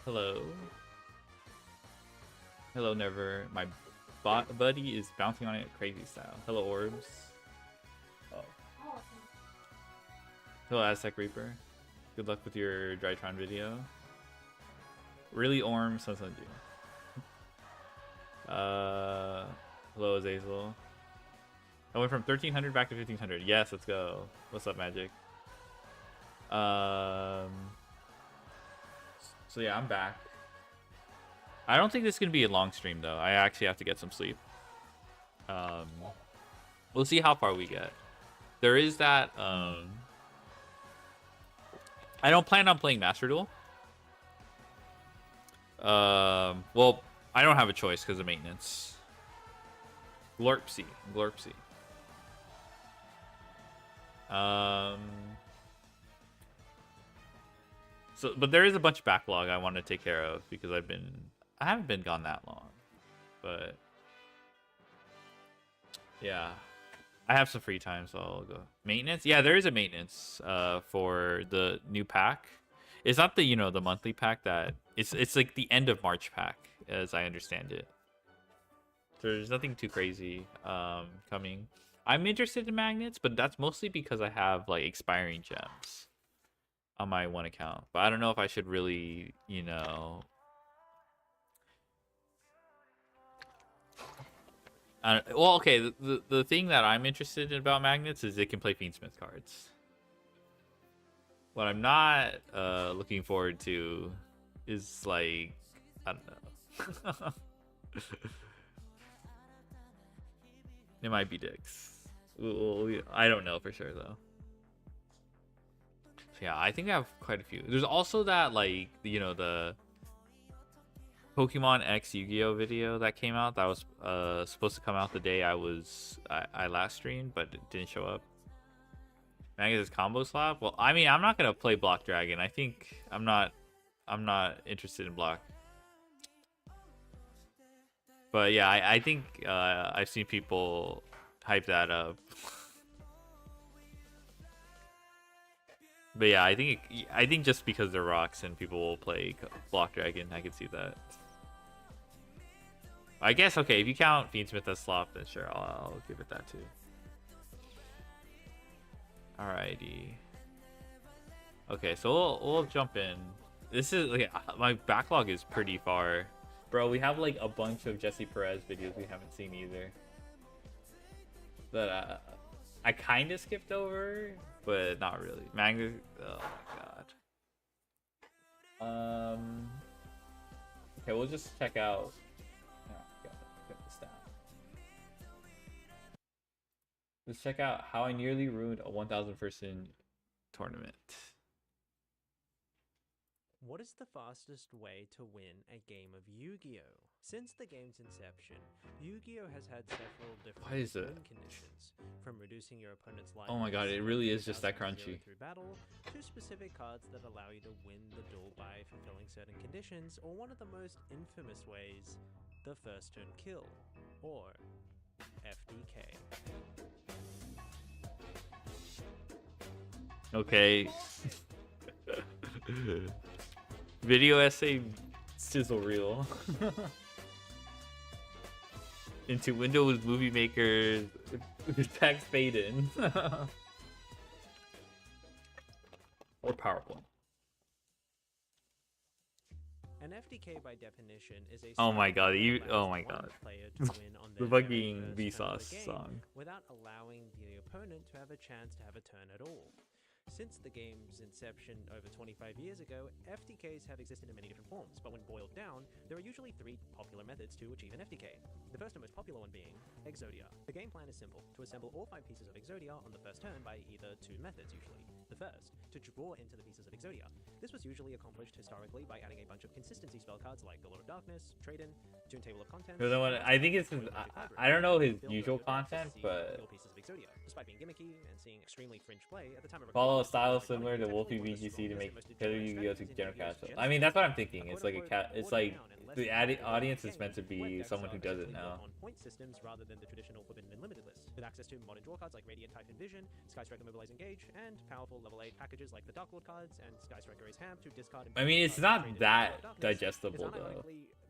Hello. Hello, Never. My buddy is bouncing on it crazy style. Hello, Orbs. Oh. Hello, Aztec Reaper. Good luck with your Drytron video. Really, Orm, Sunju. Hello, Azazel. I went from 1300 back to 1500. Yes, let's go. What's up, Magic? So yeah, I'm back. I don't think this is gonna be a long stream though. I actually have to get some sleep. We'll see how far we get. There is that. I don't plan on playing Master Duel. Well, I don't have a choice because of maintenance. Glorpsy. So, but there is a bunch of backlog I want to take care of because I haven't been gone that long, but yeah, I have some free time, so I'll go. Maintenance? Yeah, there is a maintenance for the new pack. It's not the the monthly pack that it's like the end of March pack, as I understand it. So there's nothing too crazy coming. I'm interested in magnets, but that's mostly because I have like expiring gems on my one account. But I don't know if I should really, well, okay, the thing that I'm interested in about magnets is it can play Fiendsmith cards. What I'm not looking forward to is like, I don't know. It might be dicks. I don't know for sure though. So yeah, I think I have quite a few. There's also that like the Pokemon X Yu-Gi-Oh video that came out that was supposed to come out the day I last streamed, but it didn't show up. Magnus combo slap. Well, I mean, I'm not gonna play Block Dragon. I think I'm not interested in Block. But yeah, I think I've seen people hype that up. But yeah, I think just because they're rocks and people will play Block Dragon, I can see that. I guess okay, if you count Fiendsmith as slop, then sure, I'll give it that too. Alrighty. Okay, so we'll jump in. This is like my backlog is pretty far, bro. We have like a bunch of Jesse Perez videos we haven't seen either. That I kind of skipped over, but not really. Magnus. Oh my god. Okay, we'll just check out. Get this down. Let's check out how I nearly ruined a 1,000 person tournament. What is the fastest way to win a game of Yu-Gi-Oh? Since the game's inception, Yu-Gi-Oh has had several different win conditions, from reducing your opponent's life. Oh my god, it really is just that crunchy. Through battle, to specific cards that allow you to win the duel by fulfilling certain conditions, or one of the most infamous ways, the first turn kill, or FDK. Okay. Video essay sizzle reel. Into Windows Movie Maker tax fade in. Or PowerPoint. An FDK by definition is a oh my god, the fucking Vsauce song. Without allowing the opponent to have a chance to have a turn at all. Since the game's inception over 25 years ago, FDKs have existed in many different forms, but when boiled down, there are usually three popular methods to achieve an FDK. The first and most popular one being Exodia. The game plan is simple, to assemble all 5 pieces of Exodia on the first turn by either 2 methods usually. The first, to draw into the pieces of Exodia. This was usually accomplished historically by adding a bunch of consistency spell cards like Galore of Darkness, Trade-In, Toon Table of Contents. I think it's I don't know his usual content, but pieces of Exodia, despite being gimmicky and seeing extremely fringe play at the time of follow a style similar to Wolfie VGC to make Killer Yu-Gi-Oh to general casual. I mean, that's what I'm thinking. It's like a cat. It's like the audience is meant to be someone who does it now. On point systems rather than the traditional forbidden and limited list. access to modern draw cards like Radiant Type Envision, Sky Striker Mobilize Engage, and powerful level 8 packages like the Dark Lord cards and Sky Striker Ace Ham to discard. I mean, it's not that digestible it's though.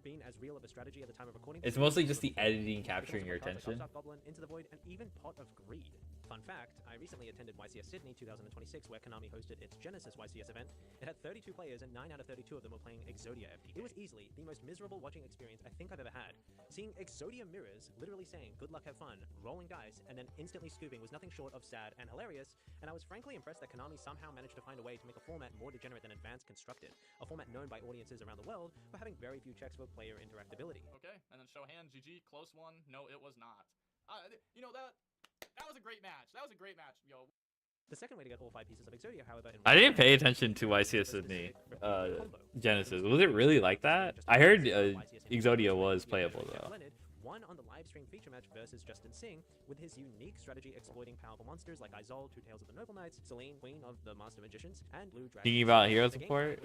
been as real of a strategy at the time of recording. It's mostly just the editing capturing your attention. Goblin, Into the Void, and even Pot of Greed. Fun fact, I recently attended YCS Sydney 2026 where Konami hosted its Genesis YCS event. It had 32 players and 9 out of 32 of them were playing Exodia FTK. It was easily the most miserable watching experience I think I've ever had. Seeing Exodia mirrors literally saying good luck, have fun, rolling dice, and then instantly scooping was nothing short of sad and hilarious, and I was frankly impressed that Konami somehow managed to find a way to make a format more degenerate than Advanced constructed, a format known by audiences around the world for having very few checks for player interactability. Okay, and then show hand, GG, close one. No, it was not. You know, that was a great match. That was a great match, yo. The second way to get all 5 pieces of Exodia, however, I didn't pay attention to YCS Sydney Genesis. Was it really like that? I heard Exodia was playable though. Won on the live stream feature match versus Justin Singh with his unique strategy exploiting powerful monsters like Izol, Two Tails of the Noble Knights, Celine, Queen of the Master Magicians, and Blue Dragon. Thinking about hero support?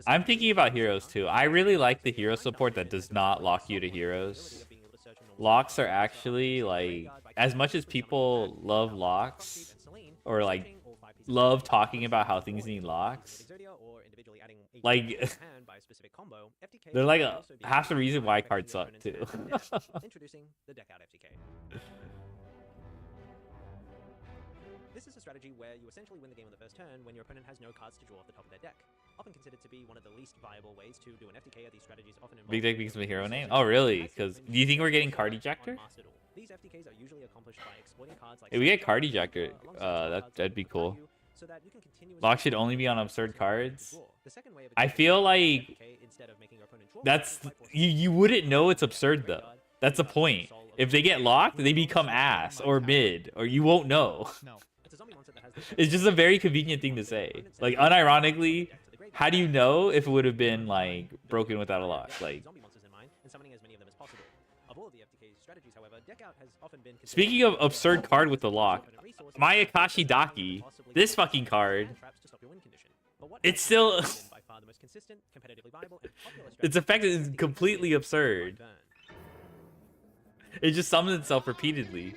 I'm thinking about heroes too. I really like the hero support that does not lock you to heroes. Locks are actually like, as much as people love locks or like love talking about how things need locks, like they're like half the reason why cards suck too. Introducing the Deck Out FTK. This is a strategy where you essentially win the game on the first turn when your opponent has no cards to draw off the top of their deck. Often considered to be one of the least viable ways to do an FTK, these strategies often involve Big deck because of a hero name? Oh really? Because do you think we're getting card ejector? These FTKs are usually accomplished by exploiting cards like If we get card ejector, that'd be cool. Lock should only be on absurd cards. I feel like that's you wouldn't know it's absurd though. That's the point. If they get locked, they become ass or mid, or you won't know. It's just a very convenient thing to say. Like unironically, how do you know if it would have been like broken without a lock? Like. Speaking of absurd card with the lock, my Akashi Daki, this fucking card, it's still its effect is completely absurd. It just summons itself repeatedly.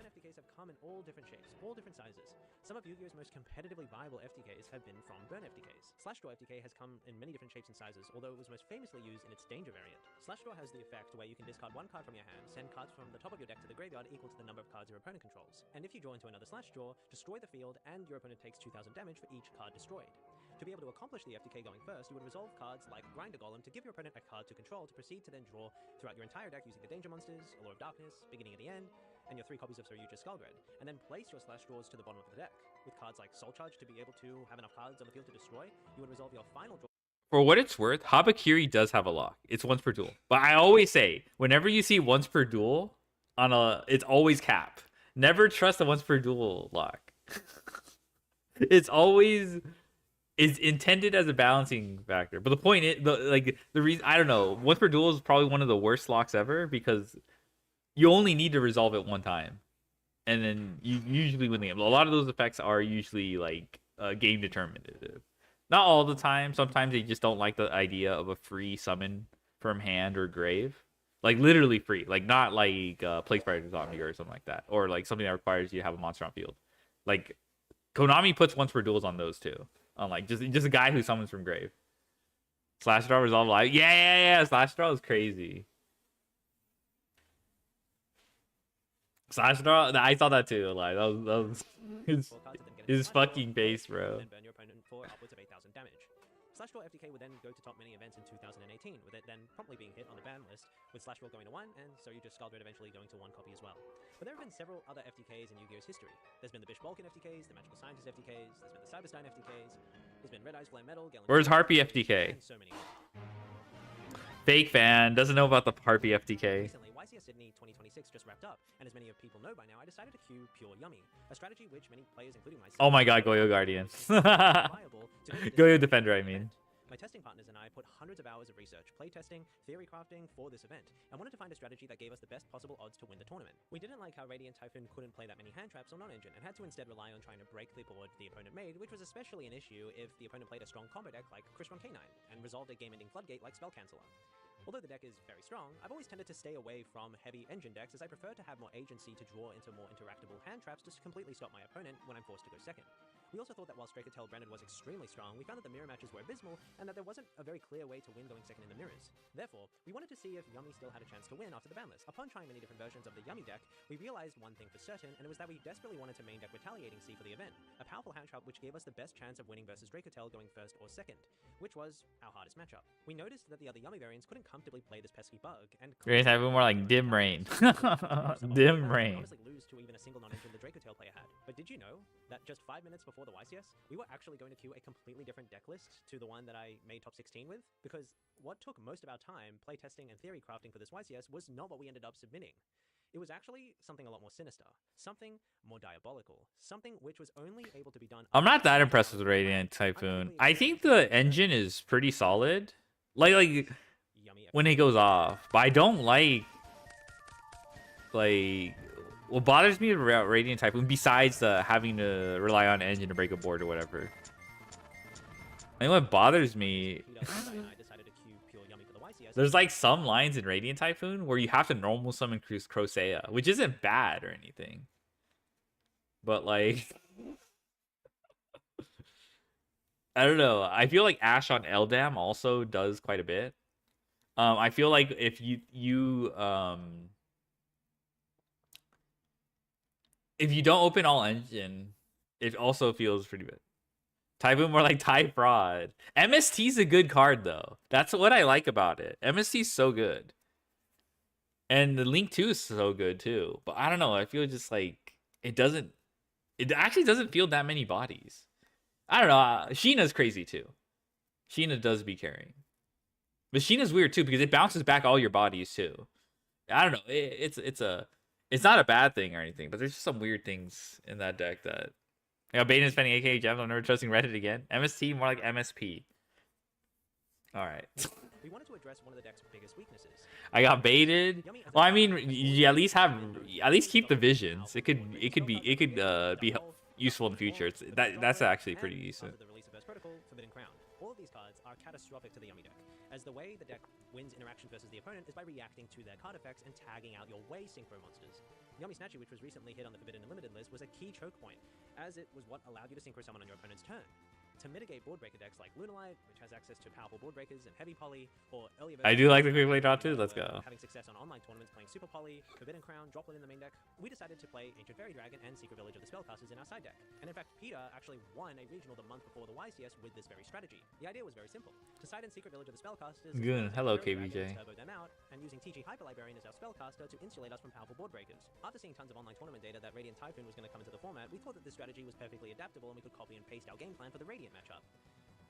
FTKs have come in all different shapes, all different sizes. Some of Yu-Gi-Oh's most competitively viable FTKs have been from Burn FTKs. Slash Draw FTK has come in many different shapes and sizes, although it was most famously used in its Danger variant. Slash Draw has the effect where you can discard one card from your hand, send cards from the top of your deck to the graveyard equal to the number of cards your opponent controls. And if you draw into another Slash Draw, destroy the field and your opponent takes 2,000 damage for each card destroyed. To be able to accomplish the FTK going first, you would resolve cards like Grinder Golem to give your opponent a card to control to proceed to then draw throughout your entire deck using the Danger monsters, Allure of Darkness, Beginning at the End, and your 3 copies of Saryuja Skullgrid, and then place your Slash Draws to the bottom of the deck. With cards like Soul Charge to be able to have enough cards on the field to destroy, you would resolve your final draw. For what it's worth, Habakiri does have a lock. It's once per duel. But I always say, whenever you see once per duel on it's always cap. Never trust a once per duel lock. It's always is intended as a balancing factor. But the point is, the reason, I don't know, once per duel is probably one of the worst locks ever because you only need to resolve it one time. And then you usually win the game. A lot of those effects are usually like game determinative. Not all the time. Sometimes they just don't like the idea of a free summon from hand or grave. Like literally free. Like not like Plague Spider Zombie or something like that. Or like something that requires you to have a monster on field. Like Konami puts once per duels on those too. On like just a guy who summons from grave. Slash Draw resolve live. Yeah. Slash Draw is crazy. Slash Draw, I saw that too. Like that was his fucking face, bro. Slash Draw FTK would then go to top many events in 2018, with it then promptly being hit on the ban list, with Slash Draw going to 1, and Saryuja Skullgrid eventually going to 1 copy as well. But there have been several other FTKs in Yu-Gi-Oh's history. There's been the Bish Vulcan FTKs, the Magical Scientist FTKs, there's been the Cyberstein FTKs, there's been Red Eyes Flame Metal, Where's Harpy FTK? And so many more. Fake fan, doesn't know about the Harpy FTK. Recently, YCS Sydney 2026 just wrapped up, and as many of people know by now, I decided to queue Pure Yummy, a strategy which many players, including myself, Oh my god, Goyo Guardians. Goyo Defender, I mean. My testing partners and I put hundreds of hours of research, playtesting, theory crafting for this event, and wanted to find a strategy that gave us the best possible odds to win the tournament. We didn't like how Radiant Typhoon couldn't play that many hand traps or non-engine, and had to instead rely on trying to break the board the opponent made, which was especially an issue if the opponent played a strong combo deck like Crystron K9, and resolved a game-ending floodgate like Spell Canceller. Although the deck is very strong, I've always tended to stay away from heavy engine decks as I prefer to have more agency to draw into more interactable hand traps to completely stop my opponent when I'm forced to go second. We also thought that while Strakertail Branded was extremely strong, we found that the mirror matches were abysmal, and that there wasn't a very clear way to win going second in the mirrors. Therefore, we wanted to see if Yummy still had a chance to win after the ban list. Upon trying many different versions of the Yummy deck, we realized one thing for certain, and it was that we desperately wanted to main deck Retaliating Sea for the event, a powerful hand trap which gave us the best chance of winning versus Dracotail going first or second, which was our hardest matchup. We noticed that the other Yummy variants couldn't comfortably play this pesky bug, and Radiant Typhoon more like Dim Rain. Dim Rain. Honestly lose to even a single non-engine the Dracotail player had. But did you know that just 5 minutes before the YCS, we were actually going to queue a completely different deck list to the one that I made top 16 with? Because what took most of our time playtesting and theory crafting for this YCS was not what we ended up submitting. It was actually something a lot more sinister, something more diabolical, something which was only able to be done. I'm not that impressed with Radiant Typhoon. I think the engine is pretty solid. Like when it goes off. But I don't like what bothers me about Radiant Typhoon, besides having to rely on engine to break a board or whatever. I think what bothers me, there's like some lines in Radiant Typhoon where you have to normal summon Crocea, which isn't bad or anything. But like, I don't know. I feel like Ash on Eldam also does quite a bit. I feel like if if you don't open all engine, it also feels pretty bad. Typhoon more like Ty Fraud. MST's a good card though. That's what I like about it. MST's so good. And the Link 2 is so good too. But I don't know. I feel just like it actually doesn't feel that many bodies. I don't know. Sheena's crazy too. Sheena does be carrying. But Sheena's weird too because it bounces back all your bodies too. I don't know. It's not a bad thing or anything, but there's just some weird things in that deck that. Baden is spending AKA Gems. I'm never trusting Reddit again. MST more like MSP. All right. We wanted to address one of the deck's biggest weaknesses. I got baited. Well, I mean, you at least keep the visions. It could be useful in the future. That's actually pretty decent. After the release of Burst Protocol, Forbidden Crown. All of these cards are catastrophic to the Yummy deck, as the way the deck wins interaction versus the opponent is by reacting to their card effects and tagging out your way synchro monsters. Yummy Snatchy, which was recently hit on the Forbidden Unlimited list, was a key choke point, as it was what allowed you to synchro summon on your opponent's turn. To mitigate board breaker decks like Lunalight, which has access to powerful board breakers and heavy poly, or earlier I do like the quick play draw too. Let's go. Having success on online tournaments playing Super Poly, Forbidden Crown, Droplet in the main deck, we decided to play Ancient Fairy Dragon and Secret Village of the Spellcasters in our side deck. And in fact, Peter actually won a regional the month before the YCS with this very strategy. The idea was very simple. To side in Secret Village of the Spellcasters, good. Hello, KBJ. Turbo them out, and using TG Hyper Librarian as our spellcaster to insulate us from powerful board breakers. After seeing tons of online tournament data that Radiant Typhoon was going to come into the format, we thought that this strategy was perfectly adaptable and we could copy and paste our game plan for the Radiant matchup.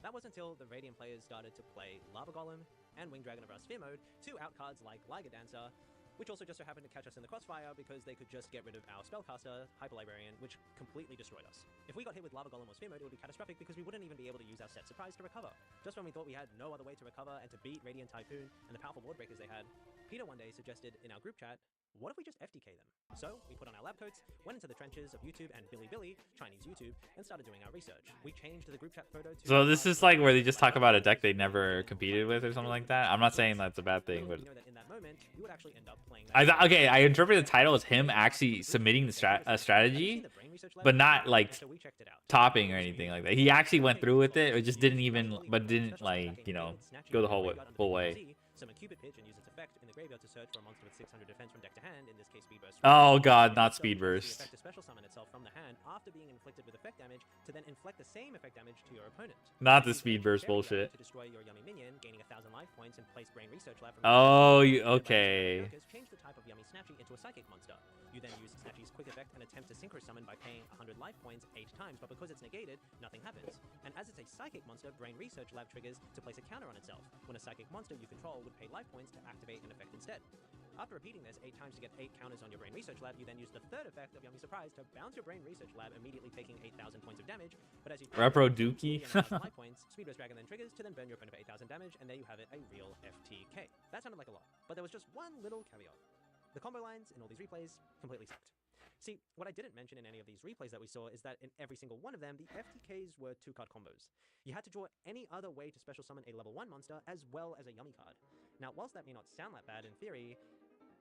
That was until the Radiant players started to play Lava Golem and Winged Dragon of our Sphere mode, two outcards like Liger Dancer, which also just so happened to catch us in the crossfire because they could just get rid of our spellcaster, Hyper Librarian, which completely destroyed us. If we got hit with Lava Golem or Sphere mode, it would be catastrophic because we wouldn't even be able to use our set surprise to recover. Just when we thought we had no other way to recover and to beat Radiant Typhoon and the powerful board breakers they had, Peter one day suggested in our group chat, what if we just FTK them? So, we put on our lab coats, went into the trenches of YouTube and Billy, Chinese YouTube, and started doing our research. We changed the group chat photo to... So this is like where they just talk about a deck they never competed with or something like that? I'm not saying that's a bad thing, but... in that moment, we would actually end up playing okay, I interpret the title as him actually submitting the strategy, but not like topping or anything like that. He actually went through with it, or just didn't like, you know, go the whole way. Summon Cupid Pitch and use its effect in the graveyard to search for a monster with 600 defense from deck to hand, in this case Speed Burst. Oh god, not Speed Burst. The effect to special summon itself from the hand after being inflicted with effect damage to then inflict the same effect damage to your opponent. Not the Speed Burst bullshit. To destroy your Yummy minion, gaining 1,000 life points and place Brain Research Lab from okay. Change the type of Yummy Snatchy into a Psychic monster. You then use Snatchy's quick effect and attempt to synchro summon by paying 100 life points 8 times, but because it's negated, nothing happens. And as it's a Psychic monster, Brain Research Lab triggers to place a counter on itself. When a Psychic monster you control would pay life points to activate an effect instead. After repeating this 8 times to get 8 counters on your Brain Research Lab, you then use the third effect of Yummy Surprise to bounce your Brain Research Lab, immediately taking 8,000 points of damage. But as you Repro Dookie. life points, Speed Burst Dragon then triggers to then burn your opponent for 8,000 damage, and there you have it, a real FTK. That sounded like a lot, but there was just one little caveat. The combo lines in all these replays completely sucked. See, what I didn't mention in any of these replays that we saw is that in every single one of them, the FTKs were 2-card combos. You had to draw any other way to special summon a level 1 monster as well as a Yummy card. Now, whilst that may not sound that bad in theory,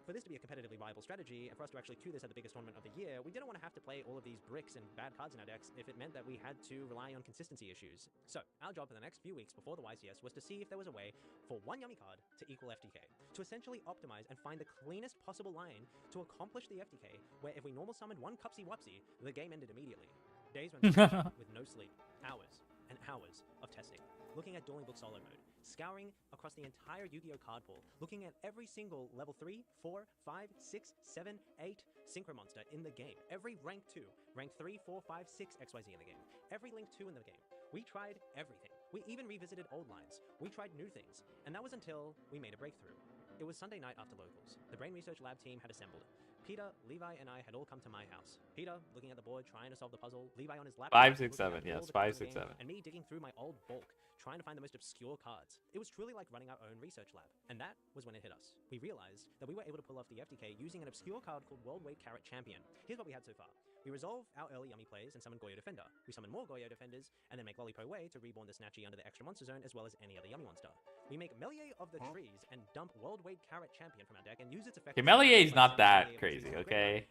for this to be a competitively viable strategy, and for us to actually queue this at the biggest tournament of the year, we didn't want to have to play all of these bricks and bad cards in our decks if it meant that we had to rely on consistency issues. So, our job for the next few weeks before the YCS was to see if there was a way for one Yummy card to equal FTK, to essentially optimize and find the cleanest possible line to accomplish the FTK, where if we normal summoned one Cupsy Wupsy, the game ended immediately. Days went by with no sleep, hours and hours of testing, looking at Dueling Book Solo mode, scouring across the entire Yu-Gi-Oh card pool, looking at every single level 3, 4, 5, 6, 7, 8 Synchro monster in the game, every rank 2, rank 3, 4, 5, 6 XYZ in the game, every link 2 in the game. We tried everything. We even revisited old lines. We tried new things, and that was until we made a breakthrough. It was Sunday night after locals. The Brain Research Lab team had assembled. Peter, Levi, and I had all come to my house. Peter looking at the board, trying to solve the puzzle. Levi on his laptop. 5, 6, looking at 7. all Yes, the 5, cards in the 6, game, 7. And me digging through my old bulk, trying to find the most obscure cards. It was truly like running our own research lab. And that was when it hit us. We realized that we were able to pull off the FTK using an obscure card called Worldwide Carrot Champion. Here's what we had so far. We resolve our early Yummy plays and summon Goyo Defender. We summon more Goyo Defenders, and then make Lollipo Way to reborn the Snatchy under the extra monster zone, as well as any other Yummy monster. We make Melier of the Trees and dump Worldwide Carrot Champion from our deck and use its effect. Okay, Melier is not that crazy, okay?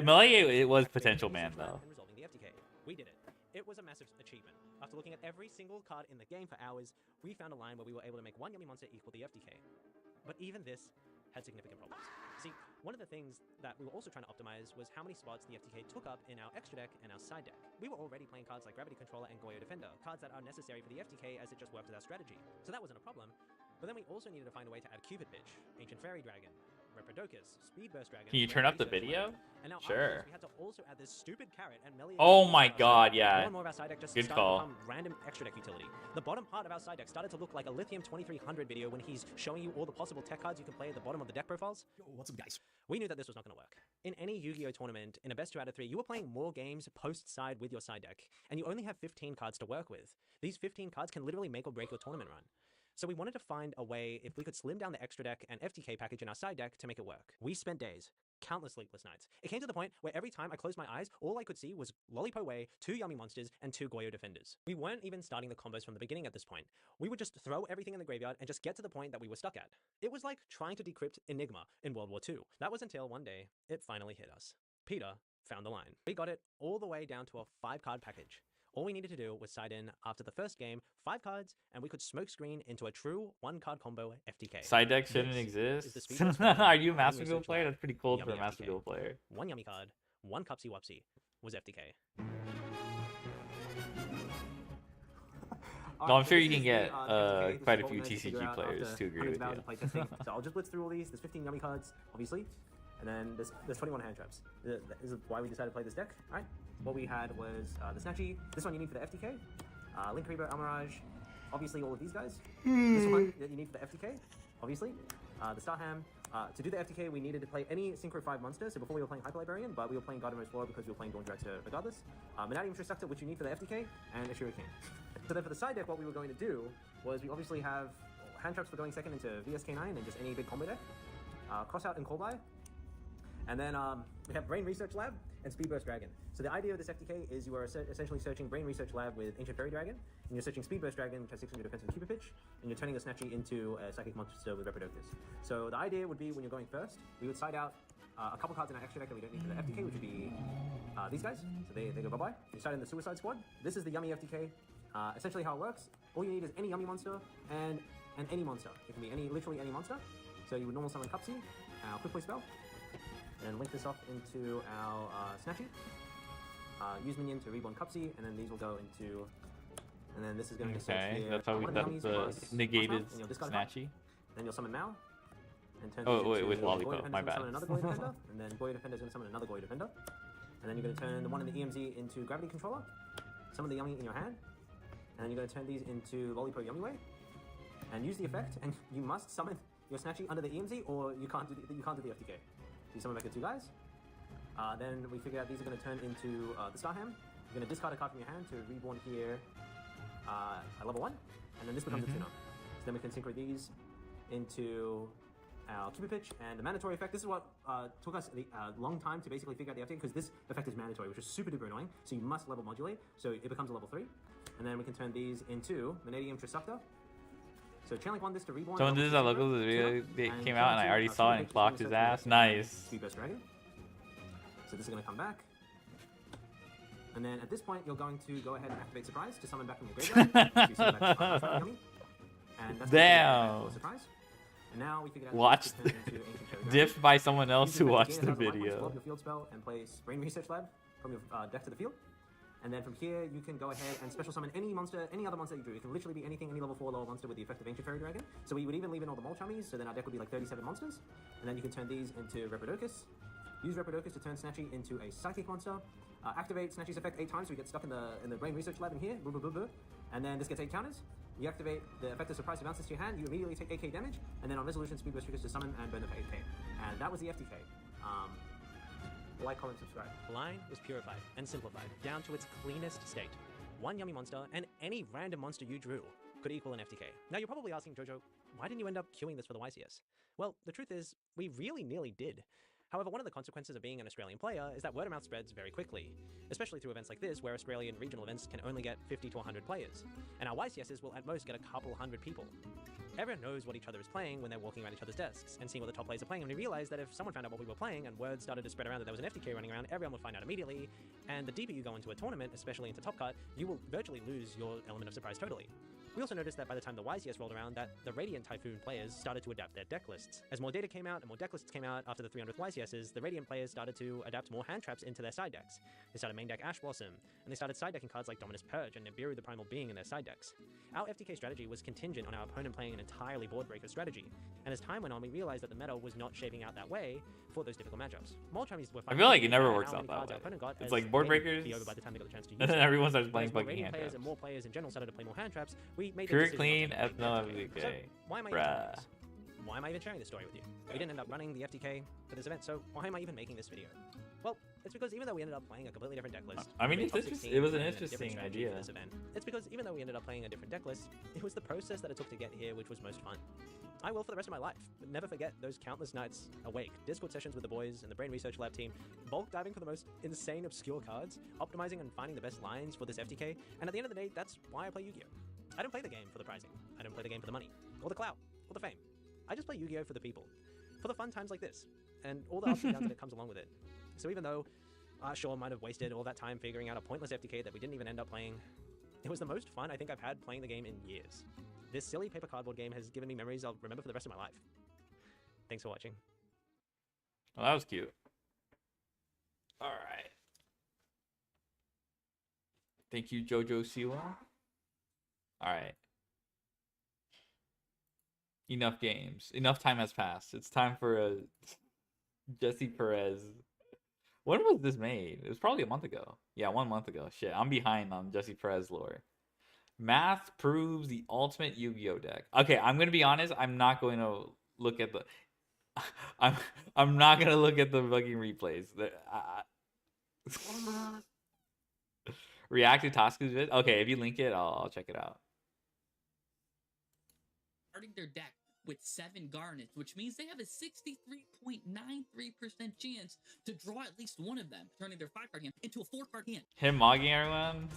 Melier, it was potential man, though. And resolving the FTK. We did it. It was a massive achievement. After looking at every single card in the game for hours, we found a line where we were able to make one Yummy monster equal the FTK. But even this had significant problems. See, one of the things that we were also trying to optimize was how many spots the FTK took up in our extra deck and our side deck. We were already playing cards like Gravity Controller and Goyo Defender, cards that are necessary for the FTK as it just worked with our strategy. So that wasn't a problem. But then we also needed to find a way to add Cupid Pitch, Ancient Fairy Dragon, Reprodocus, Speed Burst Dragon. Can you turn up the video? And now Sure. we had to also add this stupid carrot and Melier. Oh my god, More yeah. and more of our side deck just Good started call. to become random extra deck utility. The bottom part of our side deck started to look like a Lithium 2300 video when he's showing you all the possible tech cards you can play at the bottom of the deck profiles. Yo, what's up, guys? We knew that this was not going to work. In any Yu-Gi-Oh tournament, in a best 2 out of 3, you were playing more games post-side with your side deck, and you only have 15 cards to work with. These 15 cards can literally make or break your tournament run. So we wanted to find a way if we could slim down the extra deck and FTK package in our side deck to make it work. We spent days, countless sleepless nights. It came to the point where every time I closed my eyes, all I could see was Lollipo Way, 2 Yummy monsters, and 2 Goyo Defenders. We weren't even starting the combos from the beginning at this point. We would just throw everything in the graveyard and just get to the point that we were stuck at. It was like trying to decrypt Enigma in World War II. That was until one day, it finally hit us. Peter found the line. We got it all the way down to a 5-card package. All we needed to do was side in after the first game, 5 cards, and we could smokescreen into a true 1-card combo FTK. Side deck shouldn't This exist. is the Speed Burst Are you a Dragon Master Yummy Duel Research player? Lab. That's pretty cold for Yummy a Master FTK. Duel player. 1 Yummy card, 1 Cupsy Wupsy was FTK. No, I'm sure you can get quite a few TCG players to agree with you. So I'll just blitz through all these. There's 15 Yummy cards, obviously. And then there's 21 hand traps. This is why we decided to play this deck. All right. What we had was the Snatchy. This one you need for the FTK. Link Reaver, Almirage. Obviously all of these guys. This one that you need for the FTK. Obviously. The Starham. To do the FTK, we needed to play any Synchro 5 monster. So before we were playing Hyper Librarian, but we were playing Gardener's Flora because we were playing Dawn Director regardless. Vanadium Destructor, which you need for the FTK, and a Shuriken. So then for the side deck, what we were going to do was we obviously have hand traps for going second into VSK9 and just any big combo deck. Crossout and Coldeye. And then we have Brain Research Lab and Speed Burst Dragon. So the idea of this FTK is you are essentially searching Brain Research Lab with Ancient Fairy Dragon, and you're searching Speed Burst Dragon, which has 600 defense and Cupid Pitch, and you're turning a Snatchy into a Psychic Monster with Reprodocus. So the idea would be when you're going first, we would side out a couple cards in our extra deck that we don't need for the FTK, which would be these guys. So they go bye-bye. You side in the Suicide Squad. This is the Yummy FTK. Essentially how it works, all you need is any Yummy monster and any monster. It can be literally any monster. So you would normal summon Cupsy, our Quick Play spell, and link this off into our Snatchy. Use minion to reborn Cupsy, and then these will go into, and then this is going to search Okay, here. that's how we One of that's the the Yummies is negated Monster, and you'll discard a card. Snatchy. Then you'll summon Mal, and turn Oh, these wait, into with Goyo Lollipop, Defender's my gonna bad. summon another Goyo Defender, and then Goyo Defender is going to summon another Goyo Defender. And then you're going to turn the one in the EMZ into Gravity Controller, summon the Yummy in your hand, and then you're going to turn these into Lollipo Yummy Way, and use the effect, and you must summon your Snatchy under the EMZ, or you can't do the FTK. You summon back the 2 guys. Then we figure out these are going to turn into the Starham. You're going to discard a card from your hand to reborn here at level 1, and then this becomes a tuner. So then we can synchro these into our Cupid Pitch, and the mandatory effect. This is what took us a long time to basically figure out the FTK, because this effect is mandatory, which is super duper annoying. So you must level modulate, so it becomes a level 3. And then we can turn these into Vanadium Trisupta. So Chainlink won this to reborn. Someone did this on local video that came out, and I already saw it and clocked his ass. Nice. Speed Burst Dragon. So this is going to come back. And then at this point, you're going to go ahead and activate Surprise to summon back from your graveyard. So you summon back to Yummy. And that's damn. Surprise. And now we figured out Watch to turn into Ancient Cherry Dragon. dipped by someone else who watched the Gain 1,000 life points, video. blow up your field spell and place Brain Research Lab from your deck to the field. And then from here, you can go ahead and special summon any monster, any other monster you drew. It can literally be anything, any level 4 lower monster with the effect of Ancient Fairy Dragon. So we would even leave in all the Mole Chummies, so then our deck would be like 37 monsters. And then you can turn these into Reprodocus. Use Reprodocus to turn Snatchy into a Psychic monster. Activate Snatchy's effect 8 times, so we get stuck in the Brain Research Lab in here. Boo, boo, boo, boo. And then this gets 8 counters. You activate the effect of Surprise to bounce this to your hand, you immediately take 8k damage, and then on resolution, Speed Burst triggers to summon and burn it for 8k. And that was the FTK. Like, comment, subscribe. Line was purified and simplified down to its cleanest state. One Yummy monster and any random monster you drew could equal an FTK. Now you're probably asking, Jojo, why didn't you end up queuing this for the YCS? Well, the truth is, we really nearly did. However, one of the consequences of being an Australian player is that word of mouth spreads very quickly, especially through events like this, where Australian regional events can only get 50 to 100 players, and our YCSs will at most get a couple hundred people. Everyone knows what each other is playing when they're walking around each other's desks and seeing what the top players are playing, and we realized that if someone found out what we were playing and word started to spread around that there was an FTK running around, everyone would find out immediately, and the deeper you go into a tournament, especially into Top Cut, you will virtually lose your element of surprise totally. We also noticed that by the time the YCS rolled around, that the Radiant Typhoon players started to adapt their deck lists. As more data came out and more deck lists came out after the 300th YCSs, the Radiant players started to adapt more hand traps into their side decks. They started main deck Ash Blossom, and they started side decking cards like Dominus Purge and Nibiru the Primal Being in their side decks. Our FTK strategy was contingent on our opponent playing an entirely board breaker strategy, and as time went on, we realized that the meta was not shaping out that way for those difficult matchups. Mole Chummies were I feel like it never how works many out cards that our opponent got way. It's as like board Radiant breakers, be over by the time they got the chance to use and then them. everyone starts playing As more fucking Radiant hand players traps. and more players in general started to play more hand traps, we made the Pure decision clean, not to play FNL hand traps. FTK. So, why am I even telling Bruh. this? Why am I even sharing this story with you? We didn't end up running the FTK for this event, so why am I even making this video? Well, it's because even though we ended up playing a completely different deck list, I mean, we it's made top interesting. 16 It was an and a different interesting strategy idea. for this event. It's because even though we ended up playing a different deck list, it was the process that it took to get here which was most fun. I will for the rest of my life. Never forget those countless nights awake, Discord sessions with the boys and the Brain Research Lab team, bulk diving for the most insane, obscure cards, optimizing and finding the best lines for this FTK, and at the end of the day, that's why I play Yu-Gi-Oh! I don't play the game for the prizing. I don't play the game for the money, or the clout, or the fame. I just play Yu-Gi-Oh! For the people. For the fun times like this, and all the ups and downs that comes along with it. So even though Shaw might have wasted all that time figuring out a pointless FTK that we didn't even end up playing, it was the most fun I think I've had playing the game in years. This silly paper cardboard game has given me memories I'll remember for the rest of my life. Thanks for watching. Well, that was cute. All right. Thank you, Jojo Siwa. All right. Enough games. Enough time has passed. It's time for a Jesse Perez. When was this made? It was probably a month ago. Yeah, 1 month ago. Shit, I'm behind on Jesse Perez lore. Math proves the ultimate Yu-Gi-Oh deck. Okay, I'm gonna be honest. I'm not going to look at the. I'm not gonna look at the fucking replays. React to Tosca's vid. Okay, if you link it, I'll check it out. Starting their deck with 7 garnets, which means they have a 63.93% chance to draw at least one of them, turning their 5-card hand into a 4-card hand. Him mogging everyone.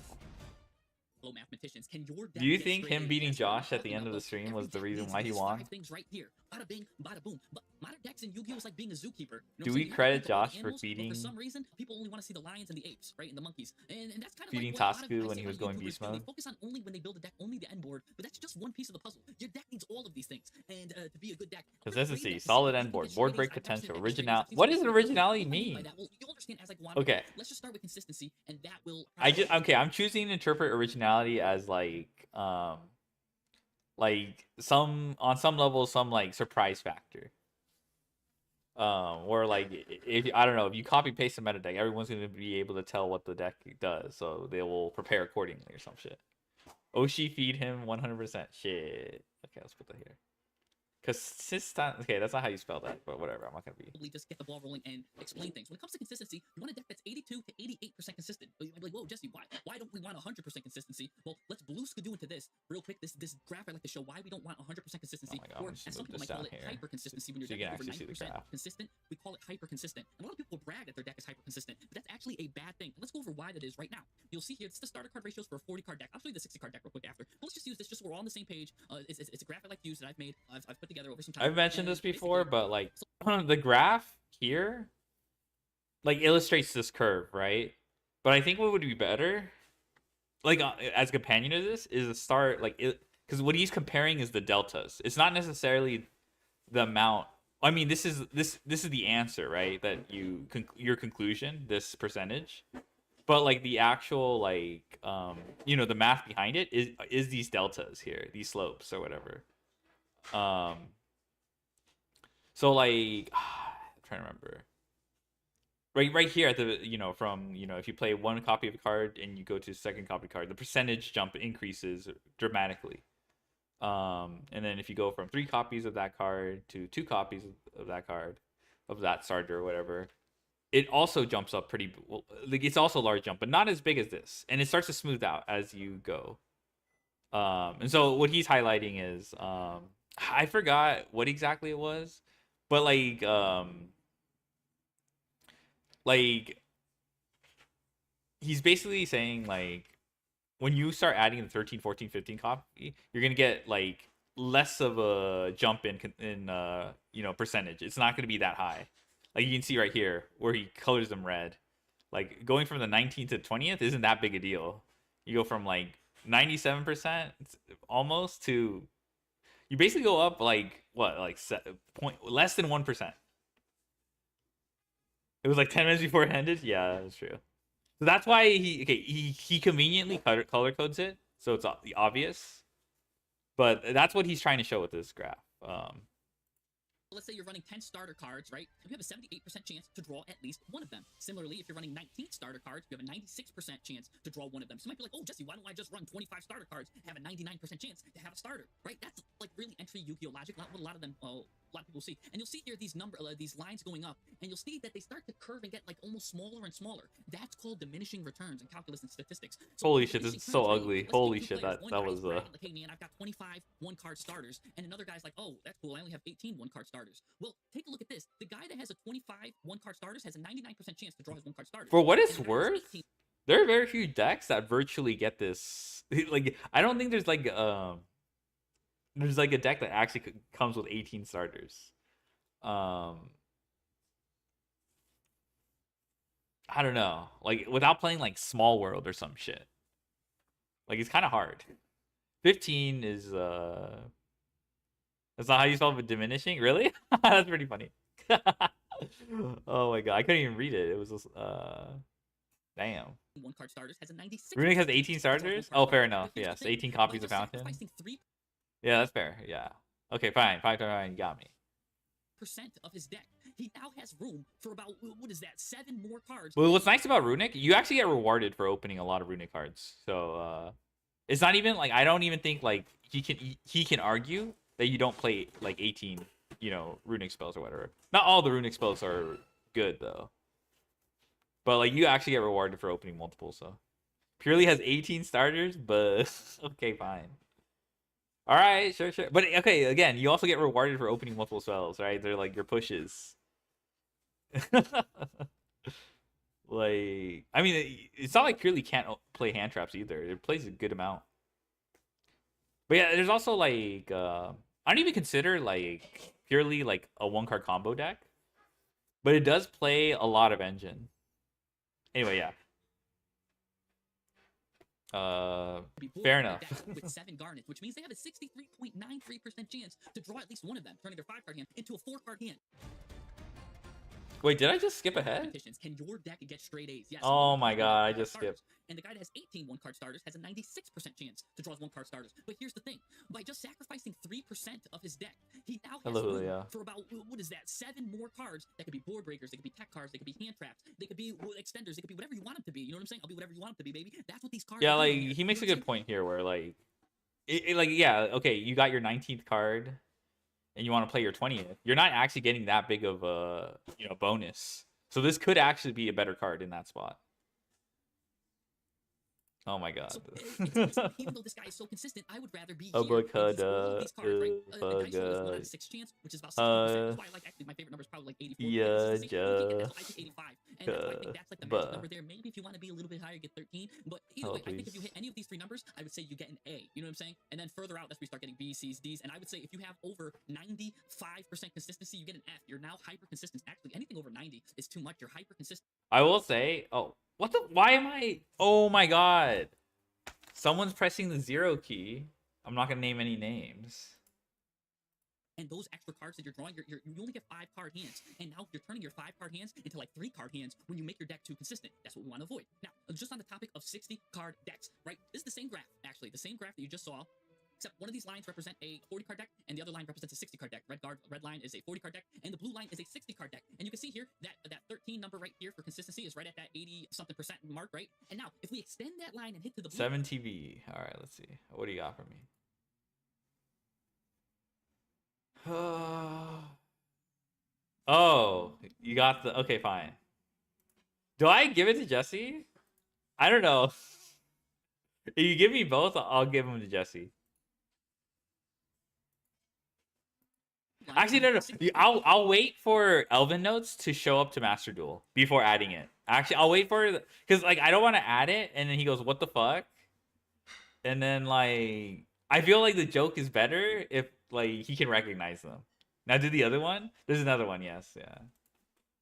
Hello, mathematicians. Can your deck Do you get think straight him A? beating That's what I'm Josh at the talking end of the about. stream Every was the deck reason needs why he these won? 5 things right here. Bada bing, bada boom. But modern decks in Yu-Gi-Oh is like being a zookeeper. You know what Do I'm we saying? You have to credit think of all the Josh for animals, but feeding- for some reason, people only want to see the lions and the apes, right? And the monkeys. And that's kind of Feeding like what a lot of, Tasku I when say he a lot was of going YouTubers beast do. They mode? focus on only when they build a deck, only the end board, but that's just one piece of the puzzle. Your deck needs all of these things. And to be a good deck, Consistency, solid end board, board break potential, original. What does originality mean? Well, you'll understand as like one. Okay. Let's just start with consistency, and that will. I'm choosing to interpret originality as like some on some level some like surprise factor. Or like if I don't know, if you copy paste a meta deck, everyone's gonna be able to tell what the deck does, so they will prepare accordingly or some shit. Oshi feed him 100%. Shit. Okay, let's put that here. Consistent. Okay, that's not how you spell that, but whatever. I'm not gonna be. Just get the ball rolling and explain things. When it comes to consistency, you want a deck that's 82 to 88% consistent. But you might be like, whoa, Jesse, why don't we want 100% consistency? Well, let's blue skidoo into this real quick. This graph I like to show why we don't want 100% consistency. Oh my God, Or I'm just as some move people this might call down it, here hyper consistency. When your so you deck can is over actually see the 90% graph. consistent, we call it hyper consistent. And a lot of people brag that their deck is hyper consistent, but that's actually a bad thing. And let's go over why that is right now. You'll see here, it's the starter card ratios for a 40 card deck. I'll show you the 60 card deck real quick after. But let's just use this just so we're all on the same page. It's a graph I like to use that I've made. I've put together over some time. I've mentioned And this before, basically, but like the graph here like illustrates this curve, right? But I think what would be better, like as a companion to this, is a start like it, because what he's comparing is the deltas. It's not necessarily the amount. I mean, this is the answer, right? That your conclusion, this percentage. But like the actual like the math behind it is these deltas here, these slopes or whatever. So like I'm trying to remember. Right here at the from if you play one copy of a card and you go to the second copy card, the percentage jump increases dramatically. And then if you go from 3 copies of that card to 2 copies of that card, of that starter or whatever, it also jumps up pretty well. Like it's also a large jump, but not as big as this, and it starts to smooth out as you go. And so what he's highlighting is I forgot what exactly it was, but like he's basically saying like when you start adding the 13, 14, 15 copy, you're gonna get like less of a jump in percentage. It's not gonna be that high. Like you can see right here where he colors them red. Like going from the 19th to 20th isn't that big a deal. You go from like 97% almost to you basically go up like what, like less than 1%. It was like 10 minutes before it ended. Yeah, that's true. So that's why he conveniently color codes it, so it's obvious. But that's what he's trying to show with this graph. let's say you're running 10 starter cards, right? You have a 78% chance to draw at least one of them. Similarly, if you're running 19 starter cards, you have a 96% chance to draw one of them. So you might be like, oh, Jesse, why don't I just run 25 starter cards and have a 99% chance to have a starter, right? That's like really entry Yu-Gi-Oh logic. What a lot of them, a lot of people see. And you'll see here these these lines going up, and you'll see that they start to curve and get like almost smaller and smaller. That's called diminishing returns in calculus and statistics. So holy shit, this is so ugly. Holy shit, that was like, hey man, I've got 25 one-card starters, and another guy's like, oh, that's cool, I only have 18 one-card starters. Well, take a look at this. The guy that has a 25 one-card starters has a 99% chance to draw his one-card starters. For what it's worth, there are very few decks that virtually get this. Like, I don't think there's like a deck that actually comes with 18 starters. I don't know. Like, without playing like Small World or some shit. Like, it's kind of hard. 15 is that's not how you spell it, diminishing? Really? That's pretty funny. Oh my god, I couldn't even read it. It was just damn. One card starters has a 96. Runic has 18 starters? Oh, fair enough. Yes, 18 copies of Fountain. Yeah, that's fair. Yeah. Okay, fine. Fine, you got me. Percent of his deck. He now has room for about, what is that, 7 more cards. Well, what's nice about Runic, you actually get rewarded for opening a lot of Runic cards. So it's not even like, I don't even think like he can argue that you don't play like 18, Runic spells or whatever. Not all the Runic spells are good though. But like you actually get rewarded for opening multiple, so Purely has 18 starters, but okay, fine. All right, sure. But okay, again, you also get rewarded for opening multiple spells, right? They're like your pushes. Like, I mean, it's not like Purely can't play hand traps either. It plays a good amount. But yeah, there's also like I don't even consider like Purely like a 1-card combo deck, but it does play a lot of engine. Anyway, yeah. Fair enough. With 7 garnets, which means they have a 63.93% chance to draw at least one of them, turning their 5-card hand into a 4-card hand. Wait, did I just skip ahead? Can your deck get straight A's? Yes. Oh my god, I just skipped. And the guy that has 18 1-card starters has a 96% chance to draw his 1-card starters. But here's the thing. By just sacrificing 3% of his deck, he now has room for about, what is that, 7 more cards that could be board breakers, they could be tech cards, they could be hand traps, they could be extenders, they could be whatever you want them to be. You know what I'm saying? I'll be whatever you want them to be, baby. That's what these cards are. Yeah, like, he makes a good point here where, like, like, yeah, okay, you got your 19th card, and you want to play your 20th, you're not actually getting that big of a bonus. So this could actually be a better card in that spot. Oh my god. So even though this guy is so consistent, I would rather be here. Avocado, And he's all of these cards, right? A dice roll is 1 out of 6 chance, which is about 60%. That's why I like, actually, my favorite number is probably like 84. Yeah, Consistency. You don't get that, so I think 85. And that's why I think that's like the magic but- number there. Maybe if you want to be a little bit higher, get 13. But either way, I think if you hit any of these 3 numbers, I would say you get an A. You know what I'm saying? And then further out, that's where you start getting B, C's, D's. And I would say if you have over 95% consistency, you get an F. You're now hyper consistent. Actually, anything over 90 is too much. You're hyper consistent. I will say, what the? Why am I? Oh my god. Someone's pressing the 0 key. I'm not gonna name any names. And those extra cards that you're drawing, you only get 5 card hands. And now you're turning your 5 card hands into like 3 card hands when you make your deck too consistent. That's what we want to avoid. Now, just on the topic of 60 card decks, right? This is the same graph, actually. The same graph that you just saw. Except one of these lines represent a 40 card deck, and the other line represents a 60 card deck. Red line is a 40 card deck, and the blue line is a 60 card deck. And you can see here that 13 number right here for consistency is right at that 80-something% mark, right? And now, if we extend that line and hit to the blue 7 TV. All right, let's see. What do you got for me? Oh, you got the. Okay, fine. Do I give it to Jesse? I don't know. If you give me both, I'll give them to Jesse. line, Actually, no. I'll wait for Elven Notes to show up to Master Duel before adding it. Actually, I'll wait for because like I don't want to add it, and then he goes, "What the fuck?" And then like I feel like the joke is better if like he can recognize them. Now do the other one. There's another one. Yes, yeah.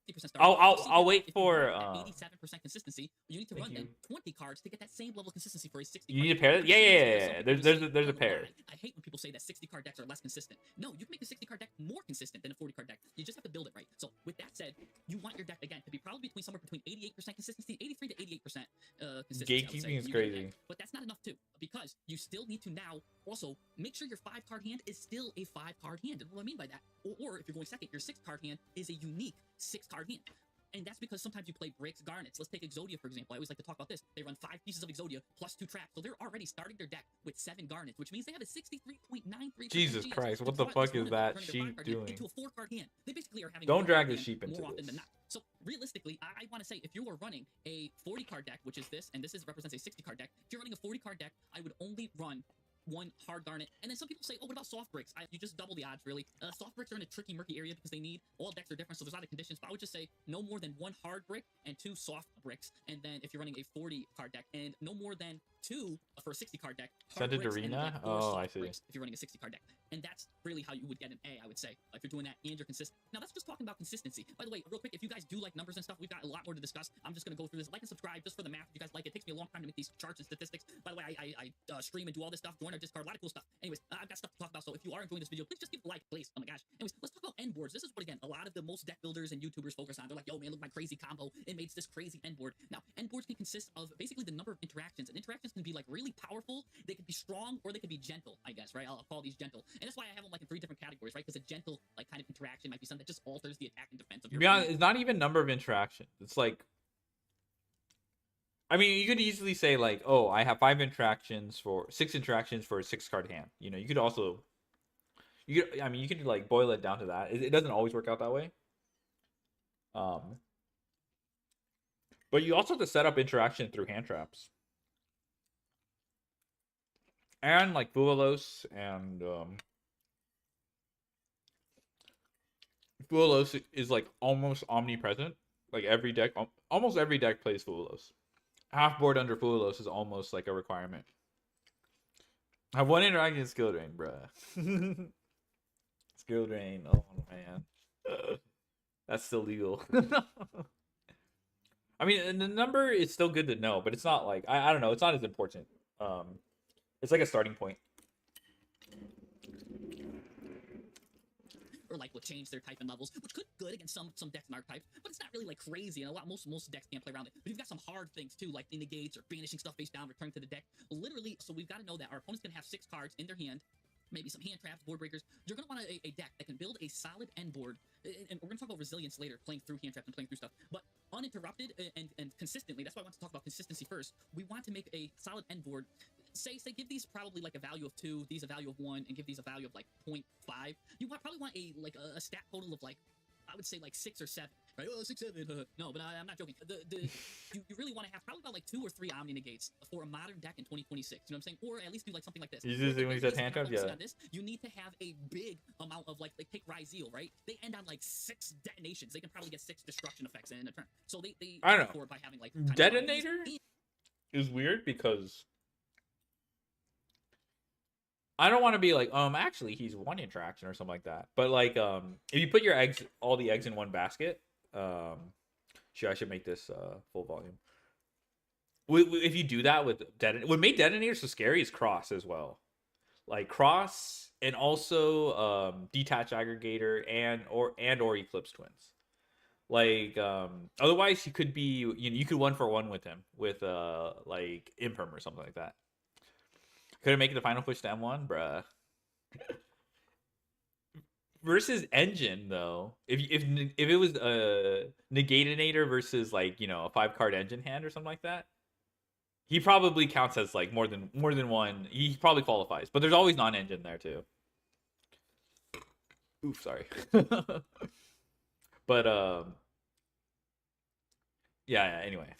50% I'll wait if you for, want that 87% consistency. You need to run then 20 cards to get that same level of consistency for a 60. You need card to pair deck. that? Yeah. Some There's people say, there's a "Oh, pair. I hate when people say that 60 card decks are less consistent. No, you can make a 60 card deck more consistent than a 40 card deck. You just have to build it right. So with that said, you want your deck again to be probably between somewhere between 88% consistency, 83 to 88% consistency. I would say, Gatekeeping is in your crazy. deck. But that's not enough too, because you still need to now also make sure your 5 card hand is still a 5 card hand. And what I mean by that, or if you're going second, your 6 card hand is a unique 6 card hand. And that's because sometimes you play bricks, garnets. Let's take Exodia, for example. I always like to talk about this. They run 5 pieces of Exodia plus 2 traps. So they're already starting their deck with 7 garnets, which means they have a 63.93%. Jesus chance Christ, to what the draw at fuck least is one of that them, turning their sheep 5 card hand doing? into a 4 card hand. They basically are having Don't a drag 4 the card sheep hand into more often this. than not. So realistically, I want to say if you are running a 40 card deck, which is this, and this represents a 60 card deck, if you're running a 40 card deck, I would only run 1 hard garnet. And then some people say, oh, what about soft bricks? You just double the odds, really. Soft bricks are in a tricky, murky area because they need, all decks are different, so there's a lot of conditions, but I would just say no more than 1 hard brick and 2 soft bricks. And then if you're running a 40 card deck, and no more than 2 for a 60 card deck, hard Scented bricks and Arena? then 4 Oh, soft I see. bricks if you're running a 60 card deck. And that's really how you would get an A, I would say, if you're doing that and you're consistent. Now, that's just talking about consistency. By the way, real quick, if you guys do like numbers and stuff, we've got a lot more to discuss. I'm just going to go through this. Like and subscribe just for the math if you guys like it. It takes me a long time to make these charts and statistics. By the way, I stream and do all this stuff, join our Discord, a lot of cool stuff. Anyways, I've got stuff to talk about, so if you are enjoying this video, please just give it a like, please. Oh my gosh. Anyways, let's talk about end boards. This is what, again, a lot of the most deck builders and YouTubers focus on. They're like, yo, man, look at my crazy combo. It makes this crazy end board. Now, end boards can consist of basically the number of interactions, and interactions can be, like, really powerful. They can be strong, or they can be gentle, I guess, right? I'll call these gentle. And that's why I have them, like, in 3 different categories, right? Because a gentle, like, kind of interaction might be something that just alters the attack and defense of To your be honest, opponent. it's not even number of interactions. It's like, I mean, you could easily say like, oh, I have 6 interactions for a 6 card hand. You know, you could also, I mean, you could like boil it down to that. It doesn't always work out that way. But you also have to set up interaction through hand traps. And like Fuelos and Fuelos is like almost omnipresent. Like every deck, almost every deck plays Fuelos. Half board under Fuelos is almost like a requirement. I have 1 interaction skill drain, bruh. Skill drain, oh man. That's still legal. I mean, and the number is still good to know, but it's not like, I don't know, it's not as important. It's like a starting point. Or like will change their type and levels, which could be good against some decks and archetypes, but it's not really like crazy, and most decks can't play around it. But you've got some hard things too, like the negates or banishing stuff face down, returning to the deck. Literally, so we've got to know that our opponent's gonna have 6 cards in their hand, maybe some hand traps, board breakers. You're gonna want a deck that can build a solid end board, and we're gonna talk about resilience later, playing through hand traps and playing through stuff, but uninterrupted and consistently. That's why I want to talk about consistency first. We want to make a solid end board say give these probably like a value of 2, these a value of 1, and give these a value of like 0.5. You probably want a stat total of like, I would say like 6 or 7, right? Oh, 6, 7. No, but I'm not joking. You really want to have probably about like 2 or 3 Omni Negates for a modern deck in 2026. You know what I'm saying? Or at least do like something like this. You just when you said hand trap, yeah. You need to have a big amount of like take Ryzeal, right? They end on like 6 detonations. They can probably get 6 destruction effects in a turn. So they I don't know. by having like Detonator is weird because I don't want to be like, actually he's 1 interaction or something like that. But like, if you put your eggs, all the eggs in one basket, I should make this full volume. If you do that with what made detonators so scary is cross as well, like cross and also detach aggregator and or eclipse twins. Like otherwise you could be you could 1-for-1 with him with like imperm or something like that. Couldn't make it the final push to M1, bruh. Versus engine though, if it was a Negatinator versus like a 5-card engine hand or something like that, he probably counts as like more than 1. He probably qualifies, but there's always non-engine there too. Oof, sorry. But yeah. Anyway.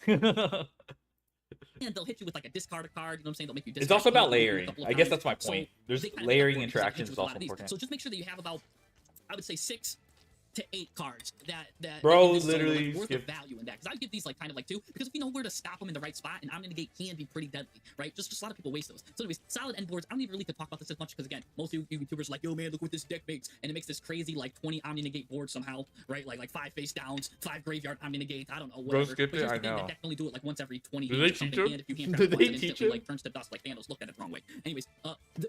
And they'll hit you with like a discard card, you know what I'm saying? They'll make you discard. It's also about layering. I guess that's my point. There's layering interactions is also important. So just make sure that you have about, I would say 6 to 8 cards that bro literally worth of value in that, because I would give these like kind of like 2, because if you know where to stop them in the right spot, and Omni Negate can be pretty deadly, right? Just a lot of people waste those. So anyways, solid end boards. I don't even really could talk about this as much because again, most YouTubers are like, yo man, look what this deck makes, and it makes this crazy like 20 Omni Negate board somehow, right? Like 5 face downs, 5 graveyard Omni Negates. I don't know, whatever. Bro, skip it. I know. That deck only do it like once every 20 Did games they or something, teach him? and if you hand Did trap they once, it teach instantly him? like turns to dust like Thanos. Look at it the wrong way. Anyways,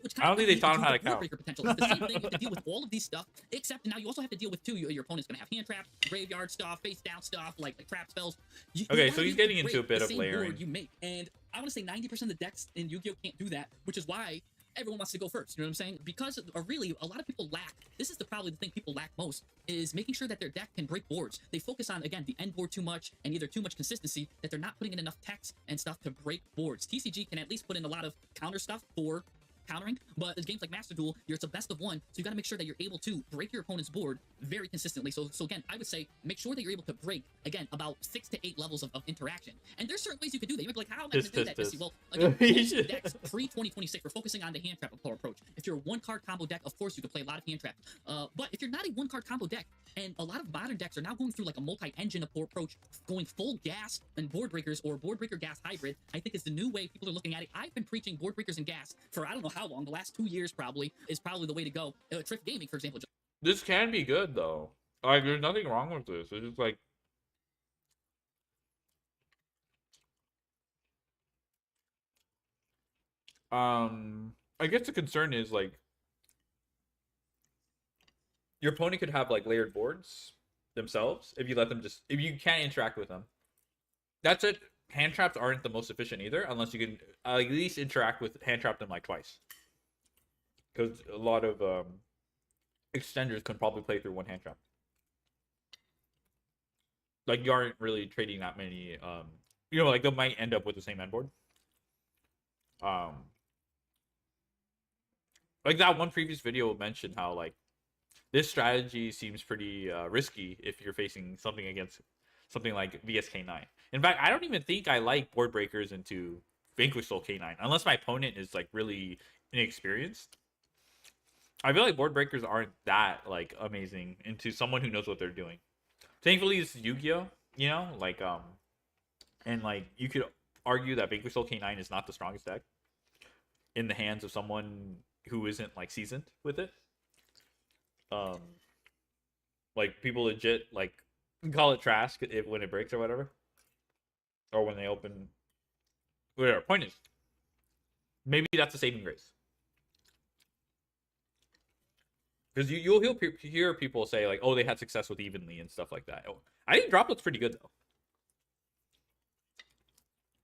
which I don't think they taught him how to count. Potential. It's the same thing. You have to deal with all of these stuff, except now you also have to deal with 2. Your opponent's gonna have hand trap, graveyard stuff, face down stuff, like trap spells. Okay, so he's getting into a bit of layering. You make, and I want to say 90% of the decks in Yu-Gi-Oh can't do that, which is why everyone wants to go first. You know what I'm saying? Because really, a lot of people lack. This is probably the thing people lack most, is making sure that their deck can break boards. They focus on again the end board too much and either too much consistency that they're not putting in enough text and stuff to break boards. TCG can at least put in a lot of counter stuff for countering, but as games like Master Duel, it's a best of 1, so you got to make sure that you're able to break your opponent's board very consistently. So again, I would say make sure that you're able to break again about 6 to 8 levels of interaction. And there's certain ways you could do that. You might be like, how am I going to do that, Jesse? Well, again, most decks pre-2026 we're focusing on the hand trap approach. If you're a 1-card combo deck, of course you could play a lot of hand trap. But if you're not a 1-card combo deck, and a lot of modern decks are now going through like a multi-engine approach, going full gas and board breakers or board breaker gas hybrid, I think is the new way people are looking at it. I've been preaching board breakers and gas for I don't know how long. The last 2 years probably is probably the way to go. Triff Gaming, for example. This can be good though. Like, there's nothing wrong with this. It's just like, I guess the concern is like your opponent could have like layered boards themselves if you let them if you can't interact with them. That's it. Hand traps aren't the most efficient either, unless you can at least interact with hand trap them like twice. Because a lot of extenders can probably play through 1 hand trap. Like you aren't really trading that many. Like they might end up with the same end board. Like that one previous video mentioned how like this strategy seems pretty risky if you're facing something against something like VSK9. In fact, I don't even think I like board breakers into Vanquish Soul K9 unless my opponent is like really inexperienced. I feel like board breakers aren't that like amazing into someone who knows what they're doing. Thankfully, it's Yu-Gi-Oh, and like you could argue that Vanquish Soul K9 is not the strongest deck in the hands of someone who isn't like seasoned with it. Like people legit like call it trash when it breaks or whatever, or when they open. Whatever. Point is, maybe that's a saving grace. Because you'll hear people say like, "Oh, they had success with evenly and stuff like that." Oh, I think Droplet's pretty good though.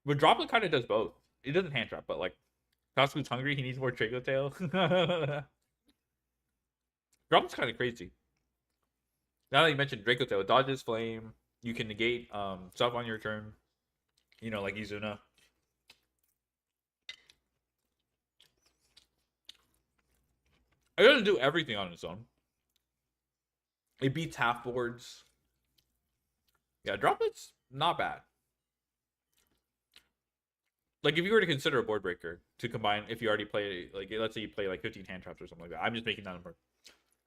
But Droplet kind of does both. It doesn't hand trap, but like, Kasuku's hungry. He needs more Draco Tail. Droplet's kind of crazy. Now that you mentioned Draco Tail, dodges flame. You can negate stuff on your turn. Like Izuna. It doesn't do everything on its own. It beats half boards. Yeah, droplets not bad. Like if you were to consider a board breaker to combine, if you already play, like let's say you play like 15 hand traps or something like that. I'm just making that number.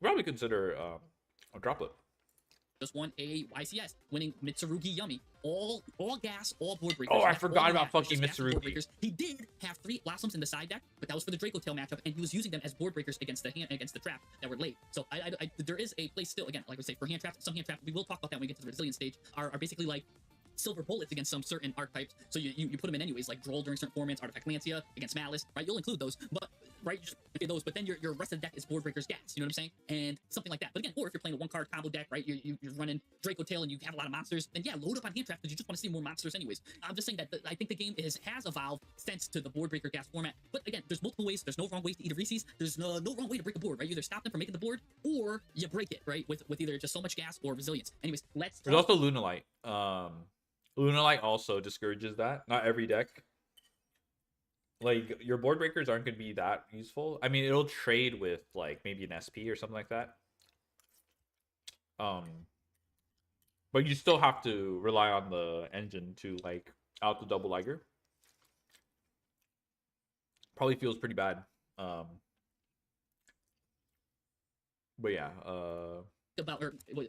Probably consider a droplet. Just won a YCS, winning Mitsurugi Yummy. All gas, all board breakers. Oh, I That's forgot all about gas, fucking just gas and board Mitsurugi. breakers. He did have 3 Blossoms in the side deck, but that was for the Draco Tail matchup, and he was using them as board breakers against the trap that were laid. So there is a place still, again, like I say, for hand traps, some hand traps, we will talk about that when we get to the resilient stage, are basically like silver bullets against some certain archetypes. So you put them in anyways, like Droll during certain formats, Artifact Lancia against Malice, right? You'll include those, but right, you just get those, but then your rest of the deck is board breakers gas, you know what I'm saying? And something like that. But again, or if you're playing a 1-card combo deck, right, you're running Draco Tail and you have a lot of monsters, then yeah, load up on hand traps because you just want to see more monsters anyways. I'm just saying that I think the game has evolved since to the board breaker gas format. But again, there's multiple ways. There's no wrong ways to eat a Reese's. There's no wrong way to break a board, right? You either stop them from making the board or you break it, right? With either just so much gas or resilience. Anyways, let's There's also Lunalight. Lunalight also discourages that. Not every deck. Like, your board breakers aren't going to be that useful. I mean, it'll trade with, like, maybe an SP or something like that. But you still have to rely on the engine to, like, out the double Liger. Probably feels pretty bad. But yeah, about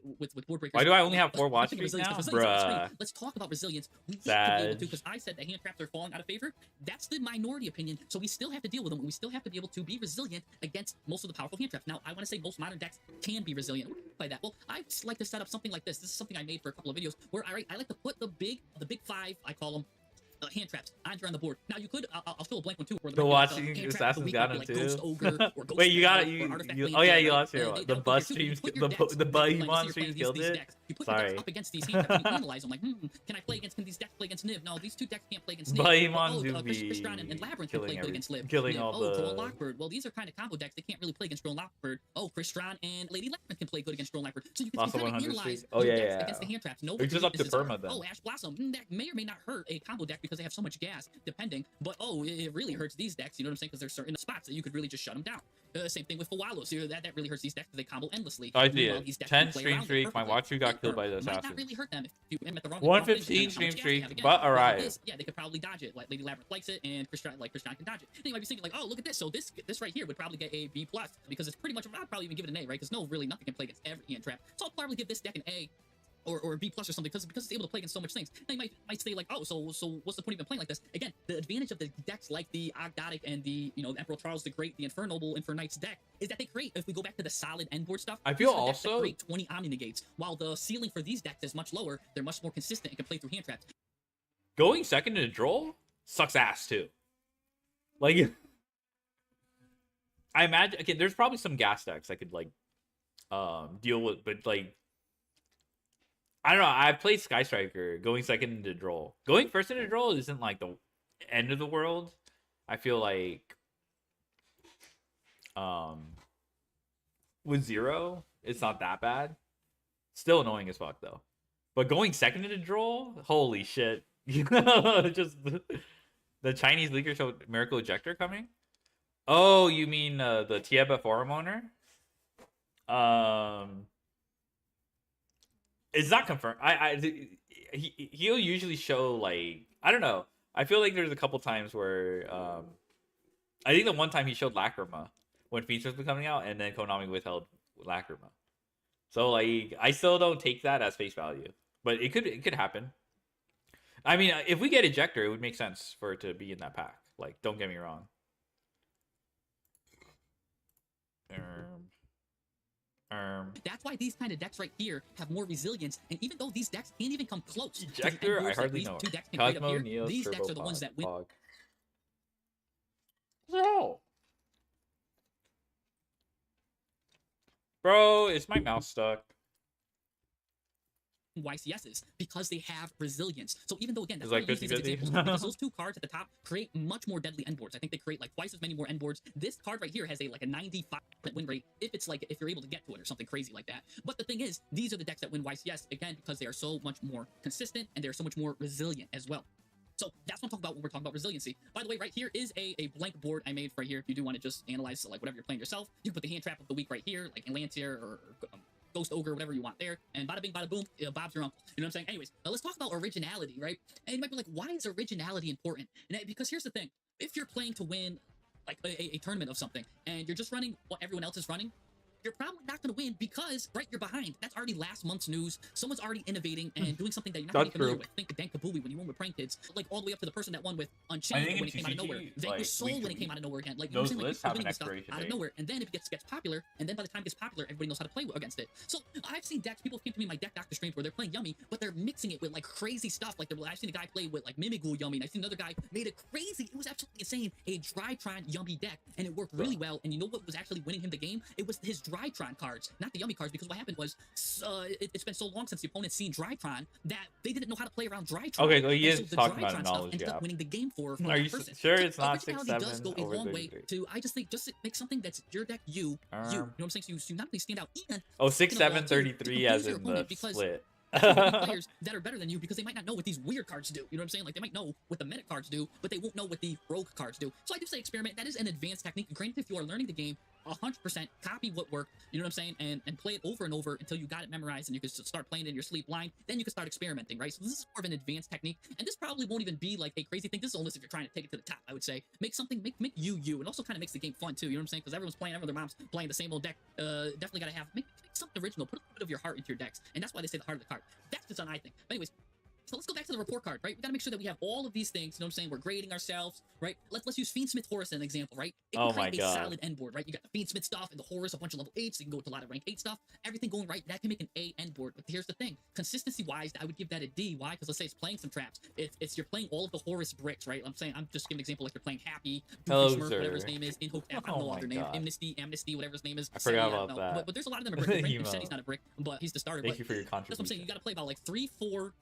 with board breakers. Why do I only have 4 Let's watch think of streaks now? resilience, 'cause resilience is Bruh. great. Let's talk about resilience. We need to be Sad. able to, because I said that hand traps are falling out of favor. That's the minority opinion, so we still have to deal with them. We still have to be able to be resilient against most of the powerful hand traps. Now, I want to say most modern decks can be resilient by that. Well, I like to set up something like this. This is something I made for a couple of videos where I like to put the big 5, I call them, hand traps on the board. Now you could, I'll show a blank one too. Where The watching Assassin's got him too. Ghost Ogre, or Ghost Wait, you got it. Spell, or Artifact You Lancia, oh yeah, you right? lost your They- the they'll bus put your- streams, put your the decks, Buggy like, Mon you're streams playing killed these it. decks. You put your Sorry. decks up against these hand traps and you analyze them. Like, can I play against? Can these decks play against Niv? No, these 2 decks can't play against Niv. Bahimon Oh, do be Crystron and Labyrinth can play killing good against Liv. killing Niv. all Oh, Droll the. and Lockbird. Well, these are kind of combo decks. They can't really play against Droll and Lockbird. Oh, Crystron and Lady Labyrinth can play good against Droll and Lockbird. So you can Lost kind of 100 analyze streak. Oh, your yeah, decks yeah. against the hand traps. Know It's what just your up to weaknesses are. perma then. Oh, Ash Blossom. That may or may not hurt a combo deck because they have so much gas, depending. But oh, it really hurts these decks. You know what I'm saying? Because there's certain spots that you could really just shut them down. Same thing with Fawalo. So that really hurts these decks because they combo endlessly. I see Meanwhile, it. these decks 10 can play stream around it streak. My perfectly. watcher got killed by the Might not assassin. really hurt them if you aim at the wrong 115 stream streak, but arrive. Yeah, they could probably dodge it. Like Lady Labyrinth likes it, and Crystron can dodge it. And you might be thinking like, oh, look at this. So this right here would probably get a B plus because it's pretty much. I'd probably even give it an A, right? Because nothing can play against every hand trap. So I'll probably give this deck an A. Or a B plus or something because it's able to play against so much things. Now you might say like, oh, so what's the point of even playing like this? Again, the advantage of the decks like the Ogdotic and the Emperor Charles the Great, the Infernoble Infernight's deck is that they create. If we go back to the solid end board stuff, I feel these are the decks that also- create 20 Omni Negates, while the ceiling for these decks is much lower. They're much more consistent and can play through hand traps. Going second in a Droll sucks ass too. Like, I imagine. Okay, there's probably some gas decks I could like deal with, but like, I don't know. I played Sky Striker. Going second into Droll. Going first into Droll isn't like the end of the world. I feel like with 0, it's not that bad. Still annoying as fuck though. But going second into Droll, holy shit. Just the Chinese leaker showed Miracle Ejector coming. Oh, you mean the Tieba forum owner? It's not confirmed. He'll usually show like, I don't know. I feel like there's a couple times where I think the one time he showed Lacrima when features were coming out, and then Konami withheld Lacrima. So like, I still don't take that as face value, but it could happen. I mean, if we get Ejector, it would make sense for it to be in that pack. Like, don't get me wrong. That's why these kind of decks right here have more resilience. And even though these decks can't even come close, to the Ejector, end boards I that hardly these know. 2 decks can create up Cosmo, here, Neos, these Turbo decks are the ones that win. Fog. So, bro, is my mouse stuck? YCSs because they have resilience. So even though again, that's It's why like I use these as 50-50. examples, because those 2 cards at the top create much more deadly end boards. I think they create like twice as many more end boards. This card right here has a 95% win rate if you're able to get to it or something crazy like that. But the thing is, these are the decks that win YCS again because they are so much more consistent and they're so much more resilient as well. So that's what I'm talking about when we're talking about resiliency. By the way, right here is a blank board I made right here. If you do want to just analyze like whatever you're playing yourself, you can put the hand trap of the week right here, like Lantier or Ghost Ogre, whatever you want there. And bada bing, bada boom, Bob's your uncle. You know what I'm saying? Anyways, let's talk about originality, right? And you might be like, why is originality important? And because here's the thing. If you're playing to win like a tournament of something and you're just running what everyone else is running, you're probably not going to win because, right, you're behind. That's already last month's news. Someone's already innovating and doing something that you're not really familiar with. Think of Dan Kabuli when you won with Prank Kids, like all the way up to the person that won with Unchained when it came out of nowhere. Vanquish Soul when it came out of nowhere again. Like, you know what I'm saying? Like, winning stuff out of nowhere. And then if it gets popular, and then by the time it gets popular, everybody knows how to play against it. So I've seen decks, people came to me in my deck doctor streams where they're playing Yummy, but they're mixing it with like crazy stuff. Like I've seen a guy play with like Mimigul Yummy, and I've seen another guy made a crazy, it was absolutely insane, a Drytron Yummy deck, and it worked really well. And you know what was actually winning him the game? It was his Drytron cards, not the Yummy cards, because what happened was it's been so long since the opponent seen Drytron that they didn't know how to play around Drytron. Okay, so he and is so talking Drytron about knowledge ended gap. up winning the game for Are you person. sure So it's not originality 6-7 does go a over long way 33? to, I just think, just make something that's your deck, you know what I'm saying? So you not only stand out, and Oh, second of all, 6-7, to 33 as confuse your in the opponent, because split. there's gonna be players that are better than you because they might not know what these weird cards do. You know what I'm saying? Like they might know what the meta cards do, but they won't know what the rogue cards do. So I do say experiment. That is an advanced technique. Granted, if you are learning the game, 100% copy what worked. You know what I'm saying? And play it over and over until you got it memorized and you can start playing it in your sleep blind. Then you can start experimenting, right? So this is more of an advanced technique, and this probably won't even be like a crazy thing. This is almost if you're trying to take it to the top. I would say make something, make you, and also kind of makes the game fun too. You know what I'm saying? Because everyone's playing, their mom's playing the same old deck. Definitely gotta have make something original. Put a little bit of your heart into your decks, and that's why they say the heart of the card. That's just on I think. But anyways, so let's go back to the report card, right? We gotta make sure that we have all of these things. You know what I'm saying? We're grading ourselves, right? Let's use Fiendsmith Horus as an example, right? It can create a solid end board, right? You got the Fiendsmith stuff and the Horus, a bunch of level 8s. So you can go to a lot of rank 8 stuff. Everything going right, that can make an A end board. But here's the thing: consistency-wise, I would give that a D. Why? Because let's say it's playing some traps. It's you're playing all of the Horus bricks, right? I'm just giving an example like you're playing Happy, Smurf, whatever his name is, Inhope, I don't know all their name, Amnesty, whatever his name is. I forgot about that. But there's a lot of them are brick. He's not a brick, but he's the starter. Thank you for your contribution. That's what I'm saying. You got to play about like 3, 4,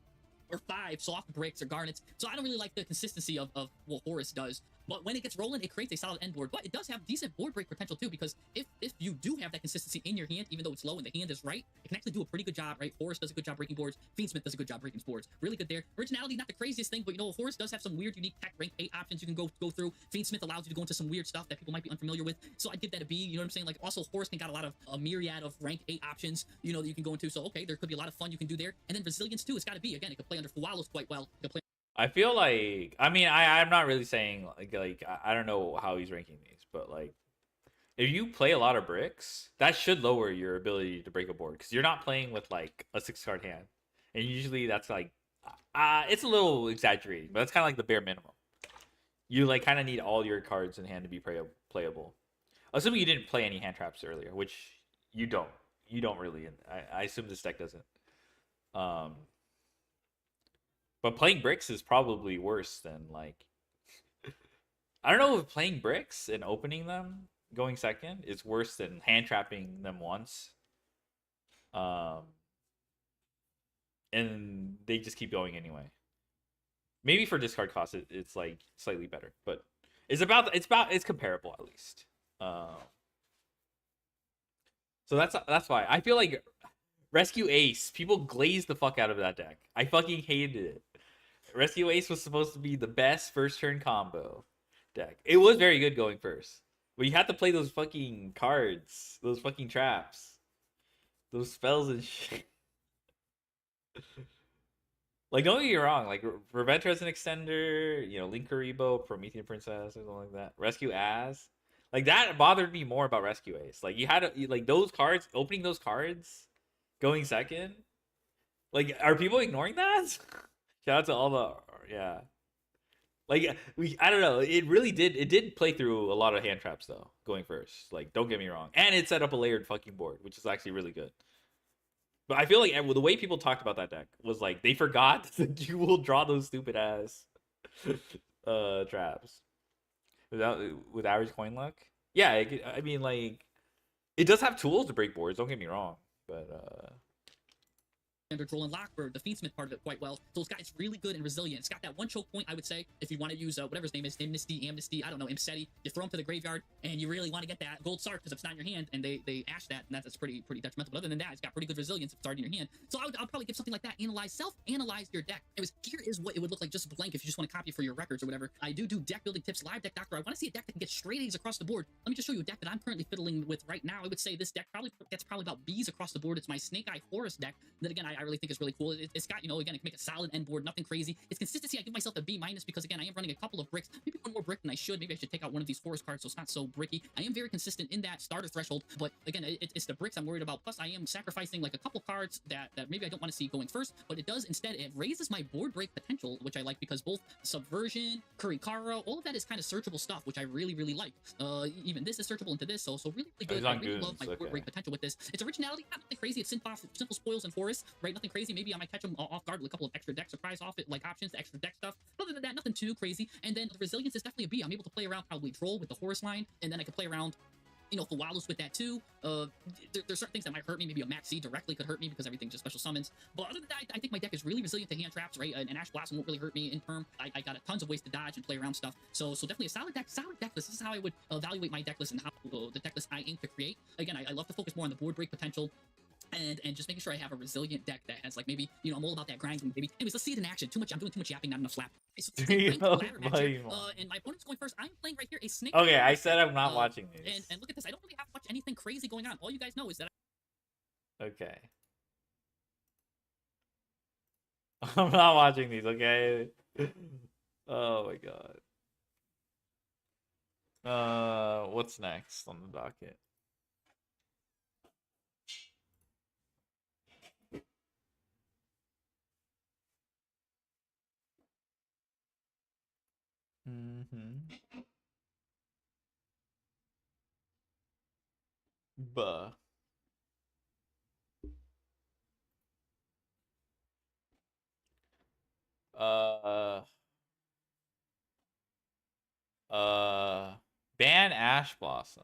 or 5 soft bricks or garnets. So I don't really like the consistency of what Horus does. But when it gets rolling, it creates a solid end board. But it does have decent board break potential too, because if you do have that consistency in your hand, even though it's low and the hand is right, it can actually do a pretty good job, right? Horus does a good job breaking boards. Fiendsmith does a good job breaking boards. Really good there. Originality, not the craziest thing, but you know, Horus does have some weird, unique tech rank 8 options you can go through. Fiendsmith allows you to go into some weird stuff that people might be unfamiliar with. So I'd give that a B. You know what I'm saying? Like also Horus can got a myriad of rank 8 options, you know, that you can go into. So okay, there could be a lot of fun you can do there. And then resilience too, it's got to be. Again, it could play under Fualos quite well. It could play. I feel like, I mean, I'm not really saying like I don't know how he's ranking these, but like if you play a lot of bricks, that should lower your ability to break a board because you're not playing with like a 6-card hand, and usually that's like it's a little exaggerating, but that's kind of like the bare minimum. You like kind of need all your cards in hand to be playable. Assuming you didn't play any hand traps earlier, which you don't. You don't really. I assume this deck doesn't. But playing bricks is probably worse than like I don't know if playing bricks and opening them going second is worse than hand trapping them once. And they just keep going anyway. Maybe for discard cost it's like slightly better, but it's comparable at least. So that's why I feel like Rescue Ace, people glazed the fuck out of that deck. I fucking hated it. Rescue Ace was supposed to be the best first turn combo deck. It was very good going first. But you had to play those fucking cards, those fucking traps, those spells and shit. Like, don't get me wrong, like Reventra as an extender, you know, Linkuriboh, Promethean Princess, or something like that. Rescue Az. Like that bothered me more about Rescue Ace. Like you had to, like those cards, opening those cards, going second. Like, are people ignoring that? Shout out to all the Like I don't know. It did play through a lot of hand traps though, going first. Like, don't get me wrong. And it set up a layered fucking board, which is actually really good. But I feel like the way people talked about that deck was like they forgot that you will draw those stupid ass traps. With average coin luck. Yeah, I mean like it does have tools to break boards, don't get me wrong. But under Droll and Lockbird, the Fiendsmith part of it quite well. So it's got, it's really good and resilient. It's got that one choke point, I would say, if you want to use whatever his name is, Amnesty, I don't know, Imseti, you throw him to the graveyard, and you really want to get that gold Sark because it's not in your hand, and they ash that, and that's pretty detrimental. But other than that, it's got pretty good resilience if it's already in your hand. So I'll probably give something like that. Analyze self, analyze your deck. Here is what it would look like just blank if you just want to copy for your records or whatever. I do deck building tips, live deck doctor. I want to see a deck that can get straight A's across the board. Let me just show you a deck that I'm currently fiddling with right now. I would say this deck probably gets about B's across the board. It's my Snake Eye Forest deck that, again, I really think is really cool. It's got, you know, again, it can make a solid end board, nothing crazy. It's consistency. I give myself a B- because, again, I am running a couple of bricks, maybe one more brick than I should. Maybe I should take out one of these forest cards so it's not so bricky. I am very consistent in that starter threshold, but again, it's the bricks I'm worried about. Plus, I am sacrificing like a couple cards that maybe I don't want to see going first, but it does instead, it raises my board break potential, which I like because both Subversion, Kurikara, all of that is kind of searchable stuff, which I really like. Even this is searchable into this, so really good. I really love my board break potential with this. Its originality, not nothing crazy. It's simple spoils and forests, right? Nothing crazy. Maybe I might catch them off guard with a couple of extra deck surprise off it, like options, the extra deck stuff. Other than that, nothing too crazy. And then the resilience is definitely a B. I'm able to play around probably Troll with the Horus line, and then I can play around, you know, Thewalus with that too. There's certain things that might hurt me. Maybe a Max C directly could hurt me because everything's just special summons. But other than that, I think my deck is really resilient to hand traps, right? And Ash Blossom won't really hurt me in perm. I got tons of ways to dodge and play around stuff. So definitely a solid deck list. This is how I would evaluate my deck list and how the deck list I aim to create. Again, I love to focus more on the board break potential. And just making sure I have a resilient deck that has, like, maybe, you know, I'm all about that grinding, baby. Anyways, let's see it in action. I'm doing too much yapping, not enough slap. So and my opponent's going first. I'm playing right here a Snake. Okay, I said I'm not watching these. And look at this. I don't really have much anything crazy going on. All you guys know is that Okay. I'm not watching these, okay? Oh my god. What's next on the docket? Buh. Ban Ash Blossom.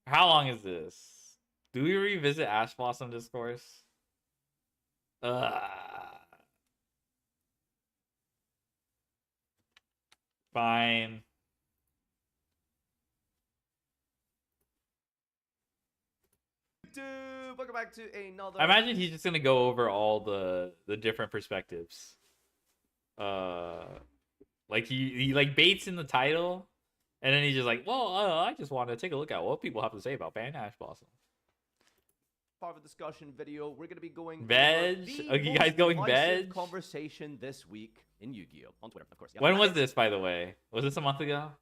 How long is this? Do we revisit Ash Blossom discourse? Fine. Welcome back to another. I imagine he's just gonna go over all the different perspectives. Like he like baits in the title, and then he's just like, well, I just want to take a look at what people have to say about Ban Ash Blossom. Part of a discussion video, we're gonna be going veg. Are you guys going veg? Conversation this week in Yu-Gi-Oh on Twitter, of course. Yeah. When was this, by the way? Was this a month ago?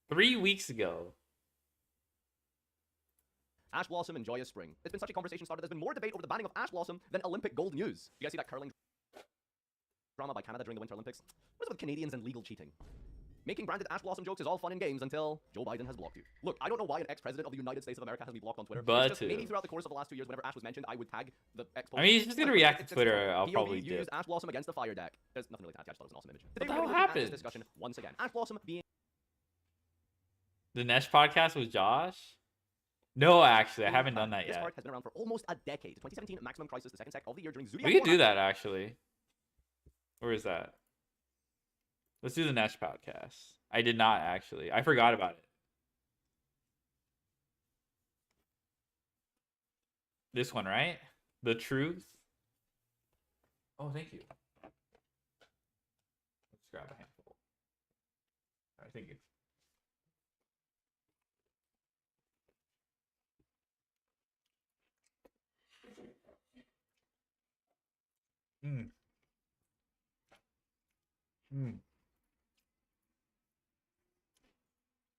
3 weeks ago. Ash Blossom and Joyous Spring. It's been such a conversation started. There's been more debate over the banning of Ash Blossom than Olympic gold news. You guys see that curling drama by Canada during the Winter Olympics? What's it with Canadians and legal cheating? Making branded Ash Blossom jokes is all fun and games until Joe Biden has blocked you. Look, I don't know why an ex-president of the United States of America has me blocked on Twitter. But it's just maybe throughout the course of the last 2 years, whenever Ash was mentioned, I would tag the ex. I mean, he's just gonna react to Twitter. I'll probably use Ash Blossom against the fire deck. There's nothing really to add. I just thought it was an awesome image. What the we're hell gonna have happened? this discussion once again. Ash Blossom being The Nesh podcast with Josh? No, actually, I haven't done that This yet. card has been around for almost a decade. 2017 Maximum Crisis, the second sec of the year during Zodiac. We could do that, actually. Where is that? Let's do the Nesh podcast. I did not, actually. I forgot about it. This one, right? The Truth? Oh, thank you. Let's grab a handful. All right, thank you.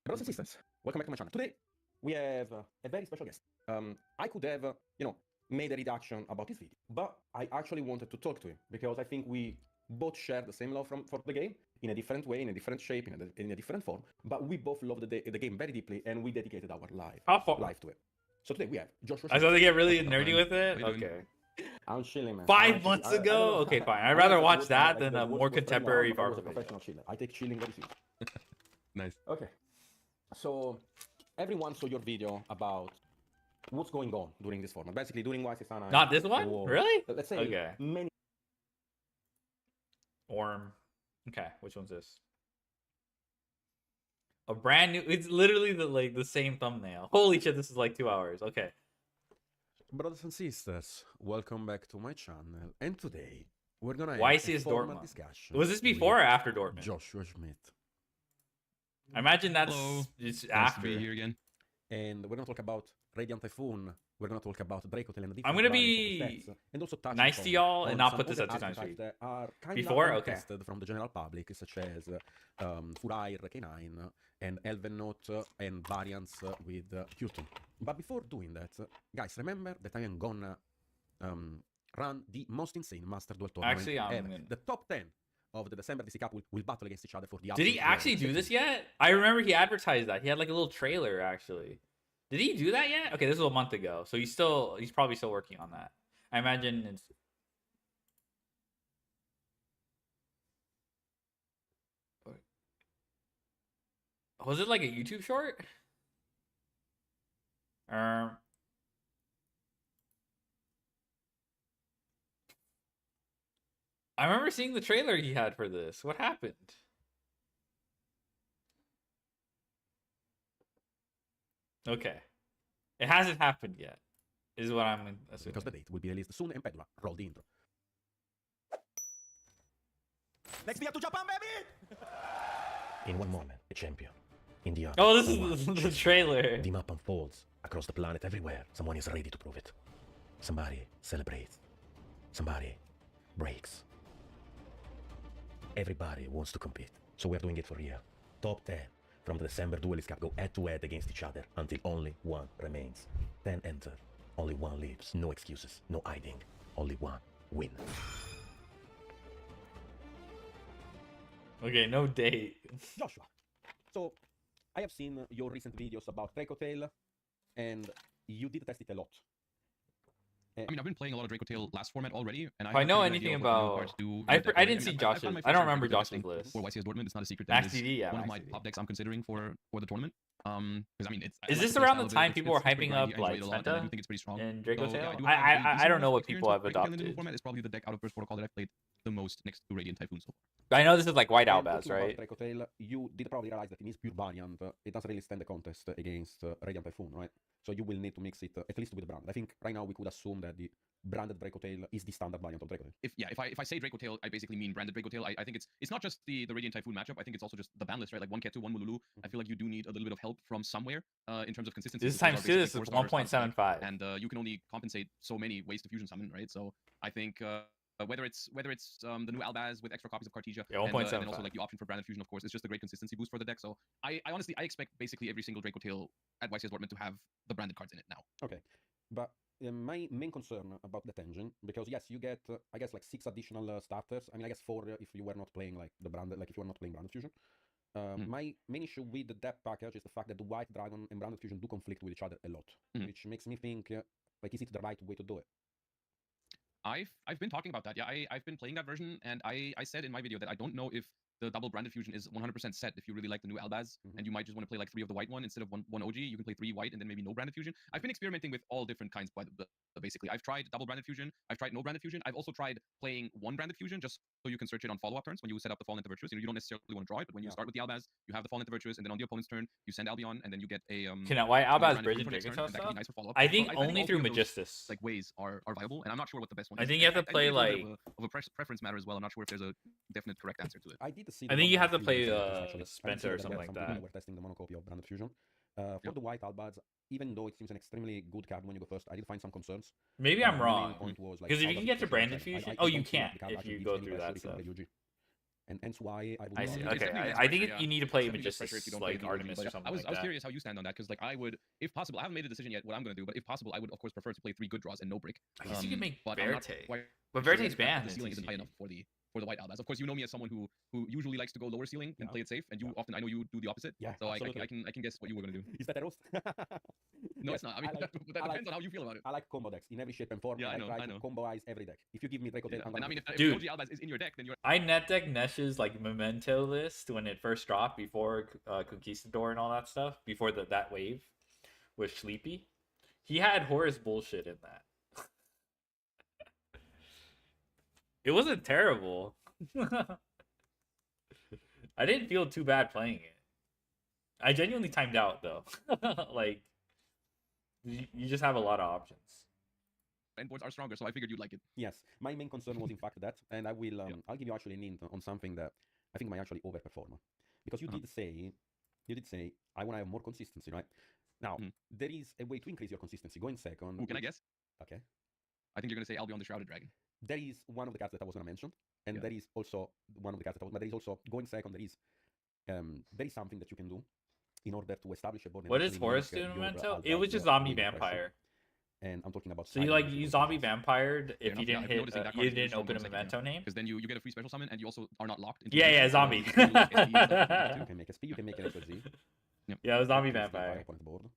Brothers and sisters, welcome back to my channel. Today, we have a very special guest. I could have, made a redaction about this video, but I actually wanted to talk to him because I think we both share the same love for the game in a different way, in a different shape, in a different form, but we both love the game very deeply and we dedicated our life to it. So today we have Joshua. I thought they get really nerdy with it? Okay. I'm chilling, man. 5 months ago? Okay, fine. I'd rather watch that than a more contemporary Varro video. Professional chiller. I take chilling very seriously. Nice. Okay. So everyone saw your video about what's going on during this format. Basically, during YC Sana. Not this one? Really? Let's say Okay. many Orm. Okay, which one's this? A brand new. It's literally the same thumbnail. Holy shit! This is like 2 hours. Okay. brothers and sisters, welcome back to my channel. And today we're gonna have YC a is format Dortmund. discussion. Was this before or with after Dortmund? Joshua Schmidt. I imagine that's Hello. it's Nice after. to be here again. And we're gonna talk about Radiant Typhoon. We're gonna talk about Draco Tail and the I'm different gonna variants of the be stats, and also touch nice to upon y'all and on not some put this other at 2 times archetypes speed. that are kind Before? of Okay. untested from the general public, such as Furair K9 and Elven Note and variants with Q2. But before doing that, guys, remember that I am gonna run the most insane Master Duel tournament Actually, I'm ever. gonna- The top 10 of the December DC Cup will battle against each other for the Did he absolute actually glory. do this yet? I remember he advertised that. He had like a little trailer actually. Did he do that yet? Okay, this was a month ago. So he's probably still working on that. I imagine it's Was it like a YouTube short? I remember seeing the trailer he had for this. What happened? Okay. It hasn't happened yet, is what I'm assuming. Because the date will be released soon, and Pedro, roll the intro. Next be up to Japan, baby! In one moment, a champion. In the other, Oh, this one is the champion. trailer. The map unfolds across the planet everywhere. Someone is ready to prove it. Somebody celebrates. Somebody breaks. Everybody wants to compete. So we're doing it for real. Top 10 from the December Duelist Cup go head to head against each other until only one remains. 10 enter. Only one leaves. No excuses. No hiding. Only one win. Okay, no date. Joshua, so I have seen your recent videos about Draco Tail, and you did test it a lot. I mean, I've been playing a lot of Draco Tail last format already, and If I have a know pretty good anything idea of what the new about- cards do in I the deck I already. didn't see I've Josh's. found my I first don't Draco remember Tail Josh's testing list. For YCS Dortmund, it's not a secret. Max That is DD, yeah, one of Max my DD. top decks I'm considering for the tournament. Because I mean, it's. I Is like this the around playstyle the of it. time people were It's pretty hyping grindy. up, I like, enjoy it a lot, and I Senta do think it's pretty strong. in Draco So, yeah, Tail? I do I- have a I decent don't know amount what of people have experience with Draco Tail in the new adopted. format. It's probably the deck out of Burst Protocol that I've played the most next to Radiant Typhoon so far. I know this is like White And Albaz, talking about right? Draco Tail, you did probably realize that in his pure variant, it doesn't really stand a contest against Radiant Typhoon, right? So you will need to mix it at least with the brand. I think right now we could assume that the branded Draco Tail is the standard variant of Draco Tail. If I say Draco Tail, I basically mean branded Draco Tail. I think it's not just the Radiant Typhoon matchup. I think it's also just the ban list, right? Like one Ketu, one Mululu. I feel like you do need a little bit of help from somewhere in terms of consistency. This is because those are times 2, basically this is 4 stars out of the deck, 1.75. and you can only compensate so many ways to fusion summon, right? So I think whether it's the new Albaz with extra copies of Cartesia, Yeah, and also 1.75. like the option for branded fusion, of course, it's just a great consistency boost for the deck. So I honestly expect basically every single Draco Tail at YCS Dortmund to have the branded cards in it now. Okay, but my main concern about that engine, because yes, you get I guess like 6 additional starters. I mean, I guess 4 if you were not playing like the branded, like if you were not playing branded fusion. My main issue with the depth package is the fact that the White Dragon and branded fusion do conflict with each other a lot, which makes me think like, is it the right way to do it? I've been talking about that. Yeah, I've been playing that version, and I said in my video that I don't know if the double branded fusion is 100% set if you really like the new Albaz, and you might just want to play like 3 of the white one instead of one OG. You can play 3 white and then maybe no branded fusion. I've been experimenting with all different kinds, basically. I've tried double branded fusion. I've tried no branded fusion. I've also tried playing 1 branded fusion just so you can search it on follow-up turns when you set up the Fallen into Virtuous. You don't necessarily want to draw it, but when you start with the Albaz, you have the Fallen into Virtuous, and then on the opponent's turn, you send Albion, and then you get a Can White Albaz branded bridge fusion and for next Dragon turn, Tail and that can stuff? be nice for follow-up. I So think think only all through 3 of those, Magistus. like ways are viable, and I'm not sure what the best one I is. think you have to think play, it's a little bit like- of a preference matter as well. I'm not sure if there's a definite correct answer to it. I did see. I the think you have non-branded to fusion play, testers, actually. I did see Spencer or there were something like some people that. who were testing the monocopy of branded fusion. For Yep. the White Albads, even though it seems an extremely good card when you go first, I did find some concerns. Maybe I'm My main wrong. point was, like, Because if you Albaz can get to is branded better. fusion, I oh, you don't think can't the card if actually you gives go any through pressure that if you don't stuff. play UG. And hence why I would I not- see. It's Okay, definitely less I think pressure, you need to play Definitely less Magistus pressure if you don't like play the OG, Artemis but or yeah, something I was like that. curious how you stand on that because like I would, if possible, I haven't made a decision yet what I'm gonna do, but if possible, I would of course prefer to play 3 good draws and no brick. I guess you could make but I'm not Verte. quite But sure Verte's if banned the in ceiling isn't high TCG. enough for the White Albaz. Of course, you know me as someone who usually likes to go lower ceiling and Yeah. play it safe, and you Yeah. often I know you do the opposite. Yeah, So I absolutely. can guess what you were gonna do. Is that a roast? No, Yes, it's not. I mean, like- but that I like- depends on how you feel about it. I like combo decks in every shape and form. Yeah, I I know, try I to know. comboize every deck. If you give me Draco Tail, Yeah. I'm And gonna I mean, if Dude. OG Albaz is in your deck, then you're I net deck Nesh's like memento list when it first dropped before Conquistador and all that stuff before that wave with Sleepy. He had Horus bullshit in that. It wasn't terrible. I didn't feel too bad playing it. I genuinely timed out though. Like you just have a lot of options. Boards are stronger, so I figured you'd like it. Yes, my main concern was in fact that, and I will, I'll give you actually an hint on something that I think might actually overperform, because you did say I want to have more consistency, right? Now there is a way to increase your consistency. Going second. Ooh, can I guess? Okay. I think you're gonna say Albion the Shrouded Dragon. There is one of the cards that I was gonna mention, and Yeah. there is also one of the cards that I was, but there is also going second. There is something that you can do in order to establish a board. and What does actually Horus make, do in your, Memento? It Albion was just your zombie winning impression. vampire. And I'm talking about. So you siding like with you your zombie opponents. vampired if Fair you enough. didn't I've hit noticed that you card didn't is open a strong memento name. Because then you get a free special summon and you also are not locked. Into Yeah, the yeah, game, zombie. so you can use SP and stuff. You can make SP, you can make an XYZ. Yep. Yeah, it was zombie Place the vampire. entire opponent's board.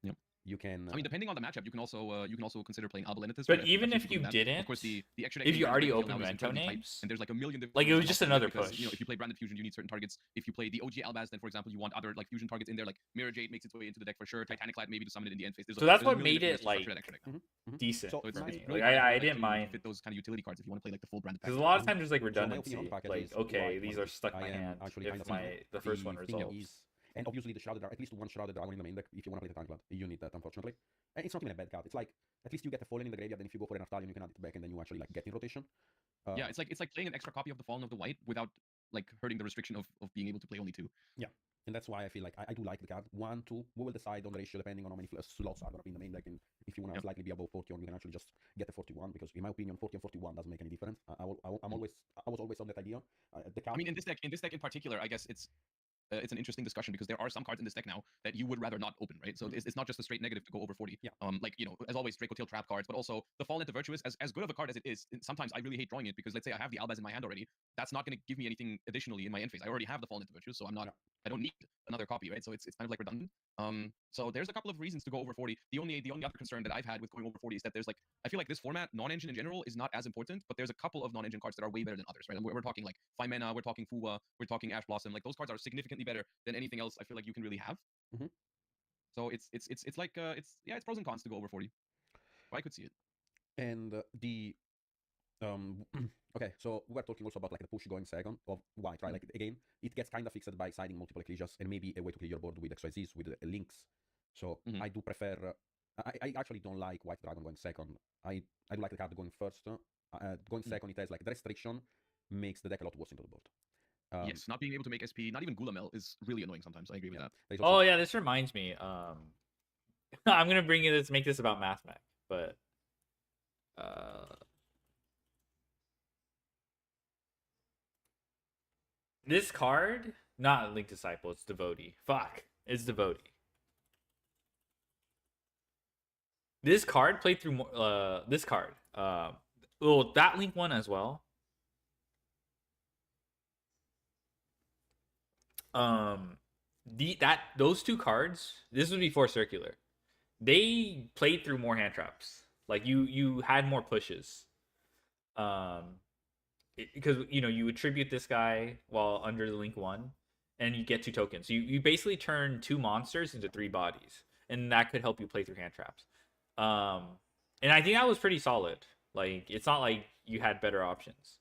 Yep. You can. I mean, depending on the matchup, you can also consider playing Albalenetus. But even if you didn't, of course, the extra if deck you that already deal opened now is memento incredibly tight, names, and there's like a million different like, it was ways just to another because, push. You know, if you play branded fusion, you need certain targets. If you play the OG Albaz, then for example, you want other like fusion targets in there. Like Mirror Jade makes its way into the deck for sure. Titanic Lad maybe to summon it in the end phase. So that's there's a what million made different it ways to structure like that extra deck. decent So for it's me. really Like hard I to, didn't mind fit those kind of utility cards if you want to play like the full branded pack. because a lot of times there's like So my opinion on redundancy. the package Like is okay, right these one. are stuck in my I am hand actually if kind of the first one thing resolves. is, and obviously the Shrouded Dragon, at least one Shrouded Dragon in the main deck, if you want to play the Tank Blood, you need that, unfortunately. And it's not even a bad card. It's like, at least you get a Fallen in the graveyard, then if you go for an Artalion, you can add it back, and then you actually like get in rotation. Yeah, it's like playing an extra copy of the Fallen of the White without like hurting the restriction of being able to play only two. Yeah, and that's why I feel like I do like the card. 1, 2, we will decide on the ratio depending on how many slots are going to be in the main deck, and if you want to slightly be above 41, you can actually just get the 41, because in my opinion, 40 and 41 doesn't make any difference. I was always on that idea. The card. I mean, in this deck in particular, I guess it's an interesting discussion because there are some cards in this deck now that you would rather not open, right? So it's not just a straight negative to go over 40. Yeah. Like, you know, as always, Draco Tail trap cards, but also the Fallen into Virtuous, as good of a card as it is, sometimes I really hate drawing it because let's say I have the Albaz in my hand already, that's not going to give me anything additionally in my end phase. I already have the Fallen into Virtuous, so I don't need another copy, right? So it's kind of like redundant. So there's a couple of reasons to go over 40. The only other concern that I've had with going over 40 is that there's like, I feel like this format, non-engine in general, is not as important, but there's a couple of non-engine cards that are way better than others, right? And we're talking like Fimena, we're talking Fuwa, we're talking Ash Blossom. Like those cards are significantly better than anything else I feel like you can really have. So it's like it's pros and cons to go over 40. Well, I could see it. And okay, so we were talking also about like the push going second of white, right? Like again, it gets kind of fixed by siding multiple Ecclesias and maybe a way to clear your board with XYZs with links. So I do prefer. I actually don't like White Dragon going second. I do like the card going first. Going second, it has like the restriction makes the deck a lot worse into the board. Yes, not being able to make SP, not even Gulamel, is really annoying sometimes. I agree with that. Oh yeah, this reminds me. I'm gonna bring you this, make this about Math Mech, but this card, not Link Disciple, it's Devotee. Fuck, it's Devotee. This card played through this card. Well, that Link one as well. Those two cards, this was before Circular. They played through more hand traps. Like you had more pushes. Because you know you attribute this guy while under the Link 1, and you get 2 tokens. You basically turn 2 monsters into 3 bodies, and that could help you play through hand traps. And I think that was pretty solid. Like it's not like you had better options.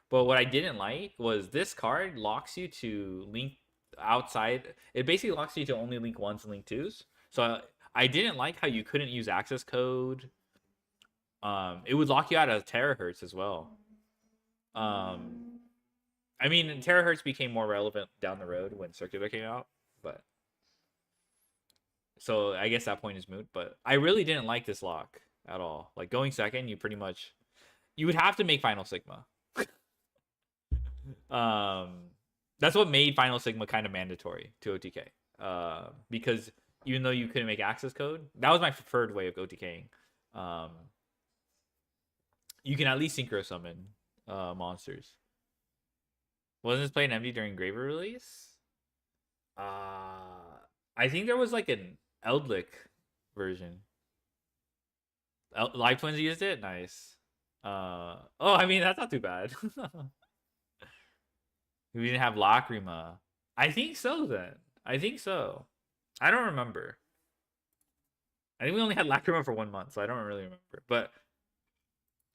But what I didn't like was this card locks you to Link outside. It basically locks you to only Link 1s and Link 2s. So I didn't like how you couldn't use access code. It would lock you out of Terahertz as well. I mean, Terahertz became more relevant down the road when Circular came out, but so I guess that point is moot. But I really didn't like this lock at all. Like going second, you would have to make Final Sigma. That's what made Final Sigma kind of mandatory to OTK. Because even though you couldn't make access code, that was my preferred way of OTKing. You can at least synchro summon monsters. Wasn't this playing empty during Graver release? I think there was like an Eldlick version. Live Twins used it? Nice. Oh, I mean, that's not too bad. We didn't have Lacrima. I think so then. I think so. I don't remember. I think we only had Lacrima for 1 month, so I don't really remember. But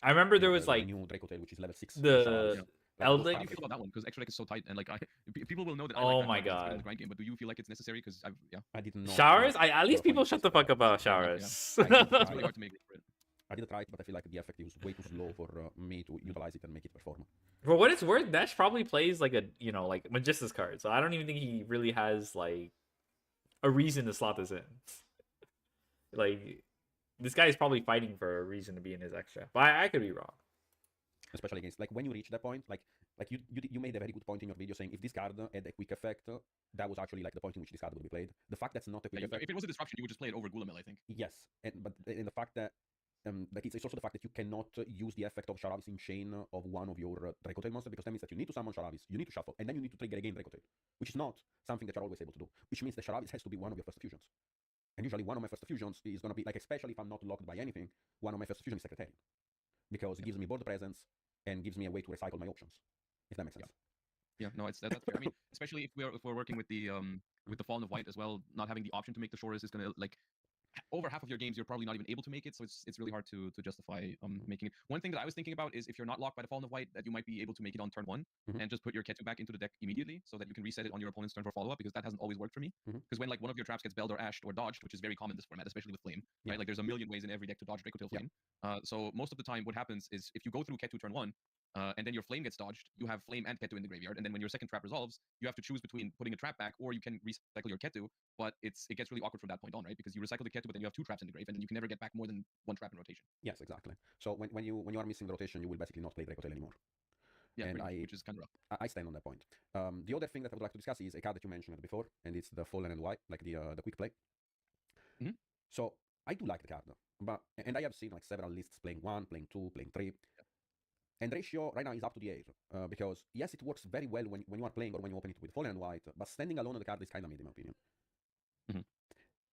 I remember there was the like new Draco Tail, which is level 6. the Like, Eldlink. those How do you cards- feel about that one? Because extra deck is so tight, and like people will know that I Oh like that my card because it's good in God. the grind game. But do you feel like it's necessary? Because I did not. Showers? like, At least find people shut the this fuck up about Fair enough, showers. I did it's try. really hard to make for it. I did try it, but I feel like the effect is way too slow for me to utilize it and make it perform. For what it's worth, Nash probably plays like a like Magista's card, so I don't even think he really has like a reason to slot this in. Like this guy is probably fighting for a reason to be in his extra, but I could be wrong. Especially against, like, when you reach that point, like you made a very good point in your video saying if this card had a quick effect, that was actually like the point in which this card would be played. The fact that's not a quick Yeah, effect, if it was a disruption, you would just play it over Gulamel, I think. yes, but in the fact that like it's also the fact that you cannot use the effect of Sharavis in chain of one of your Draco Tail monsters, because that means that you need to summon Sharavis, you need to shuffle, and then you need to trigger again Draco Tail, which is not something that you're always able to do. Which means that Sharavis has to be one of your first fusions. And usually one of my first fusions is going to be, like, especially if I'm not locked by anything, one of my first fusions is Secretarian. Because it gives me board presence and gives me a way to recycle my options. If that makes sense. Yeah, no, that's fair. I mean, especially if we're working with the Fallen of White as well, not having the option to make the Shores is gonna, like, over half of your games you're probably not even able to make it, so it's really hard to justify making it. One thing that I was thinking about is if you're not locked by the Fallen of White, that you might be able to make it on turn 1 Mhm. and just put your Ketu back into the deck immediately, so that you can reset it on your opponent's turn for follow-up, because that hasn't always worked for me. Mhm. Because when, like, one of your traps gets belled or ashed or dodged, which is very common in this format, especially with Flame, Yeah. right? Like, there's a million ways in every deck to dodge Draco Tail Yeah. Flame. So most of the time what happens is if you go through Ketu turn 1, and then your Flame gets dodged, you have Flame and Ketu in the graveyard, and then when your second trap resolves, you have to choose between putting a trap back or you can recycle your Ketu, but it gets really awkward from that point on, right? Because you recycle the Ketu, but then you have 2 traps in the grave, and then you can never get back more than 1 trap in rotation. Yes, exactly. So when you are missing the rotation, you will basically not play Draco Tail anymore. Yeah, And pretty much, which is kind of rough. I stand on that point. The other thing that I would like to discuss is a card that you mentioned before, and it's the Fallen and White, like the quick play. Mhm. So I do like the card, and I have seen, like, several lists playing 1, playing 2, playing 3. And ratio right now is up to the 8, because yes, it works very well when you are playing or when you open it with Fallen and White, but standing alone on the card is kind of mid, in my opinion. Mhm.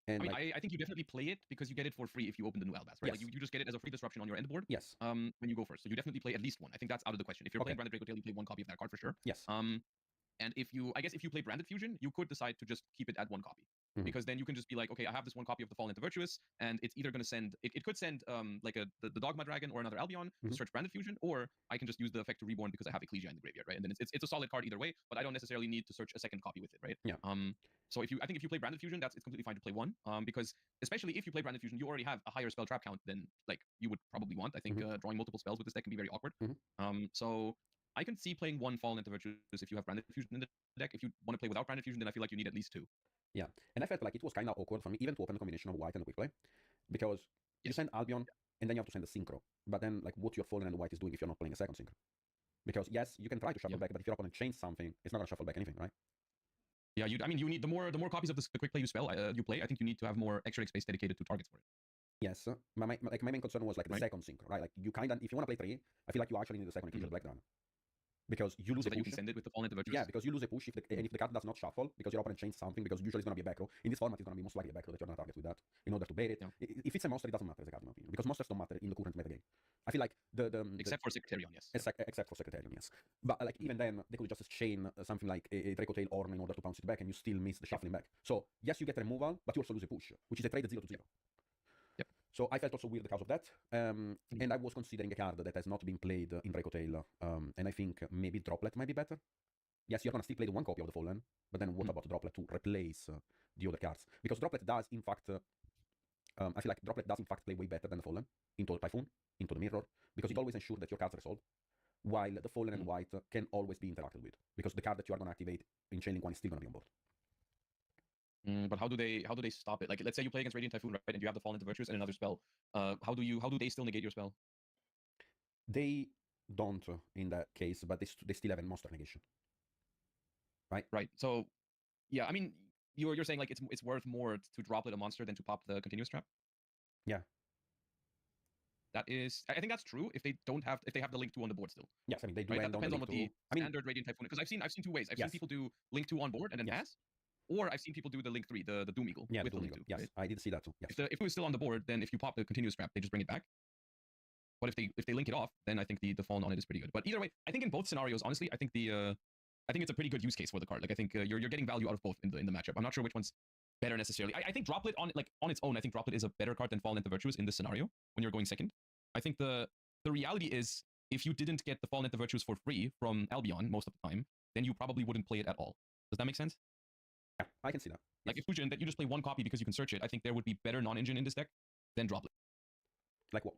And I mean, like, I think you definitely play it because you get it for free if you open the new Albaz, right? Like Yes. you just get it as a free disruption on your end board. yes, When you go first, so you definitely play at least 1. I think that's out of the question. If you're Okay. playing Branded Draco Tail, you play 1 copy of that card for sure. yes, And I guess if you play Branded Fusion, you could decide to just keep it at 1 copy. Mhm. Because then you can just be like, okay, I have this 1 copy of the Fallen into Virtuous, and it's either going to send, it could send like the Dogma Dragon or another Albion Mhm. to search Branded Fusion, or I can just use the effect to Reborn because I have Ecclesia in the graveyard, right? And then it's a solid card either way, but I don't necessarily need to search a second copy with it, right? Yeah. So I think if you play Branded Fusion, it's completely fine to play 1, because especially if you play Branded Fusion, you already have a higher spell trap count than, like, you would probably want. I think drawing multiple spells with this deck can be very awkward. So I can see playing 1 Fallen into Virtuous if you have Branded Fusion in the deck. If you want to play without Branded Fusion, then I feel like you need at least 2. yeah. And I felt like it was kind of awkward for me even to open the combination of White and quick play, because you Yes. send Albion and then you have to send a Synchro, but then, like, what your Fallen and White is doing if you're not playing a second Synchro? Because yes, you can try to shuffle Yeah. back, but if your opponent chains something, it's not gonna shuffle back anything, right? Yeah, I mean, you need the more copies of the quick play you play. I think you need to have more extra space dedicated to targets for it. Yes, my main concern was, like, the Right. second Synchro, right? Like, you kind of, if you want to play 3, I feel like you actually need the second Ecclesia Black Dragon, because you lose So a that you push. can send it with the Fallen into Virtuous. Yeah, because you lose a push and if the card does not shuffle, because your opponent changed something, because usually it's going to be a back row. In this format, it's going to be most likely a back row that you're going to target with that in order to bait it. Yeah. If it's a monster, it doesn't matter as a card, in my opinion, because monsters don't matter in the current metagame. I feel like Except for Secretarion, yes. except for Secretarian, yes. But, like, even then, they could just chain something like a Draco Tail Orn in order to bounce it back, and you still miss the shuffling back. So yes, you get removal, but you also lose a push, which is a trade at 0 to 0. Yep. So I felt also weird because of that, and I was considering a card that has not been played in Draco Tail, and I think maybe Droplet might be better. Yes, you're gonna still play the 1 copy of the Fallen, but then what about Droplet to replace the other cards? Because Droplet does, in fact, I feel like Droplet does in fact play way better than the Fallen into the Typhoon, into the Mirror, because it always ensures that your cards resolve, while the Fallen and White can always be interacted with, because the card that you are gonna activate in Chainlink 1 is still gonna be on board. But how do they stop it? Like, let's say you play against Radiant Typhoon, right, and you have the Fallen into Virtuous and another spell. How do they still negate your spell? They don't in that case, but they still have a monster negation. Right. So, yeah, I mean, you're saying, like, it's worth more to droplet a monster than to pop the continuous trap. Yeah. That is, I think that's true if they have the link 2 on the board still. Yes, I mean, they do Right. That end on depends the on what link the too. I mean, standard Radiant Typhoon. Because I've seen 2 ways. I've Yes. seen people do link 2 on board and then Yes. pass, or I've seen people do the link 3, the Doom Eagle. yeah, with the the link Doom 2. Eagle. Yes, Right? I did see that too. Yes. If it was still on the board, then if you pop the continuous trap, they just bring it back. But if they link it off, then I think the Fallen on it is pretty good. But either way, I think in both scenarios, honestly, I think it's a pretty good use case for the card. Like, I think you're getting value out of both in the matchup. I'm not sure which one's better necessarily. I think Droplet on its own, I think Droplet is a better card than Fallen at the Virtuous in this scenario when you're going second. I think the reality is if you didn't get the Fallen at the Virtuous for free from Albion most of the time, then you probably wouldn't play it at all. Does that make sense? Yeah, I can see that. Like if Fujin, that you just play one copy because you can search it, I think there would be better non-engine in this deck than Droplet. Like what?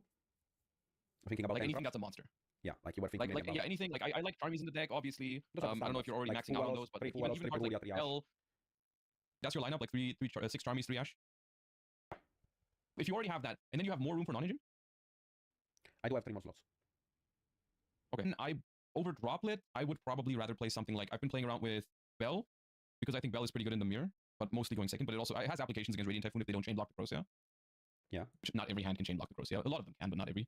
Thinking about Like anything Catchup? that's a monster. Yeah, like you were thinking Like about. yeah, anything. Like I like Charmies in the deck, obviously. Those are I don't know if you're already like maxing out on Full those, but Three like, even cards like Triple L, that's your lineup, like 6 Charmies, 3 Ash. If you already have that, and then you have more room for non-engine. I do have 3 more slots. Okay, and over Droplet, I would probably rather play something like I've been playing around with Bell, because I think Bell is pretty good in the mirror, but mostly going second. But it has applications against Radiant Typhoon if they don't chain block the Crocea. Yeah. Not every hand can chain block the Crocea. A lot of them can, but not every.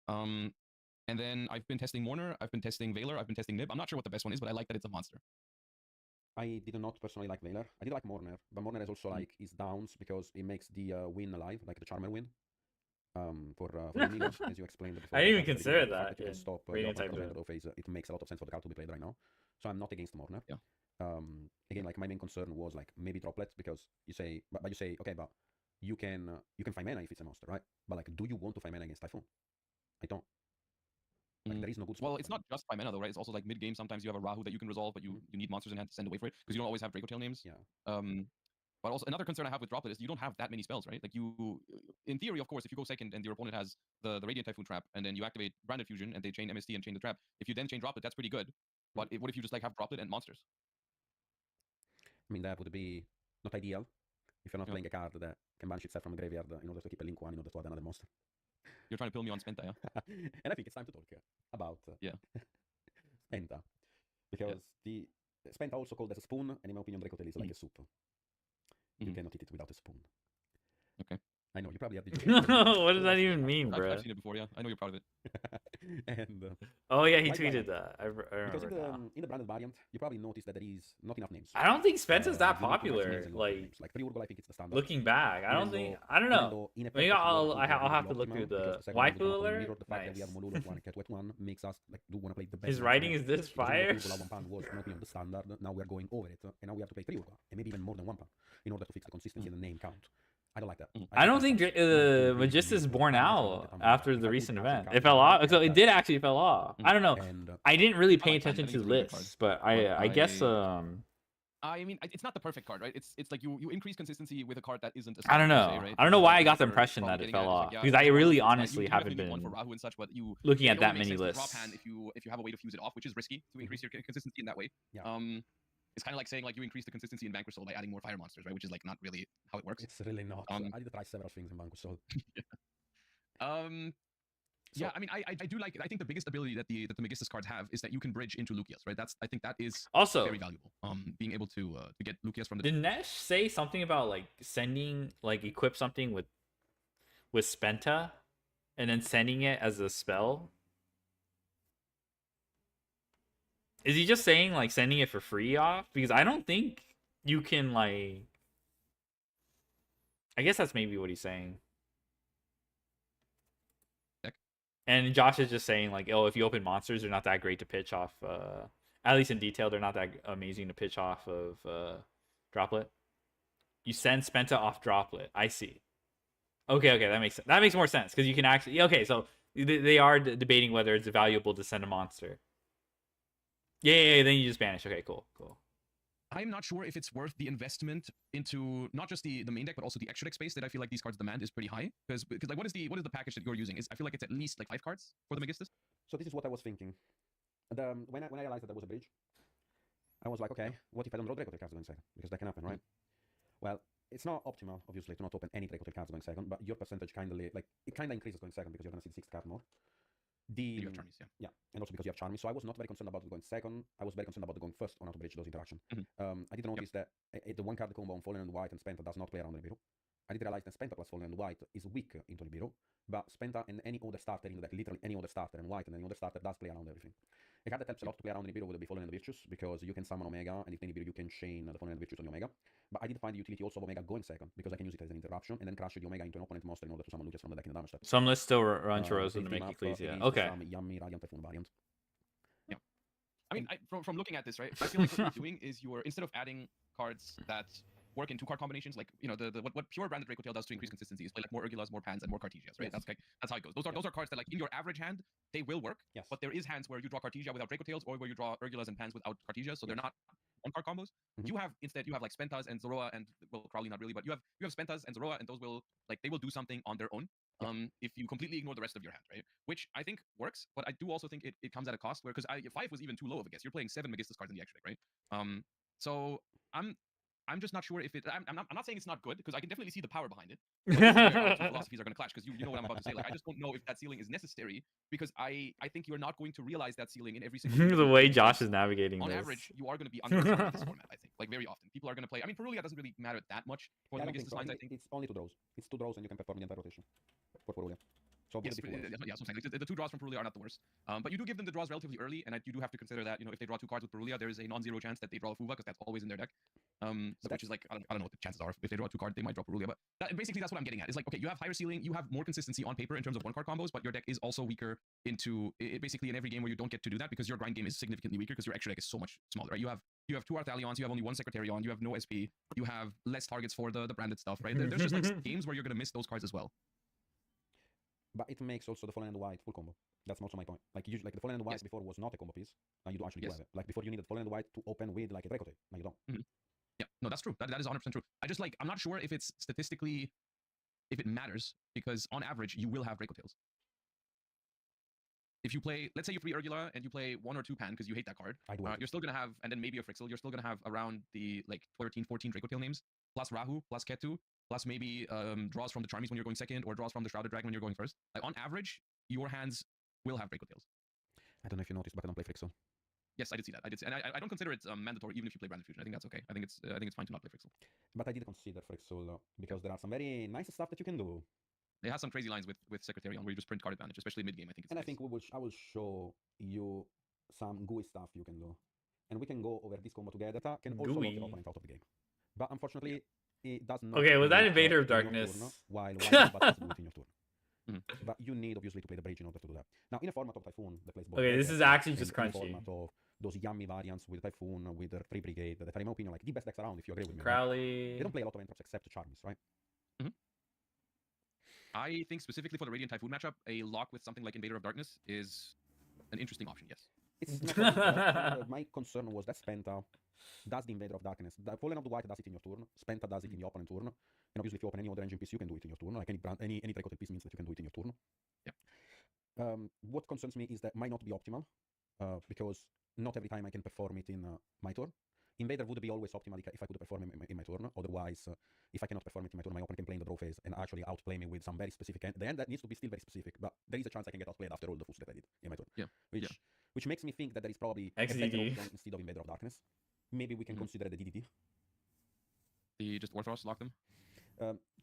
And then I've been testing Mourner, I've been testing Veiler, I've been testing Nib. I'm not sure what the best one is, but I like that it's a monster. I did not personally like Veiler. I did like Mourner, but Mourner is also like his downs because it makes the win alive, like the Charmer win. For the Amigos, as you explained before. I didn't even the consider fact that you can in stop Radiant your Type opponent Duel. phase. It makes a lot of sense for the card to be played right now. So I'm not against Mourner. Yeah. Again, like my main concern was like maybe Droplet because you say, but you say, okay, but you can find mana if it's a monster, right? But like, do you want to find mana against Typhoon? I don't. Like, there is no good spot. Well, it's not just by mana though, right? It's also like mid game. Sometimes you have a Rahu that you can resolve, but you need monsters in hand to send away for it because you don't always have Draco Tail names. Yeah. But also another concern I have with Droplet is you don't have that many spells, right? Like you, in theory, of course, if you go second and your opponent has the Radiant Typhoon trap, and then you activate Branded Fusion and they chain MST and chain the trap, if you then chain Droplet, that's pretty good. But what if you just like have Droplet and monsters? I mean, that would be not ideal if you're not playing a card that can banish itself from a graveyard in order to keep a link one in order to add another monster. You're trying to pill me on Spenta, yeah? And I think it's time to talk about Spenta. Because the Spenta, also called as a spoon, and in my opinion, Draco Tail is like a soup. You cannot eat it without a spoon. Okay. I know, you probably have the What does that even mean, bro? I've seen it before, yeah. I know you're proud of it. And Oh yeah, he like tweeted variant. that. I because remember now. in the branded variant, you probably noticed that there is not enough names. I don't think Spencer's that You need to have names popular. in local Like names. Like 3 Urgol, I think it's the standard. looking back, I don't Even think. though- I don't even know. though in effect Maybe it's I'll more I'll have to optimal look through because the second one is waifu gonna alert. mirror the fact that we have Nice. Molulu at 1 and Cat at 1 makes us like do want to play the best. His match writing ever. is this Because fire. Urgol at 1 pound was, in my opinion, the standard. Now we are going over it, and now we have to pay 3 Urgol, and maybe even more than 1 pound, in order to fix the consistency in the name count. I don't like that. I don't think Magistus born out after the recent event. It fell off. So it did actually fell off. I don't know. And I didn't really pay I like that. attention I to think it's a really good lists, but I guess I mean, it's not the perfect card, right? It's like you increase consistency with a card that isn't a I don't standard, know. say, right? I don't know why I Like, got the you're impression probably that it getting fell at is, like, off yeah, because I it's really fine. Like, honestly you haven't definitely need one been for Rahu and such, but you looking it at that only makes many sense to drop lists. hand if you have a way to fuse it off, which is risky to increase your consistency in that way. Yeah. It's kind of like saying like you increase the consistency in Vanquish Soul by adding more fire monsters, right? Which is like not really how it works. it's really not. I did try several things in Vanquish Soul. Yeah, I mean, I do like it. I think the biggest ability that the Magistus cards have is that you can bridge into Lucius, right? I think that is Also, very valuable. Being able to get Lucius from the did Nesh say something about like sending like equip something with Spenta and then sending it as a spell? Is he just saying like sending it for free off? Because I don't think you can like. I guess that's maybe what he's saying. And Josh is just saying like, oh, if you open monsters, they're not that great to pitch off. At least in detail, they're not that amazing to pitch off of Droplet. You send Spenta off Droplet. I see. Okay, that makes more sense because you can actually. Okay, so they are debating whether it's valuable to send a monster. Yeah. Then you just banish. Okay, cool. I'm not sure if it's worth the investment into not just the main deck, but also the extra deck space that I feel like these cards demand is pretty high. Because like what is the package that you're using? I feel like it's at least like 5 cards for the Magistus. So this is what I was thinking. When I realized that there was a bridge, I was like, okay, what if I don't draw Draco Tail cards going second? Because that can happen, right? Well, it's not optimal, obviously, to not open any Draco Tail cards going second, but your percentage kind of increases going second because you're gonna see the 6th card more. You have Charmies, yeah, and also because you have Charmy. So I was not very concerned about going second. I was very concerned about going first on how to bridge those interactions. I did notice that the 1 card combo on Fallen and White and Spenta does not play around Nibiru. I did realize that Spenta plus Fallen and White is weak into Nibiru, but Spenta and any other starter in the deck, literally any other starter, and White and any other starter does play around everything. A card that helps a lot to play around Nibiru would be Fallen and Virtuous, because you can summon Omega, and if Nibiru you can chain the Fallen and Virtuous on the Omega. But I did find the utility also of Omega going second, because I can use it as an interruption, and then crush the Omega into an opponent monster in order to summon Lucius from the deck in the damage step. Some lists still run Chorosa to make Ecclesia. Okay. Some yummy Radiant Typhoon variant. I mean, from looking at this, right, I feel like what you're doing is instead of adding cards that work in 2-card combinations. Like, you know, what pure branded Draco Tail does to increase consistency is play like more Urgulas, more Pans, and more Cartesias, right? Yes. That's how it goes. Those are cards that, like, in your average hand, they will work. Yes. But there is hands where you draw Cartesia without Draco Tails, or where you draw Urgulas and Pans without Cartesia, so they're not 1-card combos. Mhm. Instead you have like Spentas and Zoroa, and well, probably not really, but you have Spentas and Zoroa, and those will, like, they will do something on their own. If you completely ignore the rest of your hand, right? Which I think works, but I do also think it comes at a cost, where, because 5 was even too low of a guess. You're playing 7 Magistus cards in the extra deck, right? So I'm just not sure if it. I'm not saying it's not good, because I can definitely see the power behind it. But this is where our two philosophies are going to clash, because you know what I'm about to say. Like, I just don't know if that ceiling is necessary, because I think you're not going to realize that ceiling in every single The way Josh is navigating on this. average, you are going to be under this format, I think. Like, very often. People are going to play. I mean, Perulia doesn't really matter that much for Yeah, I the don't think Magistus so. lines, I think. It's only 2 draws. It's 2 draws and you can perform the entire rotation for Perulia. So Yes, beautiful. yeah, so I'm saying, like, the 2 draws from Perulia are not the worst. But you do give them the draws relatively early, and you do have to consider that, you know, if they draw 2 cards with Perulia, there is a non-zero chance that they draw a Fuva, because that's always in their deck. Which is like, I don't know what the chances are. If they draw a 2 card, they might draw Perulia. But basically, that's what I'm getting at. It's like, okay, you have higher ceiling, you have more consistency on paper in terms of 1-card combos, but your deck is also weaker basically in every game where you don't get to do that, because your grind game is significantly weaker, because your extra deck is so much smaller, right? You have 2 Arthalions, you have only 1 Secretarion, you have no SP, you have less targets for the branded stuff, right? There's just like games where you're going to miss those cards as well. But it makes also the Fallen and White full combo. That's also my point. Like, usually, like the Fallen and White Yes. before was not a combo piece. Now you do actually do Yes. have it. Like, before you needed Fallen and White to open with like a Draco Tail. Now you don't. Yeah, no, that's true. That is 100% true. I'm not sure if it's statistically, if it matters, because on average, you will have Draco Tails. If you play, let's say you play Urgula and you play 1 or 2 Pan because you hate that card, I do. you're still going to have, and then maybe a Frixel, you're still going to have around the like 13, 14 Draco Tail names, plus Rahu, plus Ketu, plus maybe draws from the Charmies when you're going second, or draws from the Shrouded Dragon when you're going first. Like, on average, your hands will have Draco Tails. I don't know if you noticed, but I don't play Frixel. Yes, I did see that. And I don't consider it mandatory even if you play Branded Fusion. I think that's okay. I think it's fine to not play Frixel. But I did consider Frixel because there are some very nice stuff that you can do. It has some crazy lines with Secretarion where you just print card advantage, especially mid game. I think it's And nice. I think I will show you some gooey stuff you can do. And we can go over this combo together. That can also knock Gooey. your opponent out of the game. But unfortunately, it does not. Okay, was do that it, Invader of in your Darkness? turn, while White has to do it in your turn. Mhm. But you need obviously to play the bridge in order to do that. Now, in a format of Typhoon that plays both. Okay, this decks, is actually and just in a crunchy. format of those yummy variants with Typhoon, with the 3 Brigade, that are, in my opinion, like the best decks around, if you agree with me. Right? Crowley. They don't play a lot of entrops except Charmies, right? I think specifically for the Radiant Typhoon matchup, a lock with something like Invader of Darkness is an interesting option, yes. It's not only that, my concern was that Spenta does the Invader of Darkness. The Fallen of the White does it in your turn. Spenta does it in the opponent turn. And obviously, if you open any other engine piece, you can do it in your turn. Like any Draco Tail piece means that you can do it in your turn. Yeah. What concerns me is that might not be optimal because not every time I can perform it in my turn. Invader would be always optimal if I could perform it in my turn. Otherwise, if I cannot perform it in my turn, my opponent can play in the draw phase and actually outplay me with some very specific end. The end that needs to be still very specific, but there is a chance I can get outplayed after all the fools that I did in my turn. Yeah. Which makes me think that there is probably a better XDD. option instead of Invader of Darkness. Maybe we can consider the DDD. The just Orthros lock them.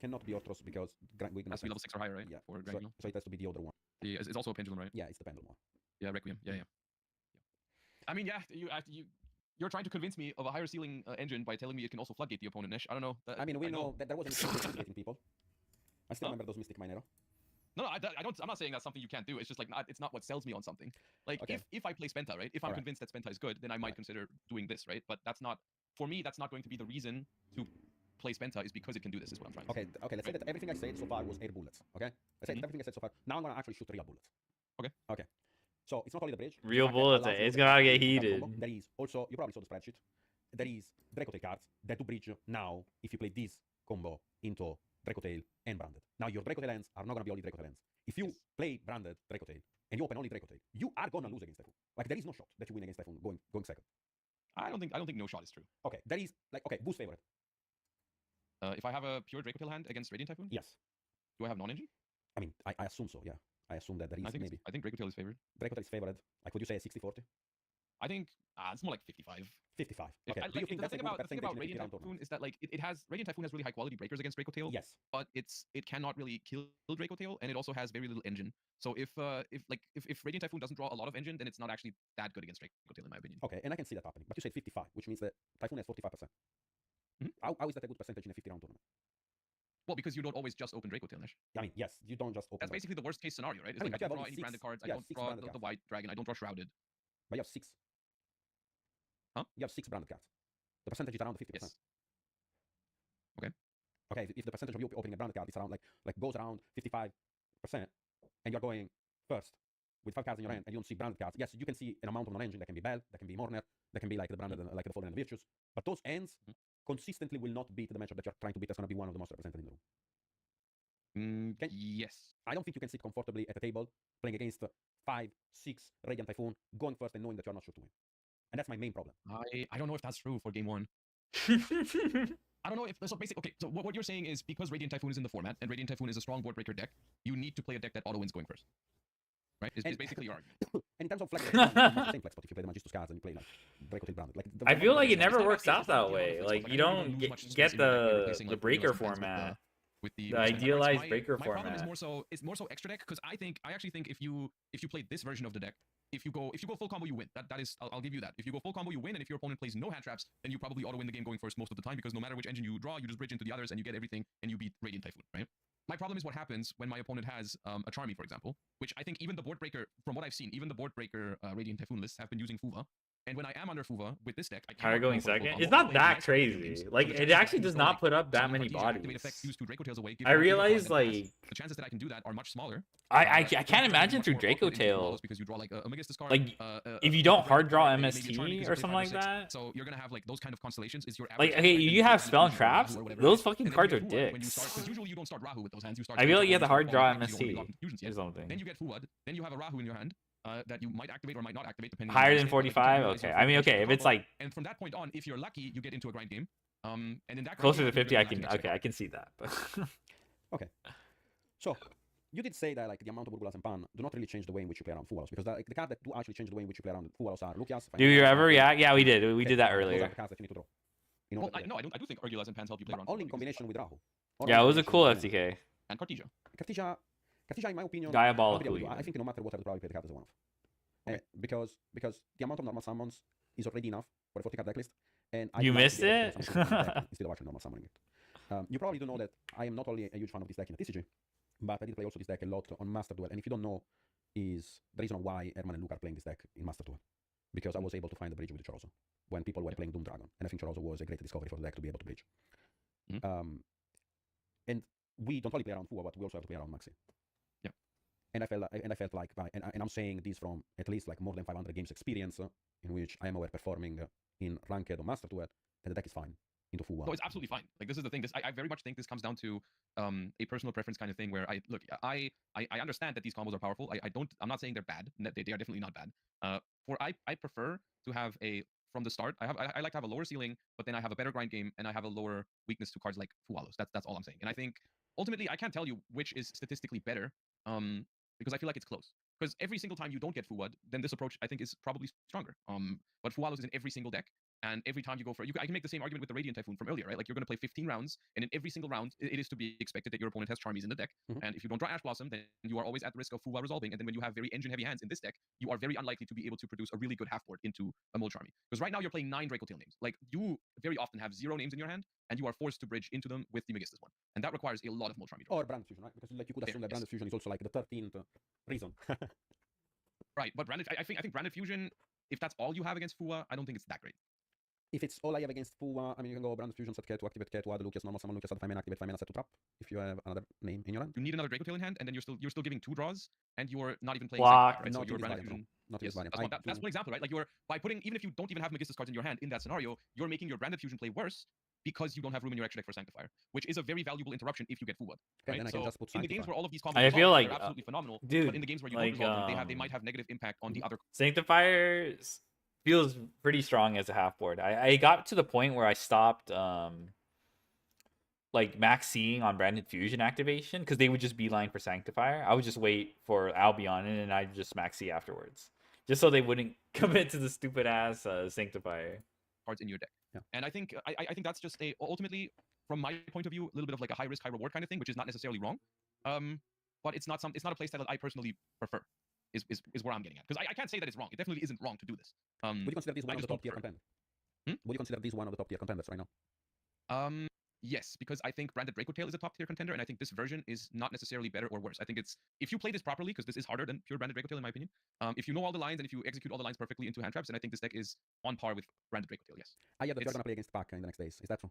Cannot be Orthros because It has to be level 6 or higher, right? Yeah. For So, Grand Guild. so it has to be the other one. It's also a pendulum, right? Yeah, it's the pendulum one. Yeah, Requiem. Yeah. I mean, yeah, you're trying to convince me of a higher ceiling engine by telling me it can also floodgate the opponent, Nesh. I don't know. I mean, we know that there wasn't floodgating people. I still remember those Mystic Minero. No, I don't. I'm not saying that's something you can't do. It's just like it's not what sells me on something. Like, Okay. if I play Spenta, right? If I'm Alright. convinced that Spenta is good, then I might consider doing this, right? But that's not, for me, that's not going to be the reason to play Spenta, is because it can do this, is what I'm trying to say. Okay, let's say that everything I said so far was air bullets, okay? Let's say everything I said so far. Now I'm gonna actually shoot real bullets. Okay. So it's not only the bridge. Real the fact that bullets, allows you it's to gonna play get the heated. combo. There is also, you probably saw the spreadsheet. There is Draco Tail cards that do bridge now if you play this combo into Draco Tail and Branded. Now your Draco Tail ends are not gonna be only Draco Tail ends. If you play Branded Draco Tail and you open only Draco Tail, you are gonna lose against Typhoon. Like, there is no shot that you win against Typhoon going second. I don't think no shot is true. Okay, there is boost favorite. If I have a pure Draco Tail hand against Radiant Typhoon, Yes. do I have non-engine? I mean, I assume so, yeah. I assume that there is I think maybe. I think Draco Tail is favored. Draco Tail is favored. Like, would you say 60-40? I think it's more like 55. 55. If Okay. I, Do you like, think the that's a thing good about percentage in a Radiant 50-round Typhoon tournament? is that, like, it has Radiant Typhoon has really high quality breakers against Draco Tail. Yes. But it cannot really kill Draco Tail, and it also has very little engine. So if Radiant Typhoon doesn't draw a lot of engine, then it's not actually that good against Draco Tail, in my opinion. Okay, and I can see that happening. But you said 55, which means that Typhoon has 45%. How is that a good percentage in a 50-round tournament? Well, because you don't always just open Draco Tail, Nesh. I mean, yes, you don't just open. That's basically the worst case scenario, right? It's I mean, like, but I you don't have draw only any branded six- cards. I yeah, don't 6 draw branded the cards. White Dragon. I don't draw Shrouded. But you have 6. Huh? You have 6 branded cards. The percentage is around 50%. Yes. Okay, if the percentage of you opening a branded card is around like goes around 55%, and you're going first with 5 cards in your hand and you don't see branded cards, yes, you can see an amount of non-engine that can be Bell, that can be Morner, that can be like the branded, like the Fallen and the Virtues, but those ends consistently will not beat the matchup that you're trying to beat. That's going to be one of the most represented in the room. Yes. I don't think you can sit comfortably at a table playing against 5, 6 Radiant Typhoon, going first and knowing that you're not sure to win. And that's my main problem. I don't know if that's true for game 1. I don't know if so. Basically, okay. So what you're saying is because Radiant Typhoon is in the format and Radiant Typhoon is a strong board breaker deck, you need to play a deck that auto wins going first, right? Is basically your argument. And in terms of flex, it's not the same flex, but if you play the Magistus cards and you play like Draco Tail Branded, like I feel like it never not works that out that easy, way. it's Like not you like don't lose much get space in your deck when you're the replacing, like, breaker Duel Spans format. with the The Radiant cards. idealized breaker my problem format. is more so extra deck because I actually think if you play this version of the deck, if you go full combo, you win. That is, I'll give you that. If you go full combo, you win, and if your opponent plays no hand traps, then you probably auto win the game going first most of the time because no matter which engine you draw, you just bridge into the others and you get everything and you beat Radiant Typhoon, right? My problem is what happens when my opponent has a Charmy, for example, which I think even the board breaker, from what I've seen, even the board breaker Radiant Typhoon lists have been using Fuva. And when I am under Fuva with this deck, I Higher cannot going go for a full second. combo. It's not I play that nice video games. crazy. So Like the it chances that I actually can does throw, not like, put up that summon many Cartesia, activate bodies. effects, use 2 Draco Tails away, give I you a bigger realize card than like the chances that I can do that are much smaller. I So can't it's imagine much through more Draco awkward into Tail. duels because you draw like a Megistus card. Like if you a don't Draco hard draw card, maybe a Charmy MST because or you play something 5 like 6. that. So you're gonna have like those kind of constellations. Is your Like average okay, deck, you and have then spell you traps. or whatever, Those right? fucking And then cards you are get Fuwad when you dicks. start, because usually you don't start Rahu with those hands. You start. I feel like you have Draco to hard Tail draw because you don't really MST lock into fusions or yet. something. Then you get Fuwad. Then you have a Rahu in your hand that you might activate or might not activate depending. Higher on than the state, but 45. you can utilize Okay, your I mean full okay, if it's combo. like And from that point on, if you're lucky, you get into a grind game. And in that grind closer game, to you're 50, gonna I match can an extra okay, I card. can see that. But Okay. So, you did say that like the amount of Burgulas and Pan do not really change the way in which you play around Fuwalos, because the card that do actually change the way in which you play around Fuwalos are Lucias. do you ever Yeah, react? Yeah, we did. We did that those are earlier. the cards that you need to draw. In Well, order to no, I do think Urgulas and Pans help you play but around. only in Fuwad because- combination with Rahu. Or Yeah, it only was a in cool combination with FTK. And Cartesia. Cartesia, in my opinion, Diabolical. I'll be able to- I think no matter what, I would probably play the card as a one-off. Because the amount of normal summons is already enough for a 40 card decklist. And I You would like missed to be able to it? summon something from the deck instead of actually normal summoning it. You probably do know that I am not only a huge fan of this deck in the TCG, but I did play also this deck a lot on Master Duel. And if you don't know, is the reason why Herman and Luke are playing this deck in Master Duel. Because I was able to find the bridge with Choroso when people were playing Doom Dragon. And I think Choroso was a great discovery for the deck to be able to bridge. And we don't only play around Fua, but we also have to play around Maxi. Yeah. And I felt like, and I'm saying this from at least like more than 500 games experience, in which I am overperforming in Ranked or Master Duel, that the deck is fine into Fua. No, it's absolutely fine. Like this is the thing. I very much think this comes down to a personal preference kind of thing. Where I understand that these combos are powerful. I'm not saying they're bad. They are definitely not bad. I prefer to have a from the start. I like to have a lower ceiling, but then I have a better grind game and I have a lower weakness to cards like Fuwalos. That's all I'm saying. And I think ultimately I can't tell you which is statistically better. Because I feel like it's close. Because every single time you don't get Fuwad, then this approach I think is probably stronger. But Fuwalos is in every single deck, and every time you go for it, I can make the same argument with the Radiant Typhoon from earlier, right? Like you're going to play 15 rounds, and in every single round, it is to be expected that your opponent has Charmies in the deck. And if you don't draw Ash Blossom, then you are always at the risk of Fuwa resolving. And then when you have very engine-heavy hands in this deck, you are very unlikely to be able to produce a really good half-board into a Mold Charmy. Because right now you're playing 9 Draco Tail names. Like you very often have 0 names in your hand, and you are forced to bridge into them with the Megistus one. And that requires a lot of Mold Charmy draws. Or Branded Fusion, right? Because like you could assume that Branded Fusion is also like the 13th reason. Right, but I think Branded Fusion, if that's all you have against Fuwa, I don't think it's that great. If it's all I have against Fua, I mean, you can go Branded Fusion, set K to activate K to add Lucius, normal summon Lucius, add 5 mana, activate 5 mana, set to trap, if you have another name in your hand. You need another Draco Tail in hand, and then you're still giving 2 draws, and you're not even playing Block. Sanctifier, right? So Not your in this Branded variant, Fusion. no. Not in Yes, this variant. that's one example, right? Like you're by putting, even if you don't even have Megistus cards in your hand in that scenario, you're making your Branded Fusion play worse because you don't have room in your extra deck for Sanctifier, which is a very valuable interruption if you get Fuwad. Okay, Right? then I can So just put in the games Sanctifier. where all of these combos I resolve, feel like, they're absolutely phenomenal. dude, But in the games where you like, don't resolve them, they might have negative impact on the other. Sanctifier feels pretty strong as a half board. I got to the point where I stopped like max seeing on Branded Fusion activation because they would just beeline for Sanctifier. I would just wait for Albion and then I'd just max see afterwards, just so they wouldn't commit to the stupid ass Sanctifier cards in your deck. Yeah. And I think that's just ultimately, from my point of view, a little bit of like a high risk, high reward kind of thing, which is not necessarily wrong. But it's not a playstyle that I personally prefer. Is where I'm getting at. Because I can't say that it's wrong. It definitely isn't wrong to do this. Would you consider this one of the just top tier don't prefer contenders? Would you consider this one of the top tier contenders right now? Yes, because I think Branded Draco Tail is a top tier contender, and I think this version is not necessarily better or worse. I think it's, if you play this properly, because this is harder than pure Branded Draco Tail in my opinion. If you know all the lines and if you execute all the lines perfectly into hand traps, then I think this deck is on par with Branded Draco Tail. Yes. I heard that you're gonna play against Pac in the next days. Is that true?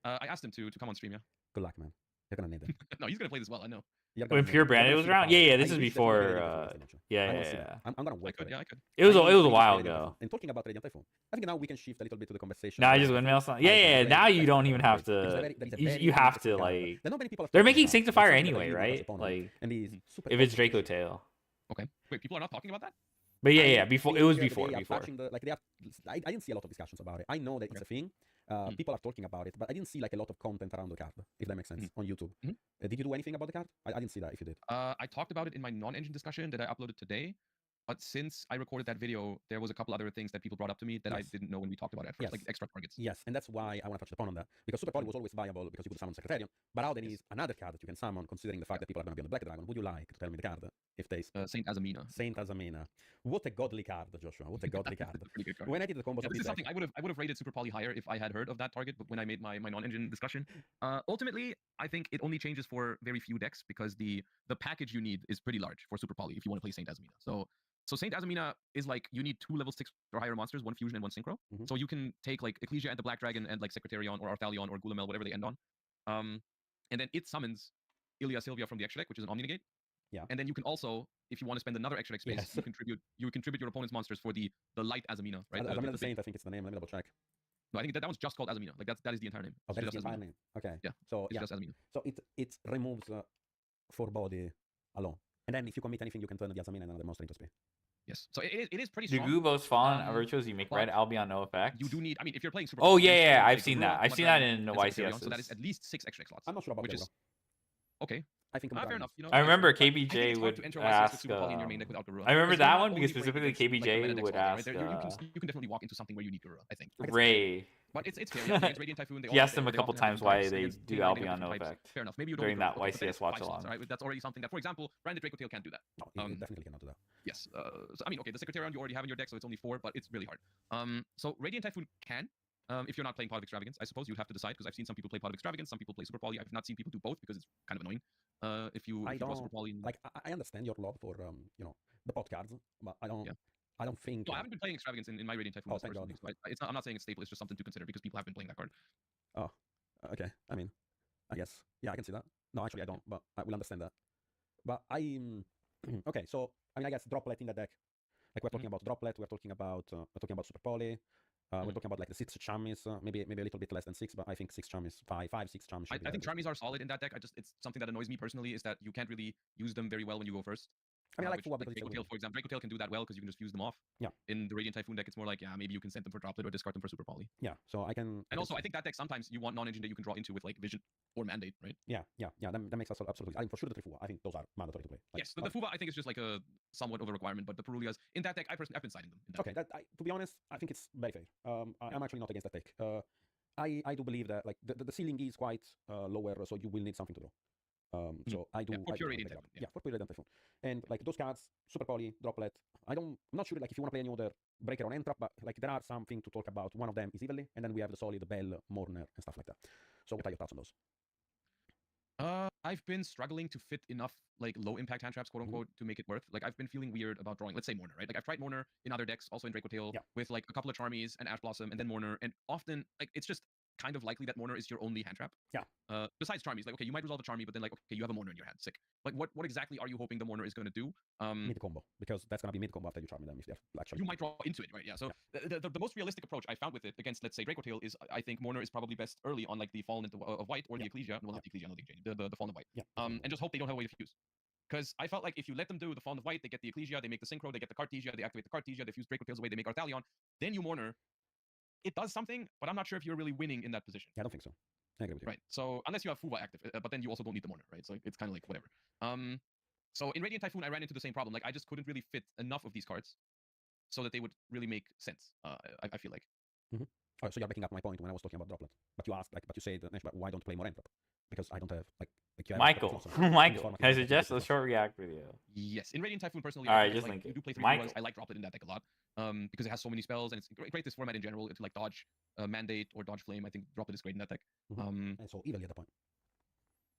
I asked him to come on stream. Yeah. Good luck, man. You're gonna need it. No, he's gonna play this well. I know. You're When gonna need Pure it. You're Branded gonna was see the around? power. Yeah, I this is wish that before. Radiant Typhoon was actually. Yeah, I yeah, want to see yeah. that. I'm gonna wait I for could. it. Yeah, I could. It was I a need while Radiant ago. Typhoon. And talking about Radiant Typhoon, I think now we can shift a little bit to the conversation. Now I about just Typhoon. windmill song. I Yeah, think yeah. it's Now very you don't even have because to. there is a very You have interesting to character like. that not many people are They're talking making about. Sanctifier It's something that anyway, I really right? love as opponent. Like, And he's super if it's effective. Draco Tail. Okay. Wait, people are not talking about that? But yeah, I yeah. Before it think was they before. are Before. touching the like they are. I didn't see a lot of discussions about it. I know that it's Okay. a thing. Mm. People are talking about it, but I didn't see like a lot of content around the card, if that makes sense, on YouTube. Mhm. Did you do anything about the card? I didn't see that. If you did, I talked about it in my non-engine discussion that I uploaded today. But since I recorded that video, there was a couple other things that people brought up to me that I Yes. didn't know when we talked about it at first, like Yes. extra targets. yes, and that's why I want to touch upon on that because Super Poly was always viable because you could summon Secretarian. But now there is another card that you can summon, considering the fact that people are going to be on the Black Dragon. Would you like to tell me the card? If they Saint Azamina. Saint Azamina. What a godly card, Joshua. What a godly card. Pretty good card. When I did the combos Yeah, of this this is deck, something I would have rated Super Poly higher if I had heard of that target, but when I made my non-engine discussion. Ultimately, I think it only changes for very few decks because the package you need is pretty large for Super Poly if you want to play Saint Azamina. So Saint Azamina is like you need 2 level 6 or higher monsters, 1 fusion and 1 synchro. Mhm. So you can take like Ecclesia and the Black Dragon and like Secretarion or Arthalion or Gulamel, whatever they end on. And then it summons Ilia Sylvia from the extra deck, which is an Omni Negate. Yeah. And then you can also, if you want to spend another extra deck space, Yes. you contribute your opponent's monsters for the light Azamina, right? Azamina the big- Saint, I think it's the name. Let me double check. No, I think that one's just called Azamina. Like that is the entire name. Oh, It's that is just the entire Azamina. name. Okay. Yeah, So It's yeah. just Azamina. So it removes 4 body alone, and then if you commit anything, you can turn the Azamina and another monster into SP. Yes. So it is pretty strong. Dugubo's Fallen Um, Virtuos, you make but red Albion no effect. You do need. I mean, if you're playing Super. Oh Poly, yeah, you yeah, need, I've like, seen Garura, that. I've Blood seen that Dragon, in the and Secretarion, So that is YCS. at least 6 extra slots. I'm not sure about Which that, is okay. I think Fair enough. You know, I remember but I think KBJ it's hard would to enter YCS with ask. Super Poly in your main deck without Garura. I remember Because you're that not one only because playing specifically against, like, the KBJ meta decks would all day, right? ask You can definitely walk into something where you need Garura. I think. Ray. But it's fair. Yeah, against Radiant Typhoon, they He asked often- him a they couple often have times different why types. they Against do Radiant, they have Albion no different types. effect Fair enough. Maybe you don't during need that Garura, but YCS it's watch 5 slots, along. right? That's already something that, for example, Branded Draco Tail can't do that. No, you definitely cannot do that. Yes. So I mean, okay, the Secretarion you already have in your deck, so it's only 4, but it's really hard. So Radiant Typhoon can, if you're not playing Pot of Extravagance, I suppose you'd have to decide because I've seen some people play Pot of Extravagance, some people play Super Poly. I've not seen people do both because it's kind of annoying. If you draw Super Poly, Like I understand your love for the pot cards, but I don't. Yeah. I don't think. no, I haven't been playing Extravagance in my Radiant Typhoon Oh, list thank personally. So it's not, I'm not saying it's staple. It's just something to consider because people have been playing that card. Oh, okay. I mean, I guess. Yeah, I can see that. No, actually, I don't. But I will understand that. But okay. So I mean, I guess droplet in the deck. Like we're talking about droplet. We're talking about Super Poly. We're talking about like the 6 chummies, maybe a little bit less than 6, but I think 6 chummies, 5, 6 chummies. I think Charmies are solid in that deck. It's something that annoys me personally is that you can't really use them very well when you go first. I mean, I like which, Fuwa because it's Draco a Tail, for example. Draco Tail can do that well because you can just fuse them off. Yeah. In the Radiant Typhoon deck, it's more like, yeah, maybe you can send them for droplet or discard them for Super Poly. Yeah, so I can. And also, I think that deck sometimes you want non-engine that you can draw into with like Vision or Mandate, right? Yeah, that makes us absolutely. I mean, for sure the 3 Fuwa, I think those are mandatory to play. Like, Yes, the Fuwa I think is just like a somewhat of a requirement, but the Perulias in that deck, I've been citing them. In that Okay, deck. to be honest, I think it's very fair. I'm actually not against that take. I do believe that like the ceiling is quite lower, so you will need something to draw. So I do. Yeah, for I do pure like Radiant that. Typhoon, Yeah, yeah. for pure Radiant Typhoon. And like those cards, Super Poly, Droplet. I'm not sure like if you want to play any other Breaker or Entrap, but like there are something to talk about. One of them is Evilly, and then we have the solid Bell, Mourner, and stuff like that. So what are your thoughts on those? I've been struggling to fit enough like low impact hand traps, quote unquote, to make it worth. Like I've been feeling weird about drawing, let's say Mourner, right? Like I've tried Mourner in other decks, also in Draco Tail, Yeah. with like a couple of Charmies and Ash Blossom, and then Mourner, and often like it's just kind of likely that Mourner is your only hand trap. Yeah. Besides Charmies, like okay, you might resolve a Charmy, but then like okay, you have a Mourner in your hand, sick. Like what exactly are you hoping the Mourner is going to do? Mid combo, because that's gonna be mid combo after you charm them if they're actually. You might draw into it, right? Yeah. So the most realistic approach I found with it against, let's say, Draco Tail is I think Mourner is probably best early on like the Fallen of White or the Ecclesia. Well, not the Ecclesia, not the Fallen of White. Yeah. And just hope they don't have a way to fuse. Because I felt like if you let them do the Fallen of White, they get the Ecclesia, they make the Synchro, they get the Cartesia, they activate the Cartesia, they fuse Draco Tails away, they make Arthalion, then you Mourner. It does something, but I'm not sure if you're really winning in that position. Yeah, I don't think so. I agree with you. Right. So unless you have Fuwa active, but then you also don't need the Mourner, right? So it's kind of like whatever. So in Radiant Typhoon, I ran into the same problem. Like I just couldn't really fit enough of these cards so that they would really make sense. I feel like. Oh, so you're backing up my point when I was talking about Droplet. But you asked, like, but you said, but why don't play more Entrap? Because I don't have, like you have Michael, Michael, can I suggest a short react video? Yes, in Radiant Typhoon, personally, Alright, I just like, link you it. do play 3 Michael. Fuwas. I like Droplet in that deck a lot because it has so many spells and it's great this format in general to like dodge Mandate or dodge Flame. I think Droplet is great in that deck. And so evenly at the point.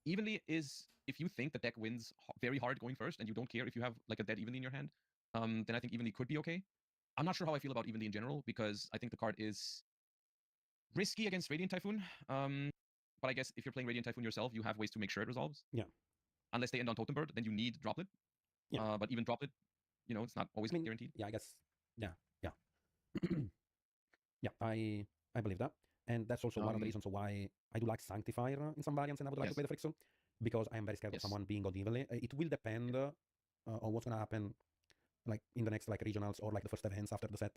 Evenly is if you think the deck wins very hard going first and you don't care if you have like a dead Evenly in your hand, then I think Evenly could be okay. I'm not sure how I feel about Evenly in general because I think the card is risky against Radiant Typhoon. But I guess if you're playing Radiant Typhoon yourself, you have ways to make sure it resolves. Yeah. Unless they end on Totem Bird, then you need Droplet. Yeah. But even Droplet, it's not always I mean, guaranteed. yeah, I guess. Yeah, yeah. Yeah, I believe that. And that's also one of the reasons why I do like Sanctifier in some variants and I would like to play the Frixel. Because I am very scared of someone being God evenly. It will depend on what's going to happen like in the next like regionals or like the first events after the set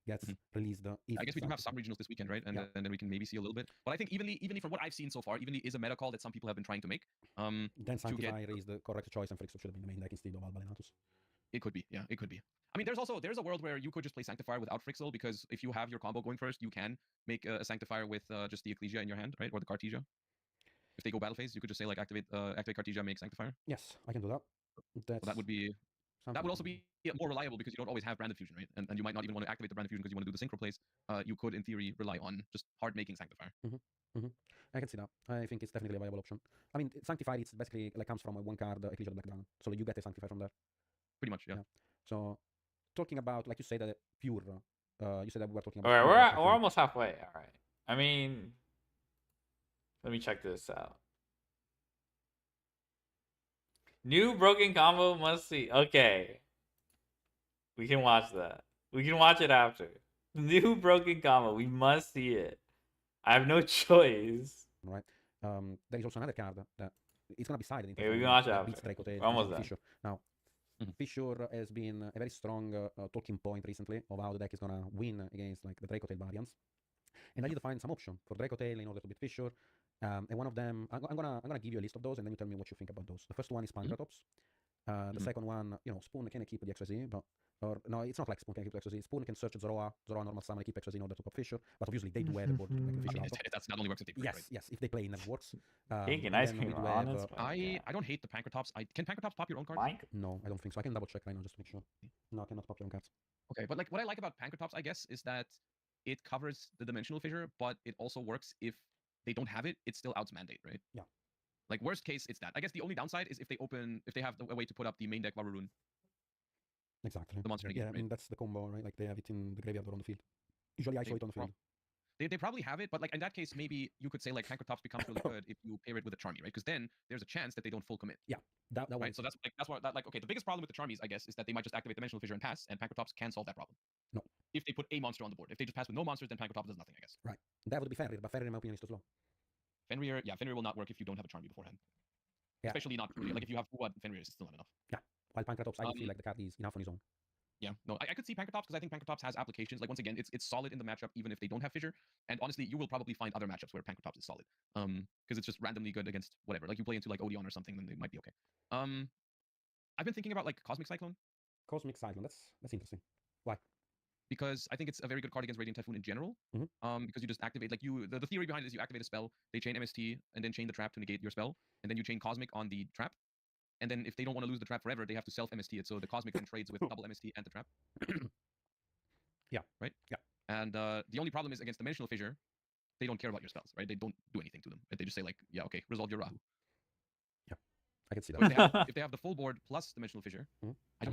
gets released. I guess we do have some regionals this weekend, right? And then we can maybe see a little bit. But I think evenly from what I've seen so far, evenly is a meta call that some people have been trying to make. Then Sanctifier is the correct choice and Frixel should have been the main deck instead of Albalinatus. It could be, yeah, it could be. I mean, there's a world where you could just play Sanctifier without Frixel, because if you have your combo going first, you can make a Sanctifier with just the Ecclesia in your hand, right? Or the Cartesia. If they go battle phase, you could just say like activate Cartesia, make Sanctifier. Yes, I can do that. So that would also be more reliable because you don't always have Branded Fusion, right? And you might not even want to activate the Branded Fusion because you want to do the Synchro plays. You could, in theory, rely on just hard making Sanctifier. I can see that. I think it's definitely a viable option. I mean, Sanctified, it's basically like comes from a one card Ecclesia Black Dragon. So you get a Sanctifier from there. Pretty much, yeah. So, talking about, like you said, pure, you said that we were talking All about... right, we're almost halfway. All right. I mean, let me check this out. New broken combo must see. Okay. We can watch that. We can watch it after. New broken combo. We must see it. I have no choice. Right. There is also another card that it's going to be sided. Okay, we can watch it after. We're almost done. Fissure. Now, Fissure has been a very strong talking point recently of how the deck is going to win against like the Dracotail variants. And I need to find some option for Dracotail in order to beat Fissure. And one of them, I'm gonna give you a list of those, and then you tell me what you think about those. The first one is Pancratops. The second one, Spoon can keep the XYZ, but no, it's not like Spoon can keep the XYZ. Spoon can search Zoroa normal summon, keep XYZ in order to pop Fissure. But obviously they do weatherboard to make the Fissure. That's not only works if they play, yes, right? yes. If they play, it never works. Taking ice cream on I don't hate the Pancratops. Can Pancratops pop your own cards? No, I don't think so. I can double check right now just to make sure. No, I cannot pop your own cards. Okay, but like what I like about Pancratops, I guess, is that it covers the Dimensional Fissure, but it also works if they don't have it. It's still outs mandate, right? Yeah. Like worst case, it's that. I guess the only downside is if they have a way to put up the main deck Varurun. Exactly. The monster yeah, right? I mean that's the combo, right? Like they have it in the graveyard or on the field. Usually I saw it on the field. They probably have it, but like in that case, maybe you could say like Pancratops becomes really good if you pair it with a Charmy, right? Because then there's a chance that they don't full commit. Yeah, that right. So that's what okay. The biggest problem with the Charmies, I guess, is that they might just activate Dimensional Fissure and pass, and Pancratops can solve that problem. No. If they put a monster on the board, if they just pass with no monsters, then Pancratops does nothing, I guess. Right. That would be Fenrir, but Fenrir in my opinion is too slow. Fenrir will not work if you don't have a Charmy beforehand. Yeah. Especially not like if you have what Fenrir is still not enough. Yeah. While Pancratops, I feel like the card is enough on his own. Yeah, no, I could see Pancratops because I think Pancratops has applications. Like once again, it's solid in the matchup even if they don't have Fissure. And honestly, you will probably find other matchups where Pancratops is solid. Because it's just randomly good against whatever. Like you play into like Odeon or something, then they might be okay. I've been thinking about like Cosmic Cyclone. Cosmic Cyclone, that's interesting. Why? Because I think it's a very good card against Radiant Typhoon in general. Because you just activate like the theory behind it is you activate a spell, they chain MST, and then chain the trap to negate your spell, and then you chain Cosmic on the trap. And then if they don't want to lose the trap forever, they have to self MST it. So the Cosmic then trades with double MST and the trap. Yeah. Right? Yeah. And the only problem is against Dimensional Fissure, they don't care about your spells, right? They don't do anything to them. Right? They just say like, yeah, okay, resolve your Rahu. Yeah. I can see So that. if they have the full board plus Dimensional Fissure,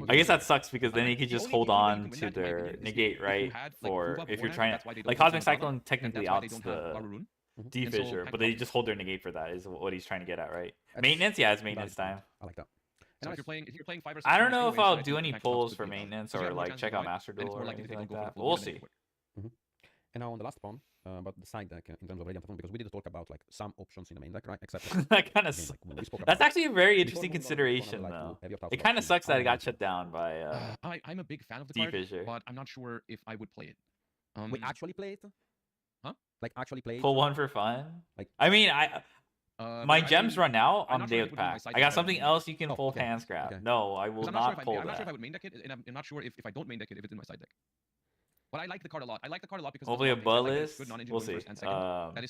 I guess that sucks because then you could just hold on to their negate, right? For if you're trying to like Cosmic Cyclone technically outs the D-Fissure, but they just hold their negate for that is what he's trying to get at, right? Maintenance, yeah, it's maintenance time. I like that. So if you're playing 5 versus I don't know if I'll I do think any Pancratops pulls could for be a maintenance because you or have more like chances check to out win it, Master and it's Duel more or likely that they anything don't like go for the that. full We'll game and see. make it work. And now on the last pawn, about the side deck in terms of Radiant Typhoon, because we did talk about like some options in the main deck, right? Except that kind of that's actually a very interesting Before consideration moving on, though. have your thoughts It about kind of the sucks that it other got option? shut down by I'm a big fan of the card, D-Fissure. but I'm not sure if I would play it. We actually play it? Huh? Like actually play it? Pull one for fun. Like I mean, my gems run out I'm on not day sure of if it would be my pack. side I deck got if I something would else you can Oh, full okay, hands grab. okay. No, I will I'm not not pull I'm not sure if I that. would main deck it, and I'm not sure if I don't main deck it if it's in my side deck. But I like the card a lot. I like the card a lot because Hopefully a butt list. We'll see.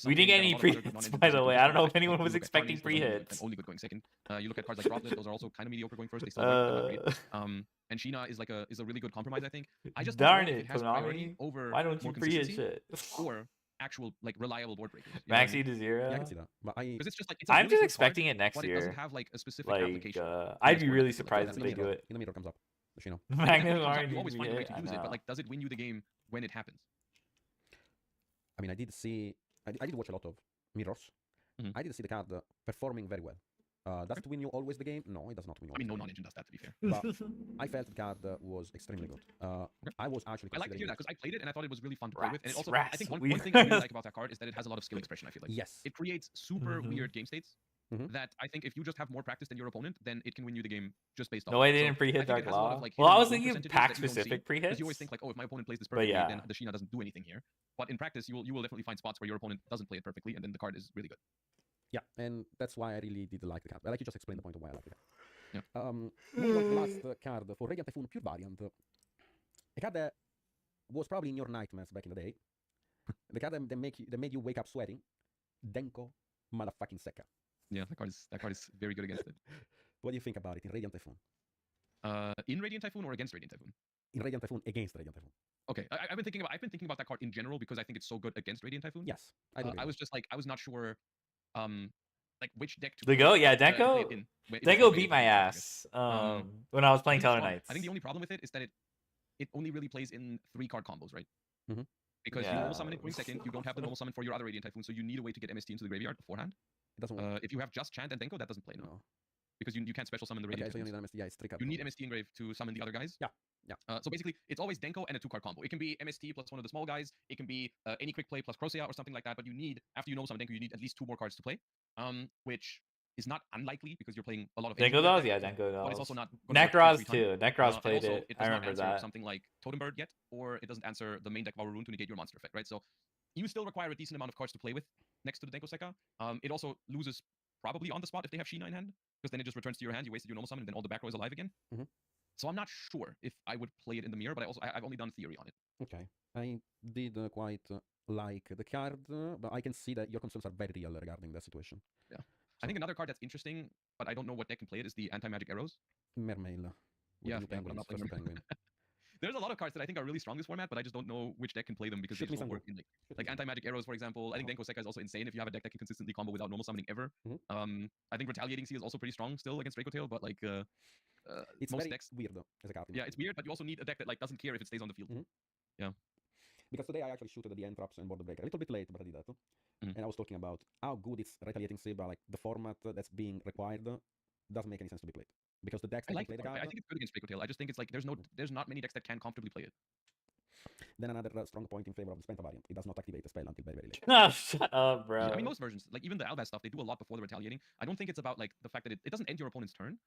We didn't get any pre-hits, by the way. I don't know if anyone was expecting pre-hits. Only good going second. You look at cards like Droplet; those are also kind of mediocre going first. They still work, but not great. And Sheena is is a really good compromise. I think. I just don't Darn know if it, it has priority Konami. over Why don't you more pre-hit consistency shit? or actual like reliable board breakers. You know what I Maxi mean? to zero. Yeah, I can see that. But Because it's just like it's a I'm really just good expecting card, it next but it doesn't year. have like a specific Like, application. I'd be That's really where surprised that's if the they do it. In the mirror comes up. You know. Magnus you already always find a way hit. to I use it, know. but like, does it win you the game when it happens? I mean, I did watch a lot of mirrors, Mhm. I didn't see the card performing very well. Does it win you always the game? No, it does not win you I mean, always no the game. non-engine does that, to be fair. But I felt the card was extremely good. I was actually I like to hear considering that because I played it and I thought it was really fun to play with. And it Rats, also, I think rats, one thing I really like about that card is that it has a lot of skill expression. I feel like Yes. it creates super Mhm. weird game states Mhm. that I think if you just have more practice than your opponent, then it can win you the game just based off. No, of I it. didn't So pre-hit I think Dark it has a lot of Law. like Well, I hidden was win thinking percentages pack that you don't see, specific because pre-hits. you always think like, oh, if my opponent plays this But perfectly, yeah. then the Sheena doesn't do anything here. But in practice, you will definitely find spots where your opponent doesn't play it perfectly, and then the card is really good. Yeah, and that's why I really did like the card. Like you just explained the point of why I like the card. Yeah. Moving on to the last card for Radiant Typhoon Pure Variant. A card that was probably in your nightmares back in the day. The card that made you wake up sweating. Denko motherfucking Sekka. Yeah, that card is very good against it. What do you think about it in Radiant Typhoon? In Radiant Typhoon or against Radiant Typhoon? In Radiant Typhoon against Radiant Typhoon. Okay, I've been thinking about that card in general because I think it's so good against Radiant Typhoon. Yes, I do. I was just like I was not sure, like which deck to The put, goat, yeah, to play Denko. it in. Denko beat my ass. Um, When I was playing I think Teller Knights. I think the only problem with it is that it only really plays in 3-card combos, right? Mhm. Because you Yeah. normal summon it for a second, you don't have the normal summon for your other Radiant Typhoon, so you need a way to get MST into the graveyard beforehand. It doesn't work. If you have just Chant and Denko, that doesn't play now. No. Because you can't special summon the Radiant Okay, so you Typhoons. need MST. Yeah, it's 3 card. You need MST engrave to summon the other guys. Yeah, yeah. So basically, it's always Denko and a 2-card combo. It can be MST plus one of the small guys. It can be any quick play plus Crocea or something like that. But you need, after you know summon Denko, you need at least 2 more cards to play. Which is not unlikely because you're playing a lot of. Denko does, yeah, Denko does. But it's also not. gonna work Necros every time. too. Necros And played also, it. It I does not remember answer that. something like Totem Bird yet, or it doesn't answer the main deck Power Rune to negate your monster effect, right? So you still require a decent amount of cards to play with next to the Denko Sekka. It also loses probably on the spot if they have Sheena in hand, because then it just returns to your hand. You wasted your normal summon, and then all the back row is alive again. Mhm. So I'm not sure if I would play it in the mirror, but I've only done theory on it. Okay, I did quite like the card, but I can see that your concerns are very real regarding that situation. Yeah. I think another card that's interesting, but I don't know what deck can play it, is the anti-magic arrows. Mermail. With Yeah, the yeah, but I'm not playing penguin. There's a lot of cards that I think are really strong this format, but I just don't know which deck can play them because Shoot they me just some don't work go. in like anti-magic arrows, for example. I think Denko Sekka is also insane if you have a deck that can consistently combo without normal summoning ever. Mhm. I think Retaliating Sea is also pretty strong still against Draco Tail, but like It's most very decks. weird as a card. Yeah, it's weird, but you also need a deck that like doesn't care if it stays on the field. Mhm. Yeah. Because today I actually shooted the Entraps and Border Breaker. A little bit late, but I did that. Mhm. And I was talking about how good it's Retaliating Sea, but like the format that's being required doesn't make any sense to be played. Because the decks I that like can play the the card. card, I think it's good against Draco Tail. I just think it's like there's not many decks that can comfortably play it. then another strong point in favor of the Spenta variant. It does not activate the spell until very, very late. Oh, shut up, bro. Yeah, I mean, most versions, like even the Albaz stuff, they do a lot before the retaliating. I don't think it's about like the fact that it doesn't end your opponent's turn,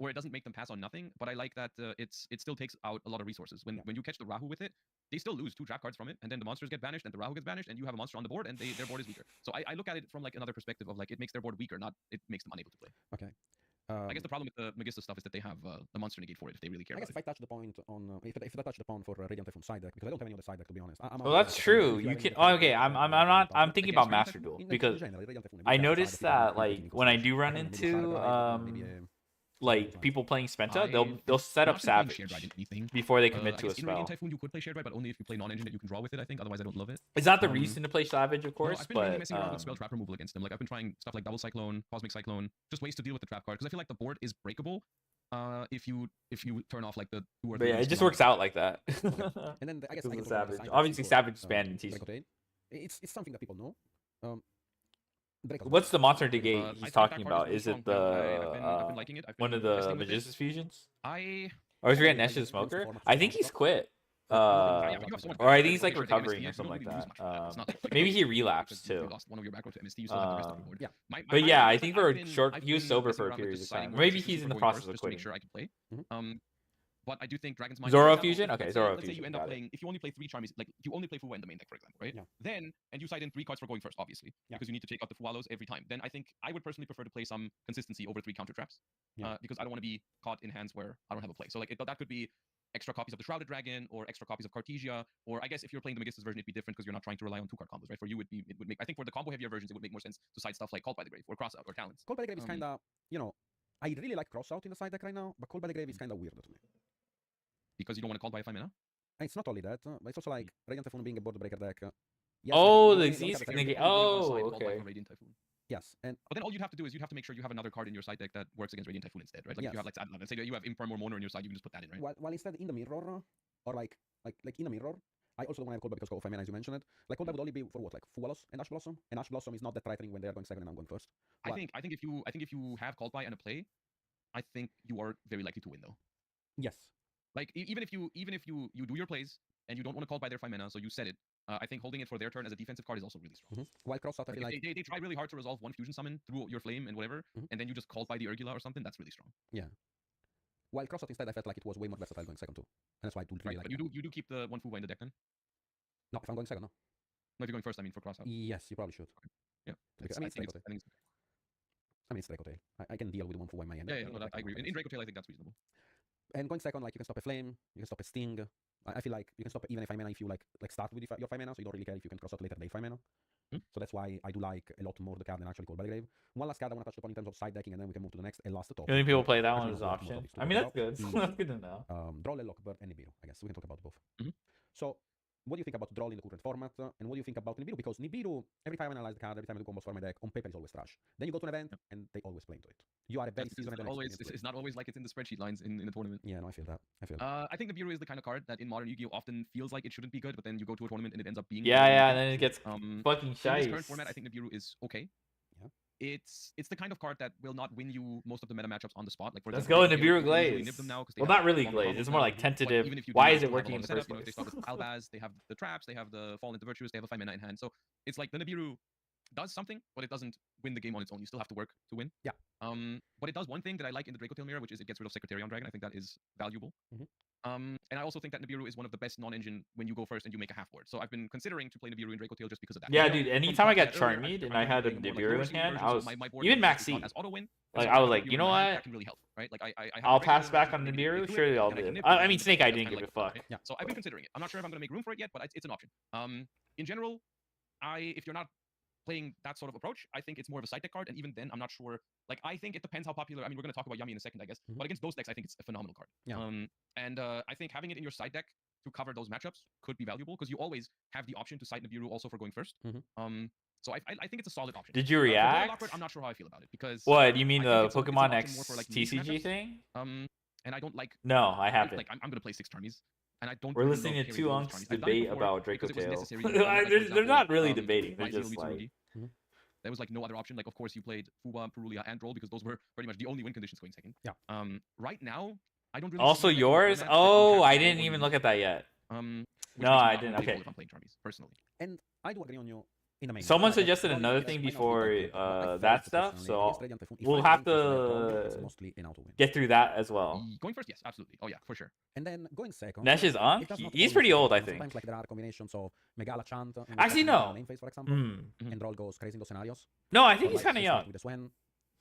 or it doesn't make them pass on nothing. But I like that it still takes out a lot of resources. When you catch the Rahu with it, they still lose 2 trap cards from it, and then the monsters get banished, and the Rahu gets banished, and you have a monster on the board, and their board is weaker. So I look at it from like another perspective of like it makes their board weaker, not it makes them unable to play. Okay. I guess the problem with the Magister stuff is that they have the monster negate for it if they really care I guess about if I touch the point on if I touch the pawn for Radiant Typhoon side deck, because I don't have any other side deck to be honest. Well, that's true. You can. Oh, okay, I'm not. I'm thinking about Master Duel because I noticed that like when I do run into like people playing Spenta, they'll set up Savage before they commit to a in spell. Radiant Typhoon, you could play Shared Ride, but only if you play non-engine that you can draw with it, I think. Otherwise, I don't love it. It's not the reason to play Savage, of course, I've been mainly but messing around with spell trap removal against them. Like I've been trying stuff like Double Cyclone, Cosmic Cyclone, just ways to deal with the trap card because I feel like the board is breakable. If you turn off like the 2 or 3. but yeah, it just works out like that. And then I guess Because I of can Savage. talk about the side Obviously, decks Savage before, banned in TC. Draco Tail. It's something that people know. Draco What's the monster negate I he's think talking that card about? really Is it strong. I've been liking it. I've one been of the testing with it. Magician's fusions? I Or is it Nesh's Smoker? I think he's quit. but you have so much Or I back think he's row like to make sure that recovering MST, or you something like don't really lose that. much of It's not like Maybe he because relapsed you too. lost one of your back row to MST, you still have the rest of your board. Yeah. But yeah, I is, think like, for I've a been- short, I've he was been sober messing for a around with period of deciding time. what Maybe efficiency he's in the for going process first, of just to make quitting. sure I can play. Mhm. But I do think Dragon's Mind. Zoro for example, Fusion? if Okay, let's Zoro say, let's say you Fusion, end up got it. playing, if you only play 3 charms, like you only play Fuwa in the main deck, for example, right? Yeah. Then and you side in 3 cards for going first, obviously, Yeah. because you need to take out the Fuwalos every time. Then I think I would personally prefer to play some consistency over 3 counter traps, Yeah. because I don't want to be caught in hands where I don't have a play. So like that could be extra copies of the Shrouded Dragon or extra copies of Cartesia, or I guess if you're playing the Magistus version, it'd be different because you're not trying to rely on 2-card combos, right? For you, it would make. I think for the combo heavier versions, it would make more sense to side stuff like Called by the Grave or Crossout or Talents. Call by the Grave is kind of, I really like Crossout in the side deck right now, but Call by the Grave is kind of weird to me. Because you don't want to call by a 5 mana. And it's not only that, but it's also like Radiant Typhoon being a border breaker deck. Yes, Oh, like, the you don't Xyz have a negate. character- Oh, okay. Radiant Typhoon. Yes, and But then all you'd have to do is you'd have to make sure you have another card in your side deck that works against Radiant Typhoon instead, right? Like if you Yes. have like let's say that you have Imperm or Mono in your side, you can just put that in, right? while instead in the mirror, or like in a mirror, I also don't want to have Cold Blood because of 5 mana, as you mentioned it. Like Cold Blood would only be for what, like Fualos and Ash Blossom, and Ash Blossom is not that threatening when they are going second and I'm going first. I think if you have Called by and a play, I think you are very likely to win though. Yes. Like even if you do your plays and you don't want to call by their 5 mana, so you set it. I think holding it for their turn as a defensive card is also really strong. While cross out, I feel like they try really hard to resolve one fusion summon through your flame and whatever, and then you just call by the Urgula or something. That's really strong. Yeah. While cross out instead, I felt like it was way more versatile going second too, and that's why I do really Right, like. But you do keep the one Fuwa in the deck then? No, if I'm going second, no. No, if you're going first, I mean for cross out. Yes, you probably should. Yeah. Because, I mean, it's Draco Tail. I mean, it's Draco Tail. I can deal with one Fuwa in my hand. Yeah, no, I agree. In Draco Tail, I think that's reasonable. And going second, like you can stop a flame, you can stop a sting. I feel like you can stop even a 5 mana if you like start with your 5 mana, so you don't really care if you can cross out later day 5 mana. So that's why I do like a lot more the card than actually Cold by the Grave. One last card I want to touch upon in terms of side decking, and then we can move to the next and last topic. You think people play that one Actually, as no, an more option? topics to I mean, talk that's about. good. That's good to know. Droll, Lockbird, and Nibiru, I guess. We can talk about both. So, what do you think about Droll in the current format? And what do you think about Nibiru? Because Nibiru, every time I analyze the card, every time I do combos for my deck, on paper is always trash. Then you go to an event, and they always play into it. You are a very seasoned and always. It's not always like it's in the spreadsheet lines in the tournament. Yeah, no, I feel that. I think Nibiru is the kind of card that in modern Yu-Gi-Oh often feels like it shouldn't be good, but then you go to a tournament and it ends up being. Yeah, and then it gets fucking In shy. this current format, I think Nibiru is okay. Yeah. It's the kind of card that will not win you most of the meta matchups on the spot. Like for Let's example, go Nibiru Glaze. Well, not really Glaze. Glaze. It's more like tentative. Even if you Why do is not it have working a in the lot of first setup, place? They start with Albaz, they have the traps, they have the Fall into Virtues, they have a 5 mana in hand. So it's like the Nibiru does something, but it doesn't win the game on its own. You still have to work to win. Yeah. But it does one thing that I like in the Draco Tail mirror, which is it gets rid of Secretarion Dragon. I think that is valuable. And I also think that Nibiru is one of the best non-engine when you go first and you make a half board. So I've been considering to play Nibiru in Draco Tail just because of that. Yeah, dude. Anytime I got Charmed and I had a Nibiru in hand, I was even Max C. Like I was like, you know what? That can really help, right? Like I'll pass back on Nibiru. Surely I'll do. I mean, Snake Eye didn't give a fuck. Yeah. So I've been considering it. I'm not sure if I'm going to make room for it yet, but it's an option. In general, if you're not playing that sort of approach, I think it's more of a side deck card, and even then, I'm not sure. Like, I think it depends how popular. I mean, we're going to talk about Yami in a second, I guess. But against those decks, I think it's a phenomenal card. Yeah. I think having it in your side deck to cover those matchups could be valuable because you always have the option to side Nibiru also for going first. So I think it's a solid option. Did you react? I'm not sure how I feel about it because. What you mean the it's an Pokemon option X more for, like, TCG matchups. thing? And I don't like. No, I haven't. Like I'm going to play 6 Charmies. And I don't We're really listening love to carrying two those unks Charmies. I've done it debate before about Draco because it was Tail. necessary. Like, for They're example, not really debating. They're Rise Heal just Leaf like. Tsurugi. There was like no other option. Like, of course, you played Fuwa, Purulia, and Droll because those were pretty much the only win conditions going second. Yeah. Right now, I don't really. Also see a deck in the yours? format that you Oh, have I to go didn't in, even look at that yet. which No, makes I me not didn't. playable Okay. If I'm playing Charmies, personally. And I do agree on you in the main. Someone Like, suggested Droll another is thing might not be before that good, but I felt that it stuff, personally so against Radiant Typhoon. If we'll I have play Droll, to it's mostly an auto win. get through that as well. Going first, yes, absolutely. Oh yeah, for sure. And then going second. Nesh is it Unk? does not He's always pretty work. old, I Sometimes, think. like, there are combinations of Megala Chant. in which Actually, Chant no. main phase, for example, Hmm. and Droll goes crazy in those scenarios. No, I think Or, he's like, kind of they start young. with the Swen.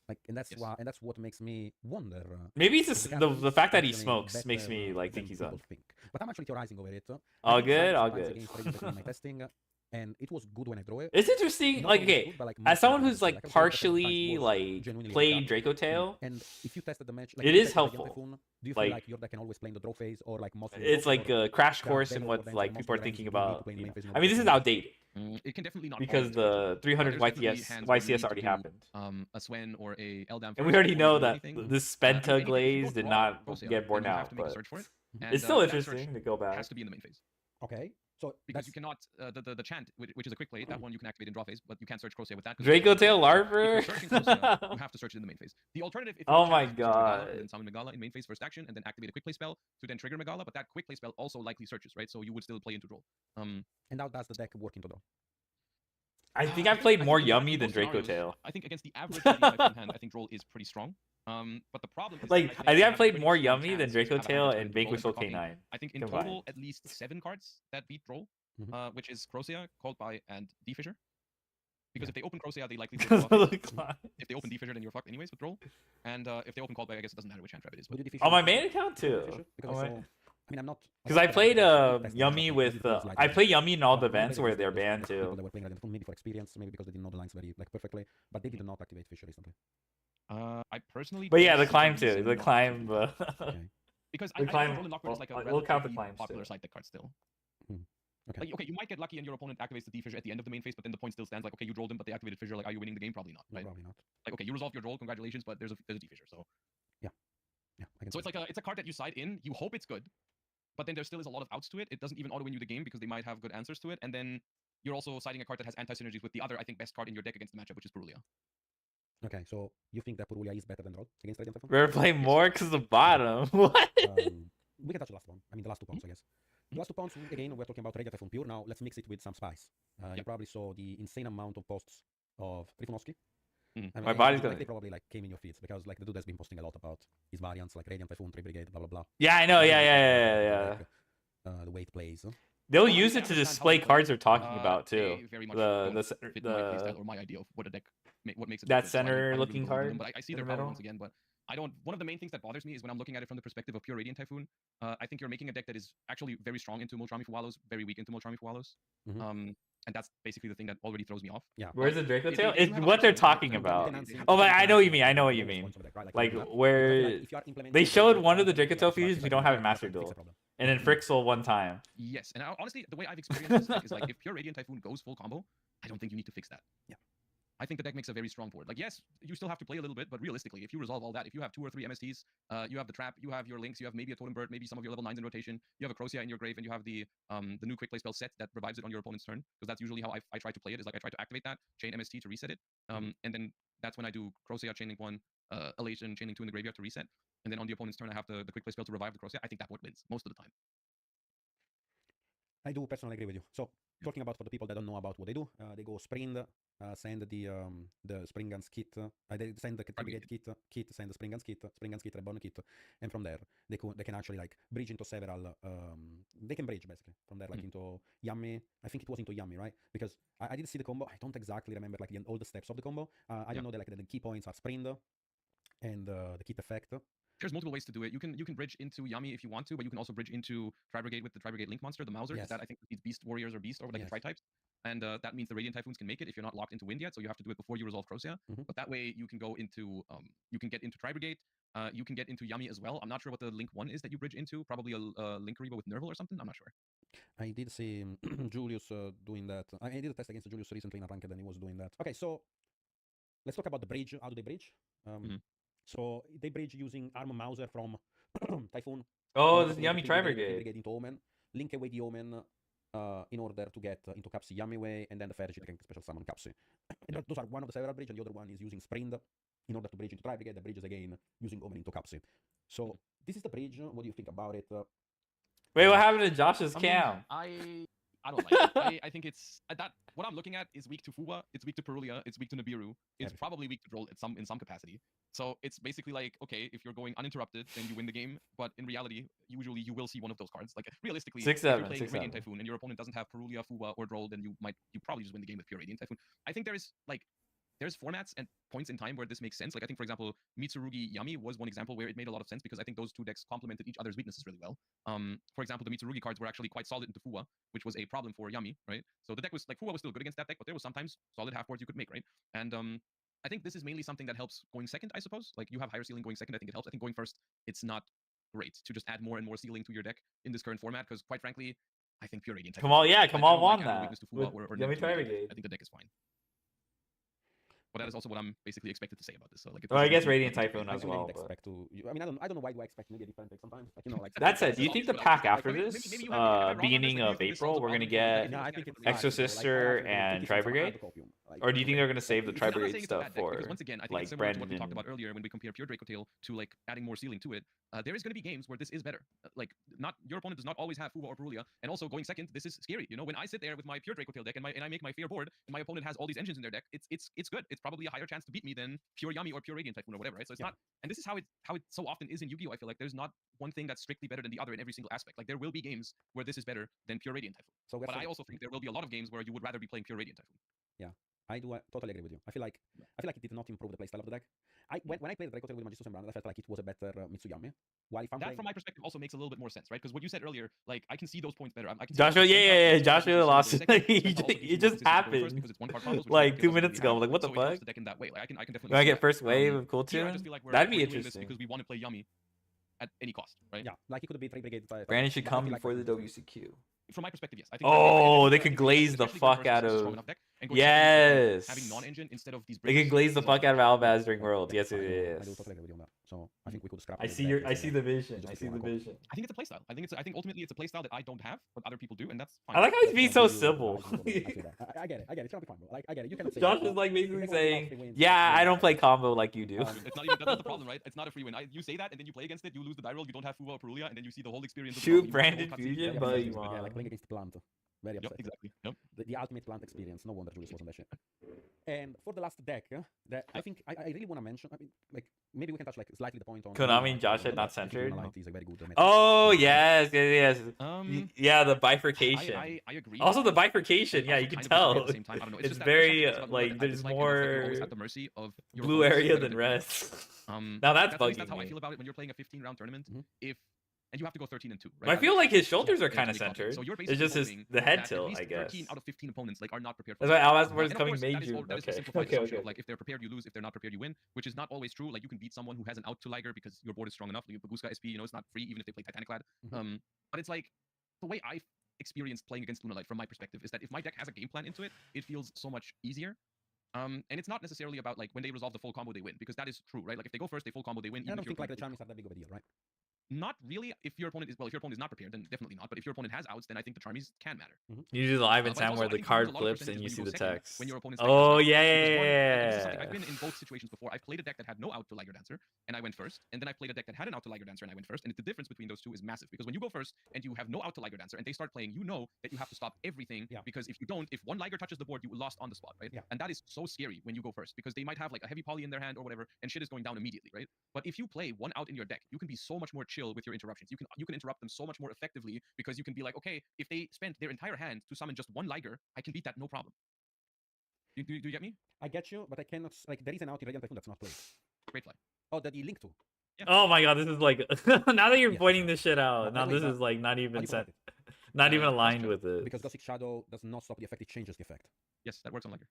Like, and that's Yes. why, and that's what makes me wonder. Maybe it's if just the the card fact that he actually smokes makes better me like than think he's people young. think. But I'm actually theorizing over it. All I good, all sometimes good. against Radiant Typhoon in my testing, and it was good when I draw it. It's interesting. Not Like, always okay, good, but, like, as most someone of the who's time. like Like, I would say that partially sometimes was like genuinely played really bad. Draco Tail, And if you tested the match, It if you is tested Radiant helpful. Typhoon, do you Like- feel like your deck can always play in the draw phase, or like most? it's like a crash course better in for what them, like most people are of the ranks thinking do need to about. play in the main phase in I mean, this order is to outdated It can definitely not because always work. the 300 There's definitely YTS hands where you need YCS to already do, happened, a Swen or a Eldam. and we already know that anything. this And if Spenta you Glaze don't did draw not Crocea, get borne then you have out, to make a but search for it. Mhm. And, it's still that search interesting to go back. has to be in the main phase. Okay, so Because that's you cannot, the chant, which is a quick play, that one you can activate in draw phase, but you can't search Crocea with that. 'cause Draco it's Tail If you're Larver. searching Crocea, you have to search it in the main phase. The alternative, if Oh you my chant, is to search Megala God. and then summon Megala in main phase first action, and then activate a quick play spell to then trigger Megala, but that quick play spell also likely searches, right? So you would still play into draw. and how does the deck work into draw? I think I played think more in Yummy most than Draco scenarios, Tail. I think against the average Radiant Typhoon hand, I think Droll is pretty strong. But the problem is that Like, I think I you have played pretty more strong Yummy than chance to Draco have a Tail hand and that's going to Vanquishal Droll and K9. I think in combined. total, at least 7 cards that beat Droll, which is Crocea, Called By, and D-Fissure. Because if they open Crocea, they likely Because draw of phase. the climb. If they open D-Fissure, then you're fucked anyways with Droll. And if they open Called By, I guess it doesn't matter which hand trap it is. Would But you defeat On my Fisher? main account Would you defeat too. Fisher? Because On I my- saw- I mean, I'm not. Because I played testing Yummy it, with but it was I like play Yummy in all the maybe events there where was- they're there was banned people too. that were playing Radiant Typhoon, maybe for experience, maybe because they didn't know the lines like perfectly, but they did not activate Fisher recently. I personally. But yeah, don't the see a climb reason too. The not to climb. do that. Okay. Because The I climb- think Droll and Lockbird is like a we'll count the relatively climbs popular too. side deck card still. Okay. Like, okay, you might get lucky and your opponent activates the D-Fissure at the end of the main phase, but then the point still stands. Like, okay, you drolled them, but they activated Fissure. Like, are you winning the game? Probably not, No, right? probably not. Like, okay, you resolved your droll, congratulations, but there's a D-Fissure. So, Yeah, I can so see it's like it's a card that you side in. You hope it's good, but then there still is a lot of outs to it. It doesn't even auto-win you the game because they might have good answers to it. And then you're also siding a card that has anti-synergies with the other, I think, best card in your deck against the matchup, which is Purulia. Okay, so you think that Purulia is better than Rod against Radiant Typhoon? We're playing more because the bottom. What? We can touch the last one. I mean, the last two pawns, I guess. The last two pawns, again, we're talking about Radiant Typhoon Pure. Now, let's mix it with some spice. You probably saw the insane amount of posts of Trifunovsky. I mean, My body's like, gonna. they probably like came in your feeds because like the dude has been posting a lot about his variants, like Radiant Typhoon, 3 Brigade, blah blah blah. Yeah, I know. Yeah. Like, the way it plays. They'll use it to display cards they're talking about too. They very much The fit my playstyle or my idea of what a deck, what makes it. that good, so I don't center really looking go over them, card but I see in their the power middle. once again. But I don't. One of the main things that bothers me is when I'm looking at it from the perspective of pure Radiant Typhoon. I think you're making a deck that is actually very strong into Multrami Fuwalos, very weak into Multrami Fuwalos. And that's basically the thing that already throws me off. Yeah. Where's the Draco Tail? they do It's have a what they're option, talking right? about. Dancing, Oh, but I know what you dancing, mean. I know what you dancing, mean. points of the deck, right? Like you have- where if you are implementing they the showed Draco one of the Tail, Draco Tail it's fusions, like we don't have it fix Master the Duel, problem. and then Frixel one time. Yes, and honestly, the way I've experienced this deck is like if pure Radiant Typhoon goes full combo, I don't think you need to fix that. Yeah. I think the deck makes a very strong board. Like, yes, you still have to play a little bit, but realistically, if you resolve all that, if you have 2 or 3 MSTs, you have the trap, you have your links, you have maybe a totem bird, maybe some of your level 9s in rotation, you have a Crocia in your grave, and you have the new quick play spell set that revives it on your opponent's turn, because that's usually how I try to play it. Is like I try to activate that, chain MST to reset it, and then that's when I do Crocia chain link 1, Elation chain link 2 in the graveyard to reset, and then on the opponent's turn I have the quick play spell to revive the Crocia. I think that board wins most of the time. I do personally agree with you. So, talking about for the people that don't know about what they do, they go sprint, send the spring guns kit, they send the brigade kit, send the spring guns kit, reborn kit, and from there they can actually like bridge into several. They can bridge basically from there like into Yummy. I think it was into Yummy, right? Because I did see the combo. I don't exactly remember like all the steps of the combo. I don't know that like the key points are sprint and the kit effect. There's multiple ways to do it. You can bridge into Yami if you want to, but you can also bridge into Tri Brigade with the Tri Brigade Link monster, the Mauser. Yes. That I think needs Beast Warriors or Beast or like the Tri types. And that means the Radiant Typhoons can make it if you're not locked into Wind yet, so you have to do it before you resolve Crocia. But that way you can go into you can get into Tri Brigade, you can get into Yami as well. I'm not sure what the Link 1 is that you bridge into. Probably a Link Reba with Nerval or something. I'm not sure. I did see Julius doing that. I did a test against Julius recently in a ranked and he was doing that. Okay, so let's talk about the bridge. How do they bridge? So they bridge using Arm Mauser from Typhoon. Oh, this into Yummy Tri Brigade. into Omen. Link away the Omen in order to get into Capsi Yummy way, and then the Fergie can special summon Capsi. And those are one of the several bridges, and the other one is using Sprint in order to bridge into Tri Brigade. The bridges again using Omen into Capsi. So this is the bridge. What do you think about it? Wait, what happened to Josh's cam? I don't like it. I think it's that what I'm looking at is weak to Fuwa, it's weak to Purulia, it's weak to Nibiru, it's probably weak to Droll in some capacity. So it's basically like, okay, if you're going uninterrupted, then you win the game. But in reality, usually you will see one of those cards. Like realistically, if you're playing Radiant Typhoon and your opponent doesn't have Purulia, Fuwa, or Droll, then you probably just win the game with pure Radiant Typhoon. I think there's formats and points in time where this makes sense. Like I think, for example, Mitsurugi Yami was one example where it made a lot of sense because I think those two decks complemented each other's weaknesses really well. For example, the Mitsurugi cards were actually quite solid into Fuwa, which was a problem for Yami, right? So the deck was like Fuwa was still good against that deck, but there was sometimes solid half boards you could make, right? And I think this is mainly something that helps going second, I suppose. Like you have higher ceiling going second, I think it helps. I think going first, it's not great to just add more and more ceiling to your deck in this current format because quite frankly, I think pure Radiant. Kamal, yeah, Kamal won that. Yummy Tri Brigade. I think the deck is fine. But that is also what I'm basically expected to say about this. So like, well, I guess Radiant Typhoon as well. Expect to, I mean, I don't know why do I expect maybe a different pick sometimes. Like, you know, like that said, do you think the pack after this, beginning of April, we're gonna get Exorcister and Tri Brigade, or do you think they're gonna save the Tri Brigade stuff for once again, I think like it's similar to what we Brandon? talked about earlier when we compare pure Draco Tail to like adding more ceiling to it. There is going to be games where this is better. Like not your opponent does not always have Fuwa or Purulia, and also going second, this is scary. You know, when I sit there with my pure Draco Tail deck and I make my fair board, and my opponent has all these engines in their deck, it's good. It's probably a higher chance to beat me than pure Yami or pure Radiant Typhoon or whatever, right? So it's not, and this is how it so often is in Yu-Gi-Oh! I feel like there's not one thing that's strictly better than the other in every single aspect. Like there will be games where this is better than pure Radiant Typhoon. But I also think there will be a lot of games where you would rather be playing pure Radiant Typhoon. Yeah, I do totally agree with you. I feel like it did not improve the playstyle of the deck. When I played Draco Tail with Magistus and Brandon, I felt like it was a better Mitsuyami. While if I'm that, from my perspective, also makes a little bit more sense, right? Because what you said earlier, like I can see those points better. I can Joshua, yeah, Joshua lost it. It just happened like 2 minutes ago. I'm like, what the fuck? The deck in that way. Like, I can definitely. Do I get first wave of Cool Here, I Tune? just feel like That'd be we're doing this interesting. because we want to play Yummy at any cost, right? Yeah, like it could be 3 Brigade. Brandon should come before the WCQ. From my perspective, yes. I think. Oh, they I could think glaze the especially going fuck first out is a of. strong enough deck, and going second with, having Yes. non-engine instead of these. They could bridges glaze the is fuck also out of strong. Albaz during Worlds. Yes, I it do is. totally agree with you on that. So I think we could scrap. I the see deck your. and I say see that the vision. it's I just see the Polanco. vision. I think it's a playstyle. I think ultimately it's a playstyle that I don't have, but other people do, and that's fine. I like how he's That's being fine. so You- simple. I feel that. I get it. It's gonna be fine, bro. Like I get it. You cannot say Josh that. is like If basically everyone loves saying, the wins, "Yeah, you I know, don't play combo like you do." It's not even that's the problem, right? It's not a free win. You say that, and then you play against it, you lose the die roll, you don't have Fuwa or Perulia, and then you see the whole experience. Of the Shoot problem. You watch the whole Branded cutscene, Fusion, you but have you to want- yeah, like playing against Plant. Very Yep, upset. exactly. Yep. The ultimate Plant experience. No wonder Julius was on that shit. And for the last deck, that I think I really want to mention. I mean, like maybe we can touch like slightly the point on Konami and Josh had had not centered. Is a very good meta. Oh yes, yes. Yeah, the I bifurcation. I agree. Also the bifurcation. And Yeah, also you can kind of disagree tell. at the same time. I don't know. It's just that very there's something about like Duel that I there's dislike, and it's that you're more always at the mercy of your blue opponents area rather than you. rest. Now Now that's that's at least bugging how I me. feel about it when you're playing a 15-round tournament. Mhm. If and you have to go 13 and 2. But Right? I feel like his shoulders are Yeah, kind of it's really centered. complicated. So you're It's just basically the hoping head that at tilt, least I 13 guess. out of 15 opponents like are not prepared for That's why that. Albaz was And of coming course, made that is you. all that is a Okay, simplified okay, assumption okay. of like if they're prepared you lose, if they're not prepared you win, which is not always true. Like you can beat someone who has an out to Liger because your board is strong enough. Like Baguska SP, it's not free even if they play Titanic Lad. Mhm. But it's like the way I experienced playing against Lunalight from my perspective is that if my deck has a game plan into it, it feels so much easier. And it's not necessarily about like when they resolve the full combo they win, because that is true, right? Like if they go first, they full combo they win. I Even don't if your think like the opponent charmies are that big of a deal, right? not really. If your opponent is not prepared, then definitely not. But if your opponent has outs, then I think the charmies can matter. You do the live and But Sam also, where I the think there's card a lot of flips and percentages you when see go the second, text. when your opponent's deck has Oh outs. yeah, Because yeah, one, and this is something yeah. I've been in both situations before. I've played a deck that had no out to Liger Dancer, and I went first. And then I played a deck that had an out to Liger Dancer, and I went first. And the difference between those two is massive. Because when you go first and you have no out to Liger Dancer, and they start playing, you know that you have to stop everything. Yeah. Because if you don't, if one Liger touches the board, you lost on the spot, right? Yeah. And that is so scary when you go first, because they might have like a heavy poly in their hand or whatever, and shit is going down immediately, right? But if you play one out in your deck, you can be so much more chill with your interruptions. You can interrupt them so much more effectively, because you can be like, okay, if they spent their entire hand to summon just one Liger, I can beat that no problem. Do you get me? I get you, but I cannot like there is an out in Radiant Typhoon that's not played. Great fly. Oh, that you link to. Oh my god, this is like now that you're Yeah, pointing sure. this shit out. But Now wait, this but is like not How do even you set, protect it? not even Gothic aligned Shadow. with it. Because Gothic Shadow does not stop the effect; it changes the effect. Yes, that works on Liger.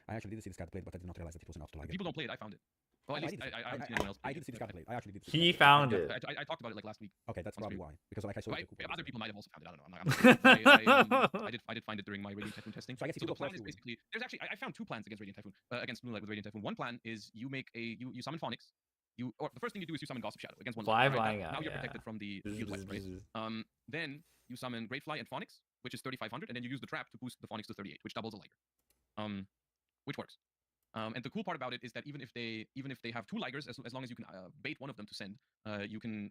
I actually did see this card played, but I did not realize that it was an out to If Liger. people don't play it, I found it. Well, at No, least I haven't seen anyone else play I did see this card played. I actually did. See He this card found played. it. I talked about it like last week. Okay, that's on probably stream. why. Because like I saw So it. other people might have also found it. I don't know. I'm not, I did find it during my Radiant Typhoon testing. So I guess it So could the plan apply is to- basically there's actually I found two plans against Radiant Typhoon against Moonlight with Radiant Typhoon. One plan is you make a you summon Phonics. Or the first thing you do is you summon Gossip Shadow against one. Fly Liger, right? flying Now out, you're yeah. protected from the field wipe, right? Then you summon Great Fly and Phonics, which is 3,500, and then you use the trap to boost the Phonics to 38, which doubles a Liger. Which works. And the cool part about it is that even if they have two Ligers, as long as you can bait one of them to send, you can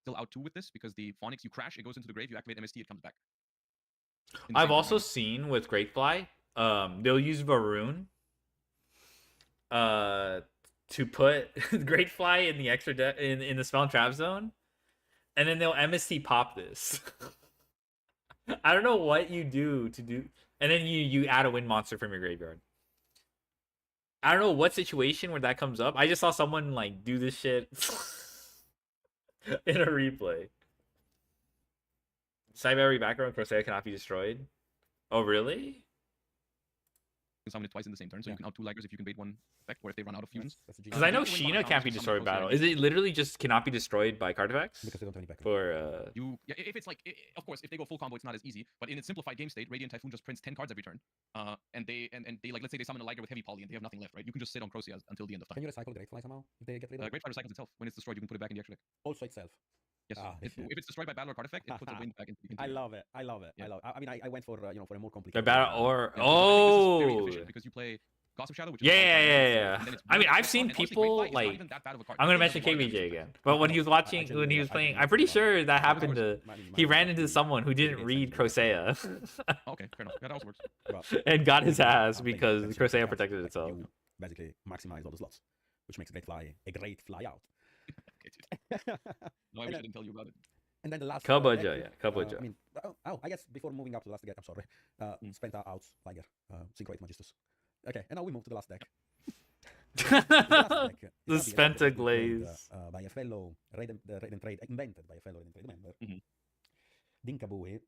still out two with this, because the Phonics you crash, it goes into the grave, you activate MST, it comes back. In the I've same also turn. seen with Greatfly, they'll use Varun to put Greatfly in the extra in the spell and trap zone, and then they'll MST pop this. I don't know what you do, and then you add a wind monster from your graveyard. I don't know what situation where that comes up. I just saw someone like do this shit in a replay. Cyber background Corsair cannot be destroyed. Oh really? You can summon it twice in the same turn, so you can out two Ligers if you can bait one effect, or if they run out of fusions. That's a Because I know Usually when Sheena one can't be comes, you destroyed summon by battle. Corsair. Is it literally just cannot be destroyed by card effects? Because they don't have any backup. For If it's like, of course, if they go full combo, it's not as easy. But in its simplified game state, Radiant Typhoon just prints 10 cards every turn. And they like, let's say they summon a Liger with heavy poly and they have nothing left, right? You can just sit on Crocea until the end of Can time. you recycle Great Fly somehow if they get rid of it? Great Fire recycles itself. When it's destroyed, you can put it back in the extra deck. Also itself. Yes. Ah, If it's destroyed by battle or card effect, it puts a wind back into I your- love it. I love it. Yeah. I love. I mean, I went for for a more the complicated. battle or Yeah, so I think this is very oh efficient because you play Gossip Shadow, which is yeah, power yeah, five, yeah, and yeah. then it's I mean, one I've seen and honestly, Great people Fly is not like. even that bad of a card. I'm gonna It mention doesn't work KVJ against again, it. but when he was watching, actually when he really was like- I playing, really I'm pretty like sure that Yeah, happened to. He ran into someone who didn't read Crocea Okay, fair enough. Yeah, that also works. and got his ass Playing because defensive Crocea cards, protected like, itself. You basically maximize all the slots, which makes Great Fly a great fly out. Okay, dude. No, I wish I didn't tell you about it. And then the last Kaboja, deck, yeah, Kaboja. I mean, I guess before moving up to the last deck, I'm sorry. Spenta out, Liger, Synchroate Magistus. Okay, and now we move to the last deck. The Spenta glaze. By a fellow Raiden Trade, invented by a fellow Raiden Trade member, Mhm. Dinkabue.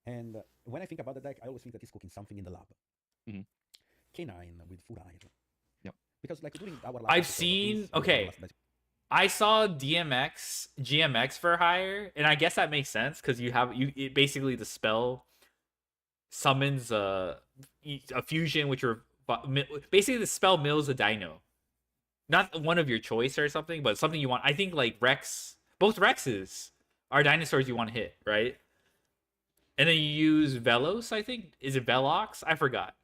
And when I think about the deck, I always think that he's cooking something in the lab. Mhm. K9 with Furair. Yep. Because like during our last I've episode of seen. this- Okay, last- I saw GMX for hire, and I guess that makes sense because it basically the spell summons a fusion, which basically the spell mills a dino, not one of your choice or something, but something you want. I think like Rex, both Rexes are dinosaurs you want to hit, right? And then you use Velos. I think is it Velox? I forgot.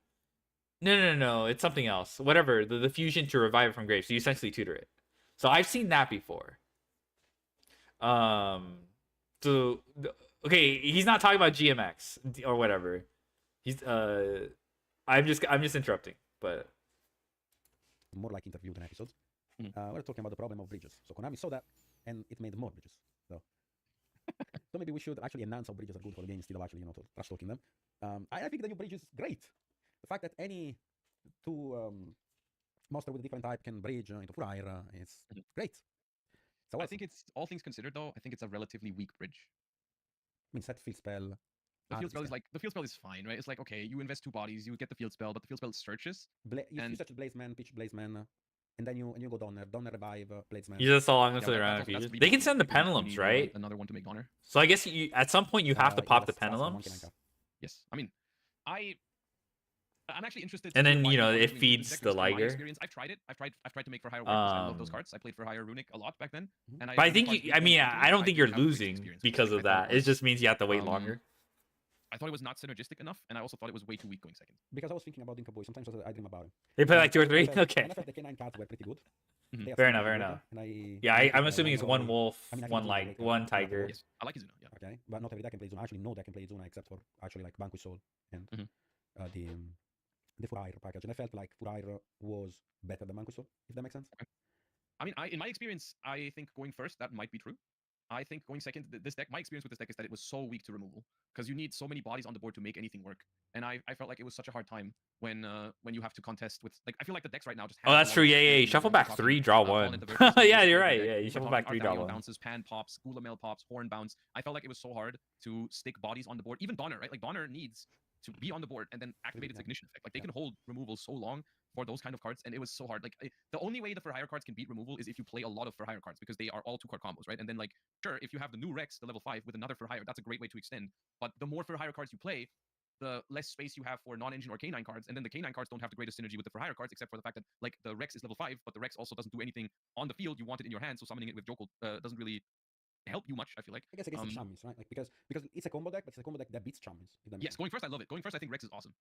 No. It's something else. Whatever the fusion to revive it from grave. So you essentially tutor it. So I've seen that before. Um, so okay, he's not talking about GMX or whatever. He's I'm just interrupting, but more like interview than episodes. We're talking about the problem of bridges. So Konami saw that, and it made more bridges. So maybe we should actually announce how bridges are good for the game instead of actually, trash talking them. I think the new bridge is great. The fact that any two monster with a different type can bridge into Furire is great. So I think it's, all things considered though, I think it's a relatively weak bridge. I mean, set field spell. The field spell is like, the field spell is fine, right? It's like, okay, you invest 2 bodies, you get the field spell, but the field spell searches. You search Blazeman, pitch Blazeman, and then you go Donner revive Blazeman. you just long as Yeah, they're around that's fusion. really They can bad. send the You need, pendulums, right? Another one to make Donner. So I guess at some point you have to pop the that's awesome, pendulums, Yes, I mean, I'm actually interested. and to hear then why you know people are it doing this feeds deck, the because in my Liger. experience, I've tried it. I've tried to make for hire work because I love those cards. I played for hire Runic a lot back then, and But I those think cards you, beat I me mean, ultimately. I don't I think didn't you're have a great losing experience with because it. of I thought that. It just means you have to wait um, longer. I thought it was not synergistic enough, and I also thought it was way too weak going second. Because I was thinking about Dinka Boy. Sometimes I dream about it. They play like 2 or And 3. I felt- Okay, And I felt the K9 cards were pretty good. Mhm. They are fair still enough, fair pretty good, enough. And Yeah, I'm assuming it's one Roy. wolf, I mean, I can one do light, like, one another tiger. Roy. Yes, I like Izuna. Yeah. Okay, but not every deck can play Zuna. Actually, no deck can play Zuna except for actually like Vanquish Soul and the Furire package. And I felt like Furire was better than Vanquish Soul, if that makes sense. I mean, in my experience, I think going first, that might be true. I think going second, this deck, my experience with this deck is that it was so weak to removal because you need so many bodies on the board to make anything work. And I felt like it was such a hard time when you have to contest with, like, I feel like the decks right now just have Oh, a that's lot true. of Yeah, experience. You We're shuffle back talking, 3, draw Fallen 1. at the Verge is Yeah, you're every right. deck. Yeah, you We're shuffle talking back 3, draw Arthalion 1. bounces, Pan pops, Gula pops, Horn bounce. I felt like it was so hard to stick bodies on the board. Even Donner, right? Like Donner needs to be on the board and then activate its ignition effect. Like they can hold removal so long for those kind of cards, and it was so hard. Like the only way the for hire cards can beat removal is if you play a lot of for hire cards because they are all 2-card combos, right? And then like sure, if you have the new Rex, the level 5 with another for hire, that's a great way to extend. But the more for hire cards you play, the less space you have for non-engine or K9 cards, and then the K9 cards don't have the greatest synergy with the for hire cards, except for the fact that like the Rex is level 5, but the Rex also doesn't do anything on the field. You want it in your hand, so summoning it with Jokul doesn't really help you much, I feel like. I guess against the Champions, right? Like because it's a combo deck, but it's a combo deck that beats Champions. Yes, going first, I love it. Going first, I think Rex is awesome.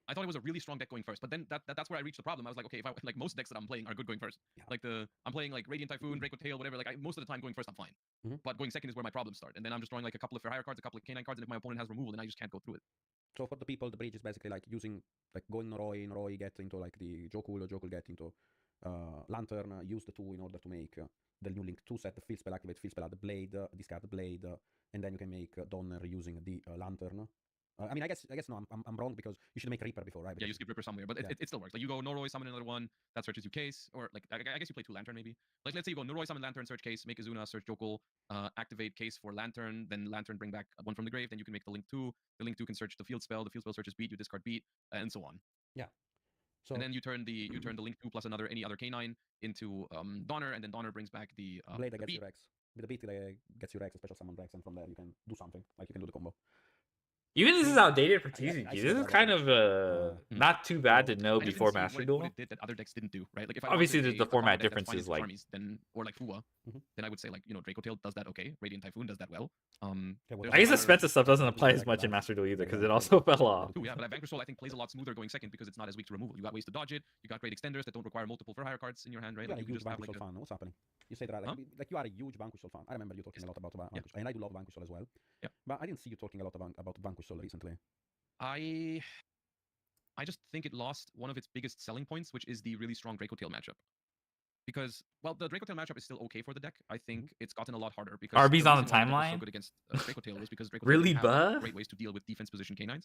I thought it was a really strong deck going first, but then that's where I reached the problem. I was like, okay, if I like most decks that I'm playing are good going first. Yeah. Like I'm playing like Radiant Typhoon, Draco Tail, whatever. Like most of the time going first, I'm fine. But going second is where my problems start. And then I'm just drawing like a couple of for hire cards, a couple of K9 cards, and if my opponent has removal, then I just can't go through it. So for the people, the bridge is basically like using like going Noroi get into like the Jokul, Jokul get into Lantern, use the 2 in order to make the new Link 2 set, the field spell activate, field spell add the blade, discard the blade, and then you can make Donner using the Lantern. I mean, I guess no, I'm wrong because you should make Reaper before, right? Yeah, you skip Ripper somewhere, but it still works. Like you go Noroi, summon another one, that searches you case, or like I guess you play 2 Lantern maybe. Like let's say you go Noroi, summon Lantern, search case, make Izuna, search Jokul, activate case for Lantern, then Lantern bring back one from the grave, then you can make the Link 2. The Link 2 can search the field spell searches beat, you discard beat, and so on. Yeah. So and then you turn the Link 2 plus any other K9 into Donner, and then Donner brings back the blade that the gets beat. you Rex. With the beat gets you Rex, a special summon Rex, and from there you can do something. Like you can do the combo. Even this is outdated for I TCG. see This is that kind already. of not too bad to know And you can before see Master what Duel. it did that other decks didn't do, right? Like if I Obviously, wanted there's the a combo format deck that's fine differences, against like armies, then or like Fua, then I would say like Draco Tail does that okay, Radiant Typhoon does that well. what I guess other- expensive stuff doesn't apply as Like much in that. Master Duel either because Yeah, it also fell off. Ooh, yeah, but Vanquish Soul I think plays a lot smoother going second because it's not as weak to removal. You got ways to dodge it. You got great extenders that don't require multiple for hire cards in your hand, right? You are Like a you huge just have Vanquish like Soul fan. What's happening? You say that like you are a huge Vanquish Soul fan. I remember you talking a lot about Vanquish, and I do love Vanquish Soul as well. Yeah. But I didn't see you talking a lot about Vanquish Soul recently. I just think it lost one of its biggest selling points, which is the really strong Draco Tail matchup. Because, well, the Draco Tail matchup is still okay for the deck. I think it's gotten a lot harder because RB's on the reason why deck was so timeline? good against Draco Tail was because Draco Really, Tail didn't have buh? great ways to deal with defense position K9s.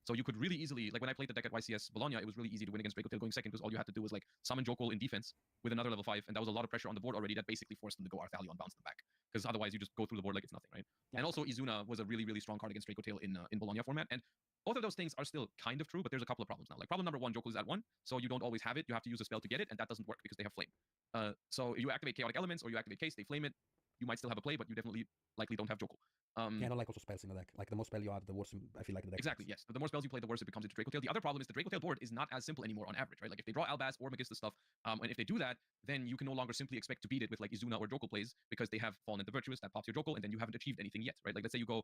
So you could really easily, like when I played the deck at YCS Bologna, it was really easy to win against Draco Tail going second because all you had to do was like summon Jokul in defense with another level 5, and that was a lot of pressure on the board already that basically forced them to go Arthalion bounce them back. because otherwise you just go through the board like it's nothing, right? And also Izuna was a really, really strong card against Draco Tail in Bologna format, and both of those things are still kind of true, but there's a couple of problems now. Like problem number one, Jokel is at 1, so you don't always have it. You have to use a spell to get it, and that doesn't work because they have flame. So you activate chaotic elements or you activate case, they flame it. You might still have a play, but you definitely likely don't have Jokel. Yeah, I don't like also spells in the deck. Like the more spell you add, the worse I feel like the deck. Exactly, yes. The more spells you play, the worse it becomes into Draco Tail. The other problem is the Draco Tail board is not as simple anymore on average, right? Like if they draw Albaz or Magister stuff, and if they do that, then you can no longer simply expect to beat it with like Izuna or Jokel plays because they have Fallen into Virtuous that pops your Jokel, and then you haven't achieved anything yet, right? Like let's say you go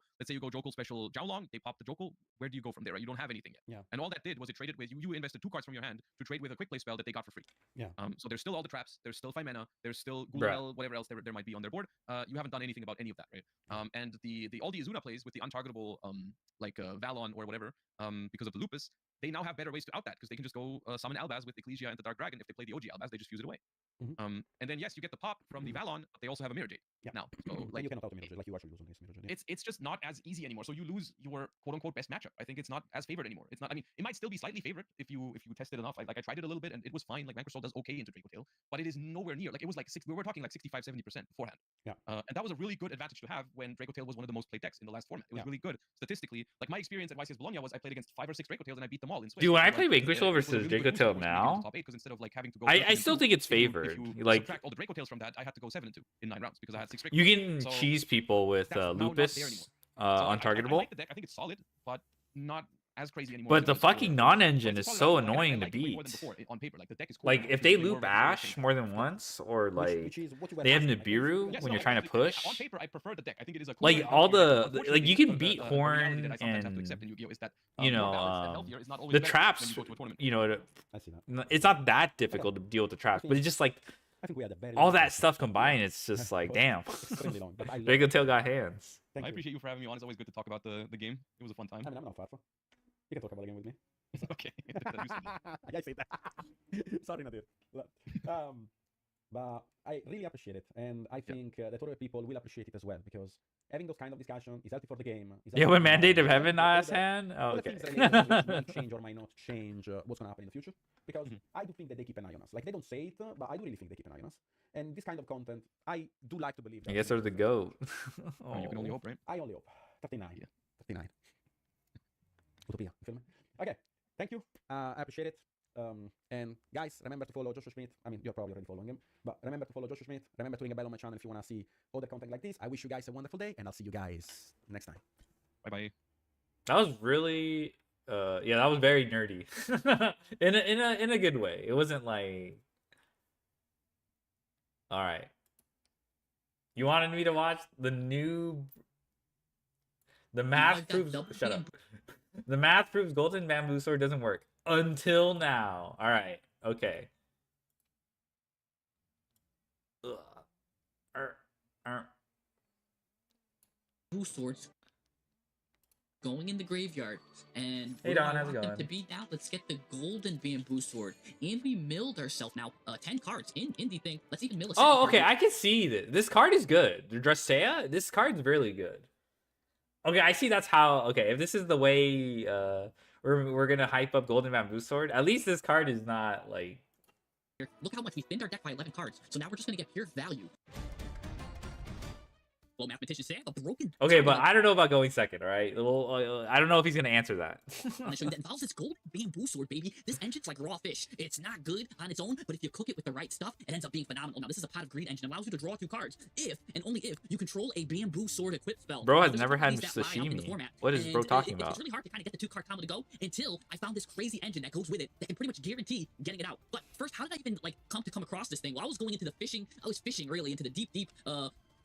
Jokel special Jiaolong, they pop the Jokel. Where do you go from there? Right? You don't have anything yet. Yeah. And all that did was it traded with you invested 2 cards from your hand to trade with a quick play spell that they got for free. Yeah. So there's still all the traps, there's still 5 mana, there's still Bruh. Duel, whatever else there might be on their board. You haven't done anything about any of that, right? And the all the Izuna plays with the untargetable Valon or whatever, because of the Lupus, they now have better ways to out that because they can just go summon Albaz with Ecclesia and the Dark Dragon. If they play the OG Albaz, they just fuse it away. Mhm. And then yes, you get the pop from the Valon, but they also have a Mirror Jade. Yeah. Now, so And like you cannot auto Mirror Jade, like you actually lose on this Mirror Jade. it's just not as easy anymore. So you lose your quote unquote best matchup. I think it's not as favored anymore. It's not. I mean, it might still be slightly favored if you test it enough. I tried it a little bit and it was fine. Like Microsoft does okay into Draco Tail, but it is nowhere near. Like it was like we were talking like 65-70% beforehand. Yeah. And that was a really good advantage to have when Draco Tail was one of the most played decks in the last format. It was really good statistically. Like my experience at YCS Bologna was I played against 5 or 6 Draco Tails and I beat them all in Swiss. Dude, when I So, play like, Vanquishal it was a versus really Draco good booster Tail which made me get to now, top 8 because instead of like having to go I 7 and still 2, think it's if you favored. Like subtract all the Draco Tails from that, I had to go 7 and 2 in 9 rounds because I had 6 Draco you Tails. can So cheese people with that's now not Lupus there anymore. So I untargetable. like the deck. I think it's solid, but not as crazy anymore. But as it the was before. fucking non-engine But is it's so solid, and I annoying to like it way more than beat. before on paper. Like the deck is cool. Like now. if It's they way more loop of a variation. Ash more than once, or like which is what you were they have asking, like, Nibiru Yes, when no, you're trying to on push. paper, I prefer the deck. I think it is a cool Like deck. all the Unfortunately, like you can the beat reality that I Horn sometimes have to accept and in Yu-Gi-Oh is that you more know balanced and healthier is not always the better traps. when you go to a tournament. You know, I see that. it's not that difficult to deal with the traps, but it's just like I think we had a very all long that session. stuff combined. It's just like damn. Extremely long, but I love Draco it. Tail got hands. Thank I you. appreciate you for having me on. It's always good to talk about the game. It was a fun time. I mean, I'm not far. You can talk about the game with me. Okay. That used to be. I say that. Sorry, Nadir. But I really appreciate it, and I think that other people will appreciate it as well because having those kind of discussion is healthy for the game. Is Yeah, healthy when for the Mandate of environment, Heaven all asked the- hand. Oh, all the okay. things related to which might change or might not change what's gonna happen in the future. Because I do think that they keep an eye on us. Like they don't say it, but I do really think they keep an eye on us. And this kind of content, I do like to believe. I that guess they they're the deserve it. goat. Oh, you can only hope, right? I only hope. 39. Yeah. 39. Utopia. You feel me? Okay. Thank you. I appreciate it. And guys, remember to follow Joshua Schmidt. I mean, you're probably already following him, but remember to follow Joshua Schmidt. Remember to ring a bell on my channel if you want to see other content like this. I wish you guys a wonderful day, and I'll see you guys next time. Bye bye. That was really yeah, that was very nerdy. in a good way. It wasn't like all right. You wanted me to watch the math proves shut up. The math proves Golden Bamboo Sword doesn't work until now. All right. Okay. Ugh. Bamboo swords going in the graveyard, and Hey, what do Don, I how's it want them going? to be now? Let's get the golden bamboo sword, and we milled ourselves now 10 cards in the thing. Let's even mill a second Oh, card okay. here. I can see that this card is good. The Dracea, this card's really good. Okay, I see that's how. Okay, if this is the way we're gonna hype up Golden Bamboo Sword, at least this card is not like. Look how much we thinned our deck by 11 cards. So now we're just gonna get pure value. Well, mathematician say I have a broken. Okay, but I don't know about going second. All right, well, I don't know if he's gonna answer that. I'm gonna show you that involves this gold bamboo sword, baby. This engine's like raw fish. It's not good on its own, but if you cook it with the right stuff, it ends up being phenomenal. Now, this is a pot of greed engine. It allows you to draw 2 cards if and only if you control a bamboo sword equip spell. Bro Now, has there's never a had couple of these that lie out in the sashimi. format, What is bro and talking it's about? really hard to kind of get the 2 card combo to go until I found this crazy engine that goes with it that can pretty much guarantee getting it out. But first, how did I even like come across this thing? Well, I was going into the fishing. I was fishing really into the deep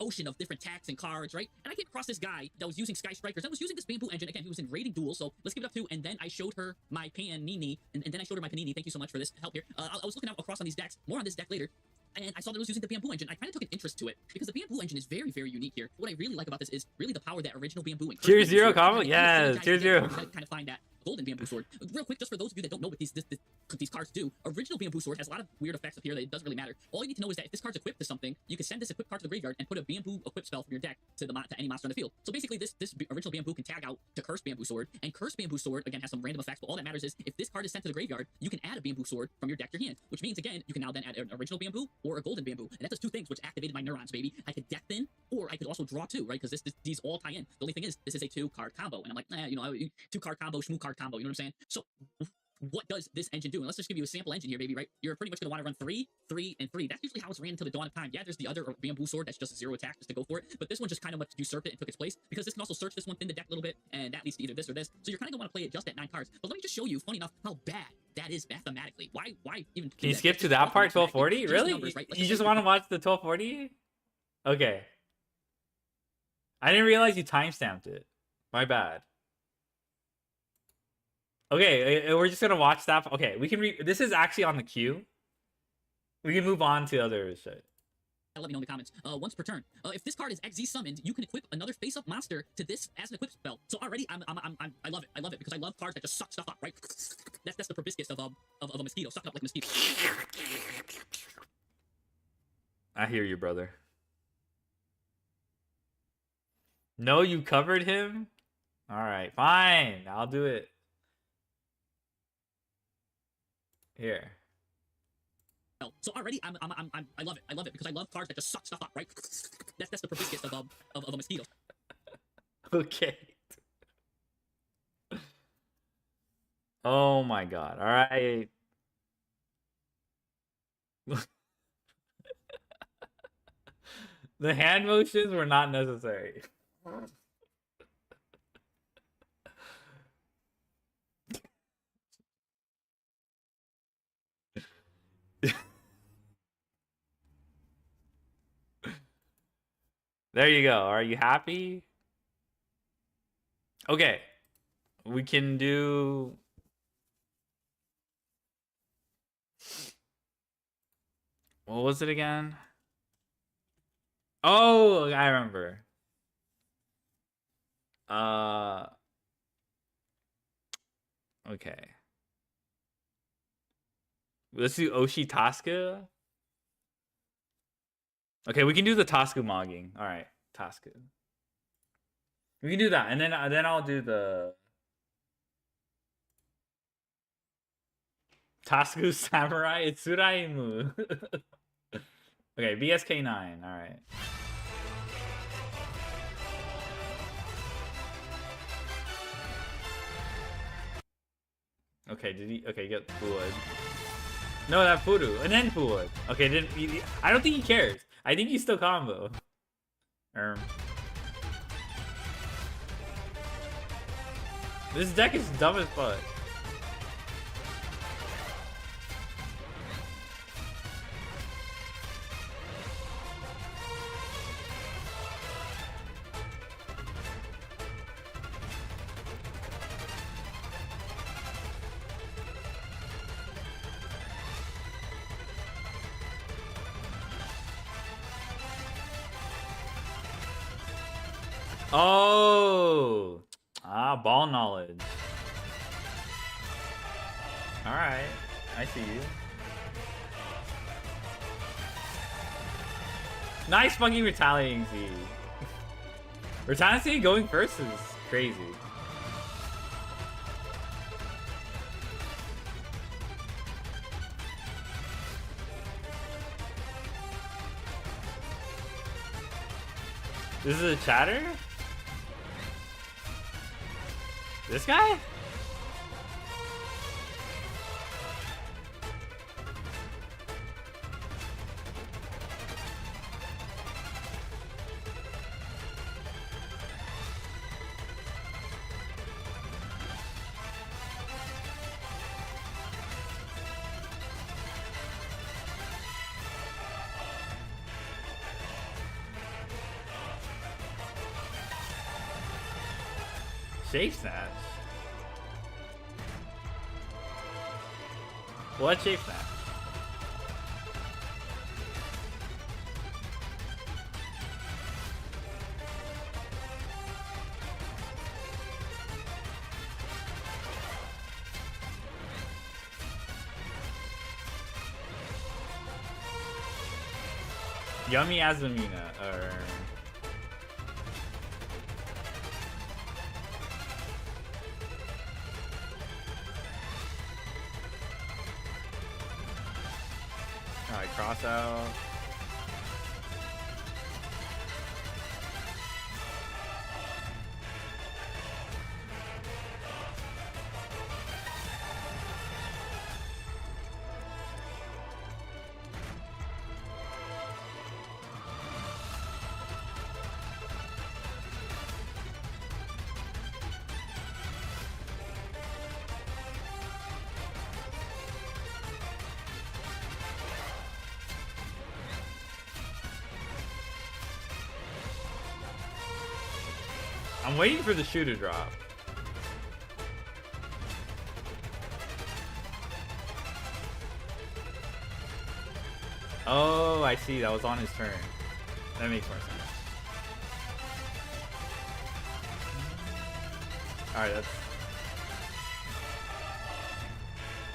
ocean of different tacks and cards, right? And I came across this guy that was using Sky Strikers, that was using this bamboo engine. Again, he was in raiding Duel, so let's give it up to, and then I showed her my Panini, and then I showed her my Panini. Thank you so much for this help here. I was looking out across on these decks, more on this deck later, and I saw that it was using the bamboo engine. I kind of took an interest to it, because the bamboo engine is very, very unique here. What I really like about this is really the power of that original bamboo. Tier 0 combo? Yes, Tier 0. Kind of find that golden bamboo sword. Real quick, just for those of you that don't know what these cards do, original bamboo sword has a lot of weird effects up here that it doesn't really matter. All you need to know is that if this card's equipped to something, you can send this equipped card to the graveyard and put a bamboo equip spell from your deck to any monster on the field. So basically, this original bamboo can tag out to Cursed Bamboo Sword, and Cursed Bamboo Sword again has some random effects, but all that matters is if this card is sent to the graveyard, you can add a bamboo sword from your deck to your hand, which means again you can now then add an original bamboo or a golden bamboo, and that does two things, which activated my neurons, baby. I could deck thin, or I could also draw two, right? Because these all tie in. The only thing is this is a 2-card combo, and I'm like, you know, 2-card combo, shmoo card combo. You know what I'm saying? So what does this engine do? And let's just give you a sample engine here, baby, right? You're pretty much going to want to run 3, 3, and 3. That's usually how it's ran until the dawn of time. Yeah, there's the other bamboo sword that's just 0 attack just to go for it, but this one just kind of much usurped it and took its place, because this can also search this one, thin the deck a little bit, and that leads to either this or this. So you're kind of going to want to play it just at 9 cards. But let me just show you, funny enough, how bad that is mathematically. Why even... Can you skip to that part, 1240? Really? Numbers, right? You just want to watch the 1240? Okay. I didn't realize you timestamped it. My bad. Okay, we're just gonna watch that. Okay, we can this is actually on the queue. We can move on to other shit. Let me know in the comments. Once per turn. If this card is XZ summoned, you can equip another face-up monster to this as an equip spell. So already, I love it. I love it because I love cards that just suck stuff up, right? That's the proboscis of a mosquito, sucking up like a mosquito. I hear you, brother. No, you covered him? All right, fine. I'll do it. Here. So already, I love it. I love it because I love cards that just suck stuff up, right? That's the proboscis of a mosquito. Okay. Oh my god. All right. The hand motions were not necessary. There you go. Are you happy? Okay. We can do... What was it again? Oh, I remember. Okay. Let's do Oshi Tasku. Okay, we can do the Tasku mogging. All right, Tasku. We can do that, and then I'll do the Tasku Samurai. It's Suraimu. Okay, BSK9. All right. Okay, did he? Okay, get Fuwood. No, that Furu, and then Fuwood. Okay, I don't think he cares. I think he's still combo. This deck is dumb as fuck. Oh, ball knowledge. All right, I see you. Nice fucking retaliating Z. Retaliating going first is crazy. This is a chatter? This guy? Shape Snatch? What Shape Snatch? Yummy Azumina, or... Alright, cross out. I'm waiting for the shoe to drop. Oh, I see. That was on his turn. That makes more sense. Alright, that's...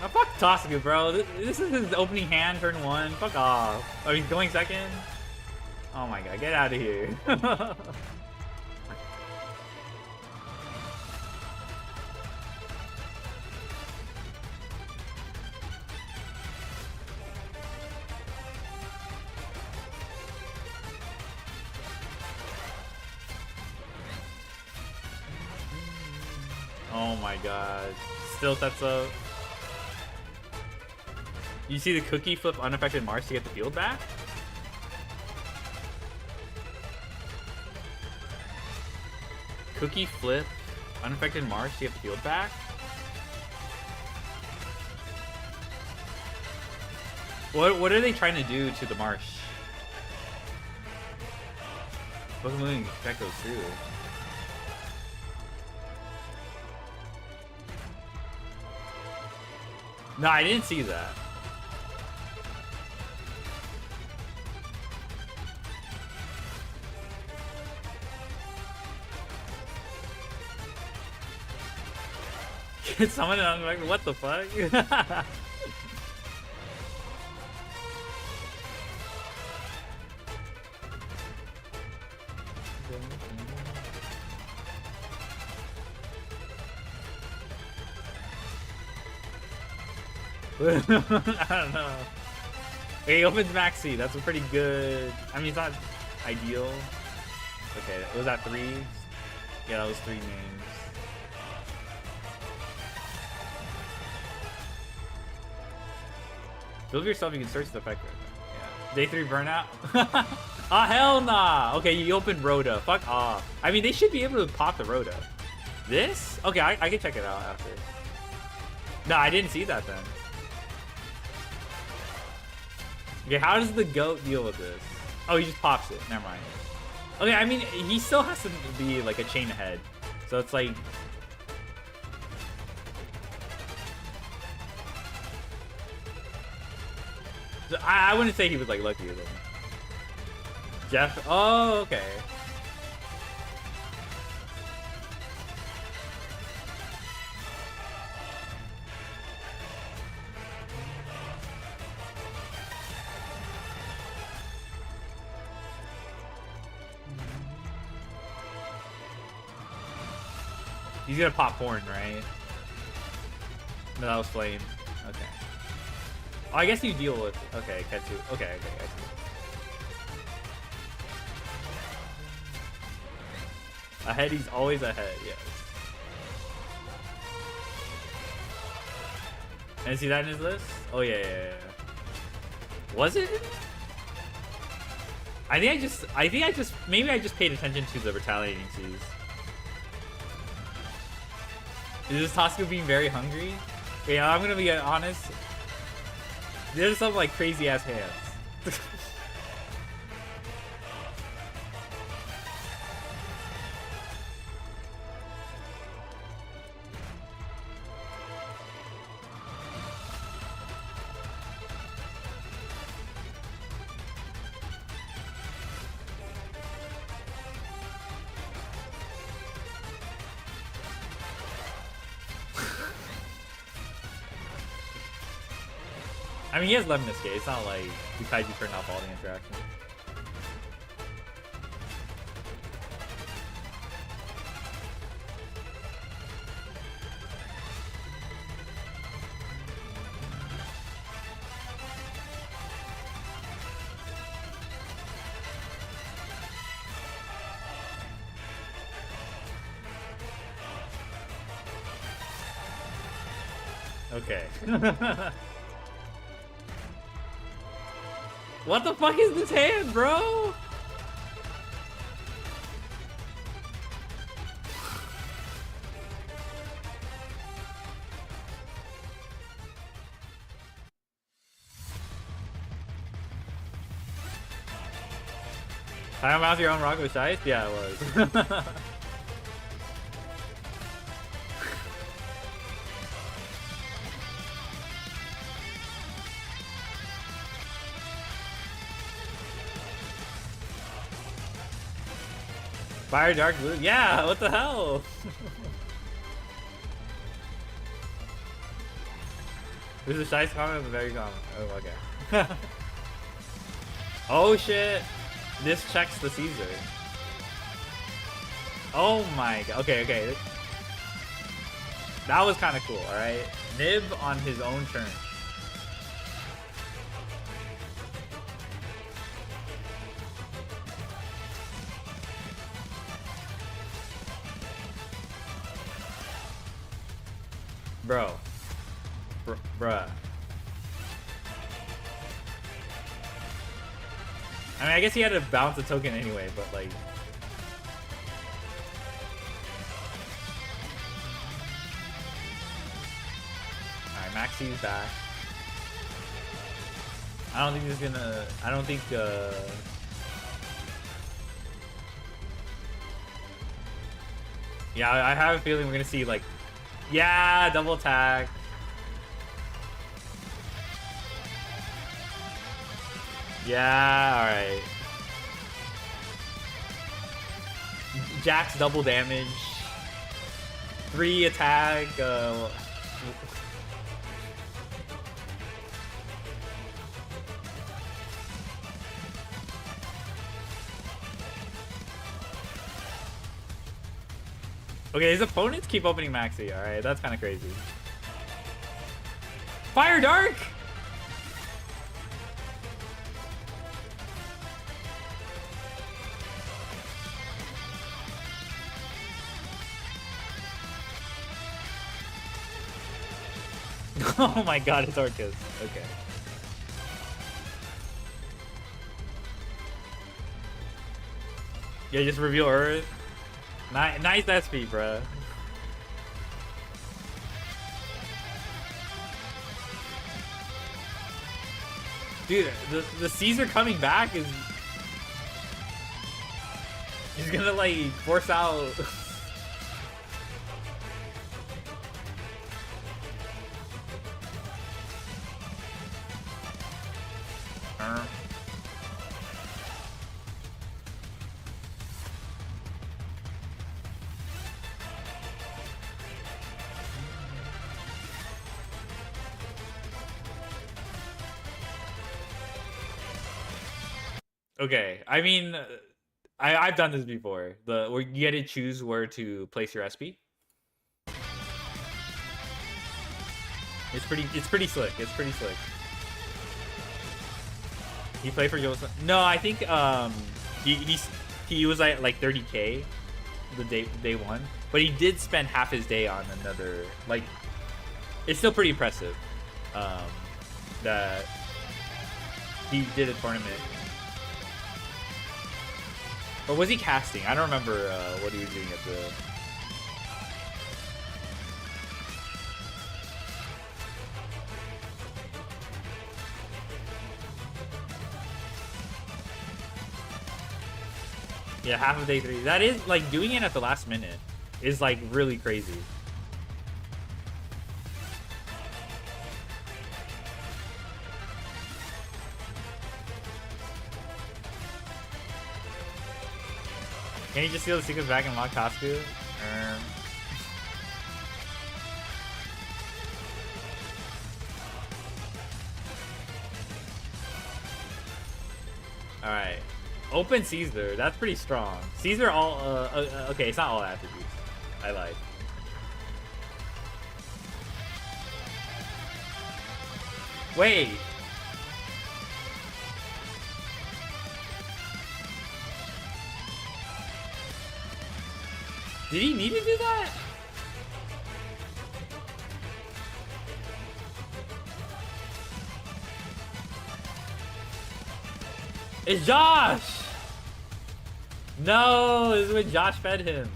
Oh, fuck Tosuke, bro. This is his opening hand, turn 1. Fuck off. Oh, he's going second? Oh my god, get out of here. Oh my god. Still sets up. You see the cookie flip unaffected Mars to get the field back? Cookie flip unaffected Mars to get the field back? What are they trying to do to the marsh? Pokemon that goes through. No, I didn't see that. Get someone on like, what the fuck? I don't know. Okay, he opens Maxi. That's a pretty good. I mean, it's not ideal. Okay, was that 3? Yeah, that was 3 names. Build yourself, you can search the effect. Yeah. Day 3 burnout? Oh, hell nah! Okay, you open Rhoda. Fuck off. I mean, they should be able to pop the Rhoda. This? Okay, I can check it out after. No, I didn't see that then. Okay, how does the goat deal with this? Oh, he just pops it. Never mind. Okay, I mean, he still has to be like a chain ahead. So it's like... I wouldn't say he was like lucky or something. Jeff? Oh, okay. He's gonna pop horn, right? No, that was flame. Okay. Oh, I guess you deal with... Okay, Catchup. Okay, I see. Ahead, he's always ahead, yes. And see that in his list? Oh, yeah. Was it? maybe I just paid attention to the retaliating C's. Is this Tosuke being very hungry? Yeah, I'm gonna be honest. There's some like crazy ass hands. I mean, he has Lemon Escape. It's not like the Kaiju turned off all the interactions. Okay. What the fuck is this hand, bro? Time out your own rock with ice? Yeah, it was. Fire dark blue? Yeah, what the hell? This is a Shice comment, but very common. Oh, okay. Oh shit! This checks the Caesar. Oh my god. Okay, okay. That was kind of cool, alright? Nib on his own turn. Bro. Bruh. I mean, I guess he had to bounce a token anyway, but like... Alright, Maxi's back. I don't think he's gonna... I don't think, Yeah, I have a feeling we're gonna see, like... Yeah, double attack. Yeah, alright. Jack's double damage. 3 attack. Okay, his opponents keep opening Maxi. Alright, that's kind of crazy. Fire Dark! Oh my god, it's Orcus. Okay. Yeah, just reveal Earth. Nice SP, bruh. Dude, the Caesar coming back is... He's gonna, like, force out... Okay, I mean, I've done this before. Where you get to choose where to place your SP. It's pretty slick. It's pretty slick. He played for Joseph. No, I think he was at like 30K the day one, but he did spend half his day on another. Like, it's still pretty impressive that he did a tournament. Or was he casting? I don't remember what he was doing at the... Yeah, half of day 3. That is, like, doing it at the last minute is, like, really crazy. Can you just steal the secrets back and lock Costco? Alright. Open Caesar. That's pretty strong. Caesar all... okay, it's not all attributes. I lied. Wait. Did he need to do that? It's Josh! No, this is when Josh fed him.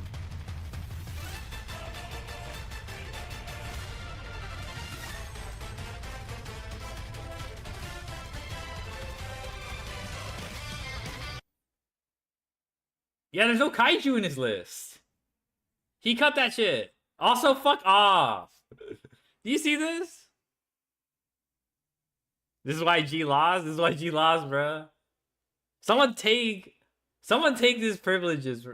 Yeah, there's no kaiju in his list. He cut that shit. Also, fuck off. Do you see this? This is why G lost. This is why G lost, bro. Someone take these privileges.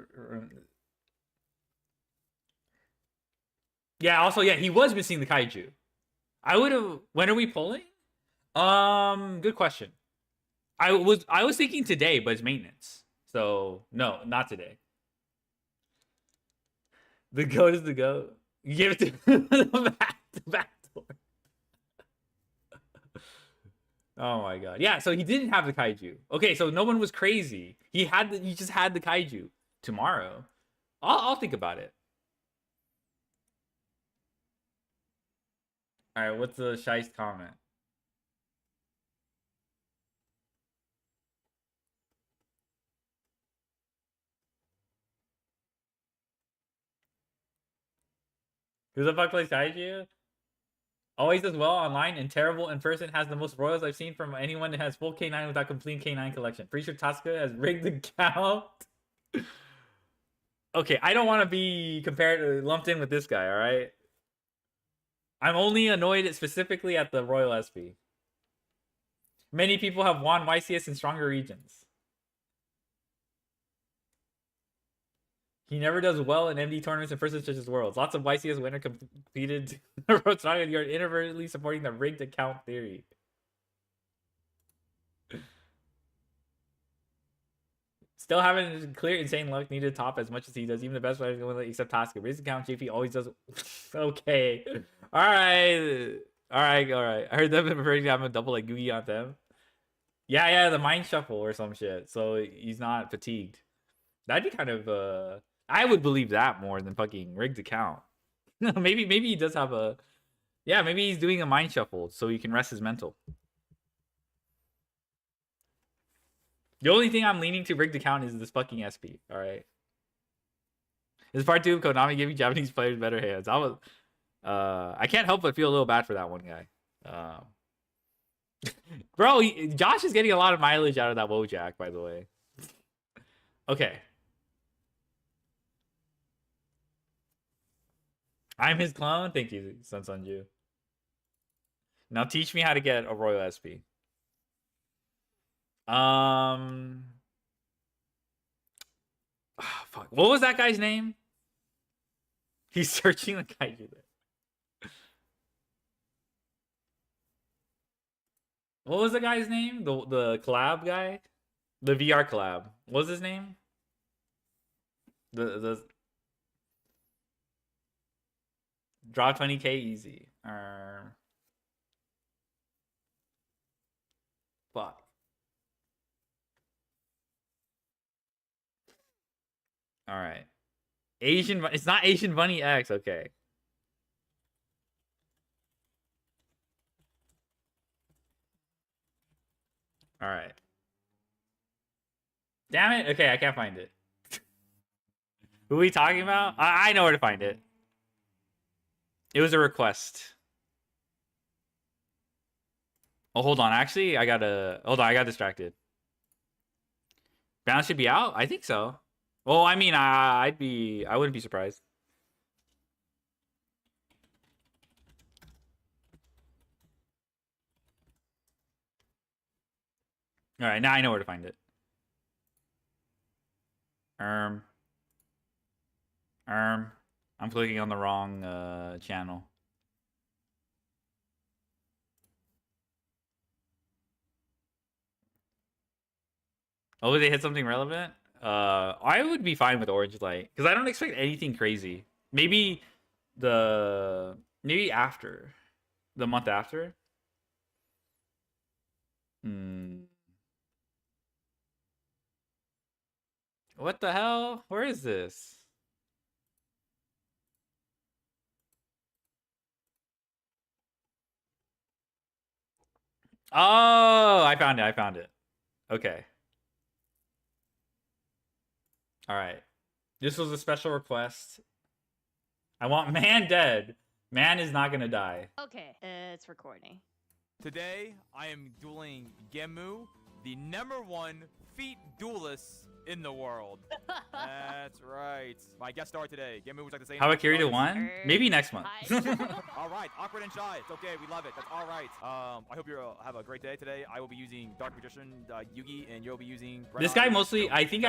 Yeah. Also, yeah, he was missing the kaiju. I would have. When are we pulling? Good question. I was thinking today, but it's maintenance. So no, not today. The goat is the goat. You give it to the back door. Oh my god. Yeah, so he didn't have the kaiju. Okay, so no one was crazy. He just had the kaiju. Tomorrow. I'll think about it. Alright, what's the Shice comment? Who the fuck plays kaiju? Always does well online and terrible in person. Has the most royals I've seen from anyone that has full K9 without complete K9 collection. Pretty sure Tosca has rigged the count. Okay, I don't want to be lumped in with this guy, alright? I'm only annoyed specifically at the Royal SP. Many people have won YCS in stronger regions. He never does well in MD tournaments and first such as Worlds. Lots of YCS winner competed. You're inadvertently supporting the rigged account theory. Still haven't clear insane luck needed to top as much as he does. Even the best players going except Tosca. Raise account JP always does. Okay. Alright. Alright. I heard them preferring to have a double like Googie on them. Yeah, the mind shuffle or some shit. So he's not fatigued. That'd be kind of I would believe that more than fucking rigged account. maybe he does have a maybe he's doing a mind shuffle so he can rest his mental. The only thing I'm leaning to rigged account is this fucking SP, alright? This part 2 of Konami giving Japanese players better hands. I can't help but feel a little bad for that one guy. Bro, Josh is getting a lot of mileage out of that Wojak, by the way. Okay. I'm his clone? Thank you, Sun Sunju. Now teach me how to get a Royal SP. Oh, fuck. What was that guy's name? He's searching the kaiju there. What was the guy's name? The collab guy? The VR collab. What was his name? The draw 20k easy. Fuck. All right. It's not Asian Bunny X. Okay. All right. Damn it. Okay, I can't find it. Who are we talking about? I know where to find it. It was a request. Oh, hold on. Actually, hold on. I got distracted. Balance should be out? I think so. Well, I mean, I wouldn't be surprised. All right, now I know where to find it. I'm clicking on the wrong channel. Oh, they hit something relevant? I would be fine with Orange Light because I don't expect anything crazy. Maybe after the month after. What the hell? Where is this? Oh, I found it. Okay. All right. This was a special request. I want Man dead. Man is not gonna die. Okay, it's recording. Today, I am dueling Gemu, the #1 feet duelist in the world. That's right. My guest star today. Gemu, would you like to say How about anything? Kirito won? Maybe next month. All right, awkward and shy. It's okay. We love it. That's all right. I hope you have a great day today. I will be using Dark Magician Yugi, and you'll be using. This guy mostly, I think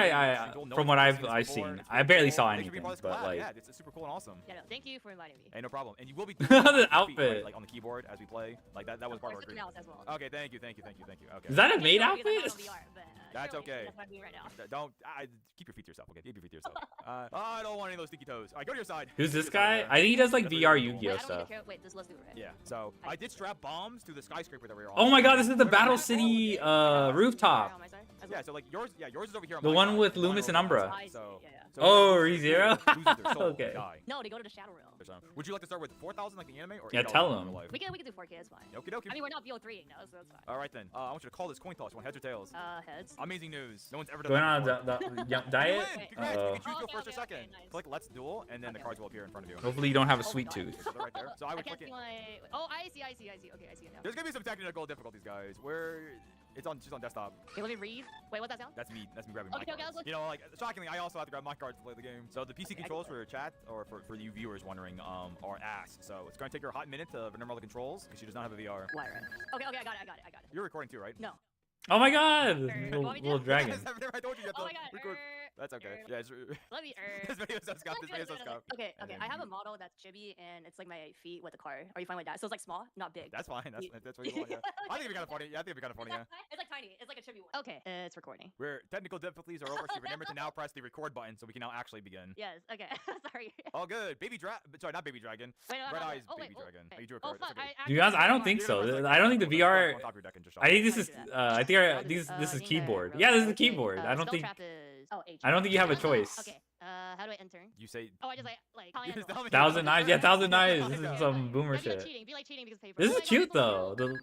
from what I've seen, I barely saw anything, but like. Yeah, it's super cool and awesome. Yeah, no, thank you for inviting me. Hey, no problem. And you will be The outfit, like on the keyboard as we play. Like that was part of our agreement. As well. Okay, thank you. Okay. Is that a maid outfit? That's okay. That's what I'm doing right now. Don't keep your feet to yourself. Okay, keep your feet to yourself. I don't want any of those sticky toes. All right, go to your side. Who's this guy? I think he does like VR Wait, Yu-Gi-Oh I don't stuff. really care. Wait, let's do it right. Yeah. So I did strap bombs to the skyscraper that we were on. Oh my god, this is the Battle City rooftop. On my side as Yeah. well. So like yours is over here. On The my one side, with mine Loomis over and on Umbra. this I side. see, So. yeah. So Oh, whoever ReZero? loses their soul Okay. die. No, they go to the Shadow Realm. Would you like to start with 4,000 like the anime, or Yeah, 8,000 tell in him. real life? We can do 4K. It's fine. Okie dokie. I mean, we're not BO3 now, so that's fine. All right then. I want you to call this coin toss. You want heads or tails? Heads. Amazing news. No one's ever done Going that on before. a diet? You win. Congrats. You Uh-oh. can choose to go Okay, first or okay, second. okay, nice. Click Let's Duel, and then the Okay. cards will appear in front of you. Hopefully you don't have a Oh, sweet God. tooth. They're right there. So I I would can't click see it. my. Oh, I see. Okay, I see it now. There's gonna be some technical difficulties, guys. Where it's just on desktop. Okay, let me read. Wait, what's that sound? That's me grabbing my Okay, okay, I cards. was You know, like shockingly, I also have to grab my cards to play the game. So the PC controls for chat or for you viewers wondering are ass. So it's gonna take her a hot minute to remember all the controls because she does not have a VR. Right. Okay, I got it. You're recording too, right? No. Oh my god! Want me to? Little dragon. I told you you have Oh to my god. record. That's okay. Yeah, it's, Let me. this video so scuffed. This video so scuffed. Okay. And then I have a model that's chibi and it's like my feet with the car. Are you fine with that? So it's like small, not big. That's fine. That's what you want. Yeah. I think it'd be kind of funny. Yeah, I think it'd be kind of funny. Yeah. It's like tiny. It's like a chibi one. Okay, it's recording. Where technical difficulties are over, so remember to now press the record button so we can now actually begin. Yes. Okay. Sorry. All good. Sorry, not baby dragon. Wait, Red eyes, oh, baby wait, dragon. okay. Oh, you drew a Oh card. That's fuck! okay. To be honest, I don't think so. I don't think the VR. On top of your deck and just I think shuffle. this is. I do I think this is keyboard. Yeah, this is the keyboard. I don't think. I don't think you have a choice. Okay. How do I enter? You say. Oh, I just You just tell me. Thousand knives. Yeah, thousand knives. This Yeah. is some boomer That'd be like shit. cheating. Be like cheating because paper. This Oh, is I got cute people though. who-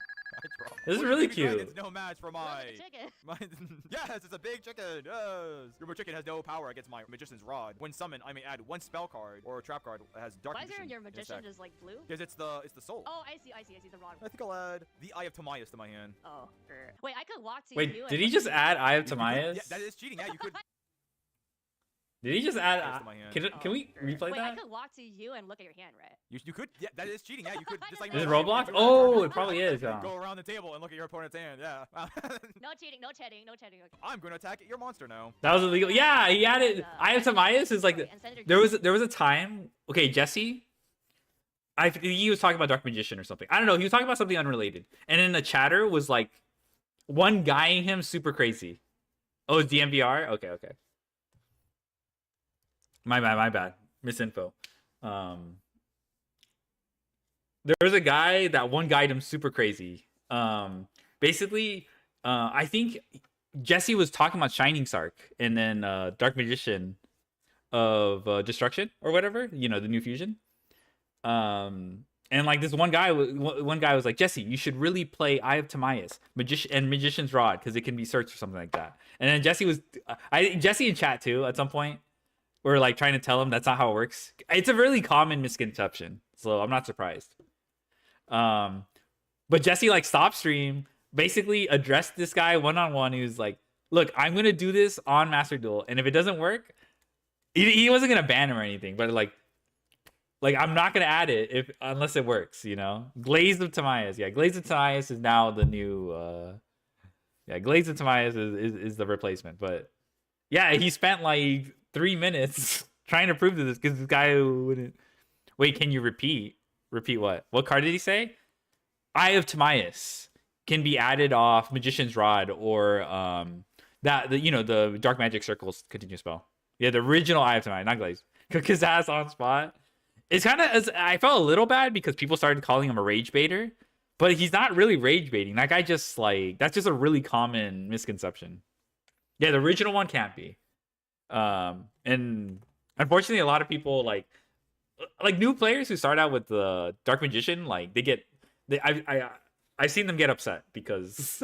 This is really Baby dragon's cute. no match for Look my. at the chicken. Yes, it's a big chicken. Yes. Your chicken has no power against my magician's rod. When summoned, I may add one spell card or a trap card that has dark. Why is your magician just like blue? Because it's the soul. Oh, I see the rod. I think I'll add the Eye of Timaeus to my hand. Oh. Wait, I could walk to Wait, you. did and he look just at you. add Eye of You could- Timaeus? Yeah, that is cheating. Yeah, you could. Did he just add? Close to my hand. Can we replay Wait, I that? could walk to you and look at your hand, right? You could. Yeah, that is cheating. Yeah, you could just like. Is it no, Roblox? you could- Oh, it probably is. huh? Go around the table and look at your opponent's hand. Yeah. No cheating. Okay. I'm gonna attack your monster now. That was illegal. Yeah, he added. Eye of Timaeus is like. Okay, and send it to There you. was a time. Okay, Jesse. I think he was talking about Dark Magician or something. I don't know. He was talking about something unrelated, and then the chatter was like, one guying him super crazy. Oh, it's DMVR. Okay. My bad. Misinfo. There was a guy that one guyed him super crazy. Basically, I think Jesse was talking about Shining Sark and then Dark Magician of Destruction or whatever. You know, the new fusion. And like this one guy was like, Jesse, you should really play Eye of Timaeus, Magician's Rod, because it can be searched or something like that. And then Jesse in chat too at some point. We're like trying to tell him that's not how it works. It's a really common misconception, so I'm not surprised. But Jesse like stopped stream, basically addressed this guy one-on-one. He was like, look, I'm gonna do this on Master Duel, and if it doesn't work, he wasn't gonna ban him or anything, but like I'm not gonna add it unless it works, you know. Glaze of Timaeus. Yeah, Glaze of Timaeus is now the new Glaze of Timaeus is the replacement. But yeah, he spent like 3 minutes trying to prove to this because this guy wouldn't. Wait, can you repeat? Repeat what? What card did he say? Eye of Timaeus can be added off Magician's Rod or the Dark Magic Circles continue spell. Yeah, the original Eye of Timaeus, not Glaze. Cook his ass on spot. It's kind of, I felt a little bad because people started calling him a rage baiter, but he's not really rage baiting. That guy just like, that's just a really common misconception. Yeah, the original one can't be. And unfortunately, a lot of people like new players who start out with the Dark Magician, like I've seen them get upset because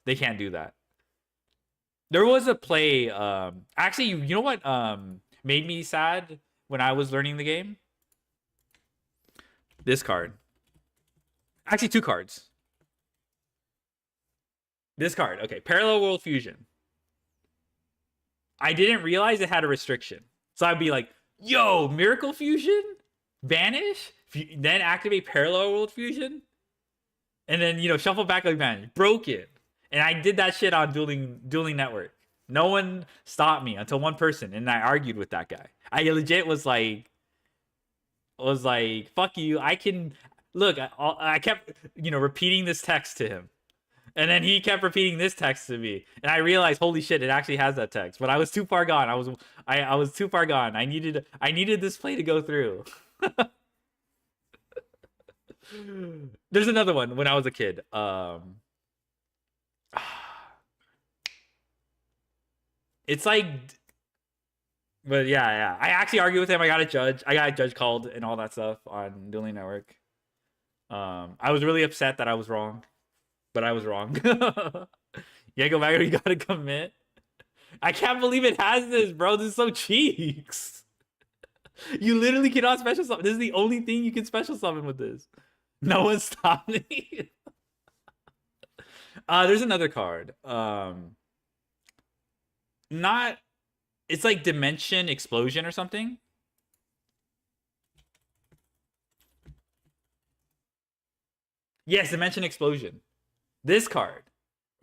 they can't do that. There was a play. Actually, you know what made me sad when I was learning the game? This card. Actually, two cards. This card. Okay, Parallel World Fusion. I didn't realize it had a restriction. So I'd be like, yo, Miracle Fusion? Vanish? Then activate Parallel World Fusion? And then, shuffle back like Vanish. Broken. And I did that shit on Dueling Network. No one stopped me until one person, and I argued with that guy. I legit was like, fuck you. I can... Look, I kept, repeating this text to him. And then he kept repeating this text to me, and I realized, holy shit, it actually has that text. But I was too far gone. I was too far gone. I needed this play to go through. There's another one when I was a kid. It's like, but yeah. I actually argued with him. I got a judge called and all that stuff on Dueling Network. I was really upset that I was wrong. But I was wrong. Yeah, go back. You gotta commit. I can't believe it has this, bro. This is so cheeks. You literally cannot special summon. This is the only thing you can special summon with this. No one stopped me. There's another card. It's like Dimension Explosion or something. Yes, Dimension Explosion. This card.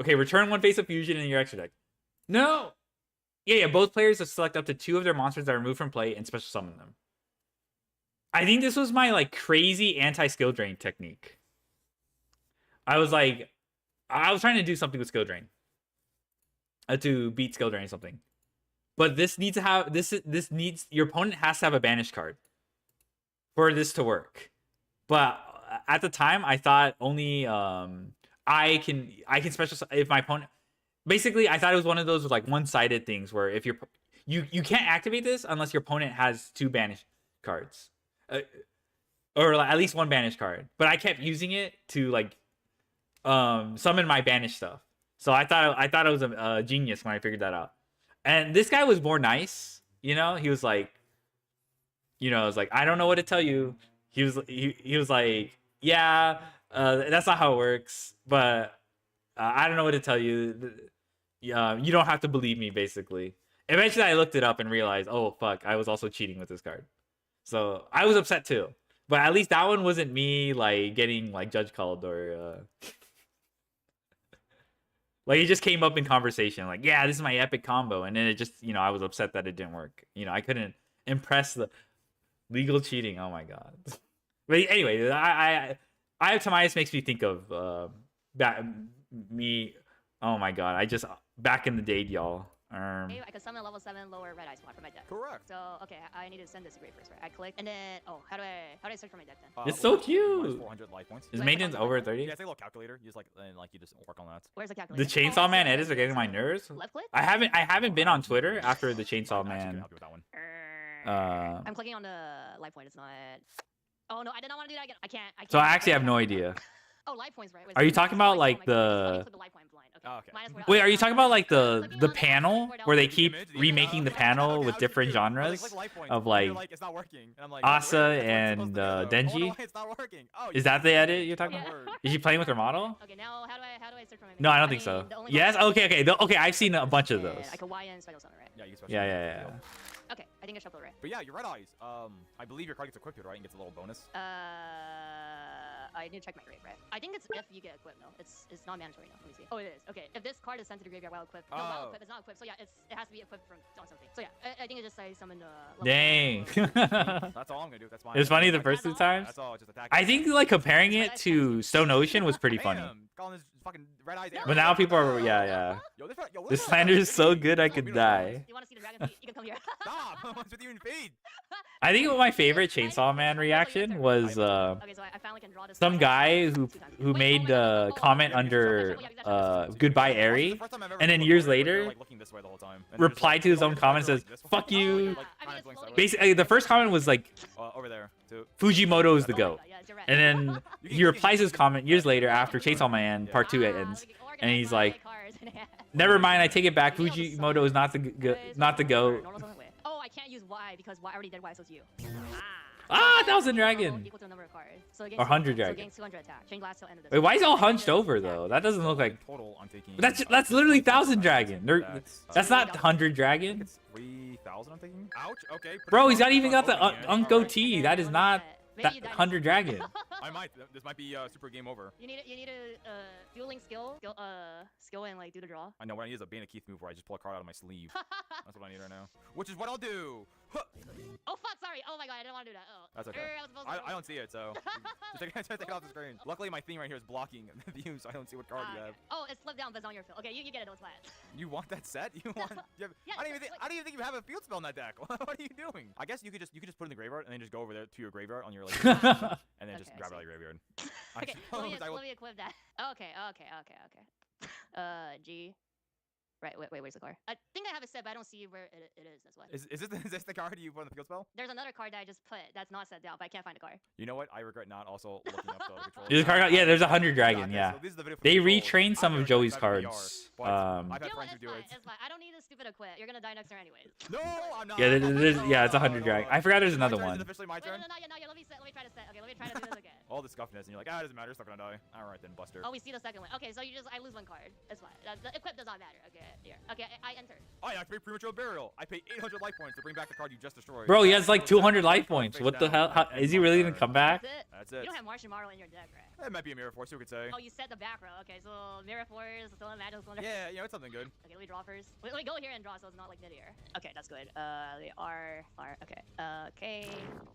Okay, return one face of fusion in your extra deck. No! Yeah, both players have select up to 2 of their monsters that are removed from play and special summon them. I think this was my, crazy anti-skill drain technique. I was trying to do something with skill drain. To beat skill drain or something. But this needs to have... Your opponent has to have a banish card. For this to work. But at the time, I thought only... I can special if my opponent. Basically, I thought it was one of those one-sided things where if you can't activate this unless your opponent has 2 banish cards, or at least 1 banish card. But I kept using it to summon my banish stuff. So I thought it was a genius when I figured that out. And this guy was more nice, he was like, I was like, I don't know what to tell you. He was like, yeah. That's not how it works, but I don't know what to tell you. You don't have to believe me, basically. Eventually, I looked it up and realized, oh, fuck, I was also cheating with this card. So I was upset, too. But at least that one wasn't me, getting, judge called or... it just came up in conversation. Yeah, this is my epic combo. And then it just, I was upset that it didn't work. I couldn't impress the legal cheating. Oh, my God. But anyway, I have Tamias makes me think of me. Oh my god! I just back in the day, y'all. I could summon a level 7 lower red eye spot for my deck. Correct. So okay, I need to send this to Great first, right? I click and then how do I search for my deck then? It's so cute. 400 life points. Is maintenance over 30? Yeah, it's like a little calculator. You just work on that. Where's the calculator? The Chainsaw Man edits are getting my nerves. Left click? I haven't been on Twitter after the Chainsaw Man. Help you with that one. I'm clicking on the life point. It's not. Oh no, I did not want to do that again. I can't. So I actually have no idea. Oh, life points, right? Are you talking about the? Oh, okay. Wait, are you talking about the panel where they keep remaking the panel with different genres of it's not working. And I'm like, Asa and Denji? It's not working. Oh, Is that the edit you're talking about? Is she playing with her model? Okay, now how do I search for my? No, I don't think so. Yes. Okay. Okay. I've seen a bunch of those. I can Y and special summon, right? Yeah, you can Yeah. Okay, I think I shuffle right. But yeah, your red eyes. I believe your card gets equipped, right, and gets a little bonus. I need to check my grave, right? I think it's if you get equipped. No, it's not mandatory. No, let me see. Oh, it is. Okay, if this card is sent to the graveyard while equipped. No, while equipped, it's not equipped. So yeah, it has to be equipped on something. So yeah, I think it's just I summon. Dang. That's all I'm gonna do. That's fine. It's funny the first 2 times. That's all. Just attack. I think comparing it to Stone Ocean was pretty funny. Calling his fucking red eyes. But now people are yeah. This slander is so good I could die. You want to see the dragon feet? You can come here. Stop! What's with you in feed? I think my favorite Chainsaw Man reaction was some guy who made a comment under Goodbye Airy, and then years later replied to his own comment and says, "Fuck you." Basically, the first comment was like, over there. Fujimoto is the GOAT. And then he replies his comment years later after Chainsaw Man Part 2 ends. And he's like, cards in hand. Never mind. I take it back. You know the Fujimoto is not the not the goat. Oh, I can't use Y because Y already did Y, so it's you. Ah, So 1,000 total dragon. Equal to the number of cards. So it Or 100 so it dragon. gains 200 attack. Change last till end of this. Wait, why is it all Attack hunched this over attack. though? That doesn't look like. Total, I'm taking. That's literally 1,000 dragon. That's not 100 I think dragon. it's 3,000. I'm taking. Ouch. Okay. put Bro, it he's not on- even got the on hand. Unco Alright. T. That is not that 100 dragon. I might. This might be super game over. You need a dueling skill and like do the draw. I know what I need is a Bane Keith move where I just pull a card out of my sleeve. That's what I need right now. Which is what I'll do. Huh. Oh fuck, sorry. Oh my god, I didn't want to do that. Oh. That's okay. I was supposed to I don't see it, so just take it off the screen. Luckily, my theme right here is blocking the view, so I don't see what card you have. Oh, it's flipped down, but it's on your field. Okay, you get it. Don't sweat. You want that set? You want? You have, Yeah, I don't even think. like- I don't even think you have a field spell in that deck. What are you doing? I guess you could just put it in the graveyard and then just go over there to your graveyard on your like, and then just Okay, I grab it out see. of your graveyard. I Okay, let suppose I will- me equip that. Okay. G. Right, wait, where's the card? I think I have it set, but I don't see where it is. That's why. Is this the card you put in the field spell? There's another card that I just put that's not set down, but I can't find the card. You know what? I regret not also looking up the controls. There's a card. Yeah, there's 100 dragon. Okay, Yeah. so this is the video for They controls. retrained some I've of never Joey's tried VR, cards. but I've You had know what? friends who It's do fine. it. It's fine. I don't need this stupid equip. You're gonna die next turn anyways. No, I'm not. Yeah, yeah, it's No, 100 no, dragon. no. I forgot there's Is it my another turn? Is one. it officially my Wait, turn? no, not yet. Let me try to set. Okay, let me try to do this again. All the scuffness, and you're like, it doesn't matter. You're still gonna die. All right then, Buster. Oh, we see the second one. Okay, so I lose one card. It's fine. The equip does not matter. Okay, here. Okay, I entered. Oh, yeah, I pay premature burial. I pay 800 life points to bring back the card you just destroyed. Bro, he has like Face 200 down, life points. face What the down, hell? How, and is he really gonna Buster. come back? That's it. That's You it. don't have Martian Marvel in your deck, right? It might be a mirror force, you could say. Oh, you set the back row. Okay, so Mirror Force, still in Magic Cylinder. Yeah, it's something good. Okay, let me draw first. Let me go here and draw so it's not like mid-air. Okay, that's good. They are. Okay. Okay.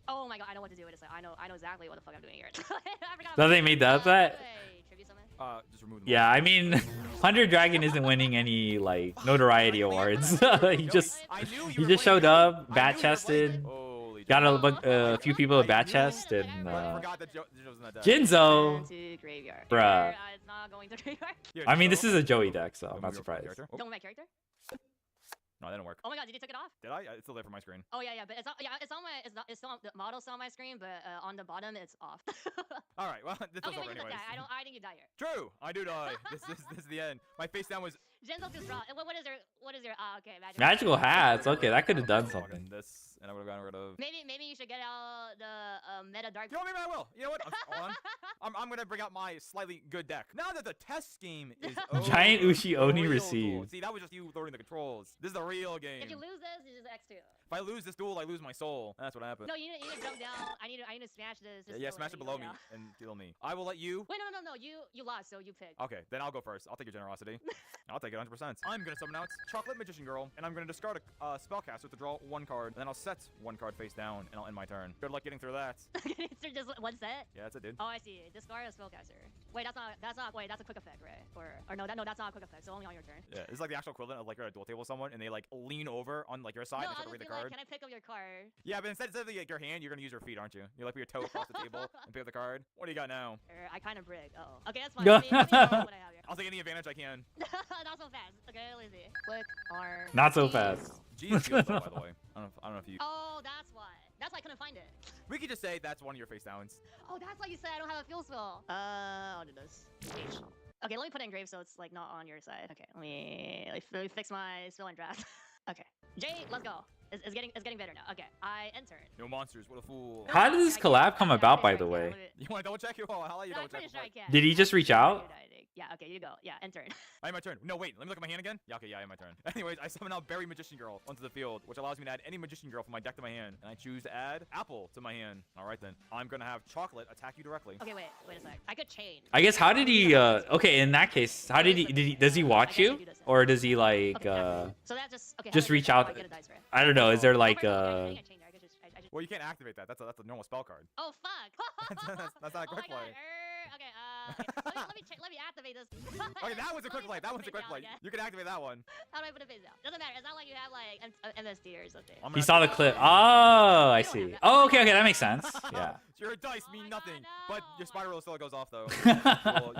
Oh my god, I know what to do with this. I know exactly what the fuck I'm doing here. I forgot. So they made the upset? Wait, tribute summon? Just remove them. Yeah, I mean, 100 dragon isn't winning any like notoriety awards. he just showed up, bat chested, Holy got crap. a few people to bat chest, and Forgot that Joe's in that deck. Jinzo. To graveyard. Bruh. It's not going to graveyard. Here, I mean, Joe. this is a Joey deck, so I'm Remove not your surprised. character. Oh, Don't move my character? no, that didn't work. Oh my god, did you take it off? Did I? It's still there for my screen. Oh yeah, but it's on my it's still on, the model's still on my screen, but on the bottom it's off. All right, well, this was Okay, over wait, you anyways. die. I think you die here. True, I do die. This is the end. My face down was Jinzo too strong. What is your okay, Magical hats. Okay, that could have done Fucking something. This, and I would have gotten rid of. Maybe you should get out the meta dark. You know what? Maybe I will. You know what? Hold on. I'm gonna bring out my slightly good deck. Now that the test game is over, Giant Ushi the Oni real received. duel. See, that was just you learning the controls. This is the real game. If you lose this, you just X2. If I lose this duel, I lose my soul. That's what happened. No, you need to jump down. I need to smash this. Yeah, smash it below me and deal me. I will let you. Wait, no. You lost, so you pick. Okay, then I'll go first. I'll take your generosity. I'll take it 100%. I'm gonna summon out Chocolate Magician Girl, and I'm gonna discard a spellcaster to draw one card, and then I'll set one card face down, and I'll end my turn. Good luck getting through that. It's just one set. Yeah, that's it, dude. Oh, I see. Discard a spellcaster. Wait, wait, that's a quick effect, right? Or no, that's not a quick effect. So only on your turn. Yeah, it's like the actual equivalent of like you're at a duel table with someone, and they like lean over on like your side No, and I'll start to read just the be card. like, can I pick up your card? Yeah, but instead of like, your hand, you're gonna use your feet, aren't you? You like put your toe across the table and pick up the card. What do you got now? I kind of brick. Uh-oh. Okay, that's fine. Let me know what I have here. I'll take any advantage I can. Not so fast. Okay, let me see. Click R. Not so G. fast. G is field spell, by the way. I don't know if you. Oh, that's why. That's why I couldn't find it. We could just say that's one of your face downs. Oh, that's why you said I don't have a field spell. I'll do this. H. Okay, let me put it in grave so it's like not on your side. Okay, let me fix my spell and draft. Okay, Jay, let's go. It's getting better now. Okay, I entered. No monsters. What a fool. How did this collab come about, by the way? You want to double check? Oh, I'll let you No, double I'm check. pretty sure I can. Did he just reach out? Yeah, okay, you go. Yeah, enter. I have my turn. No, wait. Let me look at my hand again. Yeah, okay, yeah, I have my turn. Anyways, I summon out Berry Magician Girl onto the field, which allows me to add any Magician Girl from my deck to my hand. And I choose to add Apple to my hand. All right, then. I'm going to have Chocolate attack you directly. Okay, wait a sec. I could change. I guess how did he? Okay, in that case, how did he? Does he watch you, or does he like? Okay, so that just okay. Just how do I reach do that? out. Oh, I get a dice for it. I don't know. Is there like I think I changed it. I just. Well, you can't activate that. That's a normal spell card. Oh fuck! That's not a Oh quick my God. play. Okay, let me activate this. Okay, that was a quick play. That one's a quick play. Again. You can activate that one. How do I put it face down? Doesn't matter. It's not like you have like MSD or something. I'm he gonna saw the clip? Oh, I see. Oh, okay, that makes sense. Yeah. Your dice Oh mean my God, nothing, no. but your spider roll still goes off though.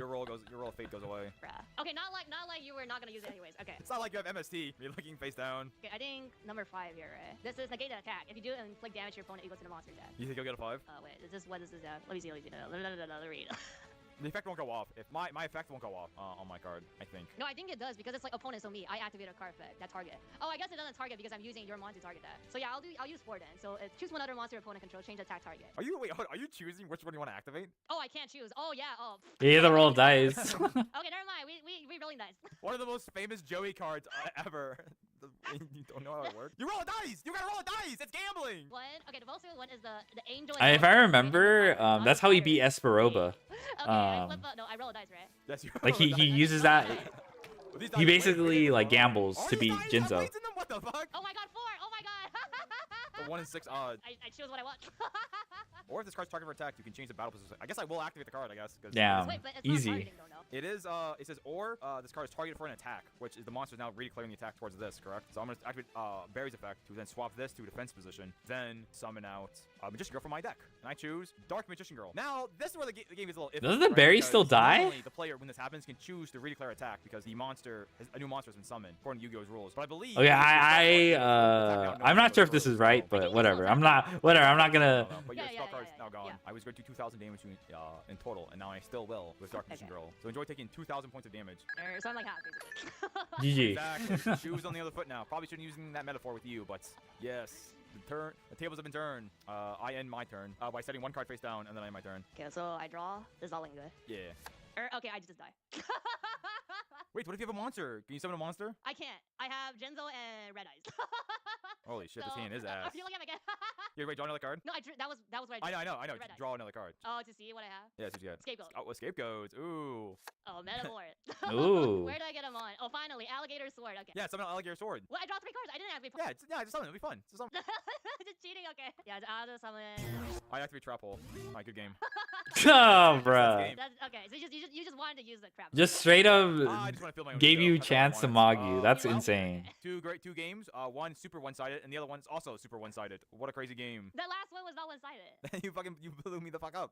your roll of fate goes away. Bruh. Okay, not like you were not gonna use it anyways. Okay. It's not like you have MST. You're looking face down. Okay, I think number 5 here, right? This is negate the attack. If you do it and inflict damage to your opponent equals to the monster attack. You think you'll get a 5? What is this down? Let me see. Let me read. The effect won't go off. If my effect won't go off on my card, I think. No, I think it does because it's like opponent, so me. I activate a card effect that target. Oh, I guess it doesn't target because I'm using your mon to target that. So yeah, I'll use 4 then. So choose one other monster opponent control, change attack target. Are you are you choosing which one you want to activate? Oh, I can't choose. Oh yeah. Oh. You have to roll dice. Okay, never mind. We rolling dice. One of the most famous Joey cards ever. You don't know how it works. You roll a dice. You gotta roll a dice. It's gambling. One. Okay, the most one is the angel. If I remember, that's how he beat Esperoba. Okay, I flip no, I roll a dice, right? Yes, you Like roll he a dice. uses that. These He dice basically win. like gambles Are to these beat dice have Jinzo. weights in them? What the fuck? Oh my god, 4! Oh my god! A 1 in 6 odds. I choose what I want. Or if this card's targeted for attack, you can change the battle position. I guess I will activate the card. I guess. 'Cause Damn. Wait, but it's Easy. not targeting though, no? It is. It says this card is targeted for an attack, which is the monster is now redeclaring the attack towards this. Correct. So I'm gonna activate Barry's effect to then swap this to defense position, then summon out Magician Girl from my deck, and I choose Dark Magician Girl. Now this is where the game gets a little iffy. Doesn't the right? berry Because still die? normally the player, when this happens, can choose to redeclare attack because the monster, a new monster has been summoned according to Yu-Gi-Oh's rules. But I believe. Okay, I'm I'm not sure if this is right, but whatever. I'm not gonna. But your Yeah, spell yeah, card's yeah, now gone. yeah. I was going to do 2,000 damage in total, and now I still will with Dark Magician Okay. Girl. So enjoy taking 2,000 points of damage. So I'm like half basically. GG. Exactly. Shoes on the other foot now. Probably shouldn't be using that metaphor with you, but yes. The tables have been turned. I end my turn by setting 1 card face down, and then I end my turn. Okay, so I draw. This is all looking good. Yeah. Okay, I just die. Wait, what if you have a monster? Can you summon a monster? I can't. I have Jinzo and Red Eyes. Holy shit, this hand is Are ass. you looking at my game? Here, wait, draw another card. No, that was what I I drew. know. The red eyes. Draw another card. Oh, to see what I have? Yeah, that's what you got. Scapegoat. Oh, scapegoats. Ooh. Oh, Metaphor. Ooh. Where did I get him on? Oh, finally, Alligator Sword. Okay. Yeah, summon an alligator sword. Well, I draw 3 cards. I didn't activate. Yeah, just summon it. It'll be fun. Just summon. Just cheating. Okay. Yeah, I'll just summon. I activate trap hole. Alright, good game. Oh, bruh. game. That's okay. So you just wanted to use the trap. Just straight up I just want to feel my own gave ego. you a That's all I chance to wanted. mog you. That's Okay. insane. Two games. One super one-sided, and the other one's also super one-sided. What a crazy game. That last one was not one-sided. you blew me the fuck up.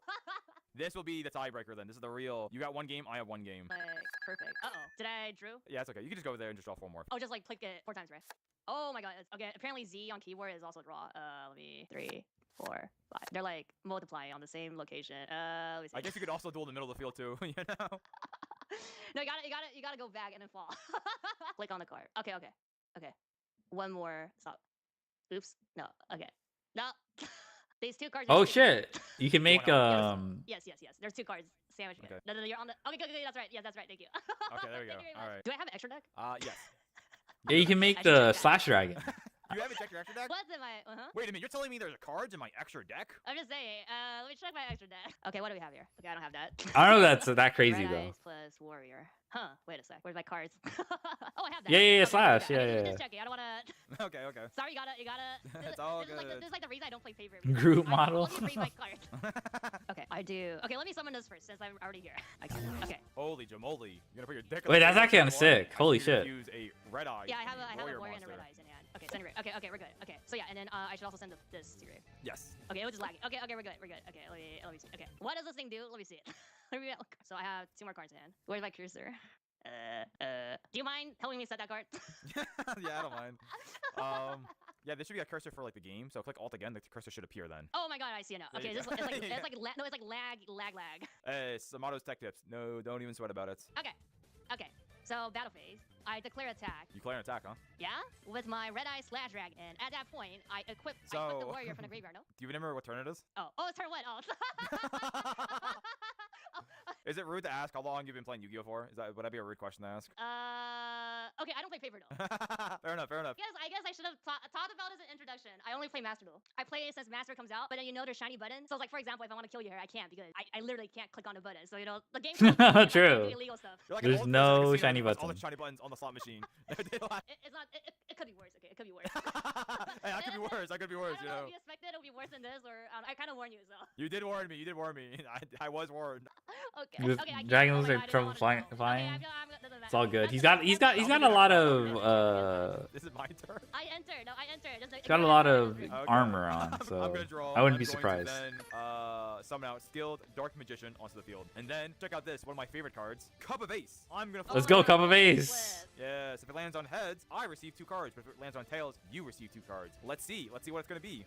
This will be the tiebreaker then. This is the real. You got 1 game. I have 1 game. Like perfect. Uh oh. Did I drew? Yeah, it's okay. You can just go there and just draw 4 more. Oh, just like click it 4 times, right? Oh my god. Okay. Apparently Z on keyboard is also draw. Let me 3, 4, 5. They're like multiplying on the same location. Let me see. I guess you could also duel in the middle of the field too. You know. No, you gotta go back and then fall. Click on the card. Okay. One more. Stop. Oops. No. Okay. No. These 2 cards. Oh are shit. You can make Yes. There's 2 cards sandwiched. Okay. No, you're on the. Okay, good. That's right. Yes, that's right. Thank you. Okay, there we go. Thank you very much. All right. Do I have an extra deck? Yes. Yeah, you can make I should check the that. slash dragon. You haven't checked your extra deck? What's in my? Wait a minute. You're telling me there's cards in my extra deck? I'm just saying. Let me check my extra deck. Okay, what do we have here? Okay, I don't have that. I don't know if that's that crazy Red though. Eyes plus Warrior. Huh? Wait a sec. Where's my cards? Oh, I have that. Yeah, Okay, slash. okay, Yeah. Just checking. I don't wanna. Okay. Sorry, you gotta. It's all this is good. this is like the reason I don't play favorite. Group I model. only read my cards. Okay, I do. Okay, let me summon this first since I'm already here. Okay. Holy jamoly. You're gonna put your deck on Wait, the that's table actually for kinda one? sick. Holy I see you're shit. gonna Use a red eye. Yeah, I have a warrior warrior and a monster. red eyes in hand. Okay, so anyway, okay, we're good. Okay, so yeah, and then I should also send this to grave. Yes. Okay, it was just lagging. Okay, we're good. Okay, let me see. Okay, what does this thing do? Let me see it. So I have 2 more cards in hand. Where's my cursor? Do you mind helping me set that card? Yeah, I don't mind. Yeah, there should be a cursor for like the game. So click Alt again. The cursor should appear then. Oh my god, I see it now. There Okay, you it's go. like Yeah. it's like lag. Hey, Samato's tech tips. No, don't even sweat about it. Okay. So battle phase, I declare attack. You clear an attack, huh? Yeah, with my red eye slash dragon, and at that point, I equip the So- warrior from the graveyard. No? Do you remember what turn it is? Oh, it's turn 1. Oh. Is it rude to ask how long you've been playing Yu-Gi-Oh for? Would that be a rude question to ask? Okay, I don't play favorite though. Fair enough. I guess I should have talked about it as an introduction. I only play Master Duel. I play it since Master comes out, but then there's shiny buttons. So it's like, for example, if I want to kill you here, I can't because I literally can't click on the button. So the game. True. Do illegal stuff. You're like There's an old person no in a casino shiny who puts all the buttons. shiny buttons on the slot machine. It's not. It could be worse. Okay, it could be worse. Hey, that could be worse. That could be worse. I You don't know know. if you expected it'll be worse than this, or I kind of warned you. So. You did warn me. I was warned. Okay. The Okay. I can't- dragons oh my are God, I don't from wanna flying. know. Flying. Okay, doesn't It's all matter. good. He's That's- got a lot of Is it my turn? I enter. No, I enter. he's got a lot of Okay. armor on, I'm so gonna draw. I wouldn't I'm be going to surprised. Then summon out skilled dark magician onto the field, and then check out this one of my favorite cards, Cup of Ace. I'm gonna. Let's flip go, it. Cup of Ace. Yes, if it lands on heads, I receive 2 cards. But if it lands on tails, you receive 2 cards. Let's see what it's gonna be.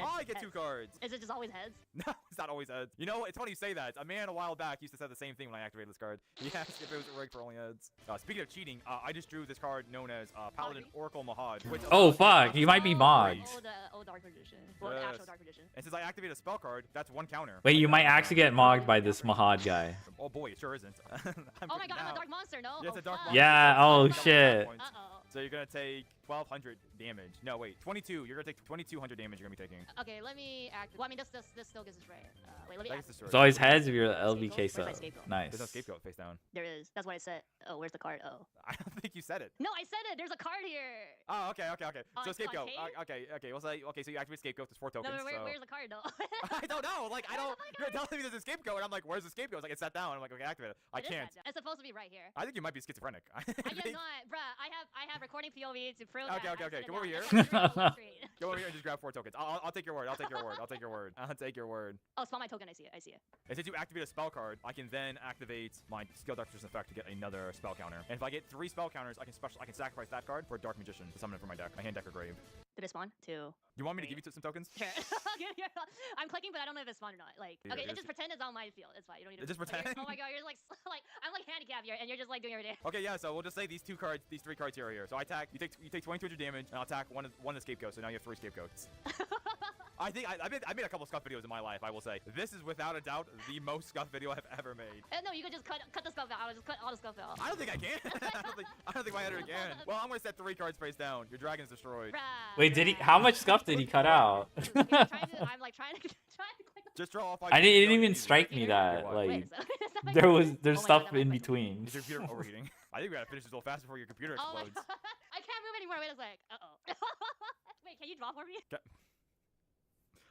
I get 2 cards. Is it just always heads? No, it's not always heads. You know, it's funny you say that. A man a while back used to say the same thing when I activated this card. He asked if it was rigged for only heads. Speaking of cheating, I just drew this card known as Paladin Oracle Mahad. Which Oh allows fuck, me you to might be activate- mogged. Old Dark Magician. Well, Yes. actual Dark Magician. And since I activate a spell card, that's 1 counter. Wait, you Like, might actually get mogged by this Mahad guy. Oh boy, it sure isn't. Oh my god, I'm a dark monster, no? Yeah, it's Oh, a dark fuck. monster. Yeah, So oh it's double attack shit. points. Uh-oh. So you're gonna take 1,200 damage. No, wait, 22. You're gonna take 2,200 damage. You're gonna be taking. Okay, let me act. Well, I mean, this still gets us right. Wait, let me That act. gets destroyed. It's always heads if you're the LBK Where's my sub. scapegoat? Nice. There's no scapegoat face down. There is. That's what I said. Oh, where's the card? Oh. I don't think you said it. No, I said it. There's a card here. Oh, okay. So on scapegoat. cave? Okay. We'll say okay. So you activate scapegoat. There's 4 No, tokens. where's so. the card though? I don't know. Like I don't. You're telling me there's a scapegoat, and I'm like, where's the scapegoat? It's like it's sat down. I'm like, okay, activate it. I It is can't. that down. It's supposed to be right here. I think you might be schizophrenic. I am not, bruh. I have recording POV to prove Okay, that. okay. I Come over here. Go Go over here and just grab 4 tokens. I'll take your word. I'll take your word. Oh, spawn my token. I see it. And since you activate a spell card, I can then activate my skill doctor's effect to get another spell counter. And if I get 3 spell counters, I can sacrifice that card for a dark magician to summon it from my deck. My hand deck or grave. Did it spawn? 2. You want me to give you some tokens? Sure. I'm clicking, but I don't know if it's spawned or not. Like, okay, it just pretend it's on my field. It's fine. You don't need to. Just like, pretend? oh my god, you're like I'm like handicapped here, and you're just like doing everything. Okay, yeah. So we'll just say these 3 cards here are here. So I attack. You take 2,200 damage, and I'll attack one of the scapegoats. So now you have 3 scapegoats. I think I made a couple scuff videos in my life. I will say this is without a doubt the most scuff video I've ever made. No, you could just cut the stuff out. I'll just cut all the stuff out. I don't think I can. I don't think my editor can. Well, I'm gonna set 3 cards face down. Your dragon's destroyed. Bruh, Wait, did he? How much stuff did he cut out? I'm like trying to click. Just draw all 5. I didn't, it didn't even easy. strike me that What? like Wait, so, there's Oh my stuff God, that in might- between. Is your computer overheating? I think we gotta finish this a little fast before your computer Oh my explodes. god, I can't move anymore. Wait a sec. Wait, can you draw for me?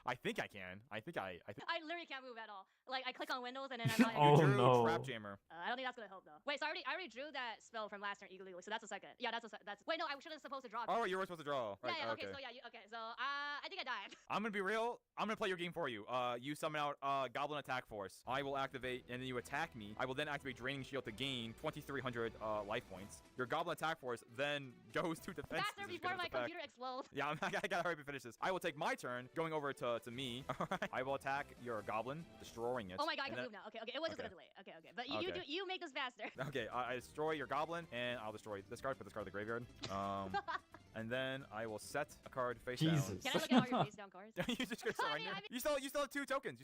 I think I can. I think. I literally can't move at all. Like I click on Windows and then I'm not. Oh, you drew no. Trap Jammer. I don't think that's gonna help though. Wait, so I already drew that spell from last turn illegally. So that's a second. Yeah, that's. Wait, no, I should have supposed to draw. Oh, you were supposed to draw. Right. Yeah. Okay. Okay. So I think I died. I'm gonna be real. I'm gonna play your game for you. You summon out Goblin Attack Force. I will activate, and then you attack me. I will then activate Draining Shield to gain 2,300 life points. Your Goblin Attack Force then goes to defense. Faster position before my because of its effect. computer explodes. Yeah, I gotta hurry up and finish this. I will take my turn, going over to me. Alright. I will attack your goblin, destroying it. Oh my god, I and can then- move now. Okay. It was just a Okay. bit late. Okay. But you make this faster. Okay, I destroy your goblin, and I'll destroy this card. Put this card in the graveyard. And then I will set a card face Jesus. down. Can I look at all your face down cards? You just gonna surrender? I mean- You still have 2 tokens.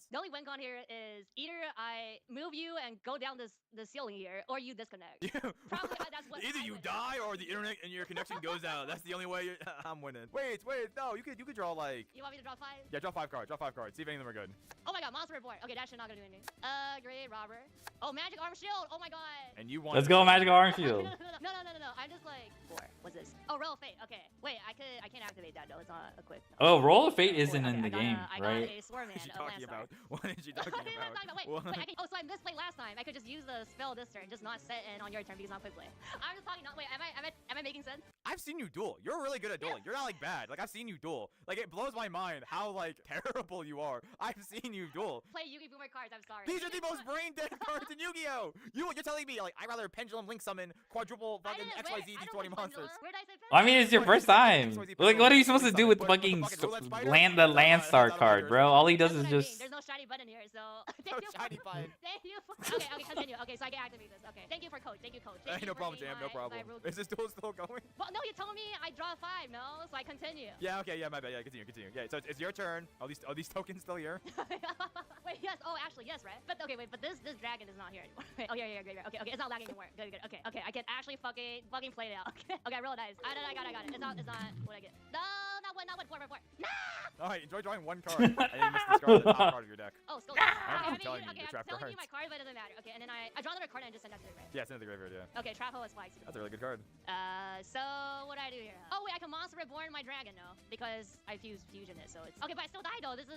The only win con here is either I move you and go down the ceiling here, or you disconnect. Probably that's what. Either I you win. die or the internet and your connection goes out. That's the only way I'm winning. Wait, no, you could draw like. You want me to draw 5? Yeah, draw 5 cards. See if any of them are good. Oh my god, Monster Reborn. Okay, that shit not gonna do anything. Great Robber. Oh, Magic Arm Shield. Oh my god. And you want. Let's go, Magic Orange Shield. No. I'm just like 4. What's this? Oh, Roll of Fate. Okay. Wait, I can't activate that though. It's not a quick. Oh, Roll of Fate isn't Okay, in the I got game, I right? got a Swarm What is she Man, a talking Landstar. about? What is she talking about? Wait, so I missed play last time. I could just use the spell this turn, just not set in on your turn because I'm quick play. I'm just talking. Wait, am I making sense? I've seen you duel. You're really good at dueling. You're not like bad. Like I've seen you duel. Like it blows my mind how like terrible you are. I've seen you duel. Play Yugi Boomer cards. I'm sorry. These are the most brain dead cards in Yu-Gi-Oh! You're telling me like I'd rather Pendulum Link summon quadruple fucking XYZ D20 monsters. Where did I say I mean, it's your first time. Like, what are you supposed to do with fucking Landstar card, bro? All he does is just. There's no shiny button here, so. No shiny button. Thank you. Okay, continue. Okay, so I can activate this. Okay, thank you for coach. Thank you, coach. Thank Hey, you no for problem, being Jam. No my problem. rule Is this duel still going? Well, no, you told me I draw 5, no? So I continue. Yeah. Okay. Yeah. My bad. Yeah. Continue. Yeah. So it's your turn. Are these tokens still here? Wait, yes. Oh, actually, yes, right? But okay, wait. But this dragon is not here anymore. Wait, oh, yeah. Great. Okay, it's not lagging anymore. Good. Okay. I can actually fucking play it out. Okay, I roll a dice. I got it. It's not what I get. No, not one. 4. No. All right. Enjoy drawing 1 card, and then you miss discard the top card of your deck. Oh, still. I'm telling you, okay, the trap I'm telling you cards. my card, but it doesn't matter. Okay, and then I draw another card and I just send that to the grave. Yeah, it's in the graveyard. Yeah. Okay, Trap Hole is flags. That's a really good card. So what do I do here? Oh wait, I can Monster Reborn my dragon now because I fused fusion it, so it's okay. But I still die though. This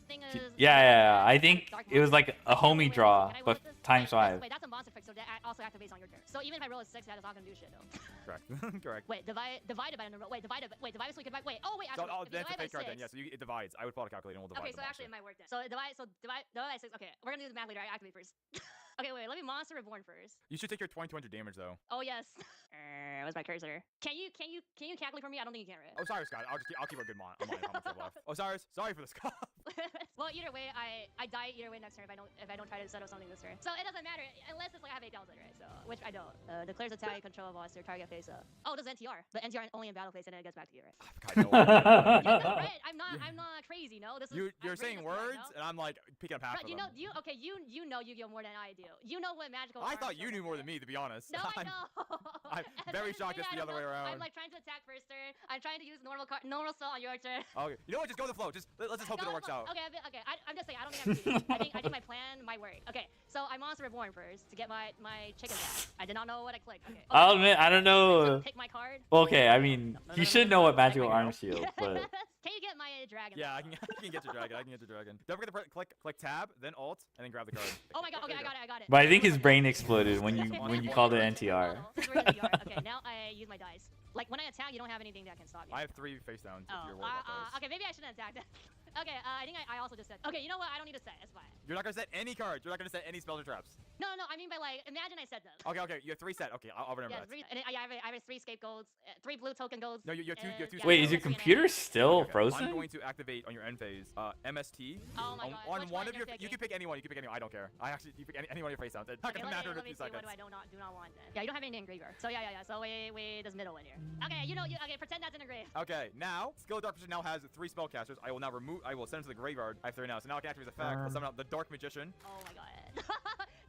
thing is. Yeah. I think Dark it was like a homie draw, Can I but roll this? times 5. Wait, that's a monster fix, so that also activates on your turn. So even if I roll a 6, that is not gonna do shit though. Correct. Correct. Wait, divided by the number. Wait, divided so we can divide. Wait, oh wait, So actually, if that's a divide by fake card then. 6 Yeah. So it divides. I would pull out a calculator and we'll divide. Okay, so actually it might work then. So divide by 6. Okay, we're gonna do the math later. I activate first. Okay, wait. Let me Monster Reborn first. You should take your 2200 damage though. Oh yes. Where's my cursor? Can you calculate for me? I don't think you can, right? Osiris, Scott. I'll keep a good mind. How much I have left. Osiris, sorry for this call. Well, either way, I die either way next turn if I don't try to settle something this turn. So it doesn't matter unless it's like I have 8,000, right? So which I don't. Declares attack, control of monster, target face up. Oh, it does NTR, but NTR only in battle phase, and then it gets back to you, right? God, no idea. Yeah, no, right. I'm not crazy. No, this is. You're saying words, and I'm like picking up half Right, of them. you know Yu-Gi-Oh more than I do. You know what magical. I arms thought you are knew more like. than me, to be honest. No, I know. I'm And very then, shocked yeah, it's the I other don't way know. around. I'm like trying to attack first turn. I'm trying to use normal spell on your turn. Okay, you know what? Just go with the flow. Just let's just hope that it works out. Okay, okay. I'm just saying. I don't think I'm cheating. I think my plan might work. Okay, so I Monster Reborn first to get my chicken back. I did not know what I clicked. Okay. I'll admit, I don't know. Pick my card. Okay, I mean, you should know what magical arm shield, but Can you get my dragon? Yeah, I can get your dragon. I can get your dragon. Don't forget to click tab, then alt, and then grab the card. Oh my god. Okay, I got it. but I think his brain exploded when you called it NTR. Okay, now I use my dice. Like when I attack, you don't have anything that can stop you. I have 3 face downs. If you're Oh, worried about those. okay. Maybe I shouldn't attack that. Okay, I think I also just said. Okay, you know what? I don't need to set. It's fine. You're not gonna set any cards. You're not gonna set any spells or traps. No, I mean by like, imagine I said them. Okay. You have 3 set. Okay, I'll remember Yeah, that. and I have 3 scapegoats, 3 blue token golds. No, you have two. You have 2. Wait, is your computer still Okay, frozen? I'm going to activate on your end phase. MST. Oh my god. On Which one one of your, you're you can pick anyone. You can pick anyone. I don't care. You pick any one of your face downs. It's not Okay, gonna matter in a let me few see. seconds. What do I do not want then? Yeah, you don't have anything in graveyard. So yeah. So we this middle one here. Okay, okay, pretend that's in a grave. Okay, now Skill of Dark Magician now has 3 spellcasters. I will now I will send them to the graveyard. I have 3 now. So now I can activate his effect. I'll summon out the Dark Magician. Oh my god.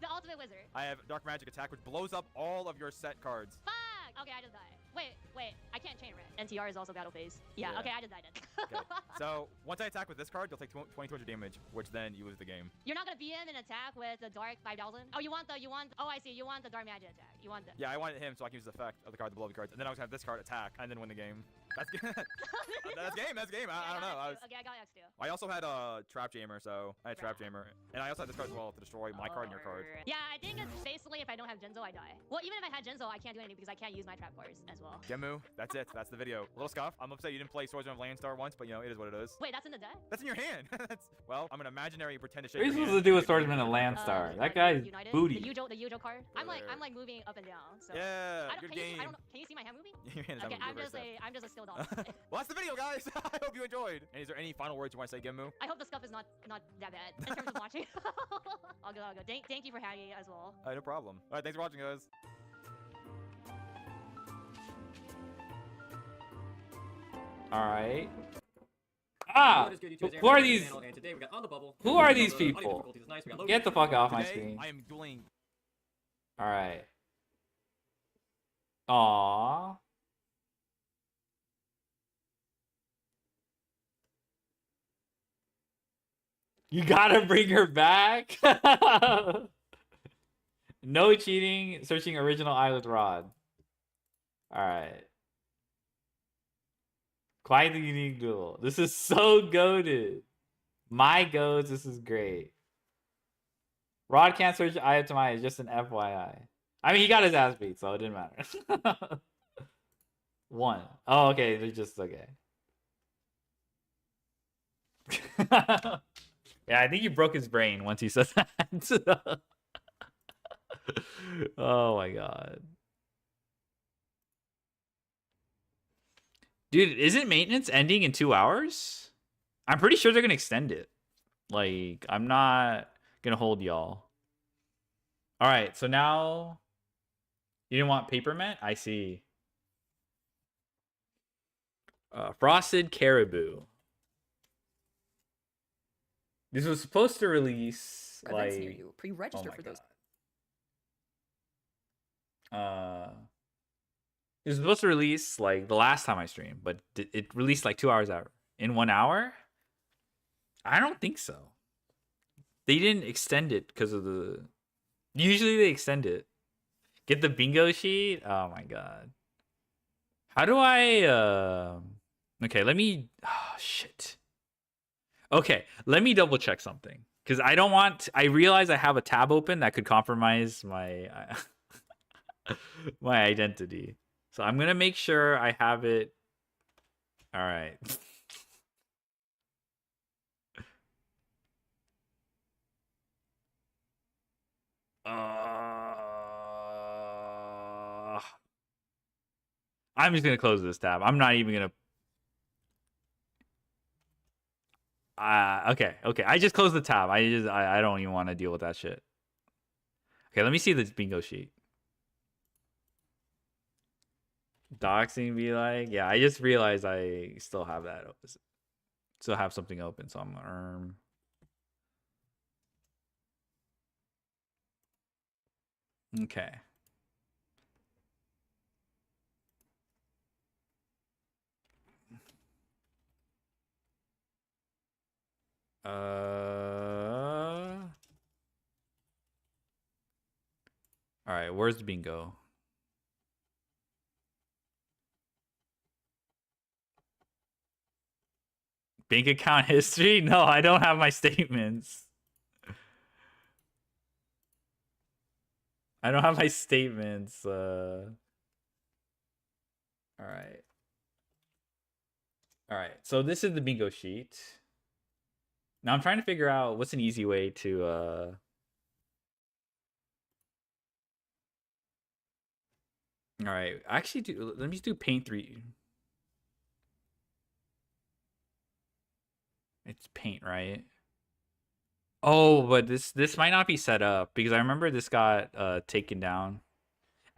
The ultimate wizard. I have Dark Magic attack, which blows up all of your set cards. Fuck! Okay, I just died. Wait. I can't chain red. NTR is also battle phase. Yeah, Yeah. okay, I just died then. Okay. So once I attack with this card, you'll take 2200 damage, which then you lose the game. You're not gonna BM and attack with the dark 5000? Oh, oh, I see. You want the dark magic attack. You want the. Yeah, I wanted him so I can use the effect of the card, the beloved cards, and then I was gonna have this card attack and then win the game. That's good. That's game. I don't know. Okay, I got X2. I also had a Trap Jammer, so I had Trap Jammer, and I also had this card as well to destroy my card and your card. Yeah, I think it's basically if I don't have Jinzo, I die. Well, even if I had Jinzo, I can't do anything because I can't use my trap cards as well. Gemu, that's it. That's the video. A little scuff. I'm upset you didn't play Swordsman of Landstar once, but you know, it is what it is. Wait, that's in the deck? That's in your hand. Well, I'm an imaginary pretend to shake What are you your supposed hand. to do with Swordsman and Landstar? That guy's United? booty. The Yujo card. I'm like moving up and down. So. Yeah, I don't, good can you, game. I don't know, can you see my hand moving? Your hand is Okay, not moving, I'm just a skill dog. Well, that's the video, guys. I hope you enjoyed. And is there any final words you want to say, Gemu? I hope the scuff is not that bad in terms of watching. I'll go. Thank you for having me as well. No problem. All right, thanks for watching, guys. All right. Ah! Who are these? Who are these people? Get the fuck off my Today, screen. I am dueling. All right. Aww. You gotta bring her back. No cheating. Searching original Island Rod. All right. Quite the unique duel. This is so goated. My goats. This is great. Rod can't search itemized. It's just an FYI. I mean, he got his ass beat, so it didn't matter. 1. Oh, okay. They're just okay. Yeah, I think you broke his brain once he said that. Oh my god. Dude, isn't maintenance ending in 2 hours? I'm pretty sure they're gonna extend it. Like, I'm not gonna hold y'all. Alright, so now you didn't want paper mint? I see. Frosted Caribou. This was supposed to release Events like near you. Pre-register oh my for those. it was supposed to release like the last time I streamed, but it released like 2 hours out in 1 hour. I don't think so. They didn't extend it because of the. Usually they extend it. Get the bingo sheet. Oh my god. How do I? Okay, let me. Oh shit. Okay, let me double check something because I don't want. I realize I have a tab open that could compromise my my identity. So I'm gonna make sure I have it. All right. I'm just gonna close this tab. I'm not even gonna. Okay. I just closed the tab. I don't even want to deal with that shit. Okay, let me see the bingo sheet. Doxing be like, yeah. I just realized I still have that. Still have something open, so I'm okay. All right, where's the bingo? Bank account history? No, I don't have my statements. I don't have my statements. All right. All right. So this is the bingo sheet. Now I'm trying to figure out what's an easy way to all right. Actually, let me just do paint 3. It's paint, right? Oh, but this might not be set up because I remember this got taken down.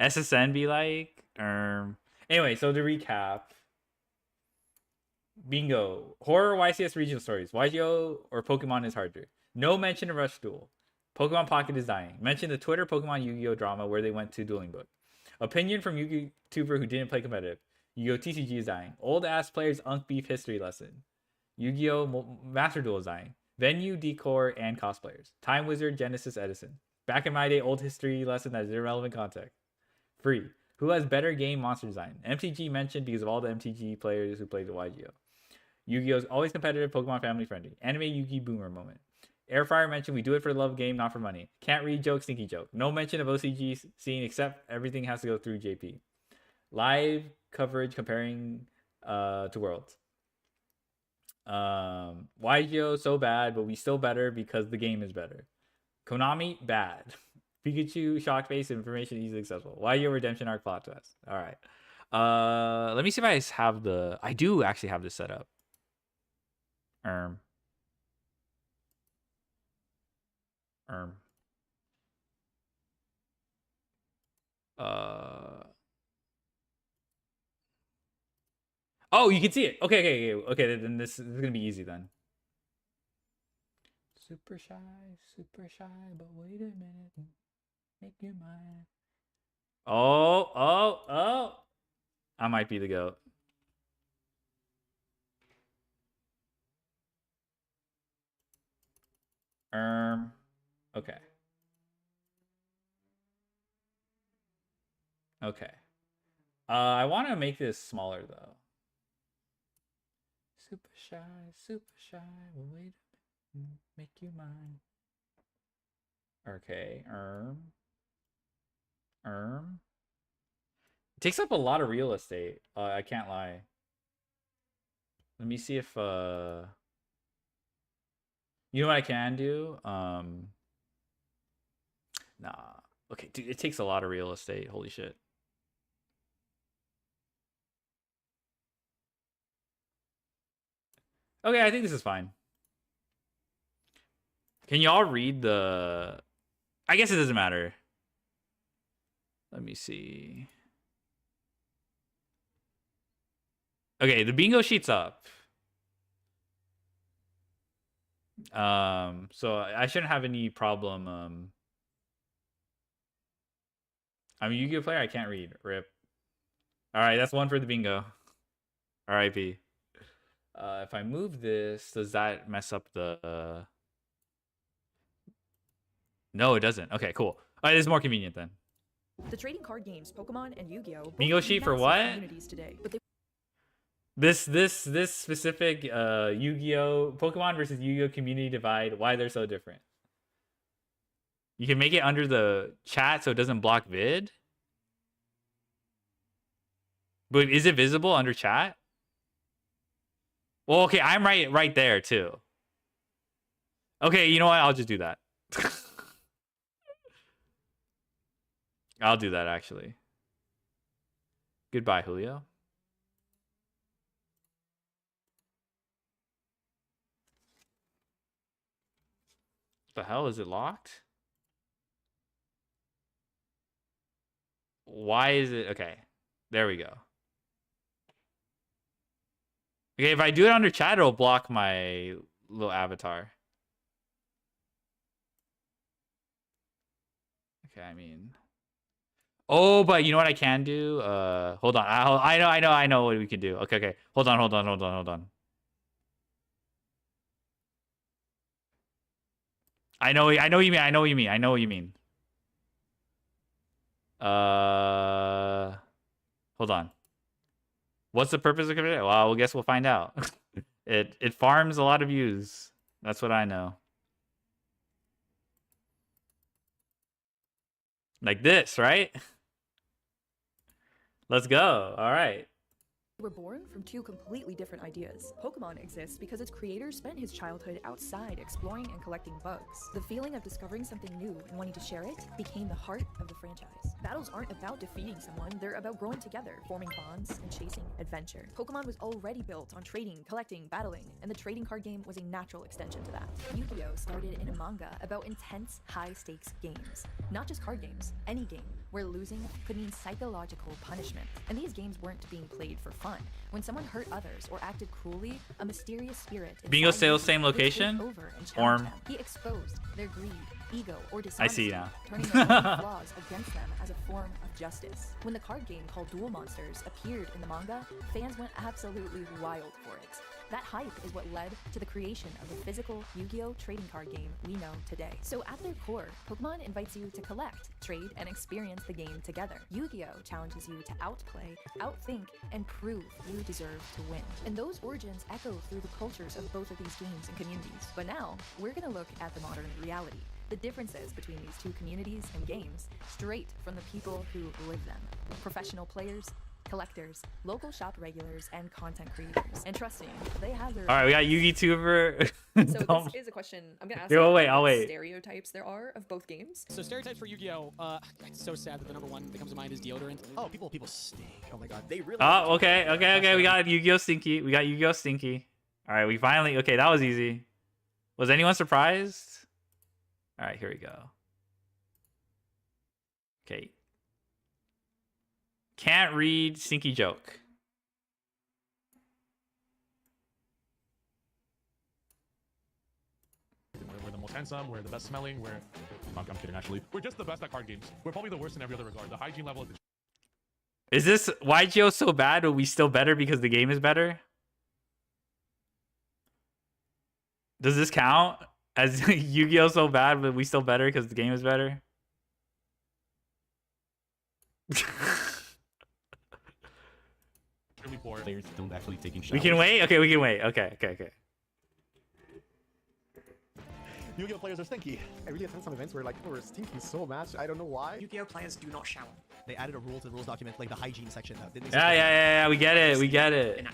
SSN be like, anyway, so to recap, bingo, horror YCS regional stories, YGO or Pokemon is harder. No mention of Rush Duel. Pokemon Pocket is dying. Mention the Twitter Pokemon Yu-Gi-Oh drama where they went to Dueling Book. Opinion from YouTuber who didn't play competitive. Yu-Gi-Oh TCG is dying. Old ass players Unk Beef history lesson. Yu-Gi-Oh Master Duel is dying. Venue, decor, and cosplayers. Time Wizard, Genesis, Edison. Back in my day, old history lesson that is irrelevant context. Free. Who has better game monster design? MTG mentioned because of all the MTG players who played the YGO. Yu-Gi-Oh is always competitive, Pokemon family friendly. Anime Yu-Gi boomer moment. Airfryer mentioned we do it for the love of game, not for money. Can't read joke, sneaky joke. No mention of OCG scene except everything has to go through JP. Live coverage comparing to Worlds. YGO so bad, but we still better because the game is better. Konami bad. Pikachu shock face information easily accessible. YGO redemption arc plot twist. All right. Let me see if I have the. I do actually have this set up. Oh, you can see it. Okay. Then this is gonna be easy then. Super shy, but wait a minute. Make your mind. Oh. I might be the GOAT. Okay. Okay. I want to make this smaller though. Super shy, but wait a minute. Make you mine. Okay. It takes up a lot of real estate. I can't lie. Let me see if you know what I can do? Nah. Okay, dude, it takes a lot of real estate. Holy shit. Okay, I think this is fine. Can y'all read the... I guess it doesn't matter. Let me see. Okay, the bingo sheet's up. So I shouldn't have any problem. I'm a Yu-Gi-Oh player. I can't read. Rip. All right, that's one for the bingo. R.I.P. If I move this, does that mess up the? No, it doesn't. Okay, cool. All right, this is more convenient then. The trading card games Pokemon and Yu-Gi-Oh bingo sheet for what? Today, but this specific Yu-Gi-Oh Pokemon versus Yu-Gi-Oh community divide. Why they're so different? You can make it under the chat so it doesn't block vid. But is it visible under chat? Well, okay, I'm right there too. Okay, you know what? I'll just do that. I'll do that actually. Goodbye, Julio. The hell, is it locked? Why is it okay? There we go. Okay, if I do it under chat, it'll block my little avatar. Okay, I mean, oh, but you know what I can do? Hold on. I know what we can do. Okay. Hold on. I know what you mean. Hold on. What's the purpose of it? Well, I guess we'll find out. It farms a lot of views. That's what I know. Like this, right? Let's go. All right. Were born from two completely different ideas. Pokemon exists because its creator spent his childhood outside exploring and collecting bugs. The feeling of discovering something new and wanting to share it became the heart of the franchise. Battles aren't about defeating someone, they're about growing together, forming bonds, and chasing adventure. Pokemon was already built on trading, collecting, battling, and the trading card game was a natural extension to that. Yu-Gi-Oh! Started in a manga about intense, high-stakes games. Not just card games, any game, where losing could mean psychological punishment. And these games weren't being played for fun. When someone hurt others or acted cruelly, a mysterious spirit Bingo sales same location? Orm. He exposed their greed, ego, or I dishonesty, see now. turning their own flaws against them as a form of justice. When the card game called Duel Monsters appeared in the manga, fans went absolutely wild for it. That hype is what led to the creation of the physical Yu-Gi-Oh! Trading card game we know today. So at their core, Pokemon invites you to collect, trade, and experience the game together. Yu-Gi-Oh! Challenges you to outplay, outthink, and prove you deserve to win. And those origins echo through the cultures of both of these games and communities. But now, we're gonna look at the modern reality. The differences between these two communities and games, straight from the people who live them. Professional players, collectors, local shop regulars, and content creators. And trust me, they have their... All right, we got Yugi Tuber. So this is a question I'm gonna ask Yo, you wait, about I'll what wait. stereotypes there are of both games. So stereotypes for Yu-Gi-Oh! It's so sad that the number one that comes to mind is deodorant. Oh, people stink. Oh my god, they really. Oh, okay. We got Yu-Gi-Oh! Stinky. All right, we finally. Okay, that was easy. Was anyone surprised? All right, here we go. Okay. Can't read stinky joke. We're the most handsome, we're the best smelling, I'm kidding, actually. We're just the best at card games. We're probably the worst in every other regard. The hygiene level Is this YGO so bad, but we still better because the game is better? Does this count as Yu-Gi-Oh so bad, but we still better because the game is better? really poor. Players don't actually take in showers. We can wait? Okay, we can wait. Okay. Yu-Gi-Oh! Players are stinky. I really attend some events where like people are stinking so much. I don't know why. Yu-Gi-Oh! Players do not shower. They added a rule to the rules document, like the hygiene section. Didn't they? Yeah. We get it.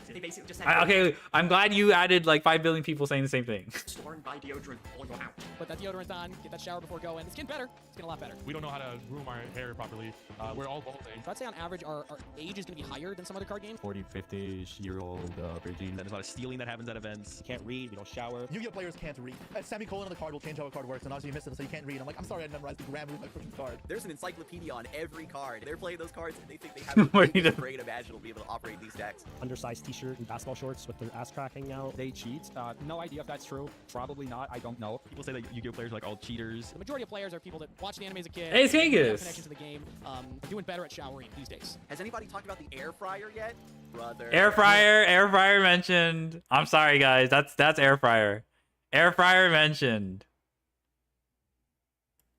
They basically just Okay, I'm glad you added like 5 billion people saying the same thing. store and buy deodorant or you're out. Put that deodorant on, get that shower before going. It's getting better. It's getting a lot better. We don't know how to groom our hair properly. We're all balding. So I'd say on average our age is going to be higher than some other card games. 40, 50-year-old virgin. There's a lot of stealing that happens at events. Can't read. We don't shower. Yu-Gi-Oh! Players can't read. A semicolon on the card will change how a card works, and obviously you missed it, so you can't read. I'm like, I'm sorry, I memorized the grammar of my freaking card. There's an encyclopedia on every card. They're playing those cards, and they think they have the biggest brain imaginable to be able to operate these decks. Undersized t-shirt and basketball shorts with their ass crack hanging out. They cheat. No idea if that's true. Probably not. I don't know. People say that Yu-Gi-Oh! Players are like all cheaters. The majority of players are people that watched the anime as a kid. Hey, it's have Genghis. connection to the game. Are doing better at showering these days. Has anybody talked about the air fryer yet? Brother. Air fryer mentioned. I'm sorry guys, that's air fryer. Air fryer mentioned.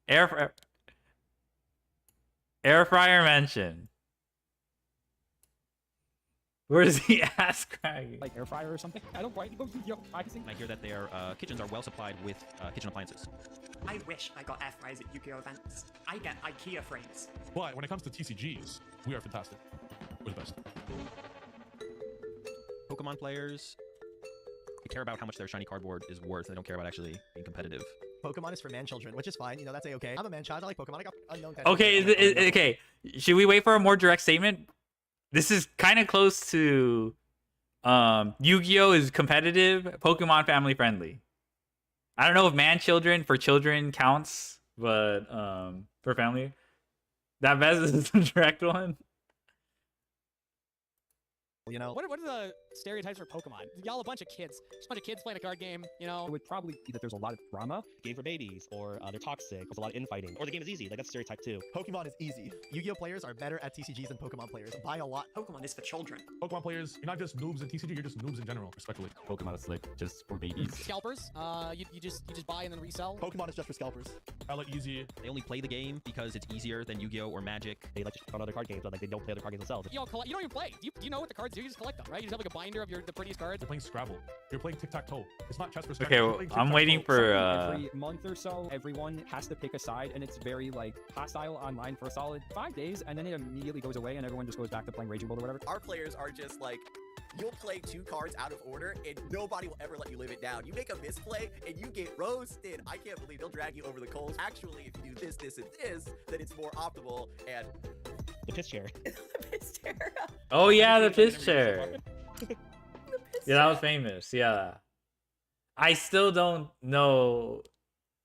Air fryer mentioned. Where's the ass cracking? Like air fryer or something? I don't quite know. I hear that their kitchens are well supplied with kitchen appliances. I wish I got air fryers at Yu-Gi-Oh! events. I get IKEA frames. But when it comes to TCGs, we are fantastic. We're the best. Pokemon players, they care about how much their shiny cardboard is worth. They don't care about actually being competitive. Pokemon is for man children, which is fine. You know, that's a-okay. I'm a man child. I like Pokemon. I got unknown. Okay, okay. Should we wait for a more direct statement? This is kind of close to Yu-Gi-Oh is competitive, Pokemon family friendly. I don't know if man children for children counts, but for family. That best is the direct one. You know, what are the stereotypes for Pokemon? Y'all a bunch of kids. Just a bunch of kids playing a card game, you know? It would probably be that there's a lot of drama. Game for babies, or they're toxic, there's a lot of infighting. Or the game is easy, like that's a stereotype too. Pokemon is easy. Yu-Gi-Oh players are better at TCGs than Pokemon players by a lot. Pokemon is for children. Pokemon players, you're not just noobs in TCG, you're just noobs in general, respectfully. Pokemon is like just for babies. Scalpers, you just buy and then resell. Pokemon is just for scalpers. Hella easy. They only play the game because it's easier than Yu-Gi-Oh or Magic. They like to on other card games, but like they don't play other card games themselves. You don't even play. Do you know what the cards do? You just collect them, right? You just have like a binder of the prettiest cards. You're playing Scrabble. You're playing tic-tac-toe. It's not chess for Okay, well, I'm waiting for every month or so, everyone has to pick a side, and it's very like hostile online for a solid 5 days, and then it immediately goes away, and everyone just goes back to playing Raging Bull or whatever. Our players are just like, you'll play 2 cards out of order, and nobody will ever let you live it down. You make a misplay, and you get roasted. I can't believe they'll drag you over the coals. Actually, if you do this, this, and this, then it's more optimal, and... The piss chair. The piss chair. Oh yeah, the piss chair. Yeah, that was famous. Yeah. I still don't know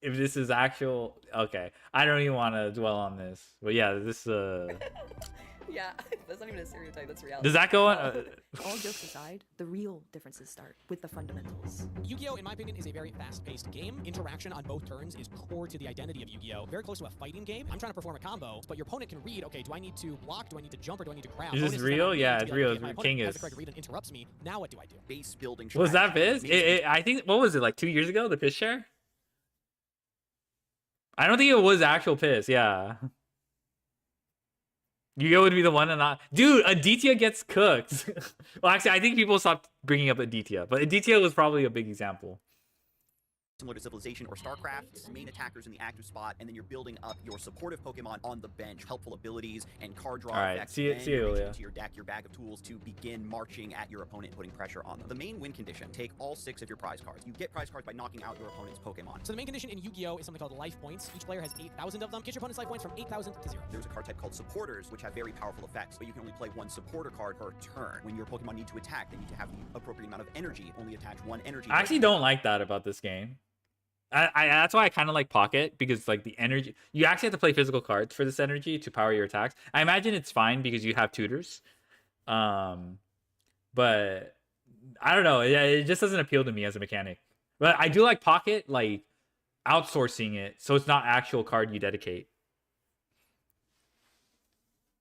if this is actual. Okay. I don't even want to dwell on this. But yeah, this Yeah, that's not even a stereotype, that's reality. Does that go on? All jokes aside, the real differences start with the fundamentals. Yu-Gi-Oh, in my opinion, is a very fast-paced game. Interaction on both turns is core to the identity of Yu-Gi-Oh. Very close to a fighting game. I'm trying to perform a combo, but your opponent can read, okay, do I need to block, do I need to jump, or do I need to grab? Is this real? Yeah, it's real. King is. Has the correct read and interrupts me. Now what do I do? Base building. Was that Biz? I think, what was it, like 2 years ago, the piss share? I don't think it was actual piss, yeah. Yu-Gi-Oh would be the one and not... Dude, Aditya gets cooked. Well, actually, I think people stopped bringing up Aditya, but Aditya was probably a big example. Similar to Civilization or StarCraft, main attackers in the active spot, and then you're building up your supportive Pokemon on the bench, helpful abilities and card draw effects. See you, into your deck, your bag of tools to begin marching at your opponent and putting pressure on them. The main win condition: take all 6 of your prize cards. You get prize cards by knocking out your opponent's Pokemon. So the main condition in Yu-Gi-Oh is something called life points. Each player has 8,000 of them. Get your opponent's life points from 8,000 to 0. There's a card type called supporters, which have very powerful effects, but you can only play 1 supporter card per turn. When your Pokemon need to attack, they need to have the appropriate amount of energy. Only attach 1 energy. I actually don't like that about this game. That's why I kind of like Pocket, because like the energy, you actually have to play physical cards for this energy to power your attacks. I imagine it's fine because you have tutors, but I don't know. It just doesn't appeal to me as a mechanic. But I do like Pocket, like outsourcing it so it's not actual card you dedicate.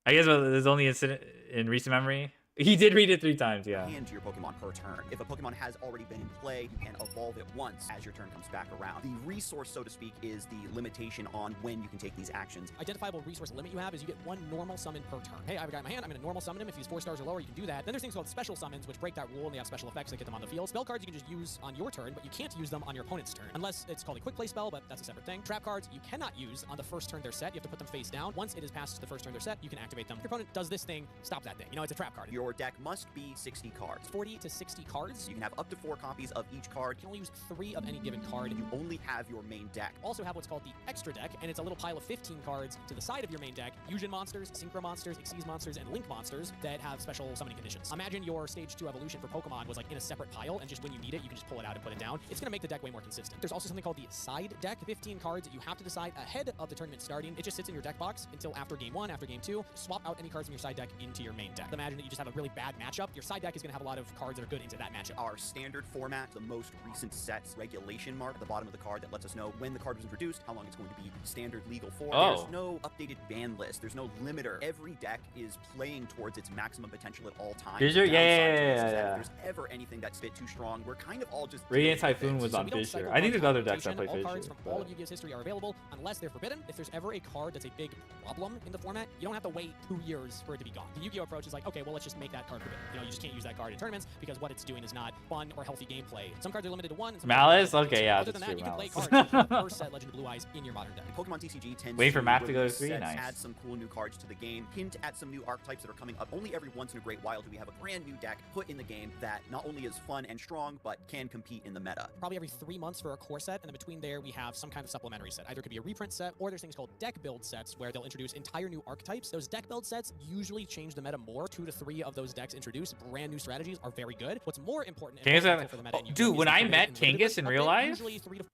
I guess there's only incident in recent memory. He did read it 3 times, yeah. Hand to your Pokemon per turn. If a Pokemon has already been in play, you can evolve it once as your turn comes back around. The resource, so to speak, is the limitation on when you can take these actions. Identifiable resource limit you have is you get 1 normal summon per turn. Hey, I have a guy in my hand, I'm going to normal summon him. If he's 4 stars or lower, you can do that. Then there's things called special summons, which break that rule, and they have special effects that get them on the field. Spell cards you can just use on your turn, but you can't use them on your opponent's turn. Unless it's called a quick play spell, but that's a separate thing. Trap cards you cannot use on the first turn they're set. You have to put them face down. Once it is past the first turn they're set, you can activate them. If your opponent does this thing, stop that thing. You know, it's a trap card. Your deck must be 60 cards. 40 to 60 cards. You can have up to 4 copies of each card. You can only use 3 of any given card. You only have your main deck. Also have what's called the extra deck, and it's a little pile of 15 cards to the side of your main deck. Fusion monsters, Synchro monsters, Xyz monsters, and Link monsters that have special summoning conditions. Imagine your Stage 2 evolution for Pokemon was like in a separate pile, and just when you need it, you can just pull it out and put it down. It's going to make the deck way more consistent. There's also something called the side deck. 15 cards that you have to decide ahead of the tournament starting. It just sits in your deck box until after game 1, after game 2. Swap out any cards from your side deck into your main deck. Imagine that you just have a really bad matchup. Your side deck is going to have a lot of cards that are good into that matchup. Our standard format, the most recent sets regulation mark at the bottom of the card that lets us know when the card was introduced, how long it's going to be standard legal for. There's no updated ban list. There's no limiter. Every deck is playing towards its maximum potential at all times. Fissure? Yeah. If there's ever anything that's a bit too strong, we're kind of all just... Radiant Typhoon was on Fissure. I think there's other decks that play all Fissure. Cards from all of Yu-Gi-Oh's history are available unless they're forbidden. If there's ever a card that's a big problem in the format, you don't have to wait 2 years for it to be gone. The Yu-Gi-Oh approach is like, okay, well, let's just make that card forbidden. You know, you just can't use that card in tournaments because what it's doing is not fun or healthy gameplay. Some cards are limited to 1. And some Malice? Okay, yeah, other than that's that, you true, can play Malice. cards from the first set Legend of Blue Eyes in your modern deck. Pokemon TCG tends Wait for to Matt to go to release 3, sets, nice. add some cool new cards to the game, hint at some new archetypes that are coming up. Only every once in a great while do we have a brand new deck put in the game that that not only is fun and strong, but can compete in the meta. Probably every 3 months for a core set, and then between there we have some kind of supplementary set. Either it could be a reprint set, or there's things called deck build sets where they'll introduce entire new archetypes. Those deck build sets usually change the meta more. 2 to 3 of those decks introduced brand new strategies are very good. What's more important and Kangas, more meaningful for the meta in Yu-Gi-Oh! dude, is when the I ability met and limited Kangas in update, real life, usually 3 to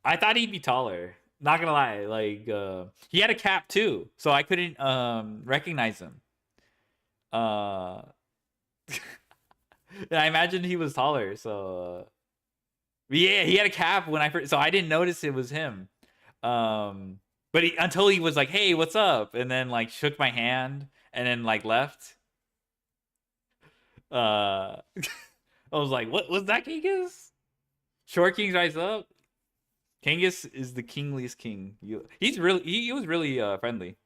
I thought he'd be taller. Not gonna lie, like he had a cap too, so I couldn't recognize him. And I imagined he was taller, so yeah, he had a cap when I first, so I didn't notice it was him. But until he was like, "Hey, what's up?" and then like shook my hand and then like left. I was like, "What was that, Kangas?" Short Kings rise up. Kangas is the kingliest king. He was really friendly.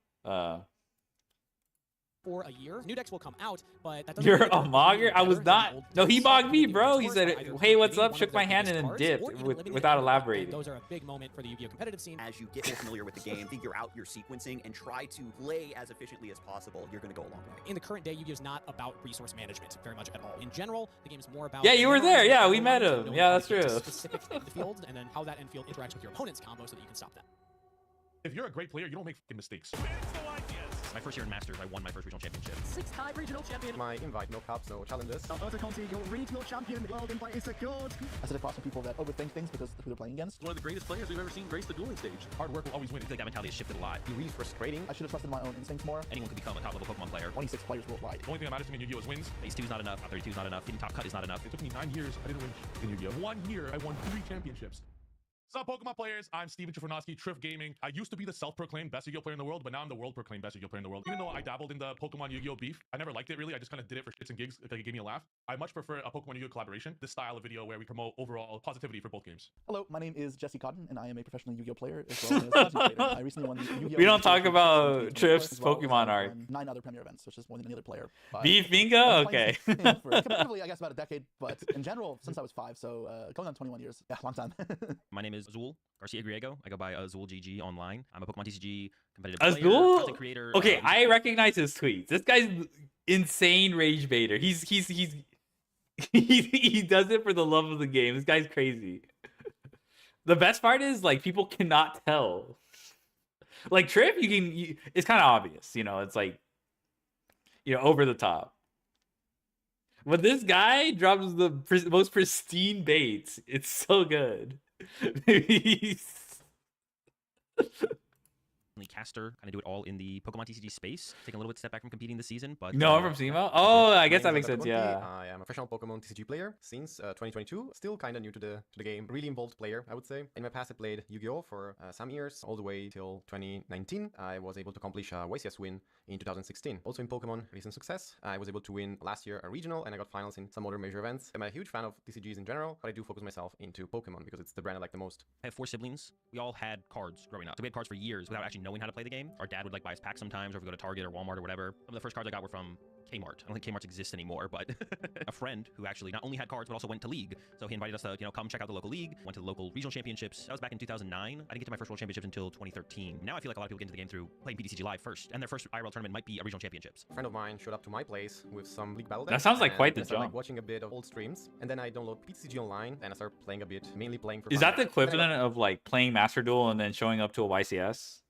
for a year. New decks will come out, but that doesn't You're mean a that mogger? I was better than not. old No, he decks. mogged me, Yu-Gi-Oh! bro. He Tours said, are either "Hey, what's getting up?" one Shook of their my hand biggest and then cards, dipped or even eliminating without them, and elaborating. those are a big moment for the Yu-Gi-Oh! Competitive scene. As you get more familiar with the game, figure out your sequencing, and try to play as efficiently as possible, you're going to go a long way. In the current day, Yu-Gi-Oh! Is not about resource management very much at all. In general, the game is more about... Yeah, you were there. memorizing Yeah, the we met lines and him. knowing Yeah, how that's to get to true. specific end field, and then how that end field interacts with your opponent's combo so that you can stop them. If you're a great player, you don't make fucking mistakes. My first year in Masters, I won my first regional championship. 6-time regional champion. My invite, no cups, no challenges. Alberto Conti, your regional champion. World invite is secured. I sit across from people that overthink things because of who they're playing against. One of the greatest players we've ever seen grace the dueling stage. Hard work will always win. I feel like that mentality has shifted a lot. Be really frustrating. I should have trusted my own instincts more. Anyone could become a top-level Pokemon player. 26 players worldwide. The only thing that matters to me in Yu-Gi-Oh! Is wins. Base 2 is not enough. Top 32 is not enough. Getting top cut is not enough. It took me 9 years. I didn't win in Yu-Gi-Oh! 1 year, I won 3 championships. What's up, Pokemon players? I'm Steven Trifornosky, Triff Gaming. I used to be the self-proclaimed best Yu-Gi-Oh! player in the world, but now I'm the world-proclaimed best Yu-Gi-Oh! player in the world. Even though I dabbled in the Pokemon Yu-Gi-Oh! beef, I never liked it really. I just kind of did it for shits and gigs if it gave me a laugh. I much prefer a Pokemon Yu-Gi-Oh! collaboration, this style of video where we promote overall positivity for both games. Hello, my name is Jesse Cotton, and I am a professional Yu-Gi-Oh! player as well as a content creator. I recently won the Yu-Gi-Oh! We don't talk about Triff's as well as Pokemon I've arc. won 9 other premier events, which is more than any other player. Beef bingo? I've been Okay. playing this for competitively, I guess, about a decade, but in general, since I was 5, so going on 21 years. Yeah, long time. My name is Azul Garcia Griego. I go by Azul GG online. I'm a Pokemon TCG competitive Azul? player, content creator. Okay, I recognize his tweets. This guy's insane rage baiter. He does it for the love of the game. This guy's crazy. The best part is like people cannot tell. Like Triff, it's kind of obvious, you know. It's like, you know, over the top. But this guy drops the most pristine baits. It's so good. Caster, kind of do it all in the Pokemon TCG space. Taking a little bit step back from competing this season, but No, I'm from SEMO? Oh, I guess that makes sense, yeah. I am a professional Pokemon TCG player since 2022. Still kind of new to the game. Really involved player, I would say. In my past, I played Yu-Gi-Oh! For some years, all the way till 2019. I was able to accomplish a YCS win in 2016. Also in Pokemon, recent success. I was able to win last year a regional, and I got finals in some other major events. I'm a huge fan of TCGs in general, but I do focus myself into Pokemon because it's the brand I like the most. I have 4 siblings. We all had cards growing up. So we had cards for years without actually knowing how to play the game. Our dad would like buy us packs sometimes, or if we go to Target or Walmart or whatever. Some of the first cards I got were from Kmart. I don't think Kmart exists anymore, but a friend who actually not only had cards but also went to league. So he invited us to, come check out the local league. Went to the local regional championships. That was back in 2009. I didn't get to my first world championships until 2013. Now I feel like a lot of people get into the game through playing PTCG Live first, and their first IRL tournament might be a regional championships. A friend of mine showed up to my place with some league battle That decks, sounds like and quite the I started, jump. watching a bit of old streams, and then I download PTCG Online, and I start playing a bit, mainly playing for Is fun. that the And then I got equivalent of like playing Master Duel and then showing up to a YCS?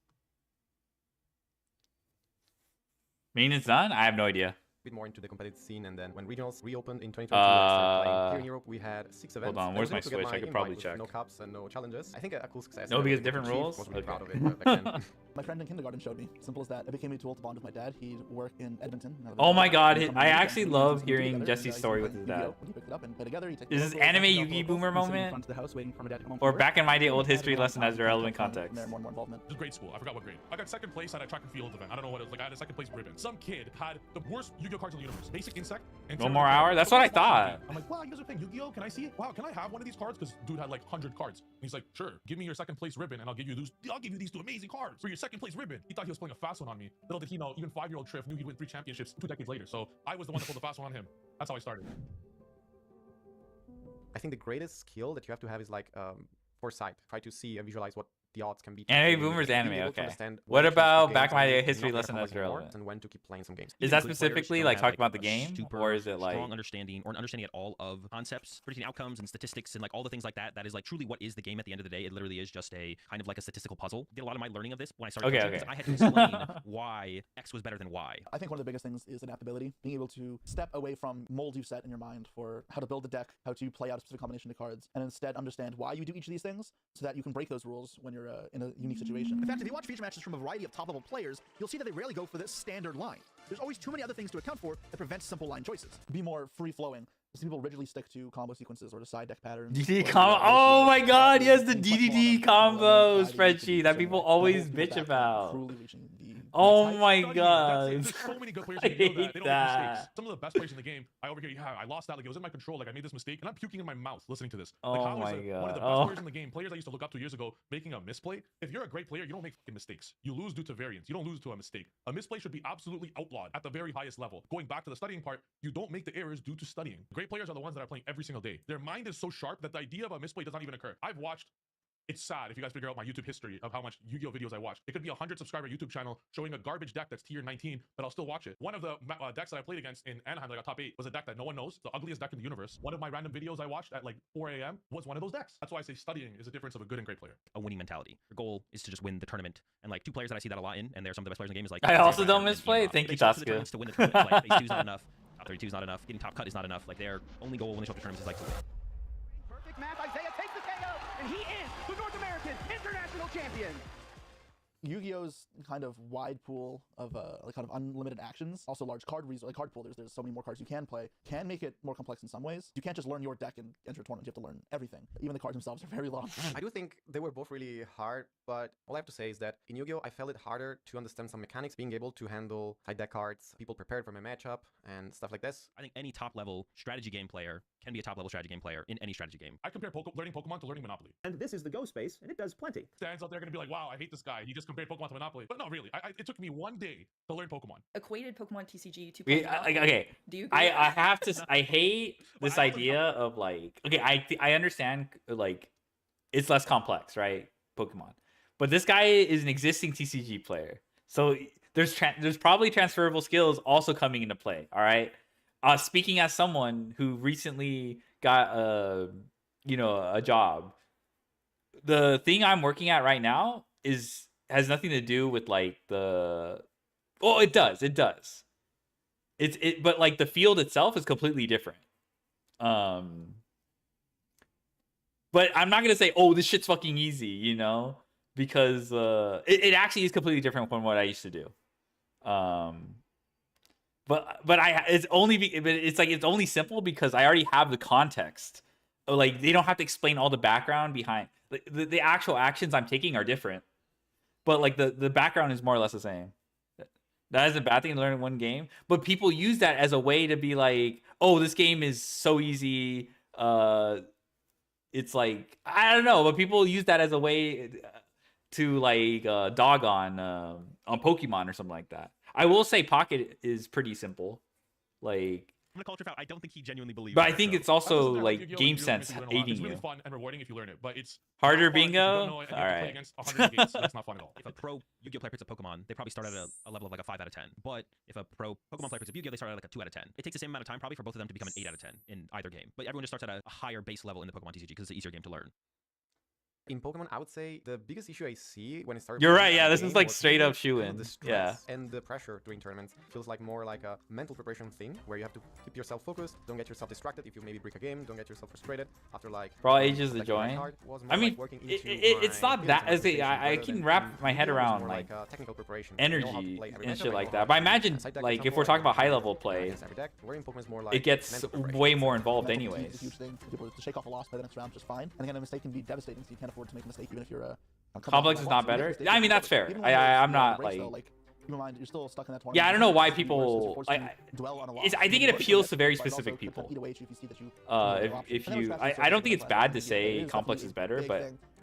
Maintenance done? I have no idea. bit more into the competitive scene, and then when regionals reopened in 2022, I started playing. Here in Europe, we had 6 events. Hold on, I where's was my able to get Switch? I could invite probably with check. No cups and no challenges. I think a cool success. No, that I was because able to different achieve. rules? Was really proud of Okay. it back then. My friend in kindergarten showed me. Simple as that. It became a tool to bond with my dad. He'd work in Edmonton. Oh my god, He'd come I on the actually weekend, love we'd hearing together, Jesse's and, story he'd with play his Yu-Gi-Oh! dad. When he picked it up and play together, he'd take Is the this local, anime he'd Yu-Gi take the boomer local, he'd sit in moment? front of the house waiting for my dad to come home Or from back work. in my day, old And history added on lesson time, as relevant from there, context. More and more involvement. It was grade school. I forgot what grade. I got second place at a track and field event. I don't know what it was. Like I had a second place ribbon. Some kid had the worst Yu-Gi-Oh cards in the universe. Basic insect. And One more hour? That's what I thought. I'm like, wow, you guys are playing Yu-Gi-Oh? Can I see it? Wow, can I have one of these cards? Because dude had like 100 cards. And he's like, sure, give me your second place ribbon, and I'll give you these 2 amazing cards for your second place ribbon. He thought he was playing a fast one on me. Little did he know, even 5-year-old Triff knew he'd win 3 championships 2 decades later. So I was the one that pulled the fast one on him. That's how I started. I think the greatest skill that you have to have is like foresight. Try to see and visualize what the odds can be. Anime boomers anime. Okay. What about back my history lesson that's relevant? And when to keep playing some games. Is that specifically like talking about the game, super or is it like strong understanding or an understanding at all of concepts, predicting outcomes and statistics and like all the things like that? That is like truly what is the game at the end of the day. It literally is just a kind of like a statistical puzzle. Did a lot of my learning of this when I started coaching, because I had to explain why X was better than Y. I think one of the biggest things is adaptability, being able to step away from mold you've set in your mind for how to build a deck, how to play out a specific combination of cards, and instead understand why you do each of these things so that you can break those rules when you're in a unique situation. In fact, if you watch feature matches from a variety of top-level players, you'll see that they rarely go for this standard line. There's always too many other things to account for that prevents simple line choices. Be more free-flowing. Some people rigidly stick to combo sequences or to side deck patterns. DDD combo. Oh my god, yes, the DDD combo spreadsheet that people always bitch about. Oh my god. There's so many good players I who know hate that. They don't make that. mistakes. Some of the best players in the game, I overhear, yeah, I lost that. Like, it was in my control. Like, I made this mistake, and I'm puking in my mouth listening to this. Like, Oh how is my one of the best god. players in the game, players I used to look up to years ago, making a misplay? If you're a great player, you don't make fucking mistakes. You lose due to variance. You don't lose to a mistake. A misplay should be absolutely outlawed at the very highest level. Going back to the studying part, you don't make the errors due to studying. Great players are the ones that are playing every single day. Their mind is so sharp that the idea of a misplay does not even occur. I've watched. It's sad if you guys figure out my YouTube history of how much Yu-Gi-Oh videos I watch. It could be a 100 subscriber YouTube channel showing a garbage deck that's tier 19, but I'll still watch it. One of the decks that I played against in Anaheim that got top 8 was a deck that no one knows, the ugliest deck in the universe. One of my random videos I watched at like 4 a.m. was one of those decks. That's why I say studying is a difference of a good and great player. A winning mentality. Your goal is to just win the tournament. And like two players that I see that a lot in, and they're some of the best players in the game, is like I also don't misplay. Thank you, Tasca. To win the tournament, like phase 2 is not enough. Top 32 is not enough. Getting top cut is not enough. Like their only goal when they show up to tournaments is like to win. Perfect match. Isaiah takes the KO, and he is the North American International Champion. Yu-Gi-Oh's kind of wide pool of like kind of unlimited actions, also large card card pool. There's so many more cards you can play. Can make it more complex in some ways. You can't just learn your deck and enter a tournament. You have to learn everything. Even the cards themselves are very long. I do think they were both really hard, but all I have to say is that in Yu-Gi-Oh, I felt it harder to understand some mechanics, being able to handle high deck cards, people prepared for my matchup, and stuff like this. I think any top-level strategy game player can be a top-level strategy game player in any strategy game. I compare learning Pokemon to learning Monopoly. And this is the Go space, and it does plenty. Fans out there are going to be like, wow, I hate this guy. He just compared Pokemon to Monopoly. But no, really. It took me one day to learn Pokemon. Equated Pokemon TCG to Okay. Do you agree? I have to. I hate this idea of like. Okay, I understand like it's less complex, right? Pokemon, but this guy is an existing TCG player, so there's probably transferable skills also coming into play. All right. Speaking as someone who recently got a job, the thing I'm working at right now has nothing to do with like it does but like the field itself is completely different. But I'm not gonna say, oh, this shit's fucking easy, because it actually is completely different from what I used to do. But it's only simple because I already have the context. Like they don't have to explain all the background behind the actual actions I'm taking are different. But like the background is more or less the same. That is a bad thing to learn in one game. But people use that as a way to be like, oh, this game is so easy. It's like, I don't know, but people use that as a way to like dog on Pokemon or something like that. I will say Pocket is pretty simple. Like, I'm gonna call Triff out. I don't think he genuinely believes. But I think it's also like Yu-Gi-Oh! game Yu-Gi-Oh! sense Makes you learn a lot. aiding It's really you. fun and rewarding if you learn it, but it's Harder not fun if you bingo? don't know it and you have to play Alright. against 100 games. That's not fun at all. If a pro Yu-Gi-Oh player picks up Pokemon, they probably start at a level of like a 5 out of 10. But if a pro Pokemon player picks up Yu-Gi-Oh, they start at like a 2 out of 10. It takes the same amount of time probably for both of them to become an 8 out of 10 in either game. But everyone just starts at a higher base level in the Pokemon TCG because it's an easier game to learn. In Pokemon, I would say the biggest issue I see when it started. You're playing right, yeah, the this is game like was straight really up shoe kind of in. the Yeah. stress and the pressure during tournaments feels like more like a mental preparation thing where you have to keep yourself focused, don't get yourself distracted if you maybe break a game, don't get yourself frustrated after like. Brawl ages to like join. card was more I mean, like working into it's my not that. feelings and I conversation can rather wrap than my head Yu-Gi-Oh! was around more like a technical preparation. You know how to energy play every and matchup, shit you like know that. But how I to imagine side deck like yourself if we're more, talking about you high know level how to play, against every deck. Learning Pokemon is more like it gets mental preparation. way more involved Mental fatigue anyways. is a huge thing. People to shake off a loss by the next round just fine. And again, a mistake can be devastating, so you can't afford to make a mistake even if you're Complex is not better. I mean, that's fair. I'm not like. Keep in mind, you're still stuck in that tournament. Yeah, I don't know why It's people. forced to dwell on a loss. I think it appeals to very specific people. Eat away if you see that you If you, I don't think it's bad to say complex is better, but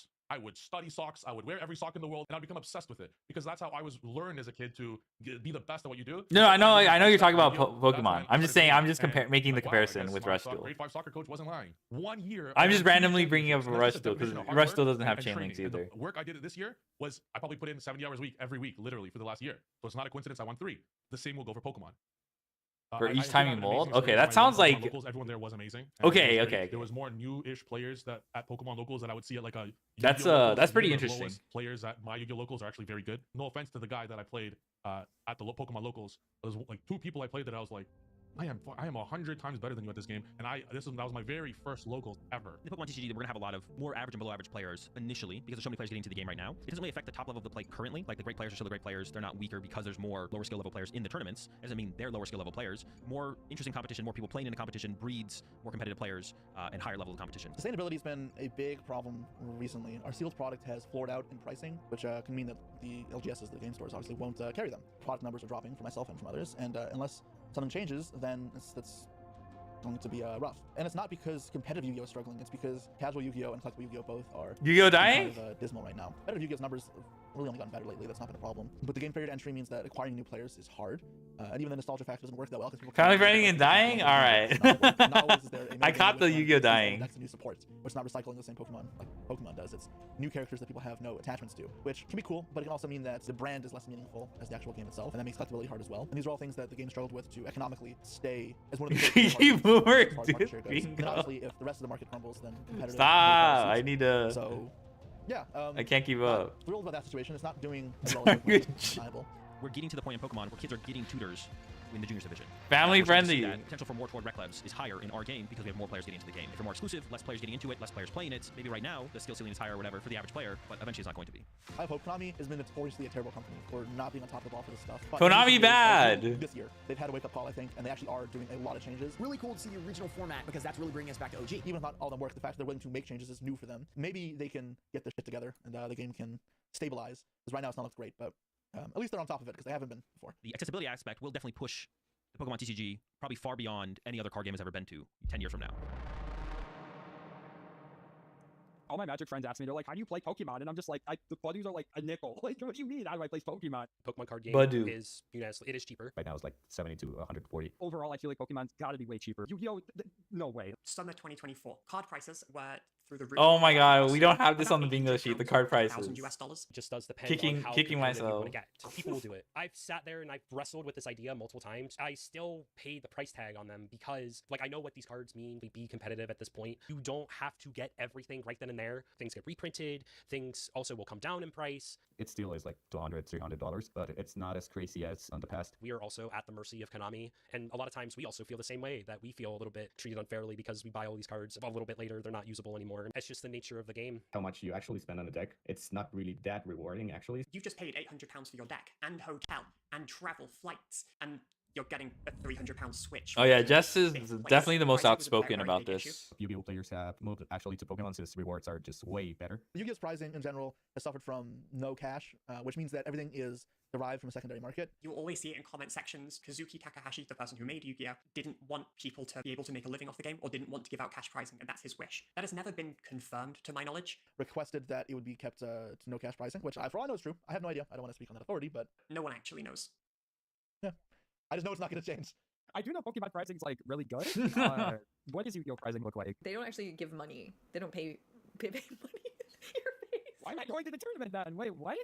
socks. I would study socks. I would wear every sock in the world, and I'd become obsessed with it because that's how I was learned as a kid to be the best at what you do. No, I know you're talking about That's when Pokemon. I I'm just started saying, I'm gaming, just and making the like, wow, I comparison guess with my Rush Duel. grade 5 soccer coach wasn't lying. 1 year. I'm I just won 2 randomly bringing up championships, and that's Rush just a Duel because definition of hard Rush work Duel doesn't have and chain training. links And either. the work I did this year was I probably put in 70 hours a week every week, literally for the last year. So it's not a coincidence I won 3. The same will go for Pokemon. For I each did time have you an amazing mold? experience Okay, when that I went sounds to Pokemon like... Locals. Everyone there was amazing. and it Okay, was great. okay. There was more new-ish players that at Pokemon Locals that I would see at like a That's, Yu-Gi-Oh! Locals. that's pretty Even the interesting. lowest players at my Yu-Gi-Oh! Locals are actually very good. No offense to the guy that I played at the Pokemon Locals. There's like 2 people I played that I was like, I am 100 times better than you at this game, and that was my very first locals ever. In Pokemon TCG, we're gonna have a lot of more average and below average players initially because there's so many players getting into the game right now. It doesn't really affect the top level of the play currently. Like the great players are still the great players. They're not weaker because there's more lower skill level players in the tournaments. It doesn't mean they're lower skill level players. More interesting competition, more people playing in a competition breeds more competitive players and higher level of competition. Sustainability has been a big problem recently. Our sealed product has floored out in pricing, which can mean that the LGSs, the game stores, obviously won't carry them. Product numbers are dropping for myself and from others, and unless something changes, then that's going to be rough. And it's not because competitive Yu-Gi-Oh! Is struggling, it's because casual Yu-Gi-Oh! And collectible Yu-Gi-Oh! Both are Yu-Gi-Oh! Dying? kind of dismal right now. Competitive Yu-Gi-Oh!'s numbers have really only gotten better lately, that's not been a problem. But the game period entry means that acquiring new players is hard, and even the nostalgia factor doesn't work that well. Family friendly and dying? Alright. I caught the Yu-Gi-Oh! Dying. That's new support, but it's not recycling the same Pokemon like Pokemon does. It's new characters that people have no attachments to, which can be cool, but it can also mean that the brand is less meaningful as the actual game itself, and that makes collectability hard as well. And these are all things that the game struggled with to economically stay as one of the Boomer, and obviously, if the rest of the market crumbles, then competitive. Stop! I need to... So, yeah. I can't keep up. Thrilled about that situation. It's not doing as well as Pokemon. We're getting to the point in Pokemon where kids are getting tutors in the juniors division. Family We're starting to see friendly. that potential for more toward rec levs is higher in our game because we have more players getting into the game. If you're more exclusive, less players getting into it, less players playing it. Maybe right now the skill ceiling is higher or whatever for the average player, but eventually it's not going to be. I hope Konami has been notoriously a terrible company for not being on top of the ball for this stuff. But Konami bad! This year, they've had a wake-up call, I think, and they actually are doing a lot of changes. Really cool to see a regional format because that's really bringing us back to OG. Even if not all of them work, the fact that they're willing to make changes is new for them. Maybe they can get their shit together and the game can stabilize. Because right now it's not looking great, but at least they're on top of it because they haven't been before. The accessibility aspect will definitely push the Pokemon TCG probably far beyond any other card game has ever been to 10 years from now. All my Magic friends ask me, they're like, how do you play Pokemon? And I'm just like, the Budu's are like a nickel. Like, what do you mean? How do I play Pokemon? Pokemon card game Budu. is unanimously, it is cheaper. Right now it's like 70 to 140. Overall, I feel like Pokemon's gotta be way cheaper. Yu-Gi-Oh! No way. Summer 2024. Card prices were through the roof. Oh my god, we don't have this on the bingo sheet, the card prices. $1,000. Just does depend Kicking on how competitive you myself. want to get. People will do it. I've sat there and I've wrestled with this idea multiple times. I still pay the price tag on them because, like, I know what these cards mean to be competitive at this point. You don't have to get everything right then and there. Things get reprinted. Things also will come down in price. It still is like $200, $300, but it's not as crazy as on the past. We are also at the mercy of Konami, and a lot of times we also feel the same way, that we feel a little bit treated unfairly because we buy all these cards a little bit later, they're not usable anymore. It's just the nature of the game. How much you actually spend on a deck, it's not really that rewarding, actually. You've just paid £800 for your deck, and hotel, and travel flights, and you're getting a £300 switch. Oh yeah, Jess is definitely the most outspoken about big this. Yu-Gi-Oh! Players have moved actually to Pokemon since rewards are just way better. Yu-Gi-Oh's pricing in general has suffered from no cash, which means that everything is derived from a secondary market. You'll always see it in comment sections. Kazuki Takahashi, the person who made Yu-Gi-Oh!, didn't want people to be able to make a living off the game, or didn't want to give out cash pricing, and that's his wish. That has never been confirmed to my knowledge. Requested that it would be kept to no cash pricing, which for all I know is true. I have no idea. I don't want to speak on that authority, but no one actually knows. Yeah, I just know it's not going to change. I do know Pokemon pricing is like really good. What does Yu-Gi-Oh! Pricing look like? They don't actually give money. They don't pay money. Why am I going to the tournament then? Wait, what?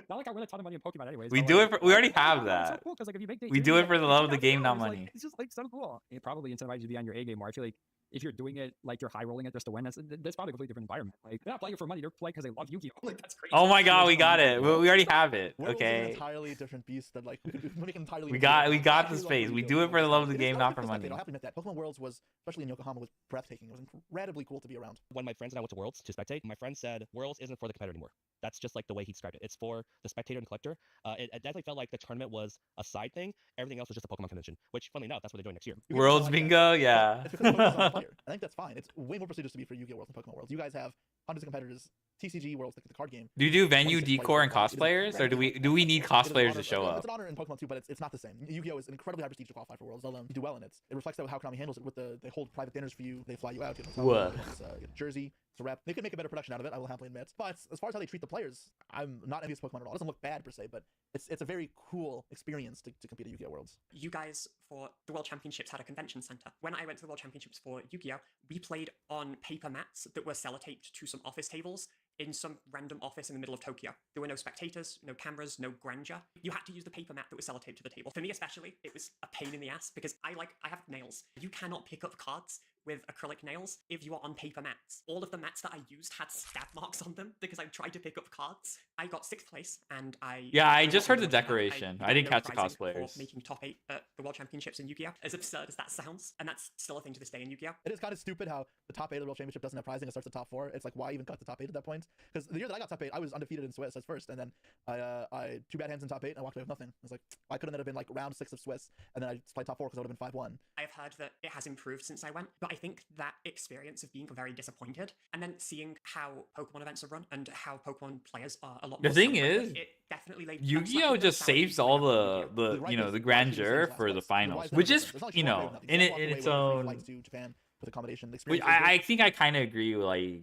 Not like I win a ton of money in Pokemon anyways. We but, do like, it for, we already have it's so that. cool, 'cause, like, if you make We do it for the love of the game, not it's, like, money. it's just like so cool. It probably incentivizes you to be on your A game more. I feel like if you're doing it like you're high rolling it just to win, that's probably a completely different environment. Like they're not playing it for money; they're playing because they love Yu-Gi-Oh! Like that's crazy. Oh my god, we got it. We already have it. Worlds is an Okay. entirely different beast that like we can entirely. We got the space. We do it for the love of the game, not for money. I'll have to admit that Pokemon Worlds was, especially in Yokohama, was breathtaking. It was incredibly cool to be around. When my friends and I went to Worlds to spectate, my friend said Worlds isn't for the competitor anymore. That's just like the way he described it. It's for the spectator and collector. It definitely felt like the tournament was a side thing. Everything else was just a Pokemon convention, which, funnily enough, that's what they're doing next year. Worlds bingo, yeah. It's because Pokemon's on player. I think that's fine. It's way more prestigious to be for Yu-Gi-Oh! Worlds than Pokemon Worlds. You guys have hundreds of competitors. TCG Worlds, the card game. Do you do venue 26 decor and players. cosplayers, or do we need cosplayers to show It's up? an honor in Pokemon too, but it's not the same. Yu-Gi-Oh! Is incredibly high prestige to qualify for Worlds. They'll do well in it. It reflects how Konami handles it with they hold private dinners for you. They fly you out. What? Get a jersey. It's a rep. They could make a better production out of it. I will happily admit. But as far as how they treat the players, I'm not envious of Pokemon at all. It doesn't look bad per se, but it's a very cool experience to compete at Yu-Gi-Oh! Worlds. You guys, for the World Championships, had a convention center. When I went to the World Championships for Yu-Gi-Oh!, we played on paper mats that were sellotaped to some office tables. in some random office in the middle of Tokyo. There were no spectators, no cameras, no grandeur. You had to use the paper mat that was sellotaped to the table. For me especially, it was a pain in the ass because I have nails. You cannot pick up cards with acrylic nails if you are on paper mats. All of the mats that I used had stab marks on them because I tried to pick up cards. I got 6th place and I... Yeah, I I'm just not heard the really winning that. decoration. I got didn't no catch the prizing cosplayers. For making top 8 at the World Championships in Yu-Gi-Oh! As absurd as that sounds, and that's still a thing to this day in Yu-Gi-Oh! It is kind of stupid how the top 8 of the World Championship doesn't have prizing. It starts at top 4. It's like, why even cut the top 8 at that point? Because the year that I got top 8, I was undefeated in Swiss as first, and then I 2 bad hands in top 8, and I walked away with nothing. I was like, why couldn't that have been like round 6 of Swiss, and then I just played top 4 because I would have been 5-1. I have heard that it has improved since I went, but I think that experience of being very disappointed and then seeing how Pokemon events are run and how Pokemon players are a lot The more thing celebrated, is, it definitely laid Yu-Gi-Oh just saves all the you know the grandeur for the finals, which is you know in its own. To Japan with accommodation. The Which experience I think I kind of agree. Like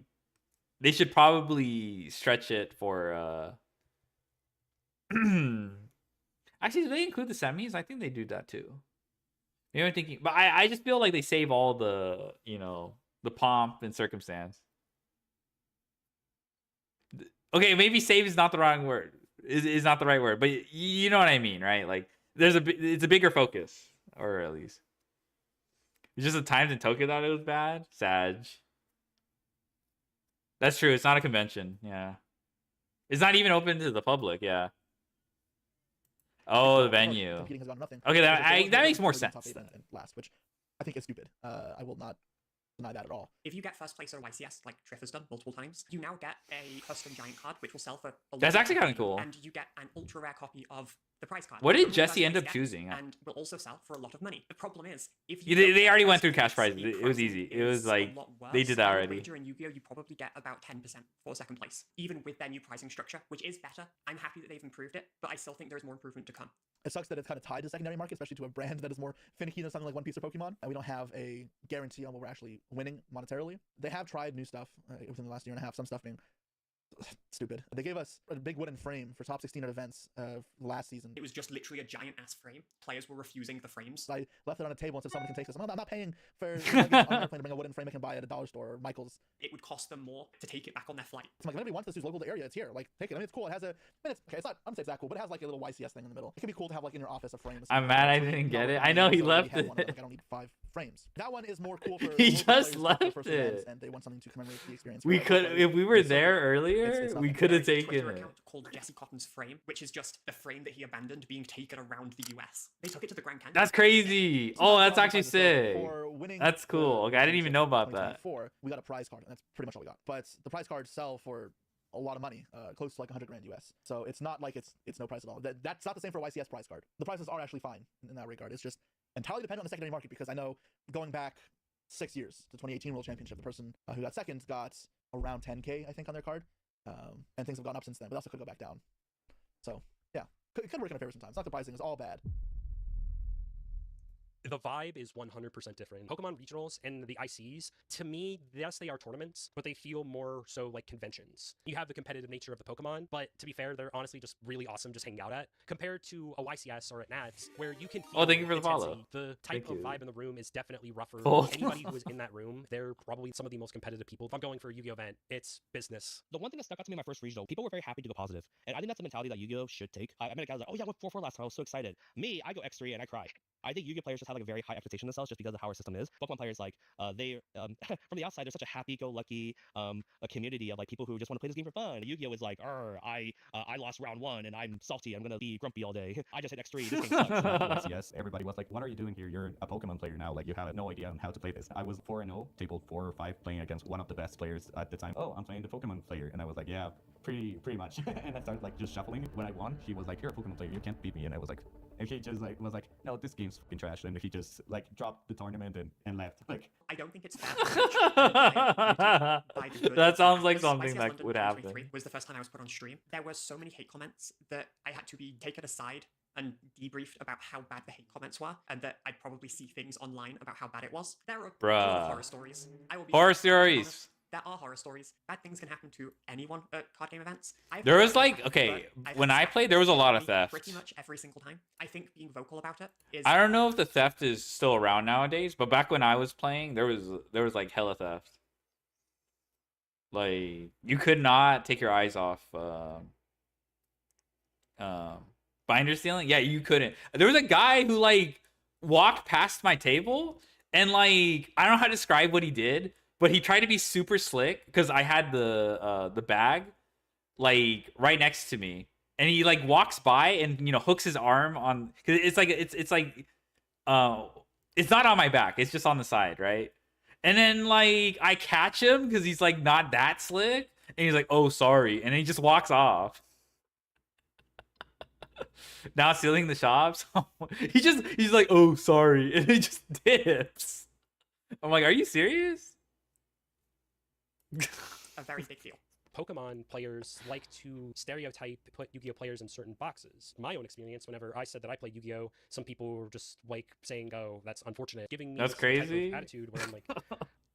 they should probably stretch it for. Actually, do they include the semis? I think they do that too. You know, I'm thinking, but I just feel like they save all the you know the pomp and circumstance. Okay, maybe save is not the wrong word. Is not the right word, but you know what I mean, right? Like there's it's a bigger focus, or at least it's just the times in Tokyo that it was bad. Sag. That's true. It's not a convention. Yeah, it's not even open to the public. Yeah. Oh, the venue. Competing has gone nothing. Okay, that makes more sense. Top 8 and last, which I think is stupid. I will not deny that at all. If you get first place at a YCS, like Triff has done multiple times, you now get a custom giant card, which will sell for a lot. That's actually kind of cool. And you get an ultra rare copy of the prize card. What did which Jesse first end place up gets choosing? And will also sell for a lot of money. The problem is, if Yeah, you they already went first through cash place, prizes. the It was pricing easy. It was is like a lot they worse. did that I would already. wager in Yu-Gi-Oh, you probably get about 10% for second place, even with their new pricing structure, which is better. I'm happy that they've improved it, but I still think there's more improvement to come. It sucks that it's kind of tied to secondary market, especially to a brand that is more finicky than something like One Piece or Pokemon, and we don't have a guarantee on what we're actually winning monetarily. They have tried new stuff within the last year and a half, some stuff being stupid. They gave us a big wooden frame for top 16 at events last season. It was just literally a giant ass frame. Players were refusing the frames. I left it on a table and said someone can take this. I'm not paying for I'm not to bring a wooden frame I can buy at a dollar store or Michael's. It would cost them more to take it back on their flight. I'm like, if anybody wants this who's local to the area, it's here. Like, take it. I mean, it's cool. It has a, I mean, it's, okay, it's not, I'm gonna say it's that cool, but it has like a little YCS thing in the middle. It could be cool to have like in your office a frame. I'm mad I didn't get it. I know he left it. Like, I don't need 5 frames. That one is more cool for He local just players left for it. and they want something to commemorate the experience. We Where could, locally, if we were it's so there good. earlier, It's we nothing. could have There is a taken Twitter it. account called Jesse Cotton's Frame, which is just the frame that he abandoned being taken around the US. They took it to the Grand Canyon. That's crazy. Oh, that's actually sick. For winning That's cool. Okay, I didn't even know about that. 2024, we got a prize card, and that's pretty much all we got. But the prize cards sell for a lot of money, close to like 100 grand US. So it's not like it's no price at all. That's not the same for a YCS prize card. The prices are actually fine in that regard. It's just entirely dependent on the secondary market, because I know going back 6 years to 2018 World Championship, the person who got second got around 10K, I think, on their card. And things have gone up since then, but also could go back down. So yeah, it could work in a favor sometimes. Not the pricing is all bad. The vibe is 100% different. Pokemon regionals and the ICs, to me, yes, they are tournaments, but they feel more so like conventions. You have the competitive nature of the Pokemon, but to be fair, they're honestly just really awesome just hanging out at, compared to a YCS or at Nats, where you can feel Oh, thank you for the intensity. follow. The type Thank of you. vibe in the room is definitely rougher. Oh. Anybody who is in that room, they're probably some of the most competitive people. If I'm going for a Yu-Gi-Oh event, it's business. The one thing that stuck out to me in my first regional, people were very happy to go positive. And I think that's the mentality that Yu-Gi-Oh should take. I met a guy who was like, oh yeah, I went 4-4 last time. I was so excited. Me, I go X3 and I cry. I think Yu-Gi-Oh players just have like a very high expectation of themselves just because of how our system is. Pokemon players, like, they from the outside, they're such a happy-go-lucky a community of like people who just want to play this game for fun. Yu-Gi-Oh is like, I lost round 1 and I'm salty. I'm gonna be grumpy all day. I just hit X3. This game sucks. Yes, everybody was like, what are you doing here? You're a Pokemon player now. Like, you have no idea on how to play this. I was 4-0, table 4 or 5, playing against one of the best players at the time. Oh, I'm playing the Pokemon player. And I was like, yeah, pretty much. And I started like just shuffling. When I won, he was like, you're a Pokemon player, you can't beat me. And I was like, and he just like was like, no, this game's fucking trash. And he just like dropped the tournament and left. Like, I don't think it's fair to judge by the good. That sounds like YCS something London that would 2023 happen. Was the first time I was put on stream. There were so many hate comments that I had to be taken aside and debriefed about how bad the hate comments were, and that I'd probably see things online about how bad it was. There are a lot Bruh. of horror stories. I will be Horror honest. stories. There are horror stories. Bad things can happen to anyone at card game events. There was like, okay, when I played, there was a lot of theft. Pretty much every single time. I think being vocal about it is. I don't know if the theft is still around nowadays, but back when I was playing, there was like hella theft. Like you could not take your eyes off binder stealing. Yeah, you couldn't. There was a guy who like walked past my table and like I don't know how to describe what he did, but he tried to be super slick because I had the bag like right next to me, and he like walks by and hooks his arm on because it's like it's like it's not on my back, it's just on the side, right? And then like I catch him because he's like not that slick, and he's like, "Oh, sorry," and he just walks off. Now stealing the shops. He's like, "Oh, sorry," and he just dips. I'm like, "Are you serious?" A very big deal. Pokemon players like to stereotype, put Yu-Gi-Oh players in certain boxes. My own experience, whenever I said that I play Yu-Gi-Oh, some people were just like saying, "Oh, that's unfortunate," giving me That's this type crazy. of attitude where I'm like,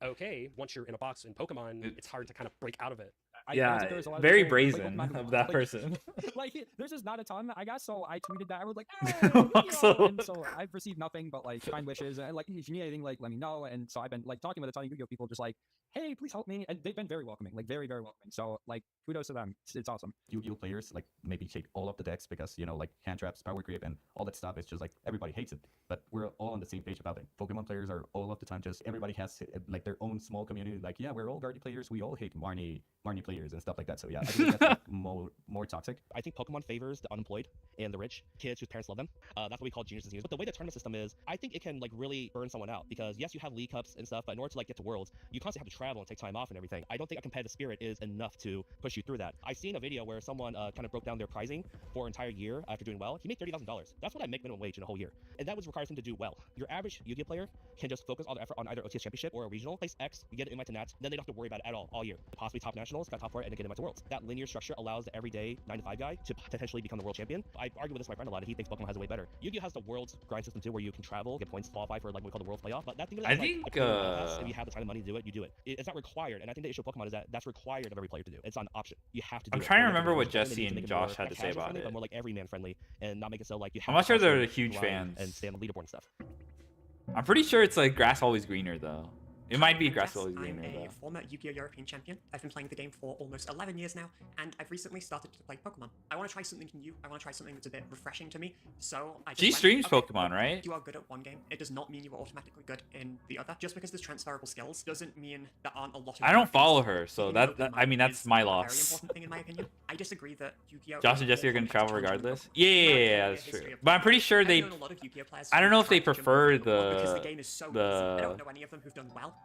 "Okay, once you're in a box in Pokemon, it's hard to kind of break out of it." Yeah, very brazen of that person. Like, there's just not a ton, I guess. So I tweeted that. I was like, Yu-Gi-Oh! And so I've received nothing but like kind wishes. And like, if you need anything, like, let me know. And so I've been like talking with a ton of Yu-Gi-Oh people, just like, hey, please help me. And they've been very welcoming, like very, very welcoming. So like, kudos to them. It's awesome. Yu-Gi-Oh players like maybe hate all of the decks because like hand traps, power creep, and all that stuff. It's just like everybody hates it, but we're all on the same page about it. Pokemon players are all of the time just everybody has like their own small community. Like, yeah, we're all Guardy players. We all hate Marnie players and stuff like that. So yeah, I think that's like, more toxic. I think Pokemon favors the unemployed and the rich kids whose parents love them. That's what we call genius disease. But the way the tournament system is, I think it can like really burn someone out because yes, you have League Cups and stuff, but in order to like get to Worlds, you constantly have to travel and take time off and everything. I don't think a competitive spirit is enough to push you through that. I've seen a video where someone kind of broke down their pricing for an entire year after doing well. He made $30,000. That's what I make minimum wage in a whole year, and that was requires him to do well. Your average Yu-Gi-Oh player can just focus all the effort on either OTS Championship or a regional, place X, you get an invite to Nats, then they don't have to worry about it at all year. Possibly top nationals, got top 4, and then get invite to Worlds. That linear structure allows the everyday 9-to-5 guy to potentially become the world champion. I argue with this with my friend a lot, and he thinks Pokemon has it way better. Yu-Gi-Oh has the world's grind system too, where you can travel, get points, qualify for like what we call the world playoff. But that thing I is like, think, if you have the time and money to do it, you do it. It's not required, and I think the issue of Pokemon is that that's required of every player to do. It's not an option. You have to do I'm it. trying to Or remember what and they Jesse need to and make it Josh more, had not to say casual about friendly, it. but more like everyman friendly, and not make it so like you have I'm not to sure they're constantly huge grind fans. and stay on the leaderboard and stuff. I'm pretty sure it's like grass always greener though. It might be I'm grass Jess. always I'm greener a though. former Yu-Gi-Oh! European champion. I've been playing the game for almost 11 years now, and I've recently started to play Pokemon. I want to try something new. I want to try something that's a bit refreshing to me. So I just She went, streams okay, Pokemon, right? You are good at one game. It does not mean you are automatically good in the other. Just because there's transferable skills doesn't mean there aren't a lot of. I don't things follow to her, learn. so Keeping an that open I mean mind that's is my a very loss. important thing in my opinion. I disagree that Yu-Gi-Oh! Josh and is Jesse are more gonna fun travel to challenge regardless. people. Yeah, that's true. But I'm pretty sure I've they. known a lot of Yu-Gi-Oh! Players I don't who know if they try to jump prefer over people because the game is so easy. I the. don't know any of them who've done well.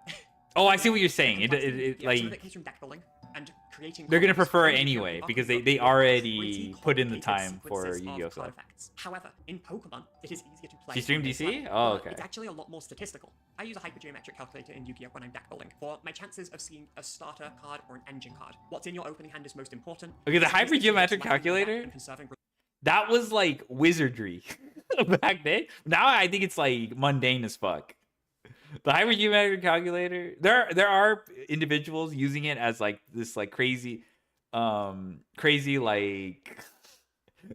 Oh, I see what you're saying. It Some of it like comes from deck building and creating they're gonna cards prefer it and anyway building because cards they with already pretty put in the complicated time for sequences of Yu-Gi-Oh card stuff. effects. However, in Pokemon, it is easier to play. She streamed on this DC? level, Oh, but okay. It's actually a lot more statistical. I use a hypergeometric calculator in Yu-Gi-Oh! When I'm deck building for my chances of seeing a starter card or an engine card. What's in your opening hand is most important. Okay, the Statistics is hypergeometric just lining your deck calculator. and conserving That was like wizardry back then. Now I think it's like mundane as fuck. The hypergeometric calculator. There are individuals using it as like this like crazy like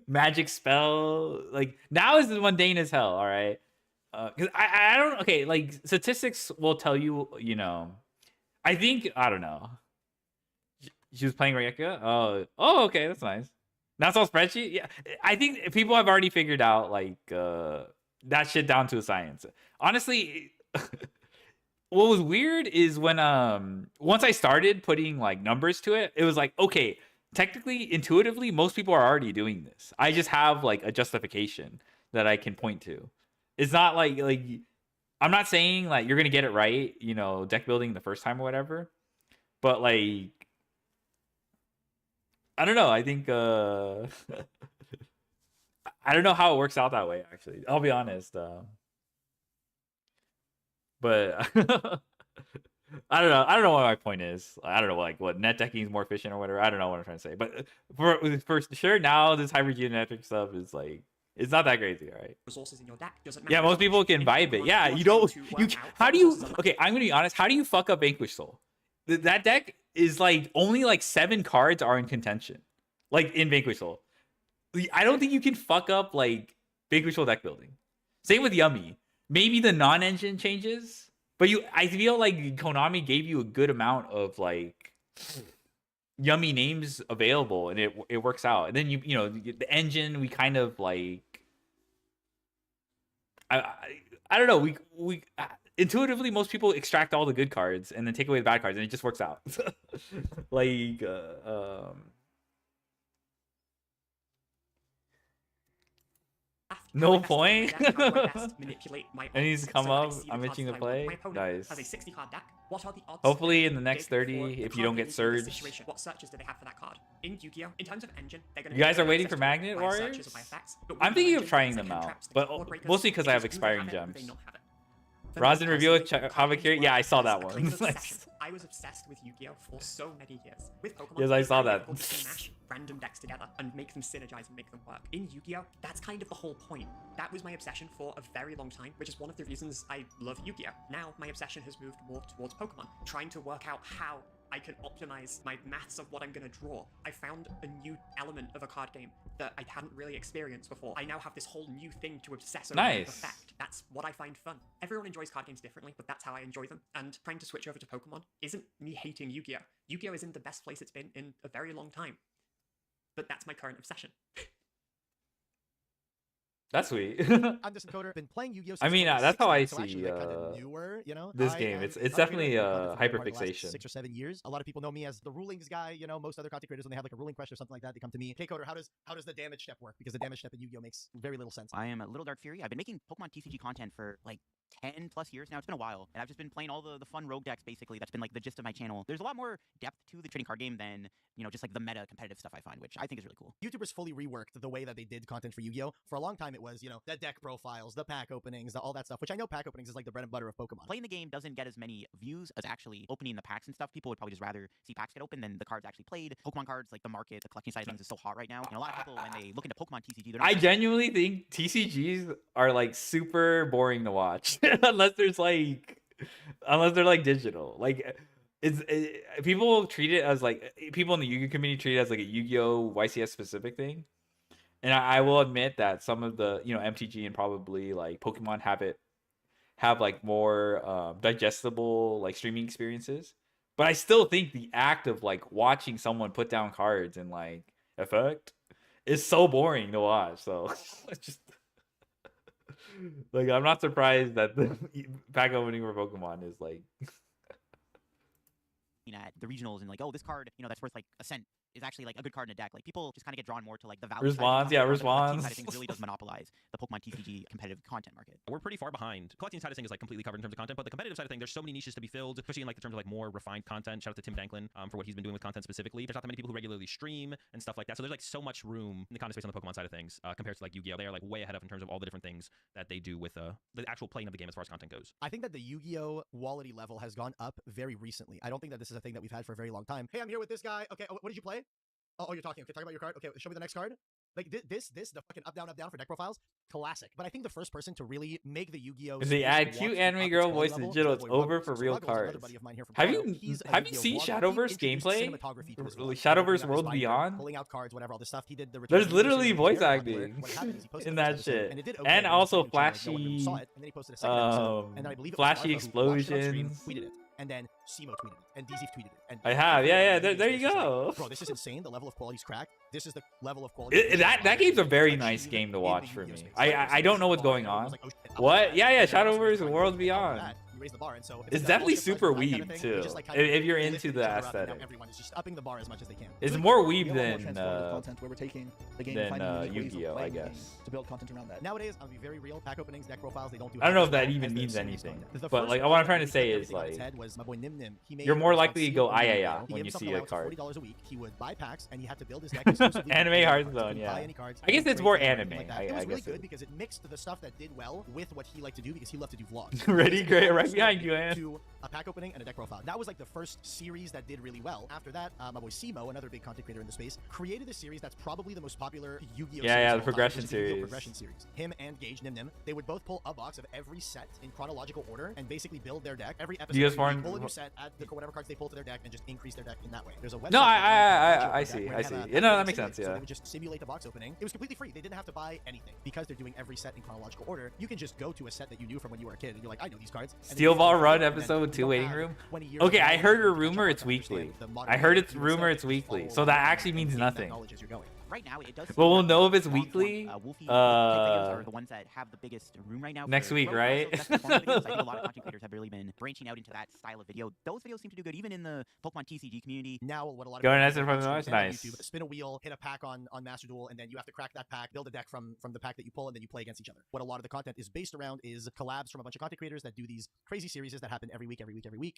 magic spell. Like now is mundane as hell. All right, because I don't. Okay, like statistics will tell you. You know, I think I don't know. She was playing Rayeka. Oh, okay, that's nice. That's all spreadsheet. Yeah, I think people have already figured out like that shit down to a science. Honestly, what was weird is when once I started putting like numbers to it, it was like okay, technically, intuitively, most people are already doing this. I just have like a justification that I can point to. It's not like I'm not saying like you're gonna get it right, you know, deck building the first time or whatever, but like. I don't know. I think I don't know how it works out that way. Actually, I'll be honest. But I don't know. I don't know what my point is. I don't know like what net decking is more efficient or whatever. I don't know what I'm trying to say. But for sure now, this hypergeometric stuff is like it's not that crazy, all right? resources in your deck doesn't matter. Yeah, most people can vibe it. Yeah, you don't. You how do you? Okay, I'm gonna be honest. How do you fuck up Vanquish Soul? That deck is like only like 7 cards are in contention, like in Vanquish Soul. I don't think you can fuck up like Vanquish Soul deck building. Same with Yummy. Maybe the non-engine changes, but I feel like Konami gave you a good amount of like yummy names available, and it works out. And then you know the engine, we kind of like I don't know, we intuitively most people extract all the good cards and then take away the bad cards, and it just works out. Like no point. And he's come up. I'm itching to play. Nice. Has a 60 card deck. What are the odds? Hopefully in the next 30, if you don't get surged. What searches do they have for that card? In Yu-Gi-Oh, in terms of engine, they're going to. You guys are waiting for Magnet Warriors? I'm thinking of trying them out, but mostly because I have expiring gems. Rosin reveal Havakiri? Yeah, I saw that one. I was obsessed with Yu-Gi-Oh for so many years. With Pokemon, yes, I saw that. You can mash random decks together and make them synergize and make them work. In Yu-Gi-Oh, that's kind of the whole point. That was my obsession for a very long time, which is one of the reasons I love Yu-Gi-Oh. Now my obsession has moved more towards Pokemon, trying to work out how I can optimize my maths of what I'm going to draw. I found a new element of a card game that I hadn't really experienced before. I now have this whole new thing to obsess over. Nice. Effect. That's what I find fun. Everyone enjoys card games differently, but that's how I enjoy them. And trying to switch over to Pokemon isn't me hating Yu-Gi-Oh. Yu-Gi-Oh is in the best place it's been in a very long time. But that's my current obsession. That's sweet. I'm this encoder. Been playing Yu-Gi-Oh! I mean, that's how I see newer, you know, this game. It's definitely hyperfixation. 6 or 7 years. A lot of people know me as the rulings guy. You know, most other content creators, when they have like a ruling question or something like that, they come to me. Hey, Coder, how does the damage step work? Because the damage step in Yu-Gi-Oh makes very little sense. I am Little Dark Fury. I've been making Pokemon TCG content for like 10 plus years now. It's been a while, and I've just been playing all the fun rogue decks. Basically, that's been like the gist of my channel. There's a lot more depth to the trading card game than, you know, just like the meta competitive stuff I find, which I think is really cool. YouTubers fully reworked the way that they did content for Yu-Gi-Oh. For a long time, it was, you know, the deck profiles, the pack openings, all that stuff, which I know pack openings is like the bread and butter of Pokemon. Playing the game doesn't get as many views as actually opening the packs and stuff. People would probably just rather see packs get open than the cards actually played. Pokemon cards, like the market, the collecting side of things is so hot right now. You know, a lot of people, when they look into Pokemon TCG, they're not I genuinely think TCGs are like super boring to watch unless they're like digital. Like people treat it as like, people in the Yu-Gi-Oh community treat it as like a Yu-Gi-Oh YCS specific thing. And I will admit that some of the, you know, MTG and probably like Pokemon have like more digestible like streaming experiences. But I still think the act of like watching someone put down cards and like effect is so boring to watch. So it's just like, I'm not surprised that the pack opening for Pokemon is like at the regionals and like, oh, this card, you know, that's worth like a cent is actually like a good card in a deck. Like people just kind of get drawn more to like the value response, yeah, response. The side of things really does monopolize the Pokemon TCG competitive content market. We're pretty far behind. Collecting side of things is like completely covered in terms of content, but the competitive side of things, there's so many niches to be filled, especially in like the terms of like more refined content. Shout out to Tim Danklin for what he's been doing with content specifically. There's not that many people who regularly stream and stuff like that, so there's like so much room in the content space on the Pokemon side of things compared to like Yu-Gi-Oh. They are like way ahead of in terms of all the different things that they do with the actual playing of the game as far as content goes. I think that the Yu-Gi-Oh quality level has gone up very recently. I don't think that this is a thing that we've had for a very long time. Hey, I'm here with this guy. Okay, what did you play? Oh, you're talking. Okay, talk about your card. Okay, show me the next card. Like this, the fucking up down for deck profiles, classic. But I think the first person to really make the Yu-Gi-Oh! If they add cute anime girl voice to digital, it's over for real cards. Have you seen Shadowverse gameplay? Shadowverse World Beyond? Pulling out cards, whatever, all this stuff. He did the There's literally voice acting in that shit, and also flashy, flashy explosions. And then Simo tweeted it, and DZ tweeted it. And I have, yeah. There you go. Bro, this is insane. The level of quality's cracked. This is the level of quality. That game's a very nice game to watch for me. I don't know what's going on. What? Yeah. Shadowverse and Worlds Beyond. Raise the bar, and so it's definitely super weeb too. If you're into the aesthetic, everyone is just upping the bar as much as they can. It's more weeb than content where we're taking the game Yu-Gi-Oh, I guess. To build content around that. Nowadays, I'll be very real. Pack openings, deck profiles, they don't do. I don't know if that even means anything, but like what I'm trying to say is like you're more likely to go when you see a card. $40 a week. He would buy packs, and he had to build his deck. Anime Hearthstone, yeah. I guess it's more anime. It was really good because it mixed the stuff that did well with what he liked to do because he loved to do vlogs. Ready, great, right behind you, man. A pack opening and a deck profile. That was like the first series that did really well. After that, my boy Simo, another big content creator in the space, created a series that's probably the most popular Yu-Gi-Oh! Yeah, the progression series. Him and Gage Nim, they would both pull a box of every set in chronological order and basically build their deck. Every episode, they pull a new set, add whatever cards they pull to their deck, and just increase their deck in that way. There's a website. No, I see. You know, that makes sense. So Yeah. they would just simulate the box opening. It was completely free. They didn't have to buy anything because they're doing every set in chronological order. You can just go to a set that you knew from when you were a kid, and you're like, I know these cards. Steel Ball Run episode 2 waiting room? 20 years Okay, of I knowledge heard in a order to catch rumor up it's to understand weekly. the modern I heard day. it's You rumor instead it's just weekly. follow So that along actually and means gain that nothing. knowledge as you're going. Right now, it does. But seem we'll that know if the it's long-form, weekly Wolfie type videos are the ones that have the biggest room right now. next for week, growth. right? Also, best performance videos. I think a lot of content creators have really been branching out into that style of video. Those videos seem to do good, even in the Pokemon TCG community. Now, what a lot of Go people and do answer is from the stream noise. content on Nice. YouTube, spin a wheel, hit a pack on Master Duel, and then you have to crack that pack, build a deck from the pack that you pull, and then you play against each other. What a lot of the content is based around is collabs from a bunch of content creators that do these crazy series that happen every week,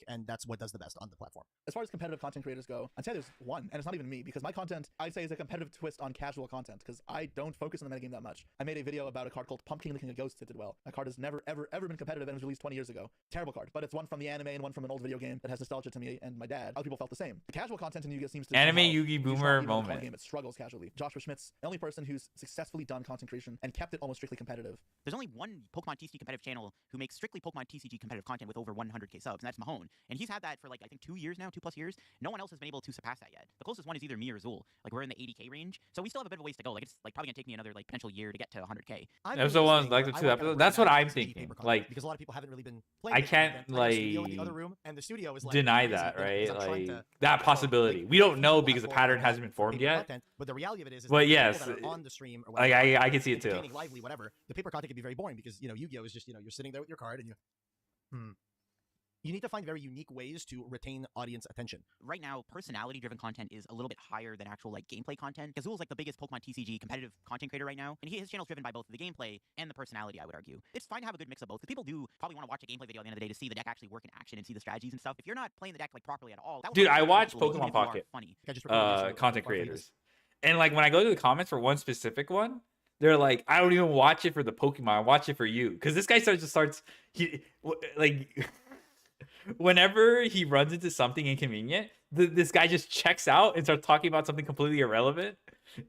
and that's what does the best on the platform. As far as competitive content creators go, I'd say there's one, and it's not even me, because my content, I'd say, is a competitive twist on casual content, because I don't focus on the metagame that much. I made a video about a card called Pumpkin the King of Ghosts that did well. That card has never, ever been competitive and was released 20 years ago. Terrible card, but it's one from the anime and one from an old video game that has nostalgia to me and my dad. Other people felt the same. The casual content in Yu-Gi-Oh seems to Anime somehow Yu-Gi do Boomer strong, even though the moment. game it struggles casually. Joshua Schmidt's the only person who's successfully done content creation and kept it almost strictly competitive. There's only one Pokemon TCG competitive channel who makes strictly Pokemon TCG competitive content with over 100k subs, and that's Mahone. And he's had that for like I think 2 years now, 2+ years. No one else has been able to surpass that yet. The closest one is either me or Zool. Like we're in the 80k range, so we still have a bit of a ways to go. Like it's like probably gonna take me another like potential year to get to 100k. Episode 1, like the 2 episodes. That's what I'm thinking. Like, because a lot of people haven't really been playing. I can't deny that, right? Like that possibility. We don't know because the pattern hasn't been formed yet. But the reality of it is but that yes, people that are on the stream or like whatever, I can see it too. entertaining, lively, whatever. The paper content can be very boring because Yu-Gi-Oh is just you're sitting there with your card and you need to find very unique ways to retain audience attention. Right now, personality-driven content is a little bit higher than actual like gameplay content. Because Zool's like the biggest Pokemon TCG competitive content creator right now, and his channel's driven by both the gameplay and the personality. I would argue it's fine to have a good mix of both. Because people do probably want to watch a gameplay video at the end of the day to see the deck actually work in action and see the strategies and stuff. If you're not playing the deck like properly at all, Dude, I watch Pokemon Pocket content creators, and like when I go to the comments for one specific one, they're like, I don't even watch it for the Pokemon. I watch it for you. Because this guy starts like whenever he runs into something inconvenient, this guy just checks out and starts talking about something completely irrelevant,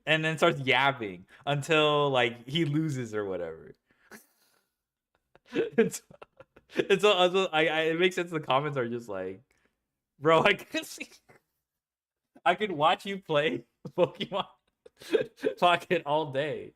and then starts yapping until like he loses or whatever. It makes sense. The comments are just like, bro, I could watch you play Pokemon Pocket all day.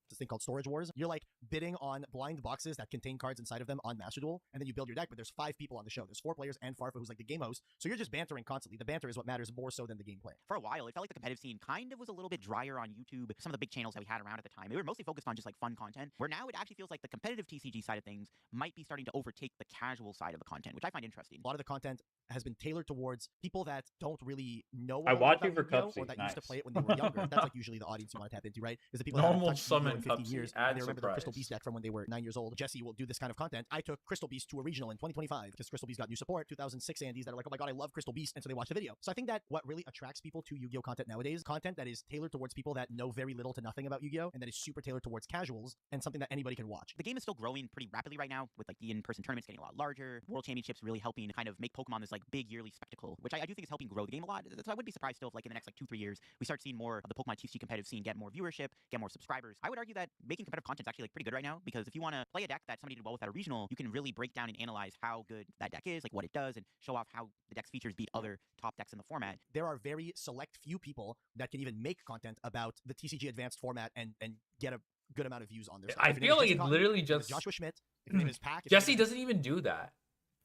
This thing called Storage Wars. You're like bidding on blind boxes that contain cards inside of them on Master Duel, and then you build your deck, but there's 5 people on the show. There's 4 players and Farfa, who's like the game host, so you're just bantering constantly. The banter is what matters more so than the gameplay. For a while, it felt like the competitive scene kind of was a little bit drier on YouTube. Some of the big channels that we had around at the time, they were mostly focused on just like fun content, where now it actually feels like the competitive TCG side of things might be starting to overtake the casual side of the content, which I find interesting. A lot of the content has been tailored towards people that don't really know I watch you about for Yu-Gi-Oh, Cupsy. or that Nice. used to play it when they were younger. That's like usually the audience you want to tap into, right? Is the people Normal that haven't touched Yu-Gi-Oh in summon 15 years Cupsy. and they remember the Crystal Surprise. Beast deck from when they were 9 years old. Jesse will do this kind of content. I took Crystal Beast to a regional in 2025 because Crystal Beast got new support. 2006 Andes that are like, oh my god, I love Crystal Beast, and so they watch the video. So I think that what really attracts people to Yu-Gi-Oh content nowadays, content that is tailored towards people that know very little to nothing about Yu-Gi-Oh, and that is super tailored towards casuals and something that anybody can watch. The game is still growing pretty rapidly right now, with like the in-person tournaments getting a lot larger, World Championships really helping kind of make Pokemon this like big yearly spectacle, which I do think is helping grow the game a lot. So I wouldn't be surprised still if like in the next like 2-3 years we start seeing more of the Pokemon TCG competitive scene get more viewership, get more subscribers. I would argue that making competitive content is actually like pretty good right now, because if you want to play a deck that somebody did well with at a regional, you can really break down and analyze how good that deck is, like what it does, and show off how the deck's features beat other top decks in the format. There are very select few people that can even make content about the TCG Advanced format and get a good amount of views on their stuff. I If your name feel is like Jesse it's Cotton, literally if your name is just Joshua Schmidt. If your name is Pack. Jesse doesn't even do that.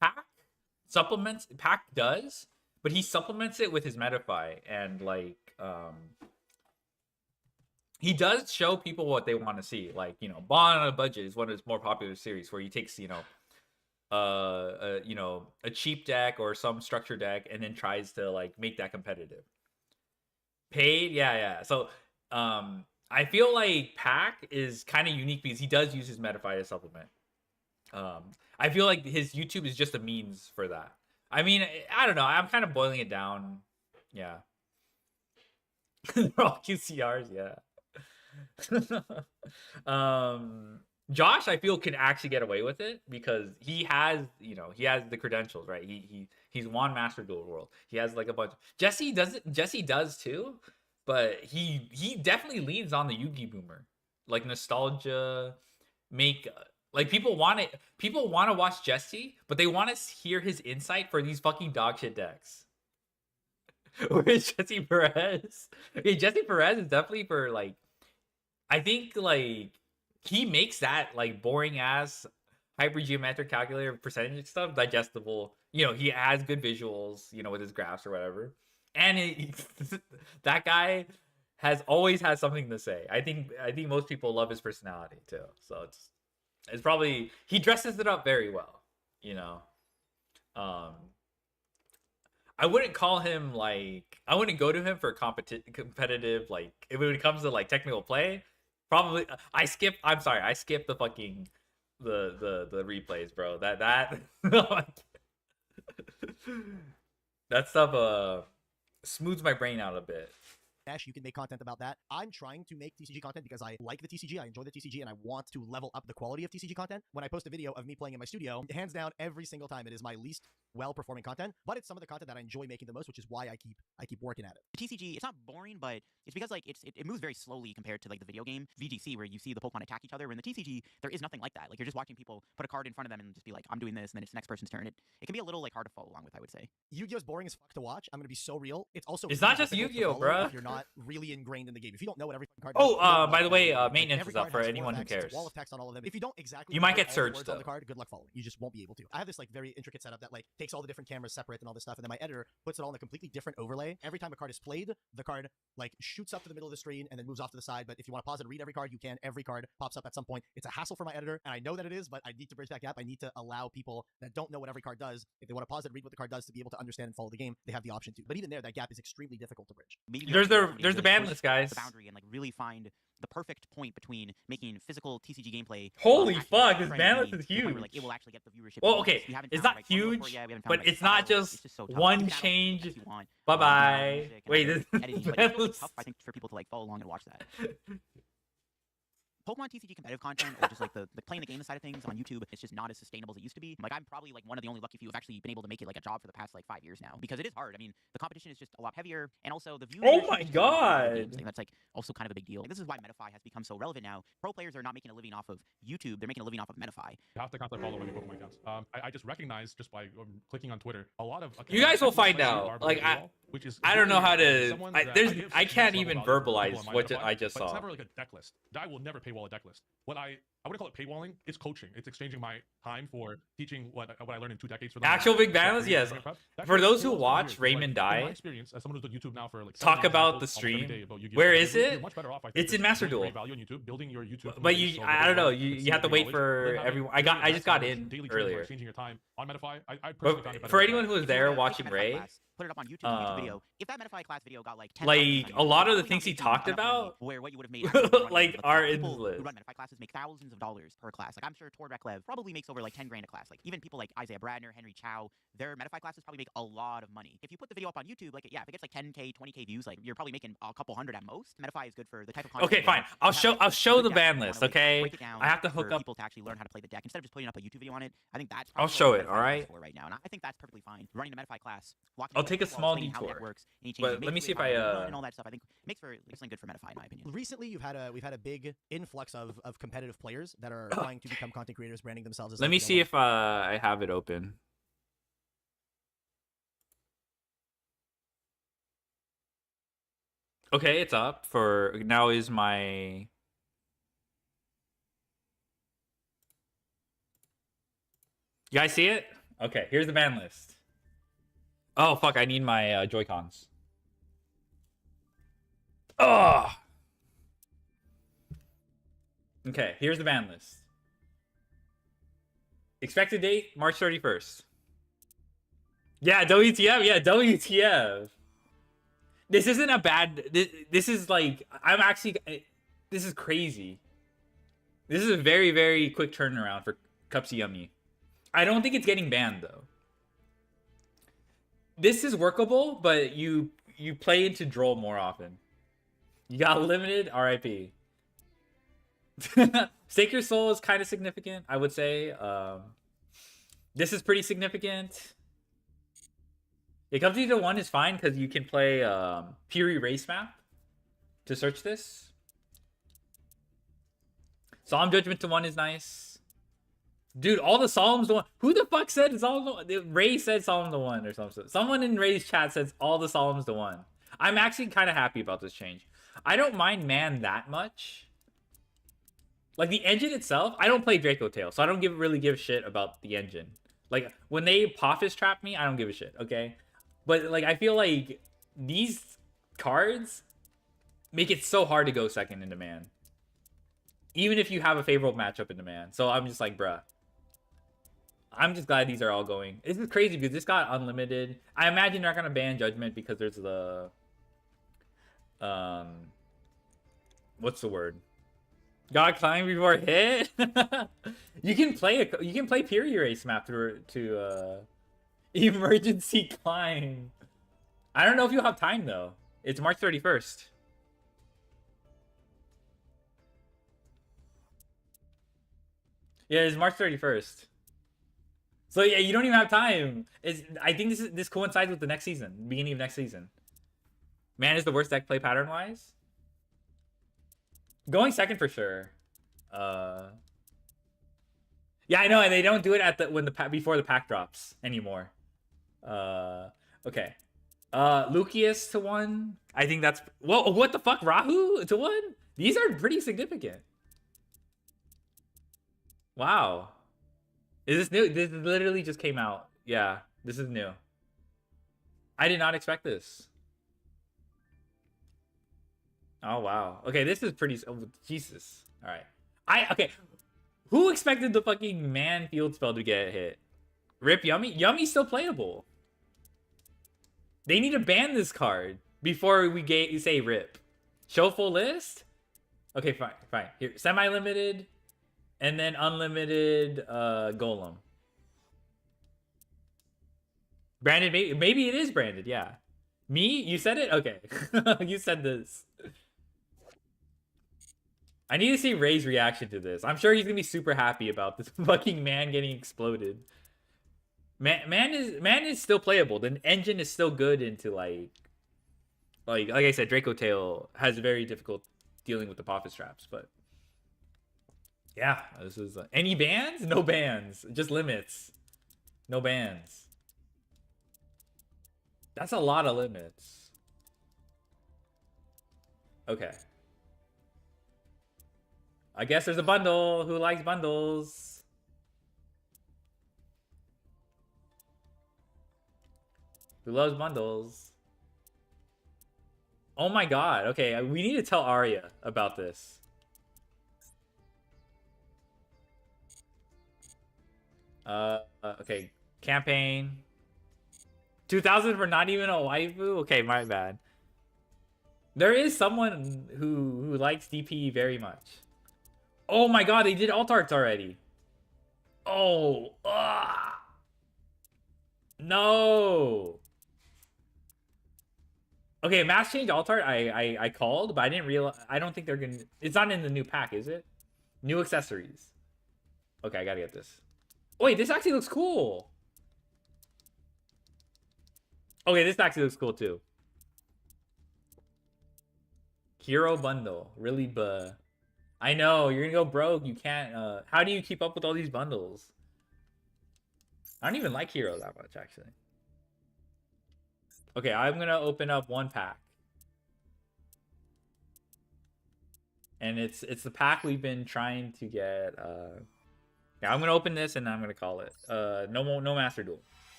Pack supplements. Pack does, but he supplements it with his Metafy, and like he does show people what they want to see. Like, Bond on a Budget is one of his more popular series where he takes a cheap deck or some structured deck and then tries to like make that competitive. Paid, yeah. So I feel like Pack is kind of unique because he does use his Metafy to supplement. I feel like his YouTube is just a means for that. I mean, I don't know. I'm kind of boiling it down. Yeah. They're all QCRs, yeah. Josh, I feel, can actually get away with it because he has the credentials, right? He's won Master Duel World. He has like a bunch. Jesse does too, but he definitely leans on the Yu-Gi Boomer, like nostalgia, like people want to watch Jesse, but they want to hear his insight for these fucking dog shit decks. Where's Jesse Perez? Okay, Jesse Perez is definitely for like, I think like he makes that like boring ass hypergeometric calculator percentage stuff digestible. You know, he has good visuals, you know, with his graphs or whatever. And that guy has always had something to say. I think most people love his personality too. So it's probably, he dresses it up very well, you know. I wouldn't call him like, I wouldn't go to him for competitive, like if it comes to like technical play. Probably I skip the fucking the replays, bro. That that stuff smooths my brain out a bit. You can make content about that. I'm trying to make TCG content because I like the TCG, I enjoy the TCG, and I want to level up the quality of TCG content. When I post a video of me playing in my studio, hands down, every single time it is my least well-performing content, but it's some of the content that I enjoy making the most, which is why I keep working at it. The TCG, it's not boring, but it's because like it moves very slowly compared to like the video game VGC, where you see the Pokemon attack each other. In the TCG, there is nothing like that. Like you're just watching people put a card in front of them and just be like, I'm doing this, and then it's the next person's turn. It can be a little like hard to follow along with, I would say. Yu-Gi-Oh's boring as fuck to watch. I'm gonna be so real. It's also it's really not just Yu-Gi-Oh, bro. If you're not really ingrained in the game, if you don't know what every card does. Oh, by the way, maintenance is up for anyone who cares. It's a wall of text on all of them. If you don't exactly, you might get all the searched words though. On the card, good luck following. You just won't be able to. I have this like very intricate setup that like takes all the different cameras separate and all this stuff, and then my editor puts it all in a completely different overlay. Every time a card is played, the card like shoots up to the middle of the screen and then moves off to the side. But if you want to pause and read every card, you can. Every card pops up at some point. It's a hassle for my editor, and I know that it is, but I need to bridge that gap. I need to allow people that don't know what every card does, if they want to pause and read what the card does, to be able to understand and follow the game. They have the option to. But even there, that gap is extremely difficult to bridge. There's the ban list, guys. The boundary and like really find the perfect point between making physical TCG gameplay. Holy fuck, this ban list is huge. Where, like, it will actually get the viewership. Well, okay, it's not huge, but it's not just one change. Bye bye. Wait, this ban list. Tough, I think, for people to like follow along and watch that. Pokemon TCG competitive content, or just like the playing the game side of things on YouTube, it's just not as sustainable as it used to be. Like I'm probably like one of the only lucky few who've actually been able to make it like a job for the past like 5 years now, because it is hard. I mean, the competition is just a lot heavier, and also the views. Oh my god! Like, that's like also kind of a big deal. Like, this is why Metafy has become so relevant now. Pro players are not making a living off of YouTube; they're making a living off of Metafy. You have to constantly follow any Pokemon accounts. I just recognized just by clicking on Twitter a lot of. You guys will find out. Like I don't know how to. I can't even verbalize what I just saw. It's never like a deck list. I will never paywall a deck list. What I wouldn't call it paywalling. It's coaching. It's exchanging my time for teaching what I learned in 2 decades. For them. Actual big balance, yes. For those who watch Raymond Die, my experience as someone who's done YouTube now for like talk about the stream. Where is it? It's in Master Duel. Building your YouTube. But I don't know. You have to wait for everyone. I just got in earlier. Exchanging your time on Metafy. But for anyone who was there watching Ray, put it up on YouTube, YouTube video. If that Metafy class video got like 10 like a lot of the things he talked about, where what you would have made like are in the people list. who run Metafy classes make thousands of dollars per class. Like I'm sure Tord Reklev probably makes over like 10 grand a class. Like even people like Isaiah Bradner, Henry Chow, their Metafy classes probably make a lot of money. If you put the video up on YouTube, like yeah, if it gets like 10k, 20k views, like you're probably making a couple hundred at most. Metafy is good for the type of content. Okay, fine. I'll show the ban list. Okay, I have to hook up people to actually learn how to play the deck instead of just putting up a YouTube video on it. I think that's. I'll show it. All right. Right now, and I think that's perfectly fine. Running the Metafy class. I'll take a small detour. Works, but let me see if I and all that stuff. I think makes for something good for Metafy, in my opinion. Recently, we've had a big influx of competitive players that are trying to become content creators, branding themselves as. Let me see if I have it open. Okay, it's up for now. Is my you guys see it? Okay, here's the ban list. Oh fuck! I need my Joy-Cons. Oh. Okay, here's the ban list. Expected date March 31st. Yeah, WTF. Yeah, WTF. This isn't a bad. This is like I'm actually. This is crazy. This is a very, very quick turnaround for Cups Yummy. I don't think it's getting banned though. This is workable, but you play into Droll more often. You got limited, RIP. Stake Your Soul is kind of significant, I would say. This is pretty significant. It comes to 1 is fine because you can play Puri Race Map to search this. Solemn Judgment to 1 is nice. Dude, all the Solemns to 1. Who the fuck said Solemn to 1? Ray said Solemn to 1 or something. Someone in Ray's chat says all the Solemns to 1. I'm actually kind of happy about this change. I don't mind Man that much. Like the engine itself, I don't play Draco Tail, so I don't really give a shit about the engine. Like when they Poffus trap me, I don't give a shit, okay? But like I feel like these cards make it so hard to go second in demand. Even if you have a favorable matchup in demand. So I'm just like, bruh. I'm just glad these are all going. This is crazy because this got unlimited. I imagine they're not gonna ban Judgment because there's the what's the word? God climb before hit. You can play Period Race map to emergency climb. I don't know if you'll have time though. It's March 31st. Yeah, it's March 31st. So yeah, you don't even have time. I think this coincides with the next season, beginning of next season. Man is the worst deck play pattern wise. Going second for sure. Yeah, I know, and they don't do it at before the pack drops anymore. Okay. Lucius to 1. I think that's whoa. What the fuck, Rahu to 1? These are pretty significant. Wow. Is this new? This literally just came out. Yeah, this is new. I did not expect this. Oh, wow. Okay, this is pretty... Oh, Jesus. All right. Okay. Who expected the fucking man field spell to get hit? Rip Yummy? Yummy's still playable. They need to ban this card before we say rip. Show full list? Okay, fine. Here, semi-limited... And then unlimited Golem. Branded, maybe it is branded, yeah. Me? You said it? Okay. You said this. I need to see Ray's reaction to this. I'm sure he's gonna be super happy about this fucking man getting exploded. Man is still playable. The engine is still good into like I said, Draco Tail has very difficult dealing with the Poffus traps, but yeah, this is any bans? No bans, just limits. No bans. That's a lot of limits. Okay. I guess there's a bundle. Who likes bundles? Who loves bundles? Oh my god. Okay, we need to tell Arya about this. Okay. Campaign. 2,000 for not even a waifu? Okay, my bad. There is someone who likes DP very much. Oh my god, they did alt arts already. Oh. No. Okay, mass change alt art I called, but I didn't realize. I don't think they're gonna. It's not in the new pack, is it? New accessories. Okay, I gotta get this. Wait, this actually looks cool. Okay, this actually looks cool too. Hero bundle. Really, buh. I know, you're gonna go broke. You can't, how do you keep up with all these bundles? I don't even like Hero that much, actually. Okay, I'm gonna open up one pack. And it's the pack we've been trying to get, yeah, I'm gonna open this and I'm gonna call it. No Master Duel.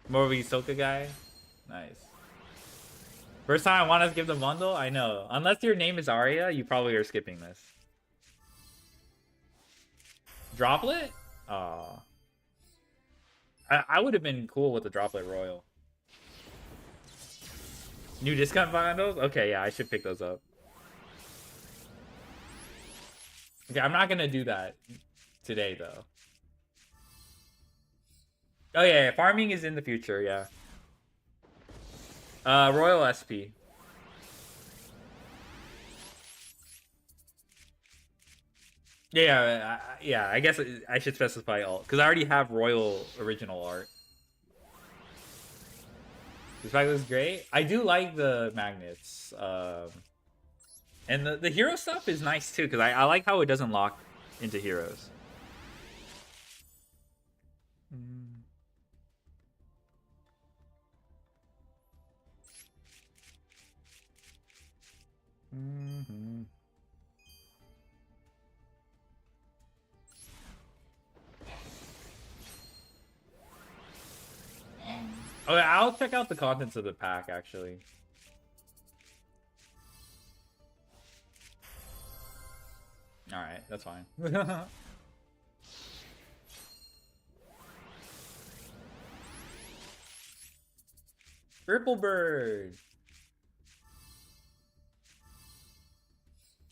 More of a Hisoka guy? Nice. First time I want to skip the bundle? I know. Unless your name is Arya, you probably are skipping this. Droplet? Aw. I would have been cool with the Droplet Royal. New discount bundles? Okay, yeah, I should pick those up. Okay, I'm not gonna do that today, though. Oh, yeah, farming is in the future, yeah. Royal SP. Yeah, yeah, I guess I should specify alt, because I already have Royal original art. This pack looks great. I do like the magnets. And the hero stuff is nice, too, because I like how it doesn't lock into heroes. Okay, I'll check out the contents of the pack, actually. Alright, that's fine. Purple Bird.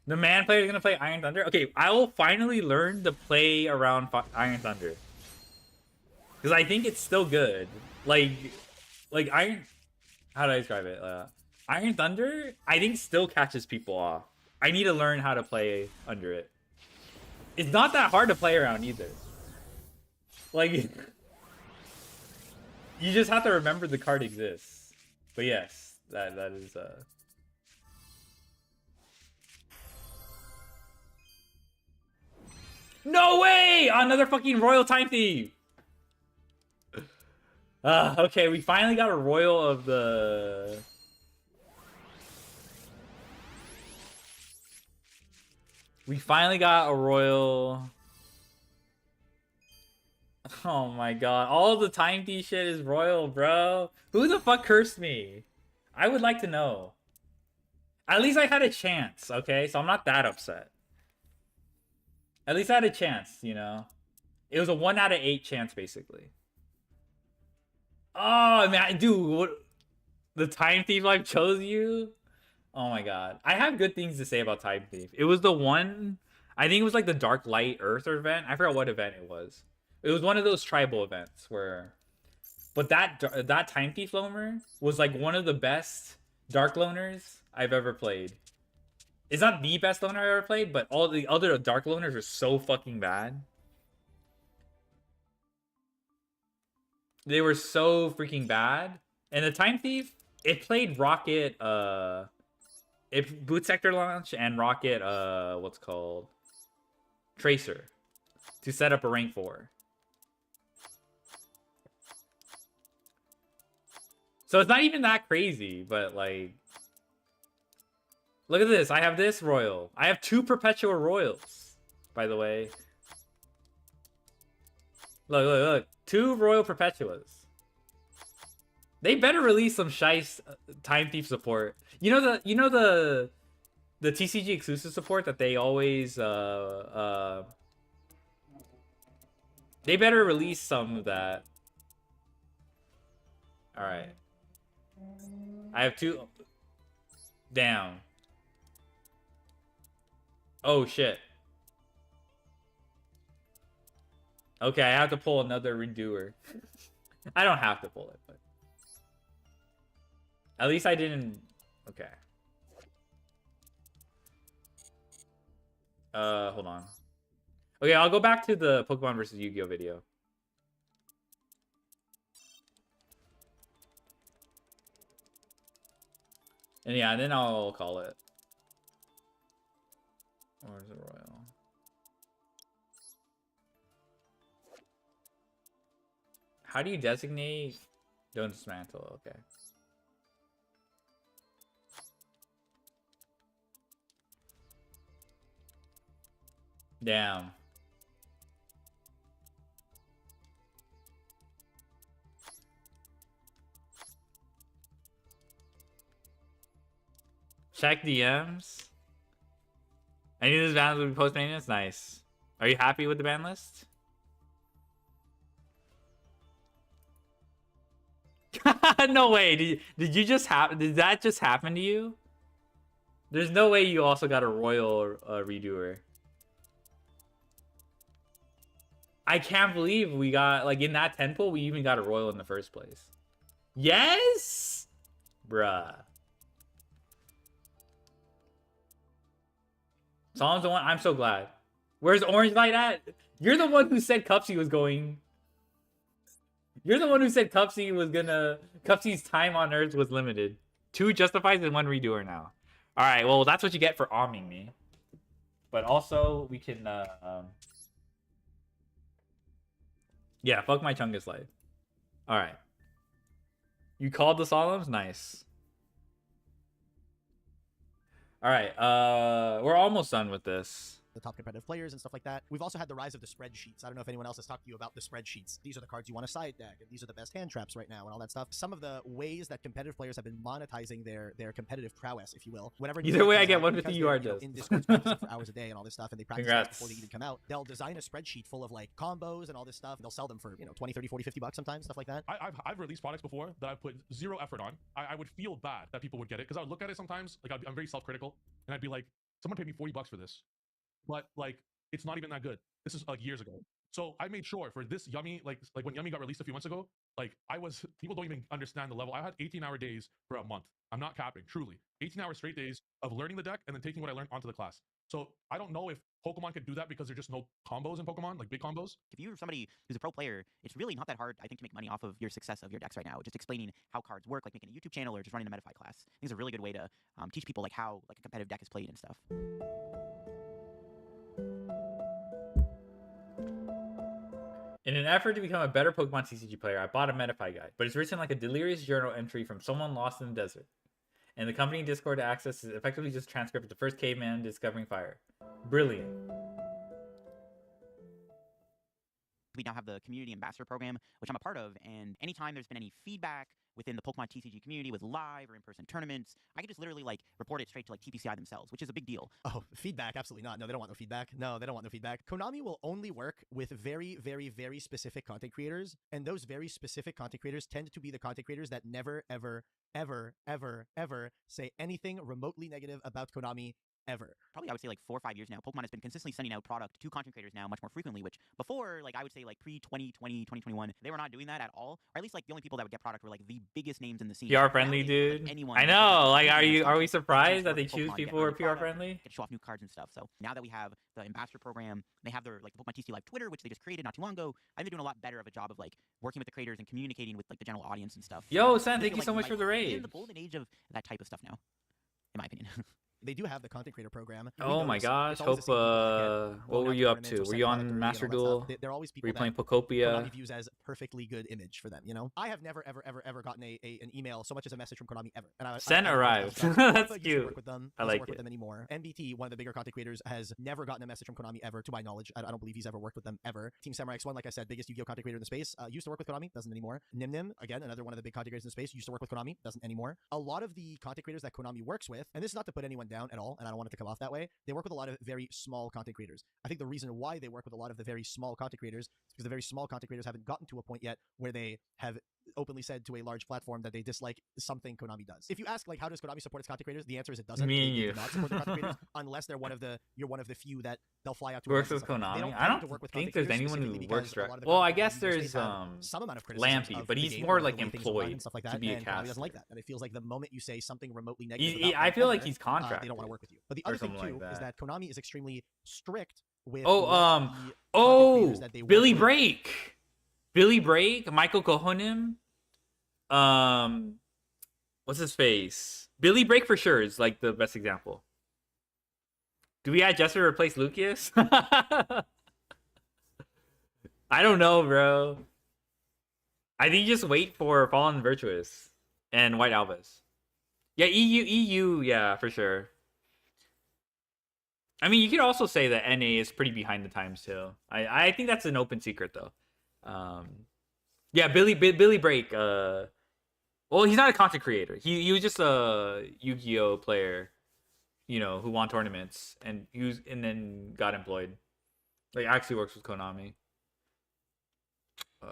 The man player is gonna play Iron Thunder. Okay, I will finally learn to play around Iron Thunder, because I think it's still good. Like Iron. How do I describe it? Iron Thunder, I think, still catches people off. I need to learn how to play under it. It's not that hard to play around either. Like, you just have to remember the card exists. But yes, that is No way! Another fucking Royal Time Thief! Okay, we finally got a Royal of the... We finally got a Royal... Oh my god, all the Time Thief shit is Royal, bro. Who the fuck cursed me? I would like to know. At least I had a chance, okay? So I'm not that upset. At least I had a chance, you know? It was a 1 out of 8 chance, basically. Oh, man, dude, what? The Time Thief Life chose you? Oh my god. I have good things to say about Time Thief. It was the one... I think it was like the Dark Light Earth event. I forgot what event it was. It was one of those tribal events where... But that Time Thief Loner was like one of the best Dark Loners I've ever played. It's not the best loner I ever played, but all the other Dark Loners are so fucking bad. They were so freaking bad. And the Time Thief, it played Rocket, it Boot Sector Launch and Rocket, what's called? Tracer. To set up a rank 4. So it's not even that crazy, but like... Look at this. I have this Royal. I have 2 Perpetual Royals, by the way. Look. 2 Royal Perpetuas. They better release some shice Time Thief support. You know the TCG exclusive support that they always they better release some of that. All right. I have 2. Damn. Oh shit. Okay, I have to pull another Redoer. I don't have to pull it, but at least I didn't. Okay. Hold on. Okay, I'll go back to the Pokemon versus Yu-Gi-Oh video. And yeah, and then I'll call it. Where's the Royal? How do you designate? Don't dismantle, okay. Damn. Check DMs. Any of these bands will be post maintenance? Nice. Are you happy with the ban list? No way. Did you just did that just happen to you? There's no way you also got a Royal Redoer. I can't believe we got, like, in that 10 pool, we even got a Royal in the first place. Yes? Bruh. Solemn's the one. I'm so glad. Where's Orange Light at? You're the one who said Cupsy was going. You're the one who said Cupsy's time on Earth was limited. 2 Justifies and 1 Redoer now. Alright, well, that's what you get for auming me. But also, we can, yeah, fuck my Chungus life. Alright. You called the Solemns? Nice. Alright, we're almost done with this. the top competitive players and stuff like that. We've also had the rise of the spreadsheets. I don't know if anyone else has talked to you about the spreadsheets. These are the cards you want to side deck, and these are the best hand traps right now, and all that stuff. Some of the ways that competitive players have been monetizing their competitive prowess, if you will. Whenever Either way, I get 150 UR just in Discord practicing for hours a day and all this stuff, and they practice Congrats. before they even come out. They'll design a spreadsheet full of like combos and all this stuff. They'll sell them for 20, 30, 40, 50 bucks sometimes, stuff like that. I've released products before that I've put zero effort on. I would feel bad that people would get it because I would look at it sometimes, like I'm very self-critical, and I'd be like, someone paid me 40 bucks for this, but like it's not even that good. This is like years ago. So I made sure for this Yummy, like when Yummy got released a few months ago, like people don't even understand the level. I had 18-hour days for a month. I'm not capping, truly. 18-hour straight days of learning the deck and then taking what I learned onto the class. So I don't know if Pokemon could do that because there's just no combos in Pokemon, like big combos. If you're somebody who's a pro player, it's really not that hard, I think, to make money off of your success of your decks right now. Just explaining how cards work, like making a YouTube channel or just running a Metafy class. I think it's a really good way to teach people like how like a competitive deck is played and stuff. In an effort to become a better Pokemon TCG player, I bought a Metafy guide, but it's written like a delirious journal entry from someone lost in the desert. And the company Discord access is effectively just a transcript of the first caveman discovering fire. Brilliant. We now have the community ambassador program, which I'm a part of, and anytime there's been any feedback within the Pokemon TCG community with live or in-person tournaments, I can just literally like report it straight to like TPCI themselves, which is a big deal. Oh, feedback? Absolutely not. No, they don't want no feedback. No, they don't want no feedback. Konami will only work with very, very, very specific content creators, and those very specific content creators tend to be the content creators that never, ever, ever, ever, ever say anything remotely negative about Konami ever. Probably I would say like 4 or 5 years now, Pokemon has been consistently sending out product to content creators now much more frequently, which before, like I would say like pre-2020, 2021, they were not doing that at all. Or at least like the only people that would get product were like the biggest names in the scene. PR friendly, dude. Anyone I know. Like, are we surprised that they choose people who are PR friendly? Get to show off new cards and stuff. So now that we have the ambassador program, they have their like the Pokemon TCG Live Twitter, which they just created not too long ago. I think they're doing a lot better of a job of like working with the creators and communicating with like the general audience and stuff. Yo, San, thank you so much for the raid. We're in the golden age of that type of stuff now, in my opinion. They do have the content creator program. Oh my gosh, Hope, what were you up to? Were you on Master Duel? They're always people were you playing that Pokopia? Konami views as perfectly good image for them, you know? I have never, ever, ever, ever gotten an email so much as a message from Konami ever. And Sen arrived. That's cute. Work with them. I like work with them anymore. NBT, one of the bigger content creators, has never gotten a message from Konami ever, to my knowledge. I don't believe he's ever worked with them ever. Team Samurai X1, like I said, biggest Yu-Gi-Oh content creator in the space, used to work with Konami, doesn't anymore. Nim, again, another one of the big content creators in the space, used to work with Konami, doesn't anymore. A lot of the content creators that Konami works with, and this is not to put anyone down at all, and I don't want it to come off that way, they work with a lot of very small content creators. I think the reason why they work with a lot of the very small content creators is because the very small content creators haven't gotten to a point yet where they have openly said to a large platform that they dislike something Konami does. If you ask like how does Konami support its content creators, the answer is it doesn't. Me and they you. do not support their content creators unless you're one of the few that they'll fly out to. Works with Konami. I don't think there's anyone who works direct. Well, I guess there's some amount of criticism Lampy, but he's more like employed and stuff like that, to be a and cast. Konami doesn't like that, and it feels like the moment you say something remotely negative, I feel like he's contracted. They don't want to work with you. But the other thing too is that Konami is extremely strict with Billy Break, Michael Kohonim, what's his face? Billy Break for sure is like the best example. Do we add Jester to replace Lucius? I don't know, bro. I think you just wait for Fallen Virtuous and White Albus. Yeah, EU, yeah, for sure. I mean, you could also say that NA is pretty behind the times too. I think that's an open secret though. Yeah, Billy Break. Well, he's not a content creator. He was just a Yu-Gi-Oh player, you know, who won tournaments and then got employed. Like actually works with Konami. I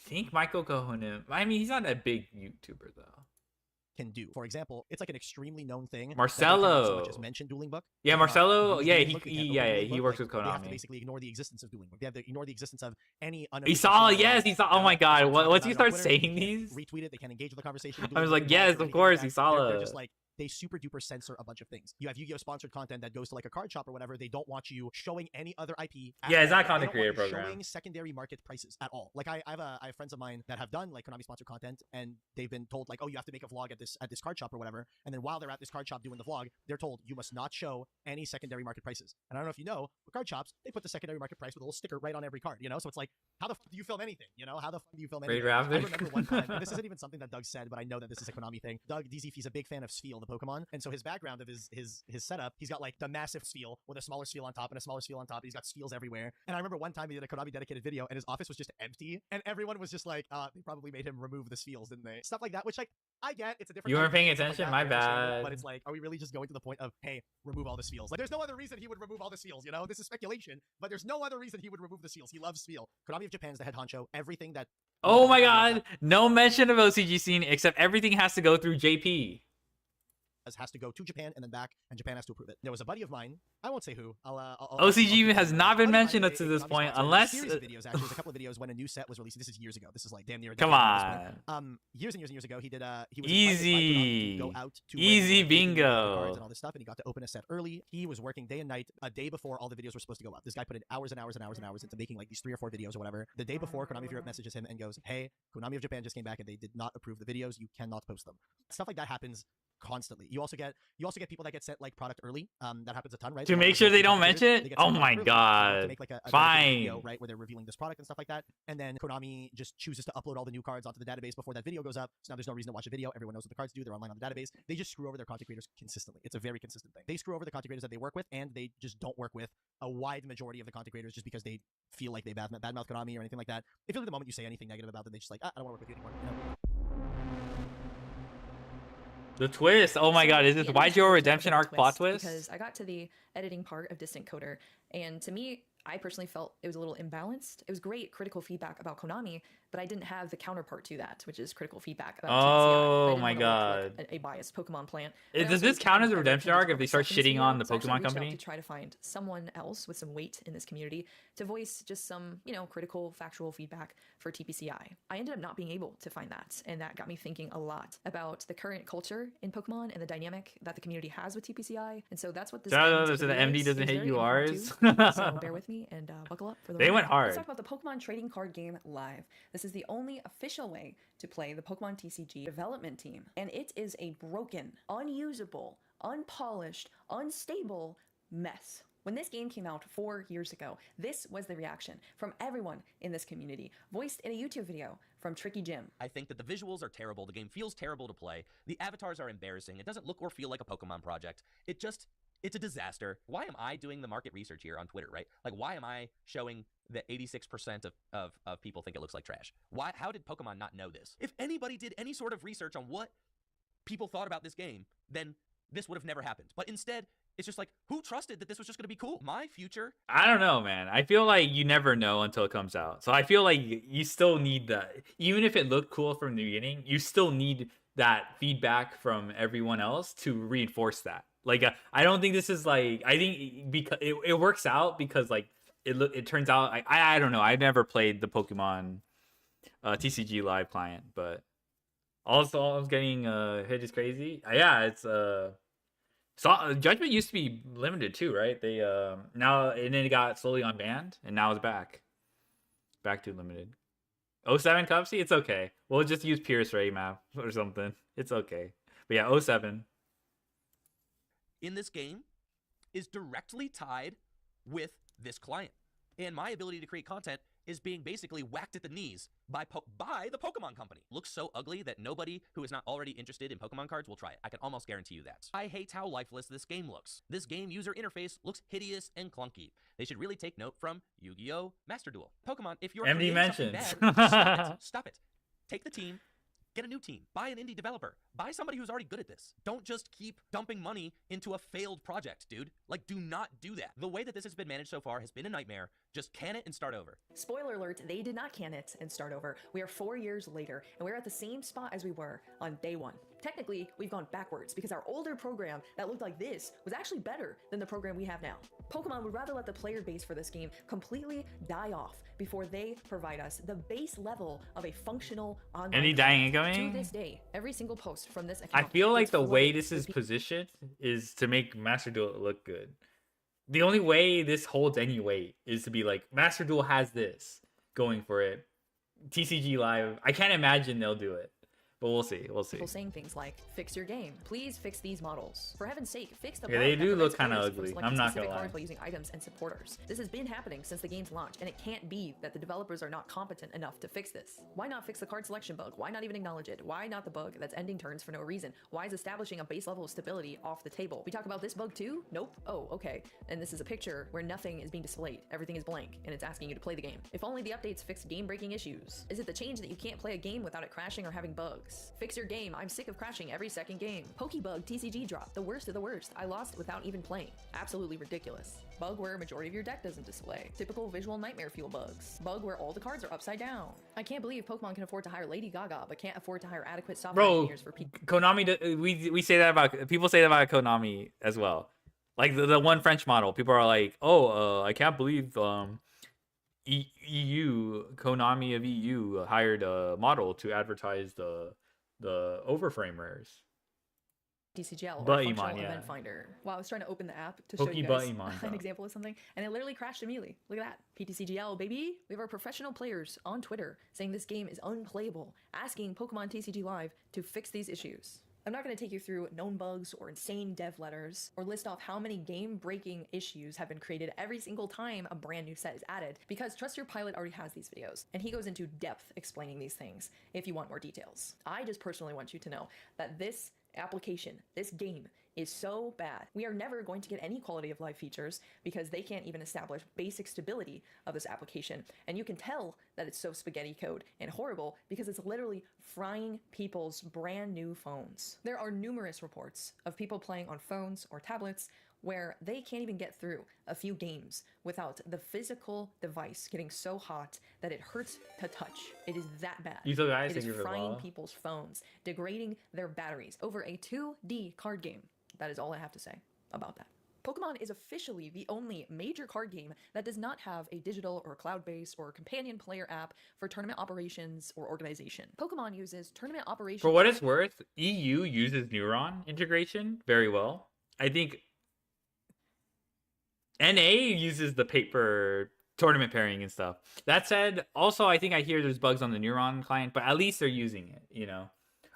think Michael Kohonim. I mean, he's not a big YouTuber though. Can do. For example, it's like an extremely known thing. Marcelo. So much as mentioned Dueling Book. Yeah, Marcelo. Yeah, he Dueling works Book, with Konami. They have to basically ignore the existence of Dueling Book. They have to ignore the existence of any. Isala, yes, Isala. Oh my God! Once you start saying these, retweet it. They can engage with the conversation. I was like, yes, of course, Isala. They're just like. They super duper censor a bunch of things. You have Yu-Gi-Oh sponsored content that goes to like a card shop or whatever. They don't want you showing any other IP. Yeah, it's not content creator program. Showing secondary market prices at all. Like I have friends of mine that have done like Konami sponsored content, and they've been told like, oh, you have to make a vlog at this card shop or whatever. And then while they're at this card shop doing the vlog, they're told you must not show any secondary market prices. And I don't know if you know, but card shops, they put the secondary market price with a little sticker right on every card. You know, so it's like, how the do you film anything? You know, how the do you film anything? I remember one time. And this isn't even something that Doug said, but I know that this is a Konami thing. Doug DZF is a big fan of Sfeel, the Pokemon. And so his background of his setup, he's got like the massive sphere with a smaller sphere on top and a smaller sphere on top. He's got spheres everywhere. And I remember one time he did a Konami dedicated video and his office was just empty. And everyone was just like, they probably made him remove the spheres, didn't they? Stuff like that, which like, I get it's a different. You weren't paying stuff like attention? that, My I understand it, bad. But it's like, are we really just going to the point of, hey, remove all the spheres? Like, there's no other reason he would remove all the spheres, you know? This is speculation, but there's no other reason he would remove the spheres. He loves sphere. Konami of Japan's the head honcho. Everything that. Oh my god, no mention of OCG scene except everything has to go through JP. Has to go to Japan and then back, and Japan has to approve it. There was a buddy of mine, I won't say who. OCG has not been mentioned up to this point, unless. Series of videos, actually, there's a couple of videos when a new set was released. This is years ago. This is like damn near. Come on. Years and years ago, he did. He was easy. To go out to easy bingo. Cards and all this stuff, and he got to open a set early. He was working day and night, a day before all the videos were supposed to go up. This guy put in hours and hours and hours and hours into making like these 3 or 4 videos or whatever. The day before, Konami of Europe messages him and goes, "Hey, Konami of Japan just came back and they did not approve the videos. You cannot post them." Stuff like that happens constantly. You also get people that get sent like product early. That happens a ton, right? To make sure they don't mention it. Oh my god. To make like a fine video, right, where they're revealing this product and stuff like that. And then Konami just chooses to upload all the new cards onto the database before that video goes up. So now there's no reason to watch a video. Everyone knows what the cards do. They're online on the database. They just screw over their content creators consistently. It's a very consistent thing. They screw over the content creators that they work with, and they just don't work with a wide majority of the content creators just because they feel like they badmouth Konami or anything like that. If at the moment you say anything negative about them, they just like, I don't want to work with you anymore. You know? The twist. Oh my god, is this YGO Redemption arc plot twist? Because I got to the editing part of Distant Coder, and to me, I personally felt it was a little imbalanced. It was great critical feedback about Konami, but I didn't have the counterpart to that, which is critical feedback about Oh TCI. my god. Like a biased Pokemon plant. Does this count as a redemption arc if they start shitting on the Pokemon company? To try to find someone else with some weight in this community to voice just some, critical, factual feedback for TPCI. I ended up not being able to find that, and that got me thinking a lot about the current culture in Pokemon and the dynamic that the community has with TPCI. And so that's what this. So the MD doesn't hit URs. So bear with me and buckle up for the. They went hard. Let's talk about the Pokemon trading card game live. This is the only official way to play the Pokemon TCG development team, and it is a broken, unusable, unpolished, unstable mess. When this game came out 4 years ago, this was the reaction from everyone in this community, voiced in a YouTube video from Tricky Jim. I think that the visuals are terrible, the game feels terrible to play, the avatars are embarrassing, it doesn't look or feel like a Pokemon project, it's a disaster. Why am I doing the market research here on Twitter, right? Like, why am I showing that 86% of people think it looks like trash? How did Pokemon not know this? If anybody did any sort of research on what people thought about this game, then this would have never happened. But instead, it's just like, who trusted that this was just going to be cool? My future? I don't know, man. I feel like you never know until it comes out. So I feel like you still need that. Even if it looked cool from the beginning, you still need that feedback from everyone else to reinforce that. Like, I don't think this is like, I think because it works out because like it turns out, I don't know. I've never played the Pokemon TCG live client, but also I was getting hit is crazy. Yeah, it's Judgment used to be limited too, right? They now, and then it got slowly unbanned, and now it's back to limited. 07 Cupsy, it's okay. We'll just use Pierce Ray map or something. It's okay. But yeah, 07. In this game is directly tied with this client. And my ability to create content is being basically whacked at the knees by the Pokemon company. Looks so ugly that nobody who is not already interested in Pokemon cards will try it. I can almost guarantee you that. I hate how lifeless this game looks. This game user interface looks hideous and clunky. They should really take note from Yu-Gi-Oh! Master Duel. Pokemon, if you're MD creating mentions. something bad, stop it. Take the team. Get a new team. Buy an indie developer. Buy somebody who's already good at this. Don't just keep dumping money into a failed project, dude. Like, do not do that. The way that this has been managed so far has been a nightmare. Just can it and start over. Spoiler alert, they did not can it and start over. We are 4 years later, and we're at the same spot as we were on day one. Technically, we've gone backwards because our older program that looked like this was actually better than the program we have now. Pokemon would rather let the player base for this game completely die off before they provide us the base level of a functional online. Any dying incoming? To this day, every single post from this account. I feel like is the full of way this is positioned is to make Master Duel look good. The only way this holds any weight is to be like, Master Duel has this going for it. TCG Live, I can't imagine they'll do it. But we'll see. We'll see. People saying things like, "Fix your game. Please fix these models. For heaven's sake, fix the." Yeah, bug they that do look prevents kind of players from ugly. selecting I'm not specific gonna lie. cards by using items and supporters. This has been happening since the game's launch, and it can't be that the developers are not competent enough to fix this. Why not fix the card selection bug? Why not even acknowledge it? Why not the bug that's ending turns for no reason? Why is establishing a base level of stability off the table? We talk about this bug too? Nope. Oh, okay. And this is a picture where nothing is being displayed. Everything is blank, and it's asking you to play the game. If only the updates fix game-breaking issues. Is it the change that you can't play a game without it crashing or having bugs? Fix your game. I'm sick of crashing every second game. Pokebug TCG drop. The worst of the worst. I lost without even playing. Absolutely ridiculous. Bug where a majority of your deck doesn't display. Typical visual nightmare fuel bugs. Bug where all the cards are upside down. I can't believe Pokemon can afford to hire Lady Gaga, but can't afford to hire adequate software Bro, engineers for people. Konami, we say that about, people say that about Konami as well. Like the one French model, people are like, oh, I can't believe EU, Konami of EU hired a model to advertise the overframe rares. TCGL or But functional Iman, yeah. event finder. Wow, I was trying to open the app to show you Pokeball guys Iman, an bro. example of something, and it literally crashed immediately. Look at that. PTCGL, baby. We have our professional players on Twitter saying this game is unplayable, asking Pokemon TCG Live to fix these issues. I'm not going to take you through known bugs or insane dev letters or list off how many game-breaking issues have been created every single time a brand new set is added, because Trust Your Pilot already has these videos, and he goes into depth explaining these things if you want more details. I just personally want you to know that this application, this game, is so bad. We are never going to get any quality of life features because they can't even establish basic stability of this application. And you can tell that it's so spaghetti code and horrible because it's literally frying people's brand new phones. There are numerous reports of people playing on phones or tablets where they can't even get through a few games without the physical device getting so hot that it hurts to touch. It is that bad. You still guys It is think you're frying well? people's phones, degrading their batteries over a 2D card game. That is all I have to say about that. Pokemon is officially the only major card game that does not have a digital or cloud-based or companion player app for tournament operations or organization. Pokemon uses tournament operations. For what it's worth, EU uses Neuron integration very well. I think NA uses the paper tournament pairing and stuff. That said, also I think I hear there's bugs on the Neuron client, but at least they're using it, you know.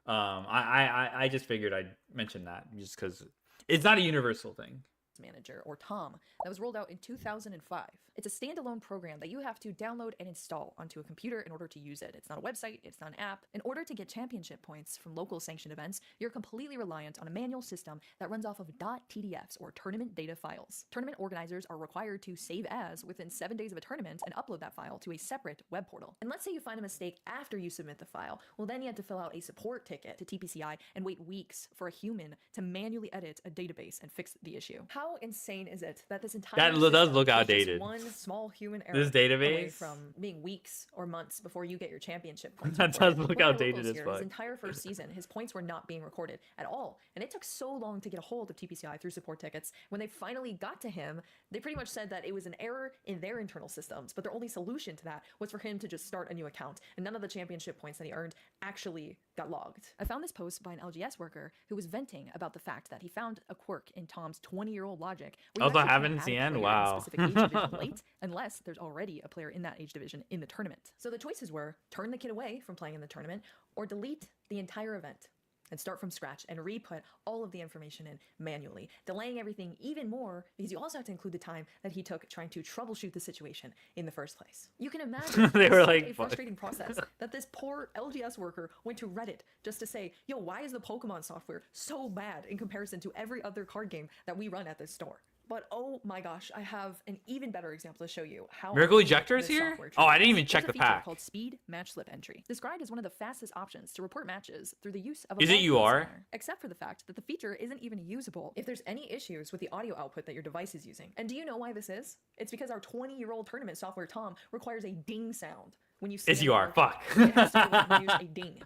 I just figured I'd mention that just because it's not a universal thing. Manager, or TOM, that was rolled out in 2005. It's a standalone program that you have to download and install onto a computer in order to use it. It's not a website, it's not an app. In order to get championship points from local sanctioned events, you're completely reliant on a manual system that runs off of .tdfs or tournament data files. Tournament organizers are required to save as within 7 days of a tournament and upload that file to a separate web portal. And let's say you find a mistake after you submit the file. Well, then you have to fill out a support ticket to TPCI and wait weeks for a human to manually edit a database and fix the issue. How insane is it that this entire That does look system is just outdated. one small human error This database? away from being weeks or months before you get your championship points. That recorded. does look One of my outdated locals as here, fuck. His entire first season, his points were not being recorded at all, and it took so long to get a hold of TPCI through support tickets. When they finally got to him, they pretty much said that it was an error in their internal systems, but their only solution to that was for him to just start a new account, and none of the championship points that he earned actually got logged. I found this post by an LGS worker who was venting about the fact that he found a quirk in Tom's 20-year-old logic. where you Also actually haven't can't add a seen? player in a Wow. specific age division late unless there's already a player in that age division in the tournament. So the choices were turn the kid away from playing in the tournament or delete the entire event and start from scratch and re-put all of the information in manually, delaying everything even more because you also have to include the time that he took trying to troubleshoot the situation in the first place. You can imagine They were such like, a "Fuck." frustrating process that this poor LGS worker went to Reddit just to say, yo, why is the Pokemon software so bad in comparison to every other card game that we run at this store? But oh my gosh, I have an even better example to show you how Miracle archaic Ejector is this here? software Oh, I didn't truly even is. check There's the a feature pack. called Speed Match Slip Entry, described as one of the fastest options to report matches through the use of a Is it barcode UR? scanner, except for the fact that the feature isn't even usable if there's any issues with the audio output that your device is using. And do you know why this is? It's because our 20-year-old tournament software Tom requires a ding sound when you It's scan UR, the fuck. barcode. It has to produce a ding.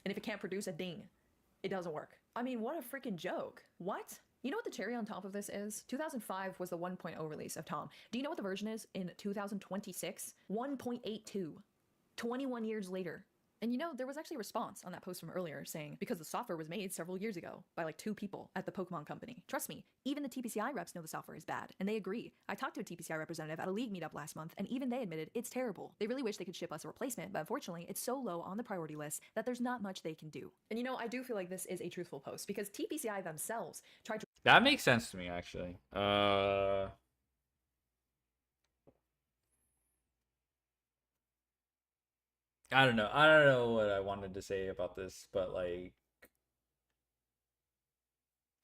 And if it can't produce a ding, it doesn't work. I mean, what a freaking joke. What? You know what the cherry on top of this is? 2005 was the 1.0 release of Tom. Do you know what the version is in 2026? 1.82. 21 years later. And you know, there was actually a response on that post from earlier saying, because the software was made several years ago by like 2 people at the Pokemon company. Trust me, even the TPCI reps know the software is bad, and they agree. I talked to a TPCI representative at a league meetup last month, and even they admitted it's terrible. They really wish they could ship us a replacement, but unfortunately, it's so low on the priority list that there's not much they can do. And you know, I do feel like this is a truthful post, because TPCI themselves tried to... That makes sense to me, actually. I don't know. I don't know what I wanted to say about this, but like,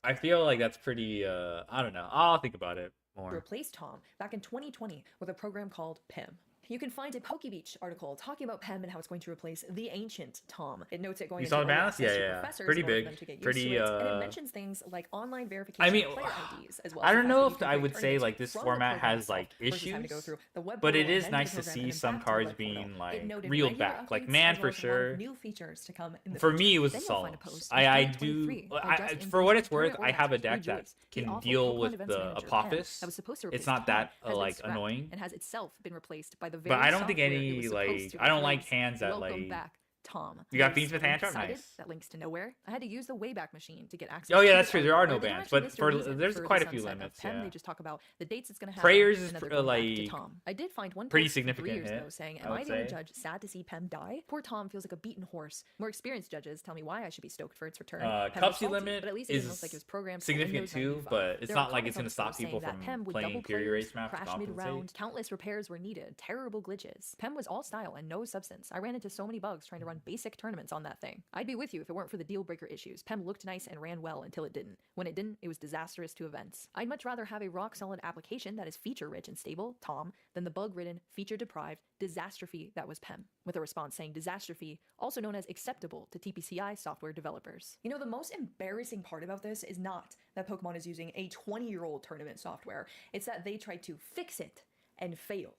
I feel like that's pretty. I don't know. I'll think about it more. replaced Tom back in 2020 with a program called PIM. You can find a PokeBeach article talking about PEM and how it's going to replace the ancient Tom. It notes it going You into saw the early balance? access Yeah, to yeah. professors Pretty in order for big. them to get used Pretty, to it. And it mentions things like online verification I mean, of player IDs as well. I So don't the fact know that if you can I create would say tournaments like this from the format program has like itself versus having to go issues, through the web but it portal is and then nice the to program see and then some back to the cards web portal. being It like noted reeled regular back. Like updates man, as well for as a lot of sure. new features to come in the For future. me, it was a Then you'll find solid. a post I in do. 2023 called Just For what it's Tournament worth, I have a Organizers, deck that Rejoice, the can awful deal Pokemon with Events the Manager, PEM, Apophis. that was supposed to It's replace not Tom, that has been like scrapped annoying. and has itself been replaced by the very But I don't think software it any was supposed like to I don't like replace. hands that Welcome like. back, Tom. You got There's beans with a link hand cited nice. that links to nowhere. I had to use the Wayback Machine to get access. Oh yeah, to that's the true. There are article, no where they don't bans, actually but list a for reason there's for quite the a few sunset of limits. PEM. Yeah. They just talk about the dates it's going to happen. Prayers and is that they're going back to like Tom. I did find one pretty post from 3 significant years hit, though saying, I "Am I would the only say. judge sad to see PEM die? Poor Tom feels like a beaten horse. More experienced judges tell me why I should be stoked for its return. PEM was Cupsy salty, limit but at least it didn't is look like it was programmed for significant Windows too, 95. but it's There are not like it's comments going on to the stop post people saying from that PEM would playing double Fury players, Race maps to crash compensate. mid-round, countless repairs were needed, terrible glitches. PEM was all style and no substance. I ran into so many bugs trying to run basic tournaments on that thing. I'd be with you if it weren't for the deal breaker issues. PEM looked nice and ran well until it didn't. When it didn't, it was disastrous to events. I'd much rather have a rock-solid application that is feature-rich and stable, Tom, than the bug-ridden, feature-deprived disastrophe that was PEM, with a response saying disastrophe, also known as acceptable to TPCI software developers. You know, the most embarrassing part about this is not that Pokemon is using a 20-year-old tournament software. It's that they tried to fix it and failed.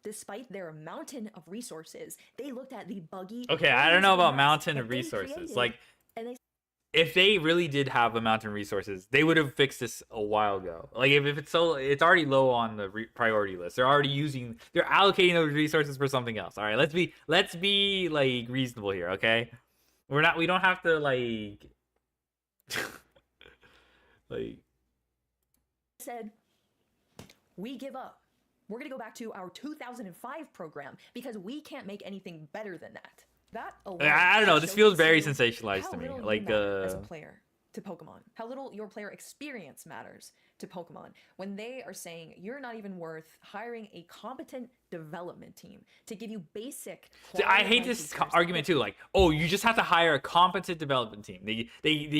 Despite their mountain of resources, they looked at the buggy... Okay, I don't know about mess mountain that of they resources. created, Like, and they if they really did have a mountain of resources, they would have fixed this a while ago. Like, if it's so, it's already low on the priority list. They're allocating those resources for something else. All right, let's be like reasonable here, okay? We don't have to like, like. said, we give up. We're gonna go back to our 2005 program because we can't make anything better than that. That alone I don't know. This shows feels very you sensationalized how to me. little you Like, matter as a player to Pokemon, how little your player experience matters to Pokemon when they are saying you're not even worth hiring a competent development team to give you basic. See, I hate this argument too. Like, oh, you just have to hire a competent development team. You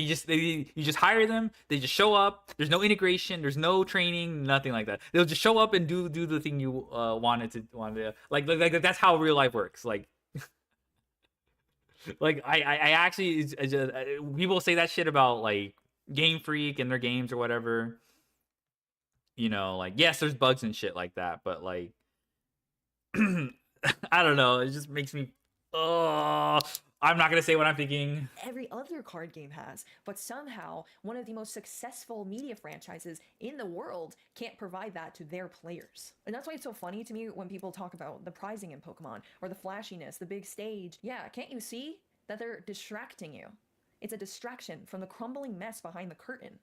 just hire them. They just show up. There's no integration. There's no training. Nothing like that. They'll just show up and do the thing you wanted to. Like that's how real life works. Like. Like I actually people say that shit about like Game Freak and their games or whatever. You know, like yes, there's bugs and shit like that, but like I don't know. It just makes me. Oh, I'm not gonna say what I'm thinking. Every other card game has, but somehow one of the most successful media franchises in the world can't provide that to their players. And that's why it's so funny to me when people talk about the prizing in Pokemon or the flashiness, the big stage. Yeah, can't you see that they're distracting you? It's a distraction from the crumbling mess behind the curtain.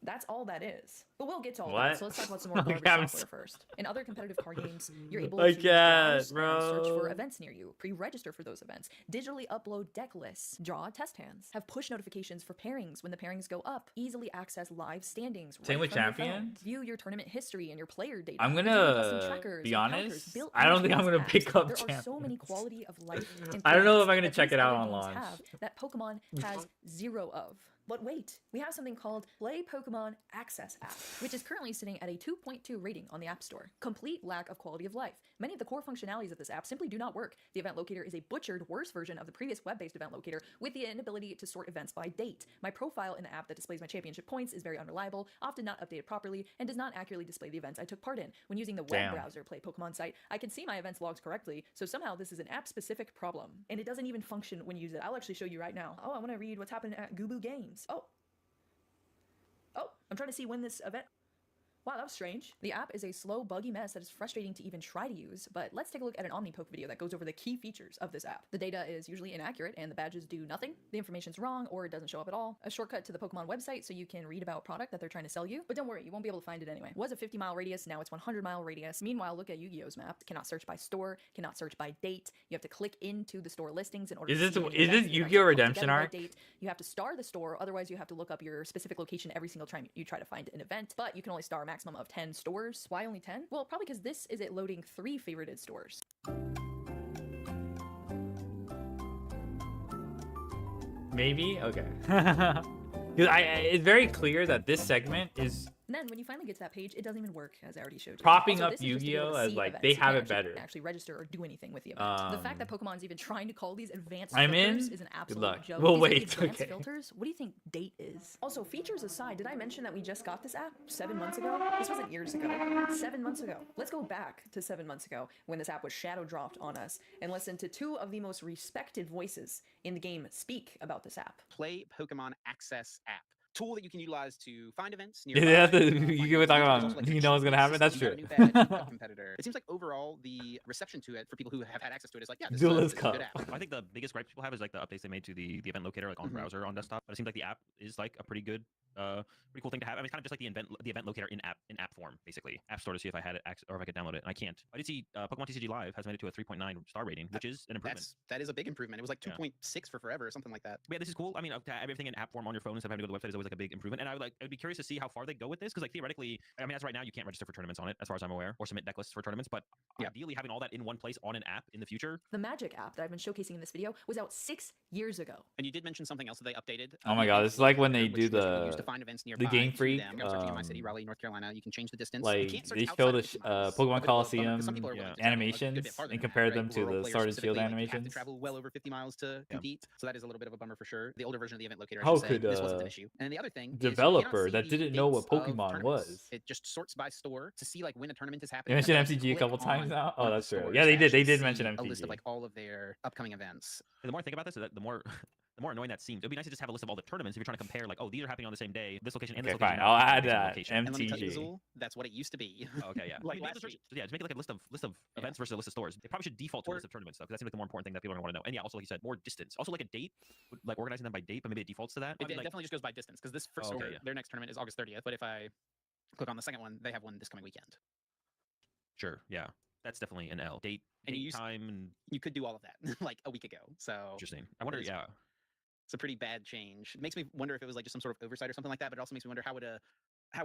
That's all that is. But we'll get to all that, so let's talk about some more garbage software first. In other competitive card games, you're able to browse and search for events near you, pre-register for those events, digitally upload deck lists, draw test hands, have push notifications for pairings when the pairings go up, easily access live standings Same with from your phone, Champions? view your tournament history and your player data. I'm using custom gonna trackers be and honest. counters built I don't into think I'm these gonna apps. pick up There Champions. are so many quality of life I don't know if improvements I'm gonna that check these it out other on games launch. have that Pokemon has zero of. But wait, we have something called Play Pokemon Access app, which is currently sitting at a 2.2 rating on the App Store. Complete lack of quality of life. Many of the core functionalities of this app simply do not work. The event locator is a butchered, worse version of the previous web-based event locator with the inability to sort events by date. My profile in the app that displays my championship points is very unreliable, often not updated properly, and does not accurately display the events I took part in. When using the web browser Play Pokemon site, I can see my events logs correctly, so somehow this is an app-specific problem. And it doesn't even function when you use it. I'll actually show you right now. Oh, I want to read what's happening at Gubu Games. Oh, I'm trying to see when this event... Wow, that was strange. The app is a slow, buggy mess that is frustrating to even try to use, but let's take a look at an OmniPoke video that goes over the key features of this app. The data is usually inaccurate and the badges do nothing. The information's wrong or it doesn't show up at all. A shortcut to the Pokemon website so you can read about product that they're trying to sell you. But don't worry, you won't be able to find it anyway. Was a 50-mile radius, now it's 100-mile radius. Meanwhile, look at Yu-Gi-Oh's map. Cannot search by store, cannot search by date. You have to click into the store listings in order to see Is this Yu-Gi-Oh Redemption arc? date. You have to star the store, otherwise you have to look up your specific location every single time you try to find an event. But you can only star a maximum of 10 stores. Why only 10? Well, probably because this is it loading 3 favorited stores. Maybe? Okay. 'Cause it's very clear that this segment is And then when you finally get to that page, it doesn't even work, as I already showed you. propping Also, up this is just to be able Yu-Gi-Oh to as see like events. they You have can't it better. actually register or do anything with the event. The fact that Pokemon's even trying to call these advanced I'm filters in. is an Good absolute luck. joke. We'll These are the wait. advanced Okay. filters? What do you think date is? Also, features aside, did I mention that we just got this app 7 months ago? This wasn't years ago. 7 months ago. Let's go back to 7 months ago when this app was shadow dropped on us and listen to 2 of the most respected voices in the game speak about this app. Play Pokemon Access app. Tool that you can utilize to find events Yeah, nearby. that's you were talking about. You know what's gonna happen. That's true. Competitor. It seems like overall the reception to it for people who have had access to it is like, yeah, this Duel is is a good Cup. app. I think the biggest gripe people have is like the updates they made to the event locator like on browser on desktop. But it seems like the app is like a pretty good, pretty cool thing to have. I mean, it's kind of just like the event locator in app form, basically. App Store to see if I had it or if I could download it, and I can't. I did see Pokemon TCG Live has made it to a 3.9 star rating, which is an improvement. That is a big improvement. It was like Yeah. 2.6 for forever or something like that. But yeah, this is cool. I mean, to have everything in app form on your phone instead of having to go to the website is always like a big improvement. And I'd be curious to see how far they go with this because, like, theoretically, I mean, as right now, you can't register for tournaments on it, as far as I'm aware, or submit deck lists for tournaments. But ideally, having all that in one place on an app in the future. The Magic app that I've been showcasing in this video was out 6 years ago. And you did mention something else that they updated. Oh my god, it's like when they do used to find events the nearby Game to Freak. them. Searching in my city, Raleigh, North Carolina. You can change the distance. You Like can't search they outside show of the 50 miles. Pokemon But Coliseum some people are willing to travel a good animations bit farther and than compare that, them right? to Rural the players Sword and Shield specifically, like, you have animations. to travel well over 50 miles to compete, so that is a little bit of a bummer for sure. The older version of the event locator, I How should say, could this wasn't an issue. And the other thing, is you cannot developer see that the didn't know what dates of Pokemon tournaments. was? It just sorts by store to see like when a tournament is You happening. mentioned You have to MTG a click couple times on now. one Oh, of the that's true. stores Yeah, to they actually did see mention a list of MTG. like all of their upcoming events. The more I think about this, the more the more annoying that seems. It'd be nice to just have a list of all the tournaments if you're trying to compare, like, oh, these are happening on the same day, this location and this Okay, location. fine. I'll add this that. location. And let me tell you, MTG. Zool, that's what it used to be. Oh, okay, yeah. Like I mean, last week. yeah, just make it like a list of events versus a list of stores. They probably should default to a list of tournaments though, because that seems like the more important thing that people are going to want to know. And yeah, also like you said, more distance. Also like a date, like organizing them by date, but maybe it defaults to that. It definitely just goes by distance because this first Oh, okay, store, yeah. their next tournament is August 30th. But if I click on the second one, they have one this coming weekend. Sure, yeah, that's definitely an L. Date, And you time, and you could do all of that like a week ago. So interesting. I wonder, it's- yeah. It's a pretty bad change. It makes me wonder if it was like just some sort of oversight or something like that. But it also makes me wonder how would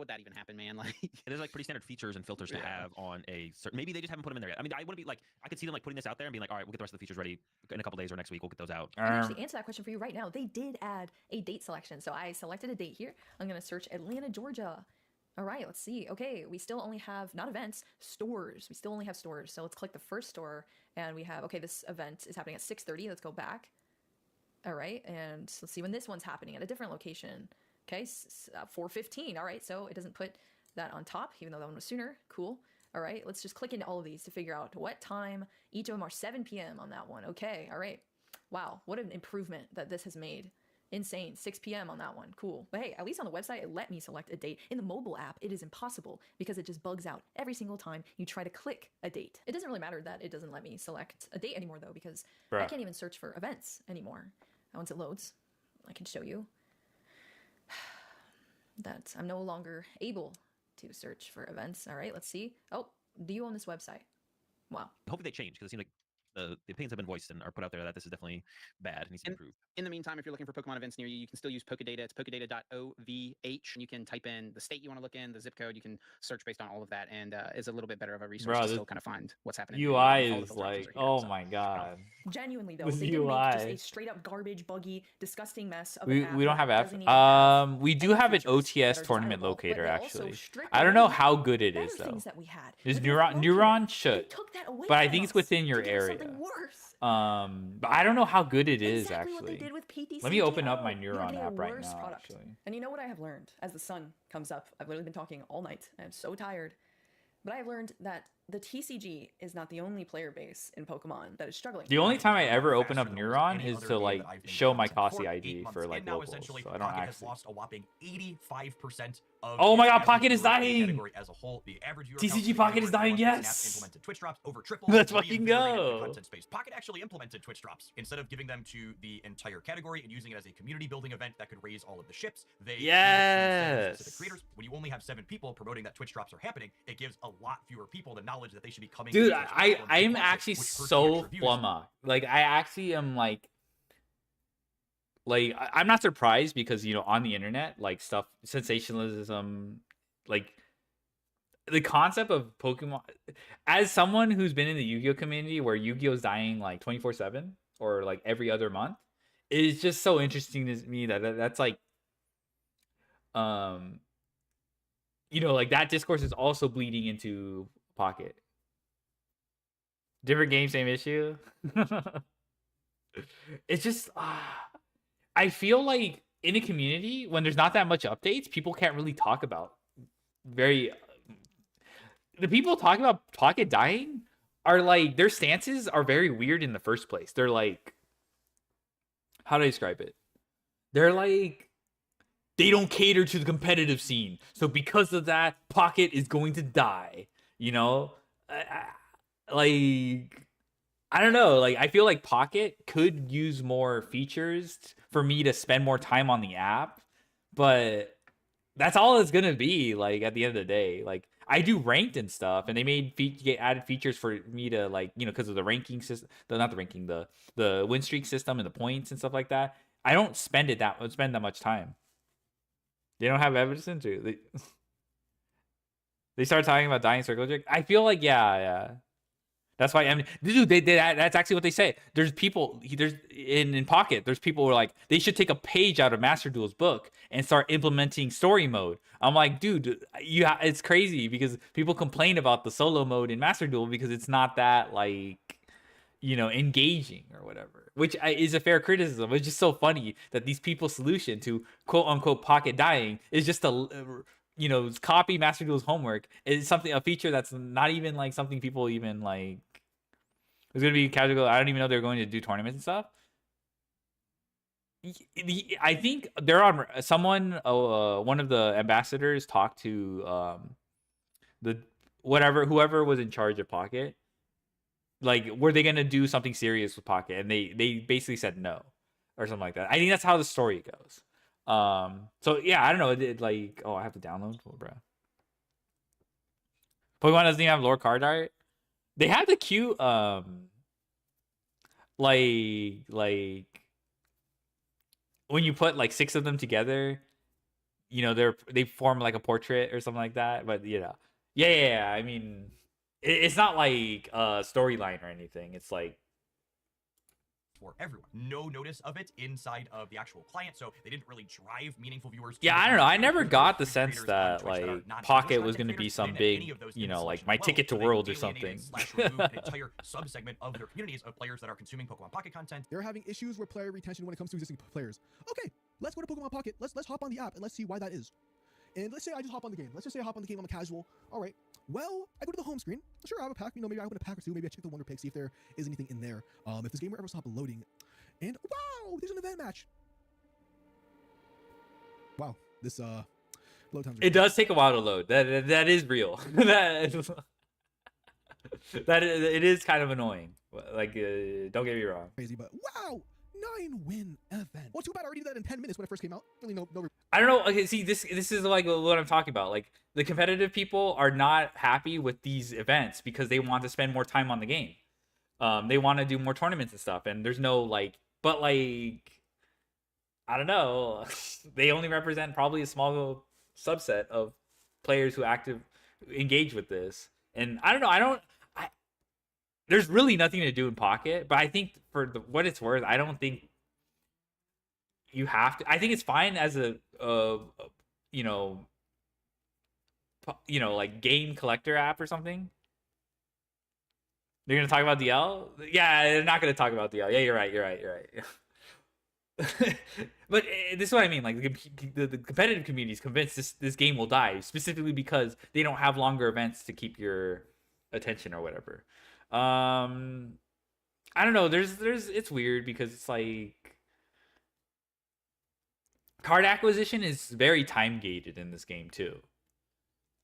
that even happen, man? Like There's like pretty standard features and filters to have on a certain. Maybe they just haven't put them in there yet. I mean, I wouldn't be like, I could see them like putting this out there and being like, all right, we'll get the rest of the features ready in a couple days or next week. We'll get those out. I can actually answer that question for you right now. They did add a date selection. So I selected a date here. I'm going to search Atlanta, Georgia. All right, let's see. Okay, we still only have, not events, stores. We still only have stores. So let's click the first store and we have, okay, this event is happening at 6:30. Let's go back. All right, and let's see when this one's happening at a different location. Okay, 4:15. All right, so it doesn't put that on top, even though that one was sooner. Cool. All right, let's just click into all of these to figure out what time. Each of them are 7 p.m. on that one. Okay, all right. Wow, what an improvement that this has made. Insane. 6 p.m. on that one. Cool. But hey, at least on the website, it let me select a date. In the mobile app, it is impossible because it just bugs out every single time you try to click a date. It doesn't really matter that it doesn't let me select a date anymore, though, because I can't even search for events anymore. Once it loads, I can show you that I'm no longer able to search for events. All right, let's see. Oh, do you own this website? Wow. Hopefully they change because it seems like the opinions have been voiced and are put out there that this is definitely bad and needs to improve. In the meantime, if you're looking for Pokemon events near you, you can still use Pokedata. It's pokedata.ovh. You can type in the state you want to look in, the zip code. You can search based on all of that, and is a little bit better of a resource to still kind of find what's happening. UI is like, oh my god. Genuinely though, This they didn't make just UI. a straight up garbage, buggy, disgusting mess of We an app don't have that app. doesn't even have We do have an OTS tournament locator actually. I don't know how good it is though. things that we had. Is Neuron should, away but I from think it's us within your to give us area. something worse. But I don't know how good it is Exactly what they actually. did with PTCGO. Let me open up my You're Neuron getting a app right worse now. product. Actually, And you know what I have learned as the sun comes up? I've literally been talking all night. I'm so tired. But I have learned that The TCG is not the only player base in Pokemon that is struggling. The only time I ever open up Neuron is to like show my Kasi ID for like now locals, essentially so I don't Pocket has actually. lost a whopping 85% of Oh my its God, average Pocket is viewer dying! category as a whole. The average viewer TCG count Pocket is category dying, once Snap yes! implemented Twitch drops over triple. Let's fucking reinvigorated go! the content space. Pocket actually implemented Twitch drops instead of giving them to the entire category and using it as a community building event that could raise all of the ships. They gave it to 7 specific Yes! creators. When you only have 7 people promoting that Twitch drops are happening, it gives a lot fewer people the knowledge that they should be coming. Dude, to the Twitch platform to I'm watch it, actually which hurts the so extra views. flummoxed. Like I actually am like I'm not surprised because you know on the internet like stuff sensationalism, like the concept of Pokemon. As someone who's been in the Yu-Gi-Oh community where Yu-Gi-Oh's dying like 24/7 or like every other month, it's just so interesting to me that's like you know like that discourse is also bleeding into Pocket. Different game, same issue. It's just I feel like in a community when there's not that much updates, people can't really talk about very the people talking about Pocket dying are like their stances are very weird in the first place. They're like, how do I describe it? They're like they don't cater to the competitive scene. So because of that, Pocket is going to die, you know? Like I don't know, like I feel like Pocket could use more features for me to spend more time on the app, but that's all it's gonna be. Like at the end of the day, like I do ranked and stuff, and they made added features for me to like you know because of the ranking system, not the ranking, the win streak system and the points and stuff like that. I don't spend that much time. They don't have evidence to. They start talking about dying circle jerk. I feel like yeah. That's why dude, that's actually what they say. There's people there's in Pocket. There's people who are like they should take a page out of Master Duel's book and start implementing story mode. I'm like, dude, it's crazy because people complain about the solo mode in Master Duel because it's not that like you know engaging or whatever, which is a fair criticism. It's just so funny that these people's solution to quote unquote Pocket dying is just to you know copy Master Duel's homework. It's a feature that's not even like something people even like. It's gonna be casual. I don't even know they're going to do tournaments and stuff. I think they're on someone. One of the ambassadors talked to whoever was in charge of Pocket. Like, were they gonna do something serious with Pocket? And they basically said no, or something like that. I think that's how the story goes. So yeah, I don't know. Like, oh, I have to download, bro. Pokemon doesn't even have lore card art. They have the cute like when you put like 6 of them together, you know, they form like a portrait or something like that. But you know, yeah. I mean, it's not like a storyline or anything. It's like for everyone. No notice of it inside of the actual client, so they didn't really drive meaningful viewers. Yeah, I don't know. I never got the sense that like Pocket was going to be some big, you know, like my ticket to Worlds or something. An entire subsegment of their communities of players that are consuming Pokemon Pocket content. They're having issues with player retention when it comes to existing players. Okay, let's go to Pokemon Pocket. Let's hop on the app and let's see why that is. And let's say I just hop on the game. Let's just say I hop on the game. I'm a casual. All right. Well, I go to the home screen. Sure, I have a pack. You know, maybe I open a pack or two. Maybe I check the Wonder Pig, see if there is anything in there. If this game were ever stop loading, and wow, there's an event match. Wow, this load times. It does take a while to load. That is real. It is kind of annoying. Like, don't get me wrong. Crazy, but wow, 9-win event. Well, too bad I already did that in 10 minutes when it first came out. Really, no. I don't know. Okay, see, this is like what I'm talking about. Like, the competitive people are not happy with these events because they want to spend more time on the game. They want to do more tournaments and stuff, and there's no like. But like, I don't know. They only represent probably a small subset of players who engage with this, and I don't know. There's really nothing to do in Pocket, but I think for what it's worth, I don't think you have to. I think it's fine as a you know, like game collector app or something. They're gonna talk about DL? Yeah, they're not gonna talk about DL. Yeah, you're right. But this is what I mean. Like the competitive community is convinced this game will die specifically because they don't have longer events to keep your attention or whatever. I don't know. There's it's weird because it's like card acquisition is very time gated in this game too.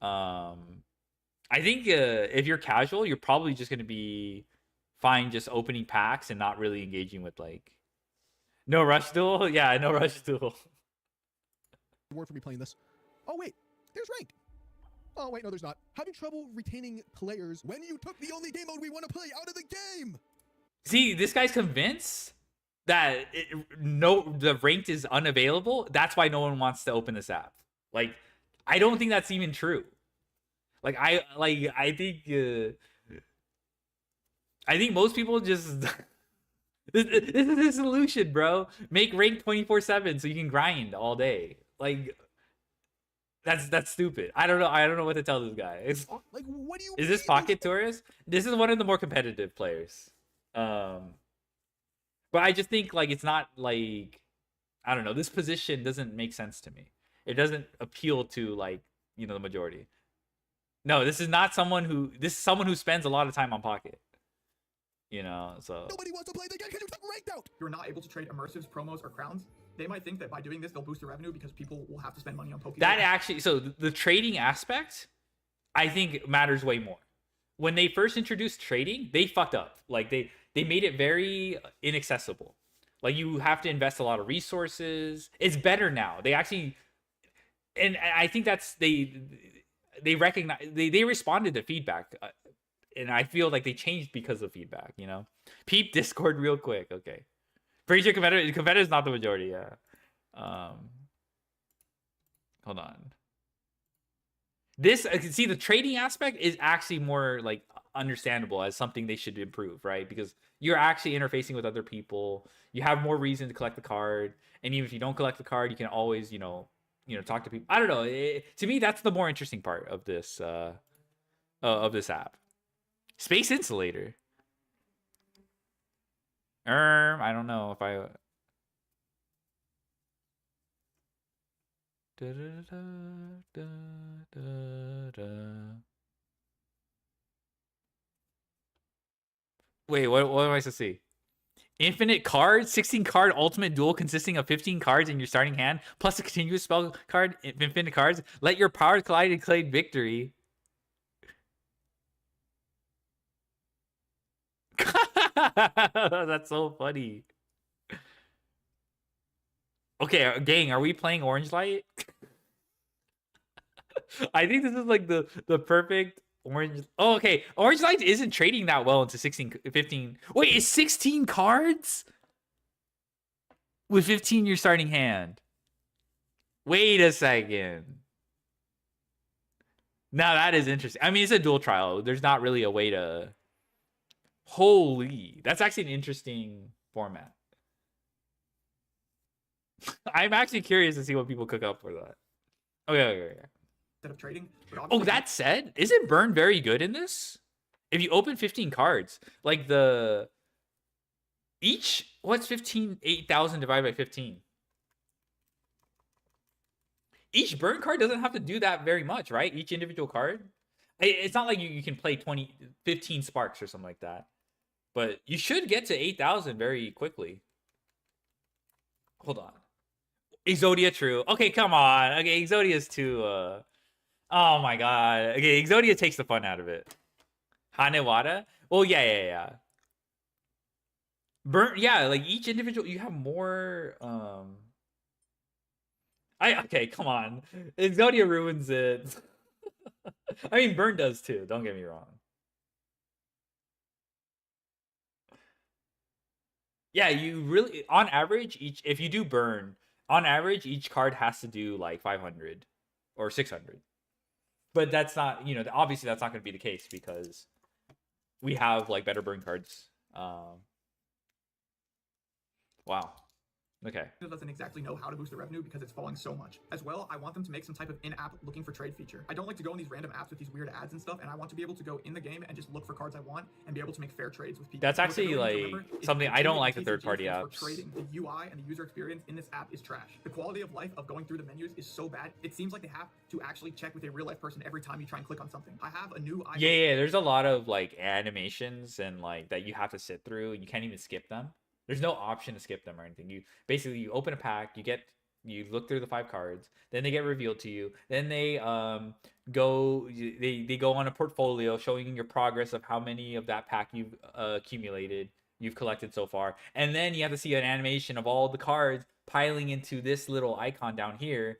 I think if you're casual, you're probably just gonna be fine just opening packs and not really engaging with like no rush duel. Yeah, no rush duel. Word for me playing this. Oh wait, there's rank. Oh wait, no, there's not. Having trouble retaining players when you took the only game mode we want to play out of the game. See, this guy's convinced that the ranked is unavailable. That's why no one wants to open this app. Like, I don't think that's even true. I think most people just this is the solution, bro. Make rank 24/7 so you can grind all day. Like that's stupid. I don't know what to tell this guy. Like, what do you Is this Pocket Tourist? This is one of the more competitive players. But I just think like it's not like I don't know, this position doesn't make sense to me. It doesn't appeal to like, the majority. No, this is someone who spends a lot of time on Pocket. So nobody wants to play the game because you took ranked out. You're not able to trade immersives, promos, or crowns. They might think that by doing this, they'll boost their revenue because people will have to spend money on Pokemon. That actually, so the trading aspect, I think matters way more. When they first introduced trading, they fucked up. Like they made it very inaccessible. Like you have to invest a lot of resources. It's better now. They actually, and I think that's they recognize they responded to feedback, and I feel like they changed because of feedback. Peep Discord real quick. Okay, pretty sure competitor is not the majority. Yeah. Hold on. This see the trading aspect is actually more like understandable as something they should improve, right? Because you're actually interfacing with other people. You have more reason to collect the card, and even if you don't collect the card, you can always talk to people. I don't know. To me, that's the more interesting part of this app. Space Insulator. I don't know if I. Wait, what am I supposed to see? Infinite cards, 16 card ultimate duel consisting of 15 cards in your starting hand, plus a continuous spell card, infinite cards. Let your power collide and claim victory. That's so funny. Okay, gang, are we playing Orange Light? I think this is like the perfect orange. Oh, okay. Orange Light isn't trading that well into 15. Wait, is 16 cards? With 15 your starting hand. Wait a second. Now that is interesting. I mean, it's a dual trial. There's not really a way to... Holy. That's actually an interesting format. I'm actually curious to see what people cook up for that. Okay. Instead of trading. Oh, that said, isn't Burn very good in this? If you open 15 cards, like what's 15, 8,000 divided by 15? Each Burn card doesn't have to do that very much, right? Each individual card. It's not like you can play 15 sparks or something like that. But you should get to 8,000 very quickly. Hold on. Exodia, true. Okay, come on. Okay, Exodia's too... Oh my god. Okay, Exodia takes the fun out of it. Hanewada? Well, yeah. Like each individual, you have more... Okay, come on. Exodia ruins it. I mean, Burn does too, don't get me wrong. Yeah, you really, on average, if you do Burn, on average, each card has to do like 500 or 600. But that's not, obviously that's not going to be the case because we have like better Burn cards. Wow. Okay. Doesn't exactly know how to boost the revenue because it's falling so much. As well, I want them to make some type of in-app looking for trade feature. I don't like to go in these random apps with these weird ads and stuff, and I want to be able to go in the game and just look for cards I want and be able to make fair trades with people. That's And what they actually really need to like remember is something I don't like the TCG third-party stands for apps. trading. The UI and the user experience in this app is trash. The quality of life of going through the menus is so bad. It seems like they have to actually check with a real-life person every time you try and click on something. I have a new Yeah, there's a lot of like animations and like that you have to sit through. You can't even skip them. There's no option to skip them or anything. You basically you open a pack, you look through the 5 cards, then they get revealed to you. Then they they go on a portfolio showing your progress of how many of that pack you've accumulated, you've collected so far. And then you have to see an animation of all the cards piling into this little icon down here.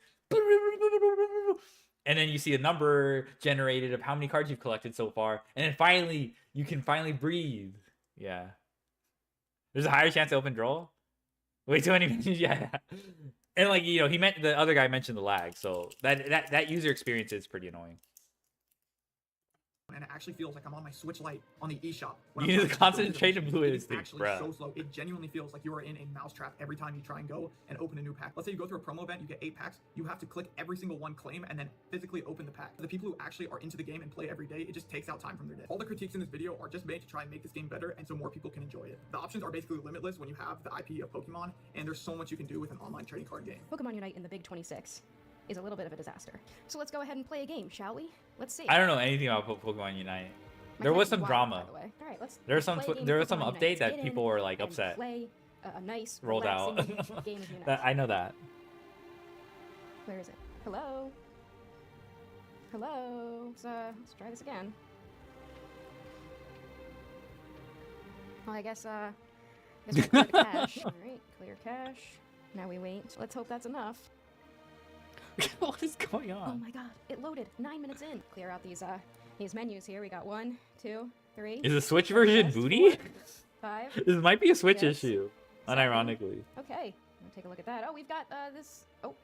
And then you see a number generated of how many cards you've collected so far. And then finally, you can finally breathe. Yeah. There's a higher chance to open draw. Way too many. Yeah. And like, you know, the other guy mentioned the lag. So that user experience is pretty annoying. And it actually feels like I'm on my Switch Lite on the eShop. You need the concentrated blue It's instinct, actually bruh. so slow. It genuinely feels like you are in a mousetrap every time you try and go and open a new pack. Let's say you go through a promo event, you get 8 packs. You have to click every single one, claim, and then physically open the pack. For the people who actually are into the game and play every day, it just takes out time from their day. All the critiques in this video are just made to try and make this game better and so more people can enjoy it. The options are basically limitless when you have the IP of Pokemon, and there's so much you can do with an online trading card game. Pokemon Unite in the Big 26 is a little bit of a disaster. So let's go ahead and play a game, shall we? Let's see. I don't know anything about Pokemon Unite. My There was cat's some wild, drama. by the way. All right, let's There was some play a game there of was some Pokemon Unite. update Let's that get in people were like and upset. Play a nice, Rolled out. relaxing game of Unite. That, I know that. Where is it? Hello? Hello? Let's try this again. Well, I guess we'll clear the cache. All right, clear cache. Now we wait. Let's hope that's enough. What is going on? Oh my god, it loaded 9 minutes in. Clear out these menus here. We got 1, 2, 3. Is the Switch version booty? 5. This might be a Switch Yes. issue, 7. unironically. Okay, we'll take a look at that. Oh, we've got this. Oh,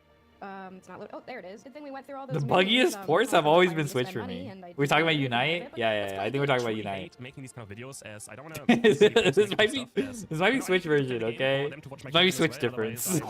it's not loaded. Oh, there it is. Good thing we went through all those. The menus, buggiest ports all have those always times been to Switch spend for money, me. and I We're talking about didn't really Unite? benefit, but Yeah, let's I play think we're a talking about game. Unite. hate making these kind of videos as I don't want This might be Switch version, okay? This might be Switch difference.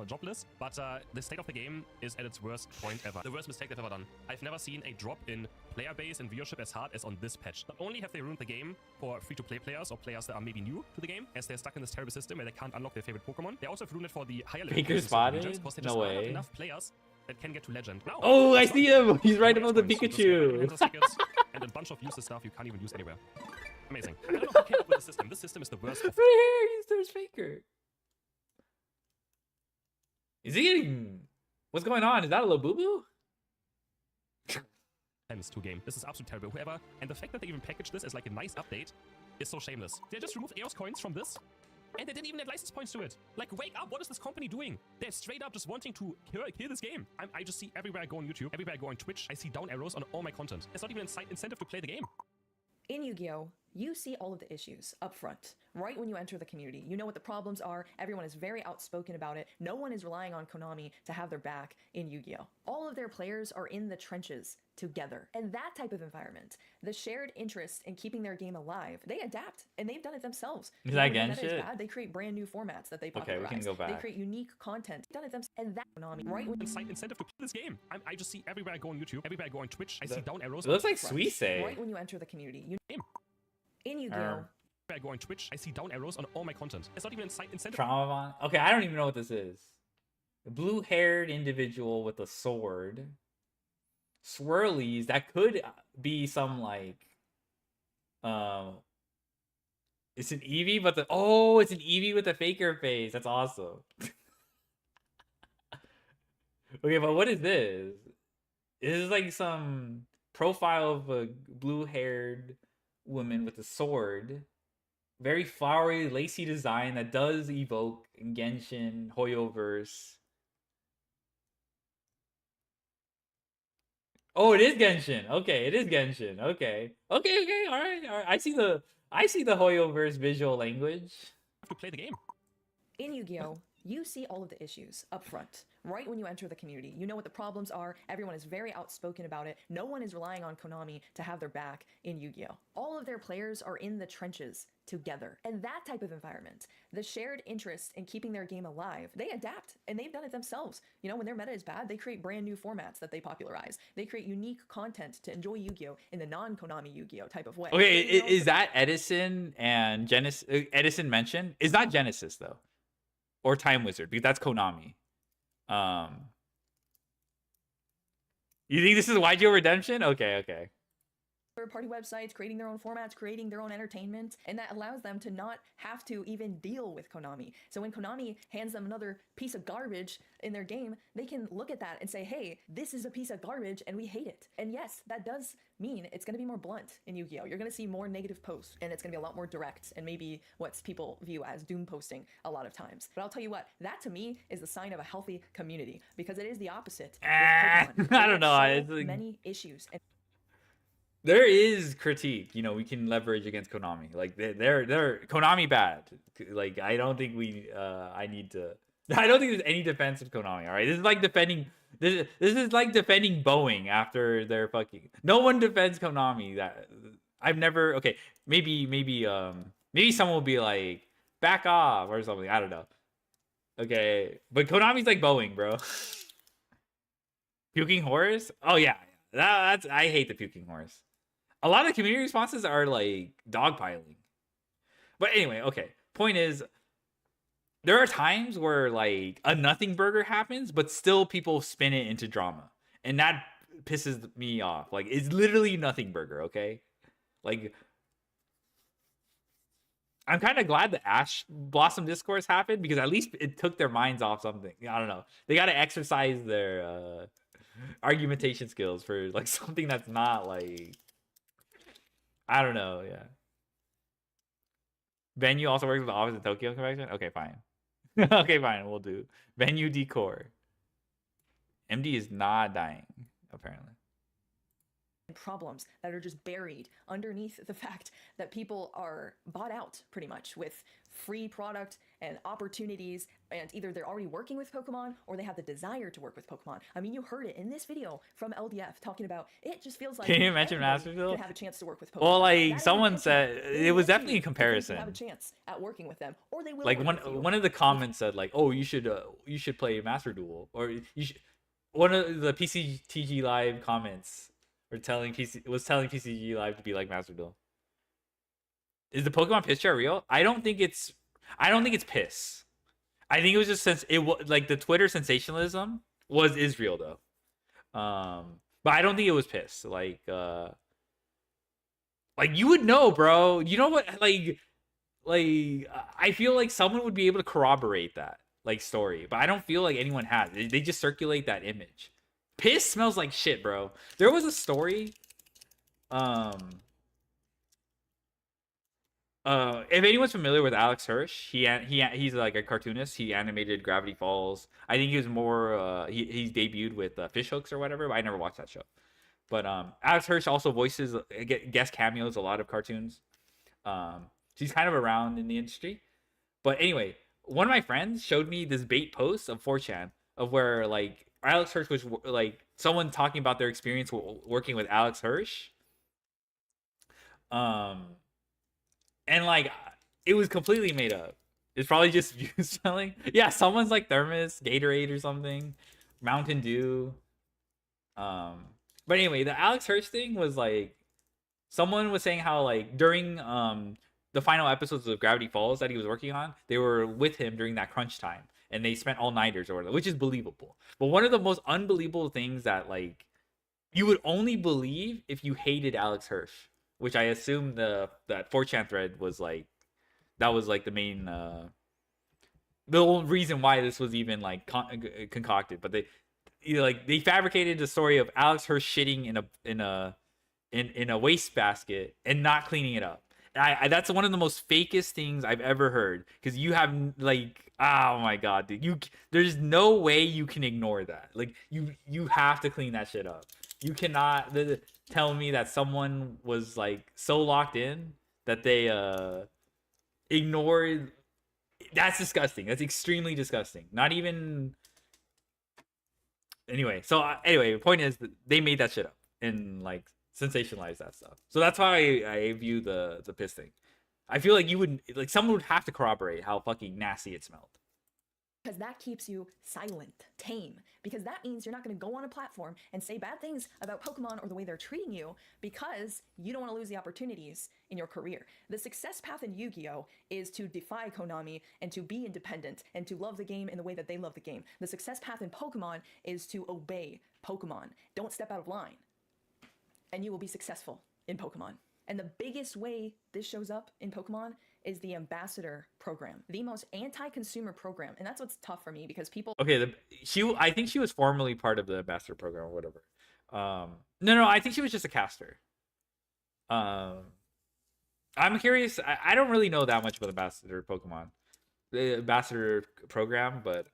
Jobless, but the state of the game is at its worst point ever. The worst mistake they've ever done. I've never seen a drop in player base and viewership as hard as on this patch. Not only have they ruined the game for free-to-play players or players that are maybe new to the game, as they're stuck in this terrible system where they can't unlock their favorite Pokemon, they also have ruined it for the higher level Faker players in spotted? regions, because they No just aren't way. enough players that can get to legend. Now, Oh, I it's see not- him! He's right Race above the points, Pikachu. Entrance tickets, and a bunch of useless stuff you can't even use anywhere. Amazing. I don't know who came up with the system. This system is the worst of Right here, there's Faker. Is he getting... What's going on? Is that a little boo-boo? to game. This is absolutely terrible. Whoever, and the fact that they even package this as like a nice update is so shameless. They just removed EOS coins from this, and they didn't even add license points to it. Like, wake up! What is this company doing? They're straight up just wanting to kill this game. I just see everywhere I go on YouTube, everywhere I go on Twitch, I see down arrows on all my content. It's not even an incentive to play the game. In Yu-Gi-Oh!, you see all of the issues up front, right when you enter the community. You know what the problems are, everyone is very outspoken about it, no one is relying on Konami to have their back in Yu-Gi-Oh! All of their players are in the trenches together. And that type of environment, the shared interest in keeping their game alive, they adapt, and they've done it themselves. Is that When the meta is Genshin? bad, they create brand new formats that they popularize. Okay, we can go They back. create unique content. Done it themselves, and that Konami, right when Incentive to play this game. I just see everywhere I go on YouTube, everywhere I go on Twitch, I see down arrows. It looks on like front. Suisse. right when you enter the community. In Yu-Gi-Oh! Everywhere I go on Twitch, I see down arrows on all my content. It's not even an incentive. Trauma. Okay, I don't even know what this is. A blue-haired individual with a sword. Swirlies. That could be some like. It's an Eevee, but it's an Eevee with a Faker face. That's awesome. Okay, but what is this? This is like some profile of a blue-haired woman with a sword. Very flowery, lacy design that does evoke Genshin, Hoyoverse. Oh, it is Genshin. Okay, it is Genshin. Okay. Okay, all right. I see the Hoyoverse visual language. To play the game. In Yu-Gi-Oh! you see all of the issues up front. Right when you enter the community, you know what the problems are. Everyone is very outspoken about it. No one is relying on Konami to have their back in Yu-Gi-Oh! All of their players are in the trenches together. And that type of environment, the shared interest in keeping their game alive, they adapt, and they've done it themselves. You know, when their meta is bad, they create brand new formats that they popularize. They create unique content to enjoy Yu-Gi-Oh! In the non-Konami Yu-Gi-Oh! Type of way. Okay, You know, is that Edison and Genesis? Edison mentioned is not Genesis though, or Time Wizard, because that's Konami. You think this is YGO Redemption? Okay. third-party websites, creating their own formats, creating their own entertainment, and that allows them to not have to even deal with Konami. So when Konami hands them another piece of garbage in their game, they can look at that and say, hey, this is a piece of garbage and we hate it. And yes, that does mean it's going to be more blunt in Yu-Gi-Oh! You're going to see more negative posts, and it's going to be a lot more direct, and maybe what people view as doom posting a lot of times. But I'll tell you what, that to me is the sign of a healthy community, because it is the opposite. I don't know. So many issues. And there is critique, you know, we can leverage against Konami. Like they're Konami bad. Like I don't think I don't think there's any defense of Konami. All right, this is like defending. This is like defending Boeing after their fucking. No one defends Konami. That I've never. Okay, maybe someone will be like back off or something. I don't know. Okay, but Konami's like Boeing, bro. Puking horse. Oh yeah, that's I hate the puking horse. A lot of community responses are like dogpiling. But anyway, okay. Point is, there are times where like a nothing burger happens, but still people spin it into drama. And that pisses me off. Like, it's literally nothing burger, okay? Like, I'm kind of glad the Ash Blossom discourse happened, because at least it took their minds off something. I don't know. They got to exercise their argumentation skills for like something that's not like, I don't know. Yeah. Venue also works with the office of Tokyo Convention. Okay, fine. Okay, fine. We'll do venue decor. MD is not dying, apparently. Problems that are just buried underneath the fact that people are bought out pretty much with free product and opportunities, and either they're already working with Pokemon or they have the desire to work with Pokemon. I mean, you heard it in this video from LDF talking about it just feels like Can you mention Master Duel? Could have a chance to work with Pokemon. Well, like That someone said, it was definitely a have a comparison. chance at working with them, or they will Like work with you. one of the comments said like, "Oh, you should play Master Duel," or you should. One of the PCTG Live comments were telling PCG Live to be like Master Duel. Is the Pokemon piss chart real? I don't think it's piss. I think it was just since it was like the Twitter sensationalism is real though. But I don't think it was piss. Like you would know, bro. You know what? Like I feel like someone would be able to corroborate that like story, but I don't feel like anyone has. They just circulate that image. Piss smells like shit, bro. There was a story. If anyone's familiar with Alex Hirsch, he's like a cartoonist. He animated Gravity Falls. I think he was more. He debuted with Fishhooks or whatever. But I never watched that show. But Alex Hirsch also voices guest cameos a lot of cartoons. So he's kind of around in the industry. But anyway, one of my friends showed me this bait post of 4chan of where like Alex Hirsch was like someone talking about their experience working with Alex Hirsch. And like it was completely made up. It's probably just view selling. Yeah, someone's like Thermos, Gatorade or something, Mountain Dew. But anyway, the Alex Hirsch thing was like someone was saying how like during the final episodes of Gravity Falls that he was working on, they were with him during that crunch time. And they spent all-nighters or whatever, which is believable. But one of the most unbelievable things that like you would only believe if you hated Alex Hirsch, which I assume that 4chan thread was like that was like the main the whole reason why this was even like concocted. But they fabricated the story of Alex Hirsch shitting in a wastebasket and not cleaning it up. I that's one of the most fakest things I've ever heard, because you have like, oh my god, dude, there's no way you can ignore that. Like you have to clean that shit up. You cannot tell me that someone was like so locked in that they ignored That's disgusting. That's extremely disgusting. Not even. Anyway, so anyway, the point is that they made that shit up and like sensationalized that stuff. So that's how I view the piss thing. I feel like you would like someone would have to corroborate how fucking nasty it smelled. Because that keeps you silent, tame. Because that means you're not going to go on a platform and say bad things about Pokemon or the way they're treating you because you don't want to lose the opportunities in your career. The success path in Yu-Gi-Oh! Is to defy Konami and to be independent and to love the game in the way that they love the game. The success path in Pokemon is to obey Pokemon. Don't step out of line. And you will be successful in Pokemon. And the biggest way this shows up in Pokemon is the ambassador program, the most anti-consumer program. And that's what's tough for me because people... Okay, I think she was formerly part of the ambassador program or whatever. No, I think she was just a caster. I'm curious. I don't really know that much about ambassador Pokemon, the ambassador program, but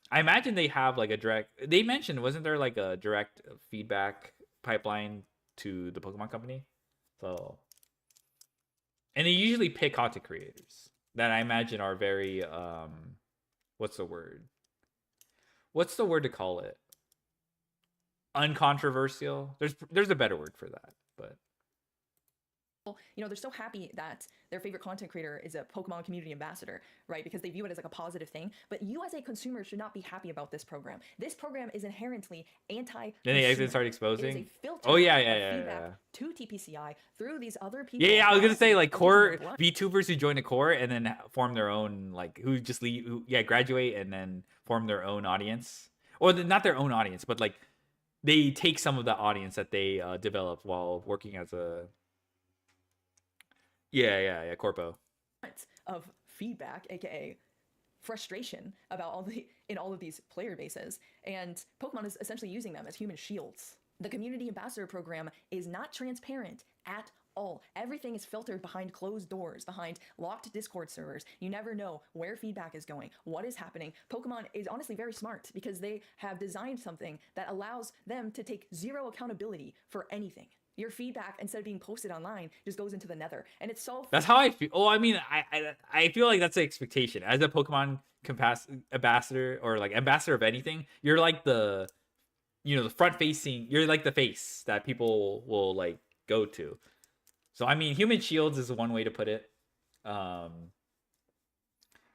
I imagine they have like a direct... They mentioned, wasn't there like a direct feedback pipeline to the Pokemon company? So... And they usually pick content creators that I imagine are very, what's the word? What's the word to call it? Uncontroversial? There's a better word for that, but... You know, they're so happy that their favorite content creator is a Pokemon community ambassador, right? Because they view it as like a positive thing. But you as a consumer should not be happy about this program. This program is inherently anti-consumer. Then they start exposing? It is a filter Oh, yeah. feedback to TPCI through these other people. Yeah, I was gonna say like that core use their blood. VTubers who join a core and then form their own, like who just graduate and then form their own audience, or not their own audience, but like they take some of the audience that they develop while working as a corpo. Of feedback, aka frustration about all of these player bases, and Pokemon is essentially using them as human shields. The community ambassador program is not transparent at all. Everything is filtered behind closed doors, behind locked Discord servers. You never know where feedback is going, what is happening. Pokemon is honestly very smart because they have designed something that allows them to take zero accountability for anything. Your feedback, instead of being posted online, just goes into the nether. And it's so... That's how I feel. Oh, I mean, I feel like that's the expectation. As a Pokemon ambassador or like ambassador of anything, you're like the front facing, you're like the face that people will like go to. So, I mean, human shields is one way to put it. But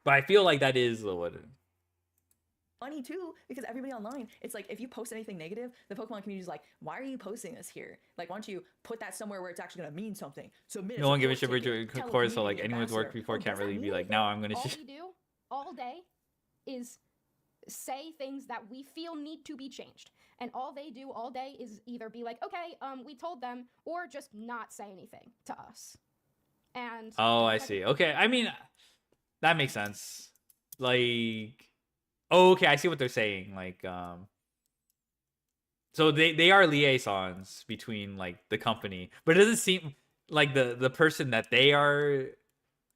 I feel like that is what... funny too, because everybody online, it's like if you post anything negative, the Pokemon community is like, why are you posting this here? Like, why don't you put that somewhere where it's actually gonna mean something? Submit No one give a shit about course, so like anyone's worked before can't really be like, now I'm gonna... All we do all day is say things that we feel need to be changed. And all they do all day is either be like, okay, we told them, or just not say anything to us. And... Oh, I see. Okay, I mean, that makes sense. Like... Oh, okay, I see what they're saying. Like, so they are liaisons between like the company, but it doesn't seem like the person that they are.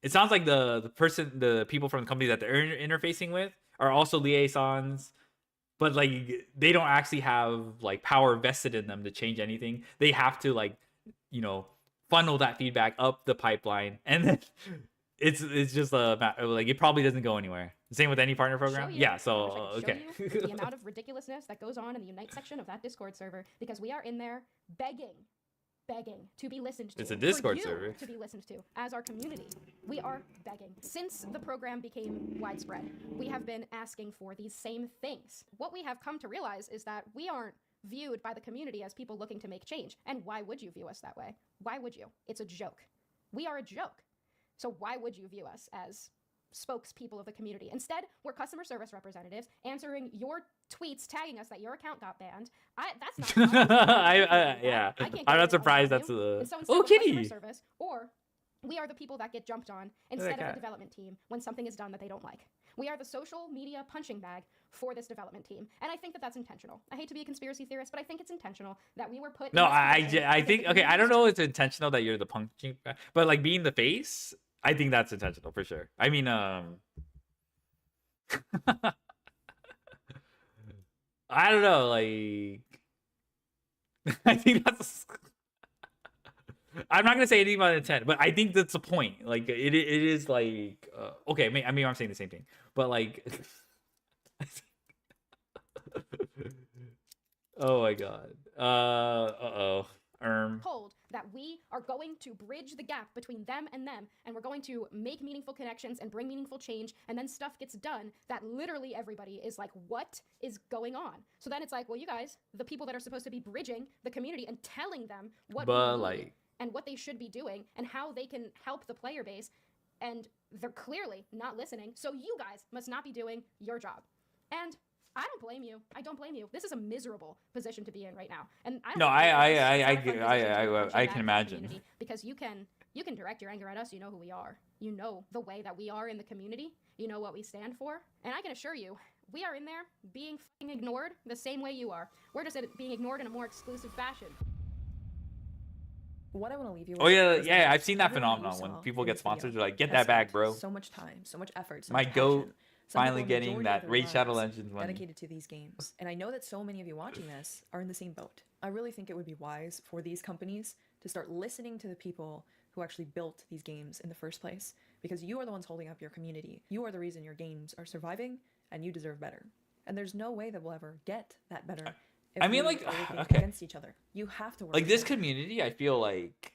It sounds like the people from the company that they're interfacing with are also liaisons, but like they don't actually have like power vested in them to change anything. They have to like, funnel that feedback up the pipeline, and then it's just like it probably doesn't go anywhere. Same with any partner program. Yeah, so okay. The amount of ridiculousness that goes on in the Unite section of that Discord server, because we are in there begging to be listened to. It's a Discord for you server. To be listened to as our community. We are begging. Since the program became widespread, we have been asking for these same things. What we have come to realize is that we aren't viewed by the community as people looking to make change. And why would you view us that way? Why would you? It's a joke. We are a joke. So why would you view us as spokespeople of the community? Instead, we're customer service representatives answering your tweets tagging us that your account got banned. That's not... Yeah. I'm not surprised that's the... Oh, Kitty! Service, or we are the people that get jumped on instead of the development team when something is done that they don't like. We are the social media punching bag for this development team. And I think that that's intentional. I hate to be a conspiracy theorist, but I think it's intentional that we were put... No, I think... Okay, I don't know if it's intentional that you're the punching bag, but like being the face... I think that's intentional for sure. I mean, I don't know, like, I think that's, I'm not gonna say anything about intent, but I think that's the point. Like it is like okay. I mean I'm saying the same thing, but like oh my god. Uh-oh. Told that we are going to bridge the gap between them, and we're going to make meaningful connections and bring meaningful change, and then stuff gets done that literally everybody is like, what is going on? So then it's like, well, you guys, the people that are supposed to be bridging the community and telling them what But, we need like- and what they should be doing and how they can help the player base, and they're clearly not listening, so you guys must not be doing your job. And I don't blame you. I don't blame you. This is a miserable position to be in right now. And I don't No, blame you for this. It's not a fun I position to be punching I back can at the imagine. community, because you can direct your anger at us. You know who we are. You know the way that we are in the community. You know what we stand for. And I can assure you, we are in there being fucking ignored the same way you are. We're just being ignored in a more exclusive fashion. What I want to leave you with Oh yeah, is yeah. that I've seen that everyone you phenomenon when saw people in get this video sponsors. They're like, get has that back, spent bro. So much time, so much effort, so My much goat passion. Some finally people, a getting majority of that their Raid Shadow lives Legends money. dedicated to these games. And I know that so many of you watching this are in the same boat. I really think it would be wise for these companies to start listening to the people who actually built these games in the first place, because you are the ones holding up your community. You are the reason your games are surviving, and you deserve better. And there's no way that we'll ever get that better if I mean, we like, are working okay. against each other. You have to work Like this together. community, I feel like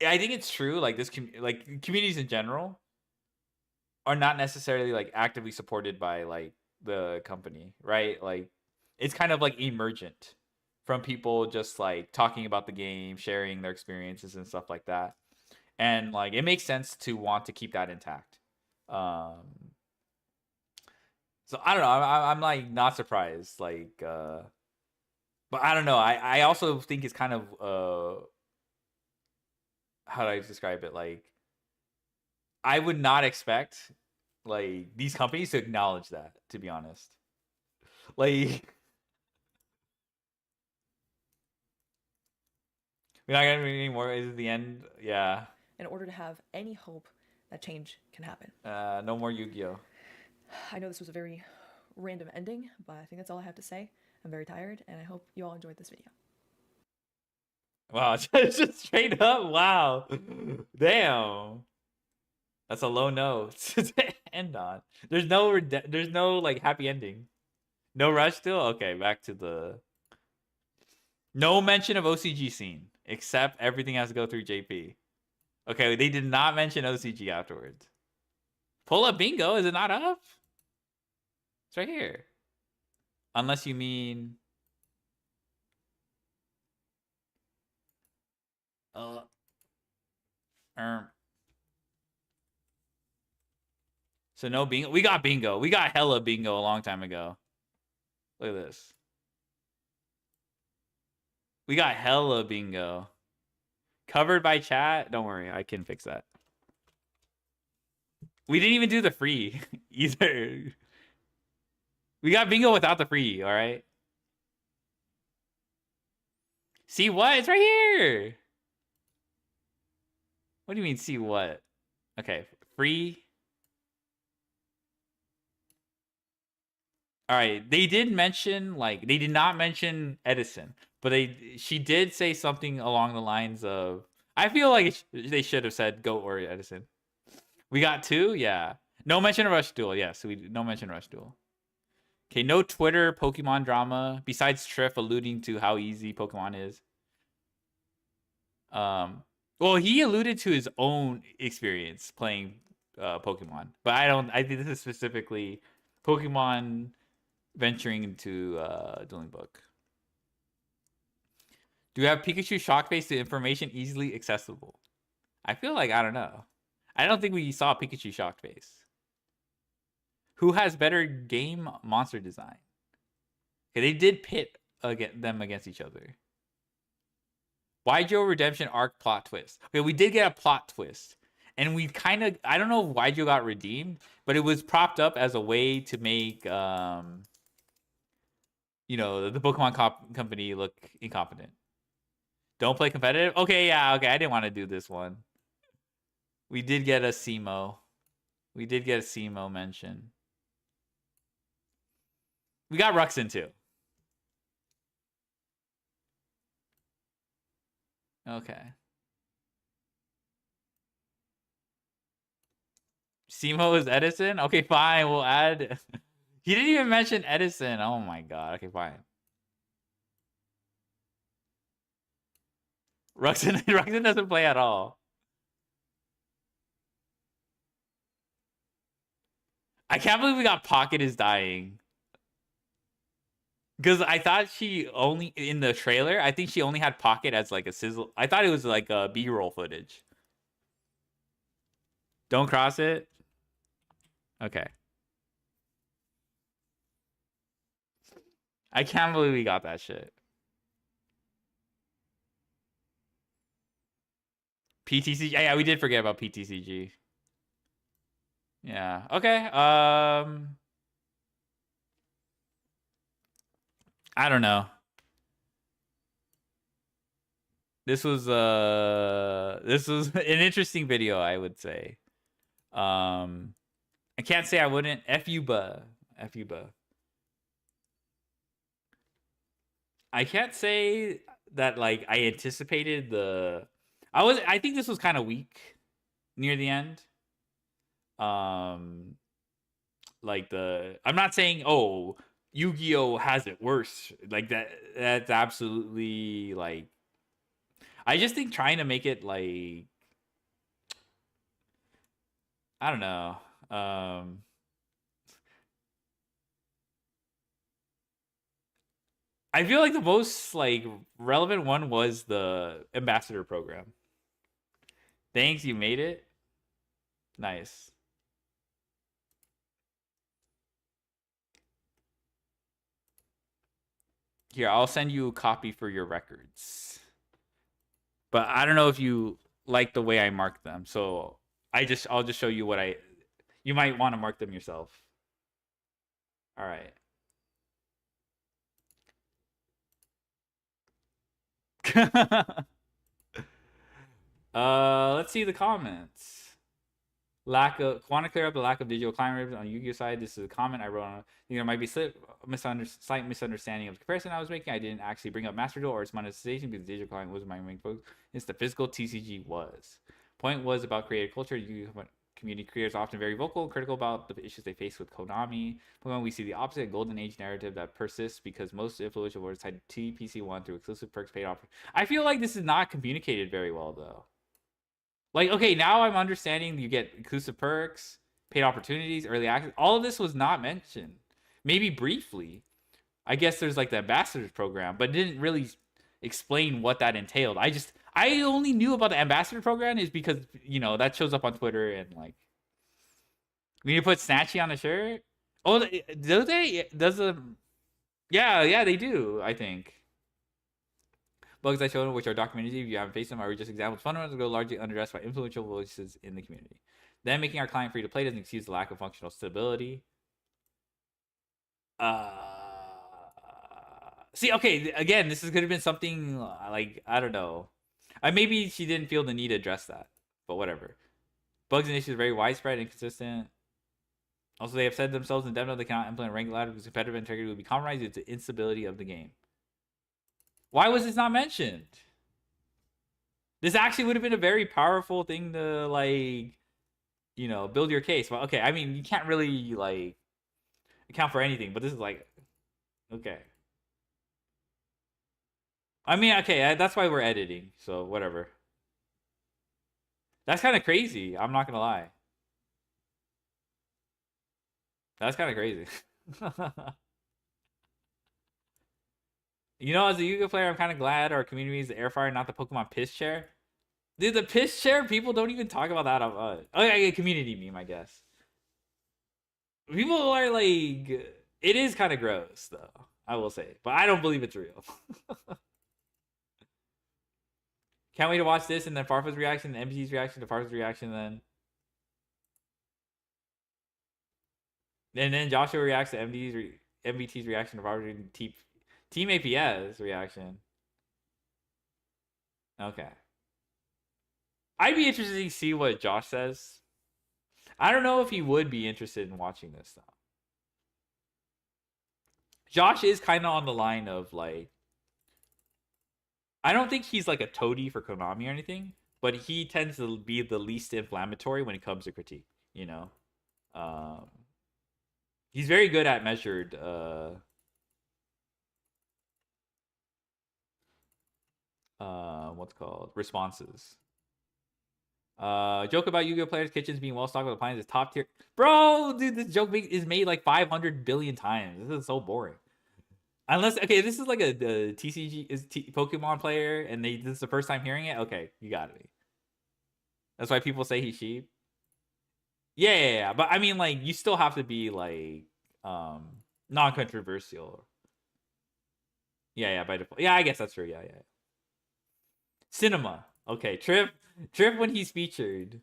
I think it's true. Like this, like communities in general are not necessarily like actively supported by like the company, right? Like it's kind of like emergent from people just like talking about the game, sharing their experiences and stuff like that. And like it makes sense to want to keep that intact. So I don't know. I'm like not surprised. Like, but I don't know. I also think it's kind of how do I describe it? Like, I would not expect like these companies to acknowledge that. To be honest, like. We're not gonna do any more. Is it the end? Yeah. In order to have any hope that change can happen. No more Yu-Gi-Oh. I know this was a very random ending, but I think that's all I have to say. I'm very tired, and I hope you all enjoyed this video. Wow, just straight up. Wow, damn. That's a low note to end on. There's no like happy ending. No rush still. Okay, back to the. No mention of OCG scene, except everything has to go through JP. Okay, they did not mention OCG afterwards. Pull up bingo. Is it not up? It's right here. Unless you mean... So no bingo. We got bingo. We got hella bingo a long time ago. Look at this. We got hella bingo. Covered by chat? Don't worry, I can fix that. We didn't even do the free either. We got bingo without the free, all right? See what? It's right here. What do you mean, see what? Okay, free. All right, they did mention, like, they did not mention Edison, but she did say something along the lines of, I feel like they should have said Goat or Edison. We got two? Yeah. No mention of Rush Duel. Yes, no mention of Rush Duel. Okay, no Twitter Pokemon drama, besides Triff alluding to how easy Pokemon is. Well, he alluded to his own experience playing Pokemon, but I think this is specifically Pokemon venturing into Dueling Book. Do you have Pikachu Shock Face to information easily accessible? I feel like, I don't know. I don't think we saw Pikachu Shock Face. Who has better game monster design? Okay, they did pit them against each other. Why Joe Redemption arc plot twist? Okay, we did get a plot twist. And we kind of, I don't know why Joe got redeemed, but it was propped up as a way to make, you know, the Pokemon company look incompetent. Don't play competitive? Okay, yeah, okay. I didn't want to do this one. We did get a SEMO. We did get a SEMO mention. We got Ruxin too. Okay. Simo is Edison? Okay, fine. We'll add. He didn't even mention Edison. Oh my god. Okay, fine. Ruxin doesn't play at all. I can't believe we got Pocket is dying. Because I thought she only, in the trailer, I think she only had Pocket as like a sizzle. I thought it was like a B-roll footage. Don't cross it? Okay. I can't believe we got that shit. PTCG. Yeah, we did forget about PTCG. Yeah. Okay. I don't know. This was an interesting video, I would say. I can't say I wouldn't. F you, buh. F you, buh. I can't say that like I anticipated the. I think this was kind of weak near the end. Like I'm not saying Yu-Gi-Oh has it worse. Like that's absolutely like. I just think trying to make it like I don't know. I feel like the most like relevant one was the ambassador program. Thanks, you made it. Nice. Here, I'll send you a copy for your records. But I don't know if you like the way I marked them. So I'll just show you what you might want to mark them yourself. All right. Let's see the comments. Want to clear up the lack of digital client ribbons on Yu-Gi-Oh side. This is a comment I wrote on. I think there might be slight misunderstanding of the comparison I was making. I didn't actually bring up Master Duel or its monetization because the digital client was my main focus. It's the physical TCG was. Point was about creative culture. Yu-Gi-Oh community creators are often very vocal and critical about the issues they face with Konami. Pokemon, we see the opposite Golden Age narrative that persists because most influential words tied to TPC1 through exclusive perks paid off. I feel like this is not communicated very well though. Like, okay, now I'm understanding you get exclusive perks, paid opportunities, early access. All of this was not mentioned. Maybe briefly. I guess there's like the ambassadors program, but it didn't really explain what that entailed. I only knew about the ambassador program is because, that shows up on Twitter and like, when you put Snatchy on a shirt. Oh, do they? Yeah, they do, I think. Bugs I showed, which are documented if you haven't faced them, are just examples. Fundamentals go largely unaddressed by influential voices in the community. Then making our client free to play doesn't excuse the lack of functional stability. See, okay, again, this could have been something like, I don't know. Maybe she didn't feel the need to address that, but whatever. Bugs and issues are very widespread, inconsistent. Also, they have said themselves in demo they cannot implement rank ladder because competitive integrity would be compromised due to instability of the game. Why was this not mentioned? This actually would have been a very powerful thing to, like, build your case. Well, okay, I mean, you can't really, like, account for anything, but this is like, okay. I mean, okay, that's why we're editing, so whatever. That's kind of crazy, I'm not gonna lie. That's kind of crazy. As a Yu-Gi-Oh player, I'm kind of glad our community is the air fryer, not the Pokemon piss chair. Dude, the piss chair, people don't even talk about that. Okay, community meme, I guess. People are like, it is kind of gross, though, I will say. But I don't believe it's real. Can't wait to watch this and then Farfa's reaction, the MPT's reaction, to Farfa's reaction, then. And then Joshua reacts to MBT's reaction to Farfa's Team APS reaction. Okay. I'd be interested to see what Josh says. I don't know if he would be interested in watching this, though. Josh is kind of on the line of, like, I don't think he's like a toady for Konami or anything, but he tends to be the least inflammatory when it comes to critique. You know, um, he's very good at measured. What's called responses. Joke about Yu-Gi-Oh players' kitchens being well stocked with appliances top tier. Bro, dude, this joke is made like 500 billion times. This is so boring. Unless, okay, this is like a TCG is Pokemon player, and this is the first time hearing it. Okay, you got me. That's why people say he's sheep. Yeah, but I mean, like, you still have to be like non-controversial. Yeah, by default. Yeah, I guess that's true. Yeah. Cinema. Okay, Trip when he's featured.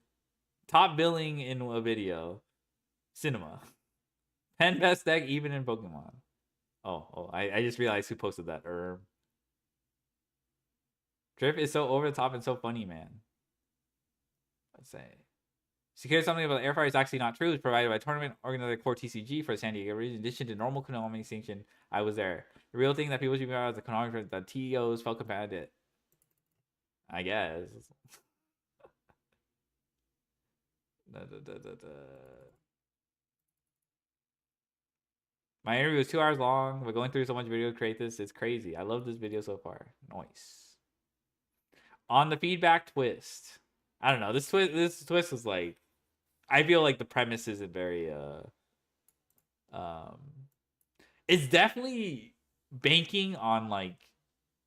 Top billing in a video. Cinema. 10 best deck even in Pokemon. I just realized who posted that. Trip is so over the top and so funny, man. Let's say. Secure something about the air fryer is actually not true. It's provided by tournament organizer Core TCG for the San Diego region. In addition to normal Konami sanction, I was there. The real thing that people should be about is the Konami, the TEOs felt competitive. I guess. My interview was 2 hours long. We're going through so much video to create this. It's crazy. I love this video so far. Nice. On the feedback twist. I don't know. This twist was like, I feel like the premise isn't very it's definitely banking on like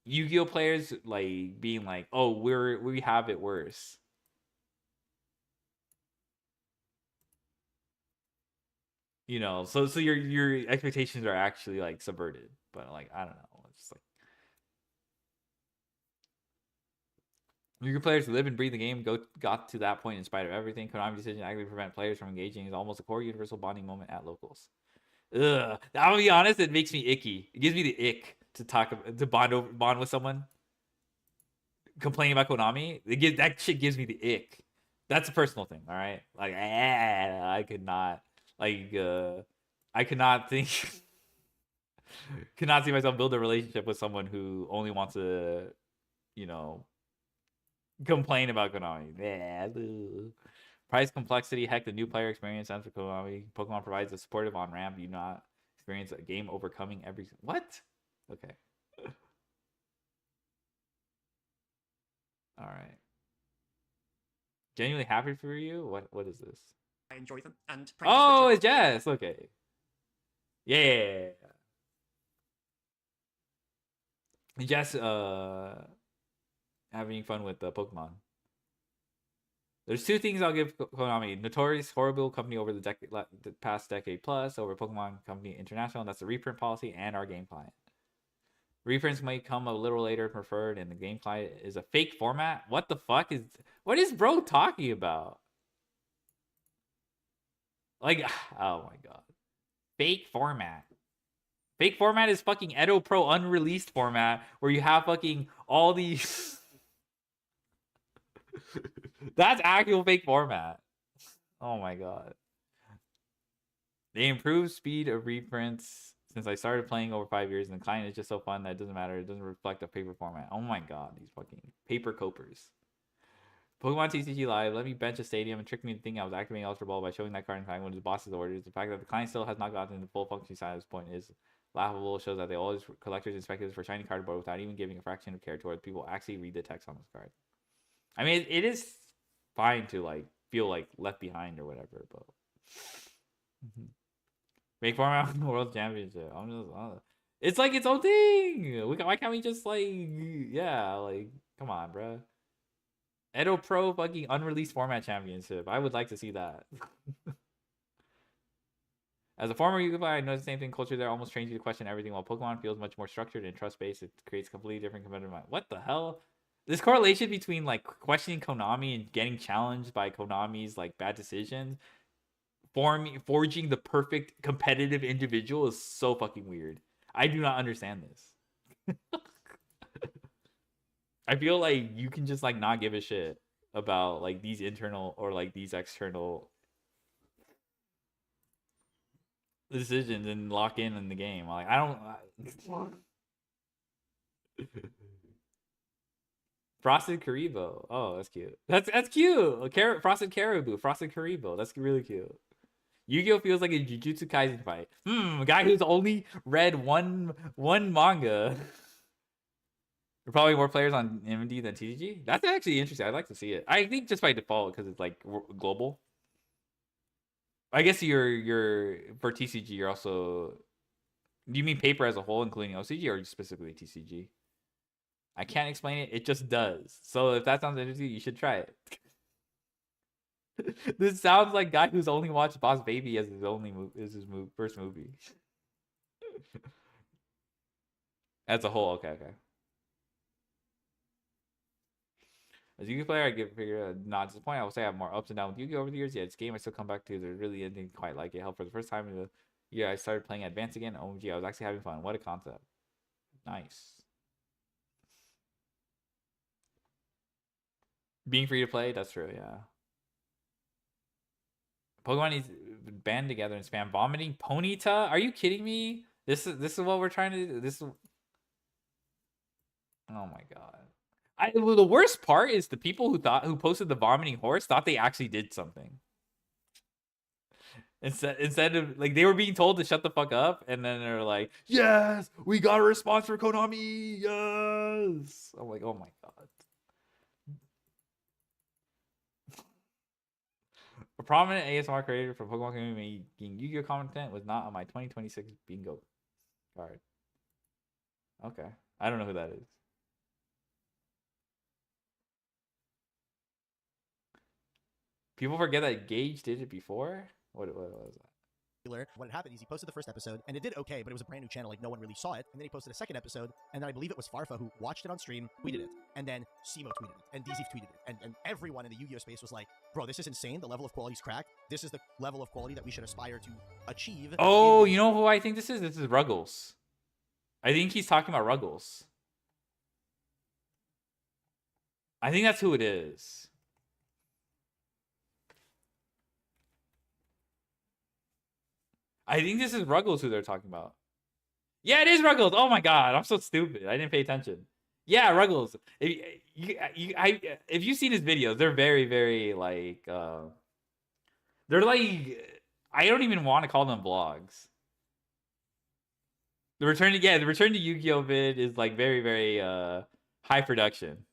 Yu-Gi-Oh players like being like, "Oh, we have it worse." You know, so your expectations are actually like subverted. But like, I don't know. It's just like Yu-Gi-Oh players who live and breathe the game got to that point in spite of everything. Konami's decision to actively prevent players from engaging is almost a core universal bonding moment at locals. Ugh. I'll be honest, it makes me icky. It gives me the ick to bond with someone. Complaining about Konami, that shit gives me the ick. That's a personal thing, all right? Like, I could not, like, I could not think, could not see myself build a relationship with someone who only wants to, you know, complain about Konami. Price complexity, heck, the new player experience stands for Konami. Pokemon provides a supportive on ramp. You do not experience a game overcoming every. What? Okay. All right. Genuinely happy for you. What is this? I enjoy them and. Oh, it's Jess. Okay. Yeah. Jess, having fun with Pokemon. There's 2 things I'll give Konami. Notorious horrible company over the past decade plus over Pokemon Company International. That's the reprint policy and our game client. Reprints might come a little later preferred, and the game client is a fake format. What the fuck what is bro talking about? Like, oh my god. Fake format. Fake format is fucking Edo Pro unreleased format where you have fucking all these. That's actual fake format. Oh my god. They improved speed of reprints since I started playing over 5 years, and the client is just so fun that it doesn't matter. It doesn't reflect a paper format. Oh my god, these fucking paper copers. Pokemon TCG Live let me bench a stadium and trick me into thinking I was activating Ultra Ball by showing that card in fact one of his boss's orders. The fact that the client still has not gotten the full functioning side of this point is laughable. It shows that they always collectors and speculators for shiny cardboard without even giving a fraction of care towards people actually read the text on this card. I mean, it is fine to like feel like left behind or whatever, but make format World Championship. I'm just it's like its own thing. Why can't we just like like come on, bro. Edo Pro fucking unreleased format championship. I would like to see that. As a former Yu-Gi-Oh player, I know the same thing. Culture there almost trains you to question everything, while Pokemon feels much more structured and trust-based. It creates completely different competitive mind. What the hell? This correlation between like questioning Konami and getting challenged by Konami's like bad decisions, forging the perfect competitive individual is so fucking weird. I do not understand this. I feel like you can just like not give a shit about like these internal or like these external decisions and lock in the game. Like I don't. Frosted Karibo. Oh, that's cute. That's cute. Frosted Caribou. Frosted Karibo. That's really cute. Yu-Gi-Oh feels like a Jujutsu Kaisen fight. A guy who's only read one manga. There are probably more players on MD than TCG. That's actually interesting. I'd like to see it. I think just by default because it's like global. I guess you're for TCG. You're also. Do you mean paper as a whole, including OCG, or specifically TCG? I can't explain it. It just does. So if that sounds interesting, you should try it. This sounds like guy who's only watched Boss Baby as his first movie. As a whole, okay. As a Yu-Gi-Oh player, I figure not disappointed. I would say I have more ups and downs with Yu-Gi-Oh over the years. Yeah, this game I still come back to. There really didn't quite like it. Hell, for the first time in the year, I started playing Advance again. OMG, I was actually having fun. What a concept. Nice. Being free to play, that's true, yeah. Pokemon needs band together and spam vomiting Ponyta. Are you kidding me? This is what we're trying to do. This is. Oh my god. Well, the worst part is the people who posted the vomiting horse thought they actually did something. Instead of like they were being told to shut the fuck up, and then they're like, "Yes, we got a response for Konami." Yes. I'm like, oh my god. A prominent ASMR creator for Pokemon community making Yu-Gi-Oh content was not on my 2026 bingo card. Okay, I don't know who that is. People forget that Gage did it before? What was that? What had happened is he posted the first episode, and it did okay, but it was a brand new channel, like no one really saw it. And then he posted a second episode, and then I believe it was Farfa who watched it on stream, tweeted it, and then Simo tweeted it, and DZ tweeted it, and everyone in the Yu-Gi-Oh space was like, bro, this is insane, the level of quality is cracked. This is the level of quality that we should aspire to achieve. Oh, you know who I think this is? This is Ruggles. I think he's talking about Ruggles. I think that's who it is. I think this is Ruggles who they're talking about. Yeah, it is Ruggles. Oh my god, I'm so stupid. I didn't pay attention. Yeah, Ruggles. If you've seen his videos, they're very, very like they're like I don't even want to call them vlogs. The return to Yu-Gi-Oh vid is like very, very high production.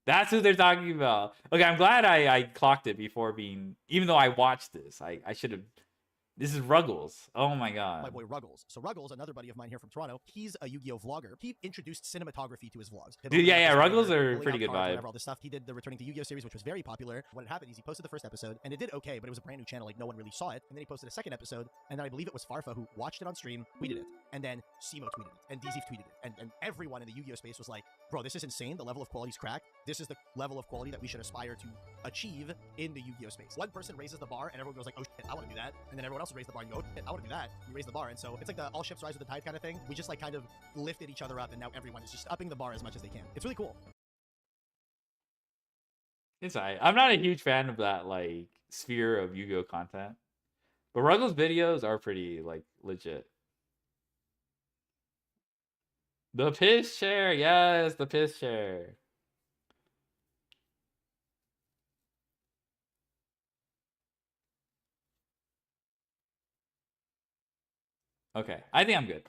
That's who they're talking about. Okay, I'm glad I clocked it before being, even though I watched this. I should have. This is Ruggles. Oh my god. My boy Ruggles. So Ruggles, another buddy of mine here from Toronto, he's a Yu-Gi-Oh vlogger. He introduced cinematography to his vlogs. Dude, yeah, Ruggles are pretty good vibe. All this stuff. He did the Returning to Yu-Gi-Oh series, which was very popular. What had happened is he posted the first episode, and it did okay, but it was a brand new channel, like no one really saw it. And then he posted a second episode, and then I believe it was Farfa who watched it on stream, tweeted it, and then Simo tweeted it, and DZ tweeted it, and everyone in the Yu-Gi-Oh space was like, bro, this is insane. The level of quality is cracked. This is the level of quality that we should aspire to achieve in the Yu-Gi-Oh space. One person raises the bar, and everyone goes like, oh shit, I want to do that. And then everyone else raised the bar, and you go, oh shit, I want to do that. You raise the bar, and so it's like the all ships rise with the tide kind of thing. We just like kind of lifted each other up, and now everyone is just upping the bar as much as they can. It's really cool. It's alright. I'm not a huge fan of that like sphere of Yu-Gi-Oh content, but Ruggles videos are pretty like legit. The piss chair, yes, the piss chair. Okay, I think I'm good.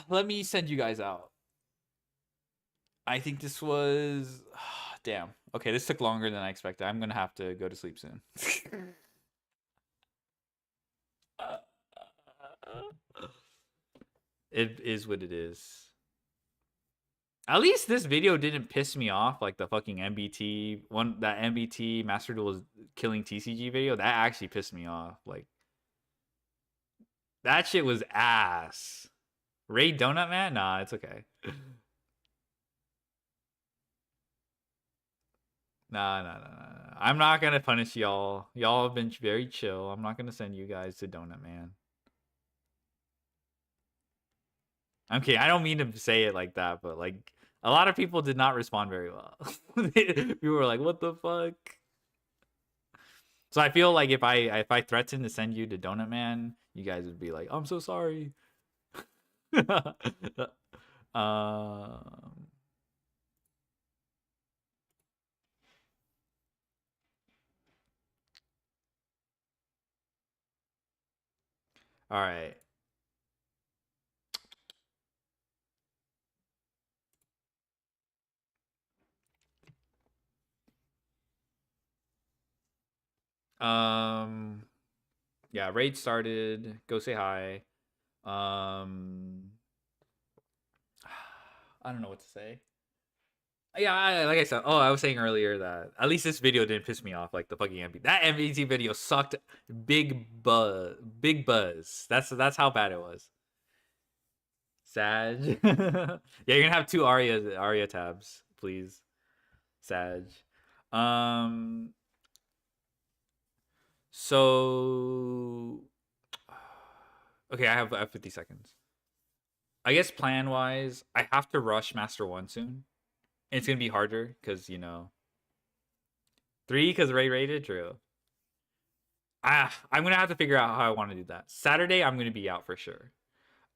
Let me send you guys out. I think this was damn. Okay, this took longer than I expected. I'm gonna have to go to sleep soon. It is what it is. At least this video didn't piss me off like the fucking MBT one. That MBT Master Duel killing TCG video that actually pissed me off. Like that shit was ass. Raid Donut Man? Nah, it's okay. Nah. I'm not gonna punish y'all. Y'all have been very chill. I'm not gonna send you guys to Donut Man. Okay, I don't mean to say it like that, but like a lot of people did not respond very well. People were like, "What the fuck?" So I feel like if I threaten to send you to Donut Man, you guys would be like, "I'm so sorry." All right. Yeah, raid started. Go say hi. I don't know what to say. Yeah, like I said, I was saying earlier that at least this video didn't piss me off like the fucking MV. That MVT video sucked. Big buzz. That's how bad it was. Sag. Yeah, you're gonna have two Aria tabs, please. Sag. So okay, I have 50 seconds. I guess plan wise, I have to rush Master 1 soon. And it's gonna be harder because 3 because rated, true. I'm gonna have to figure out how I want to do that. Saturday, I'm gonna be out for sure.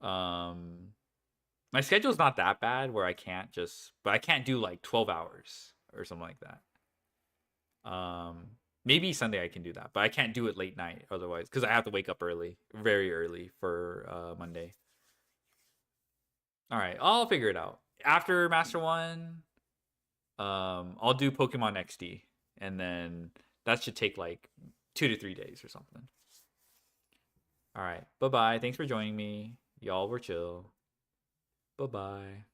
My schedule's not that bad where I can't but I can't do like 12 hours or something like that. Maybe Sunday I can do that, but I can't do it late night otherwise because I have to wake up early, very early for Monday. All right, I'll figure it out. After Master 1, I'll do Pokemon XD, and then that should take like 2 to 3 days or something. All right, bye-bye. Thanks for joining me. Y'all were chill. Bye-bye.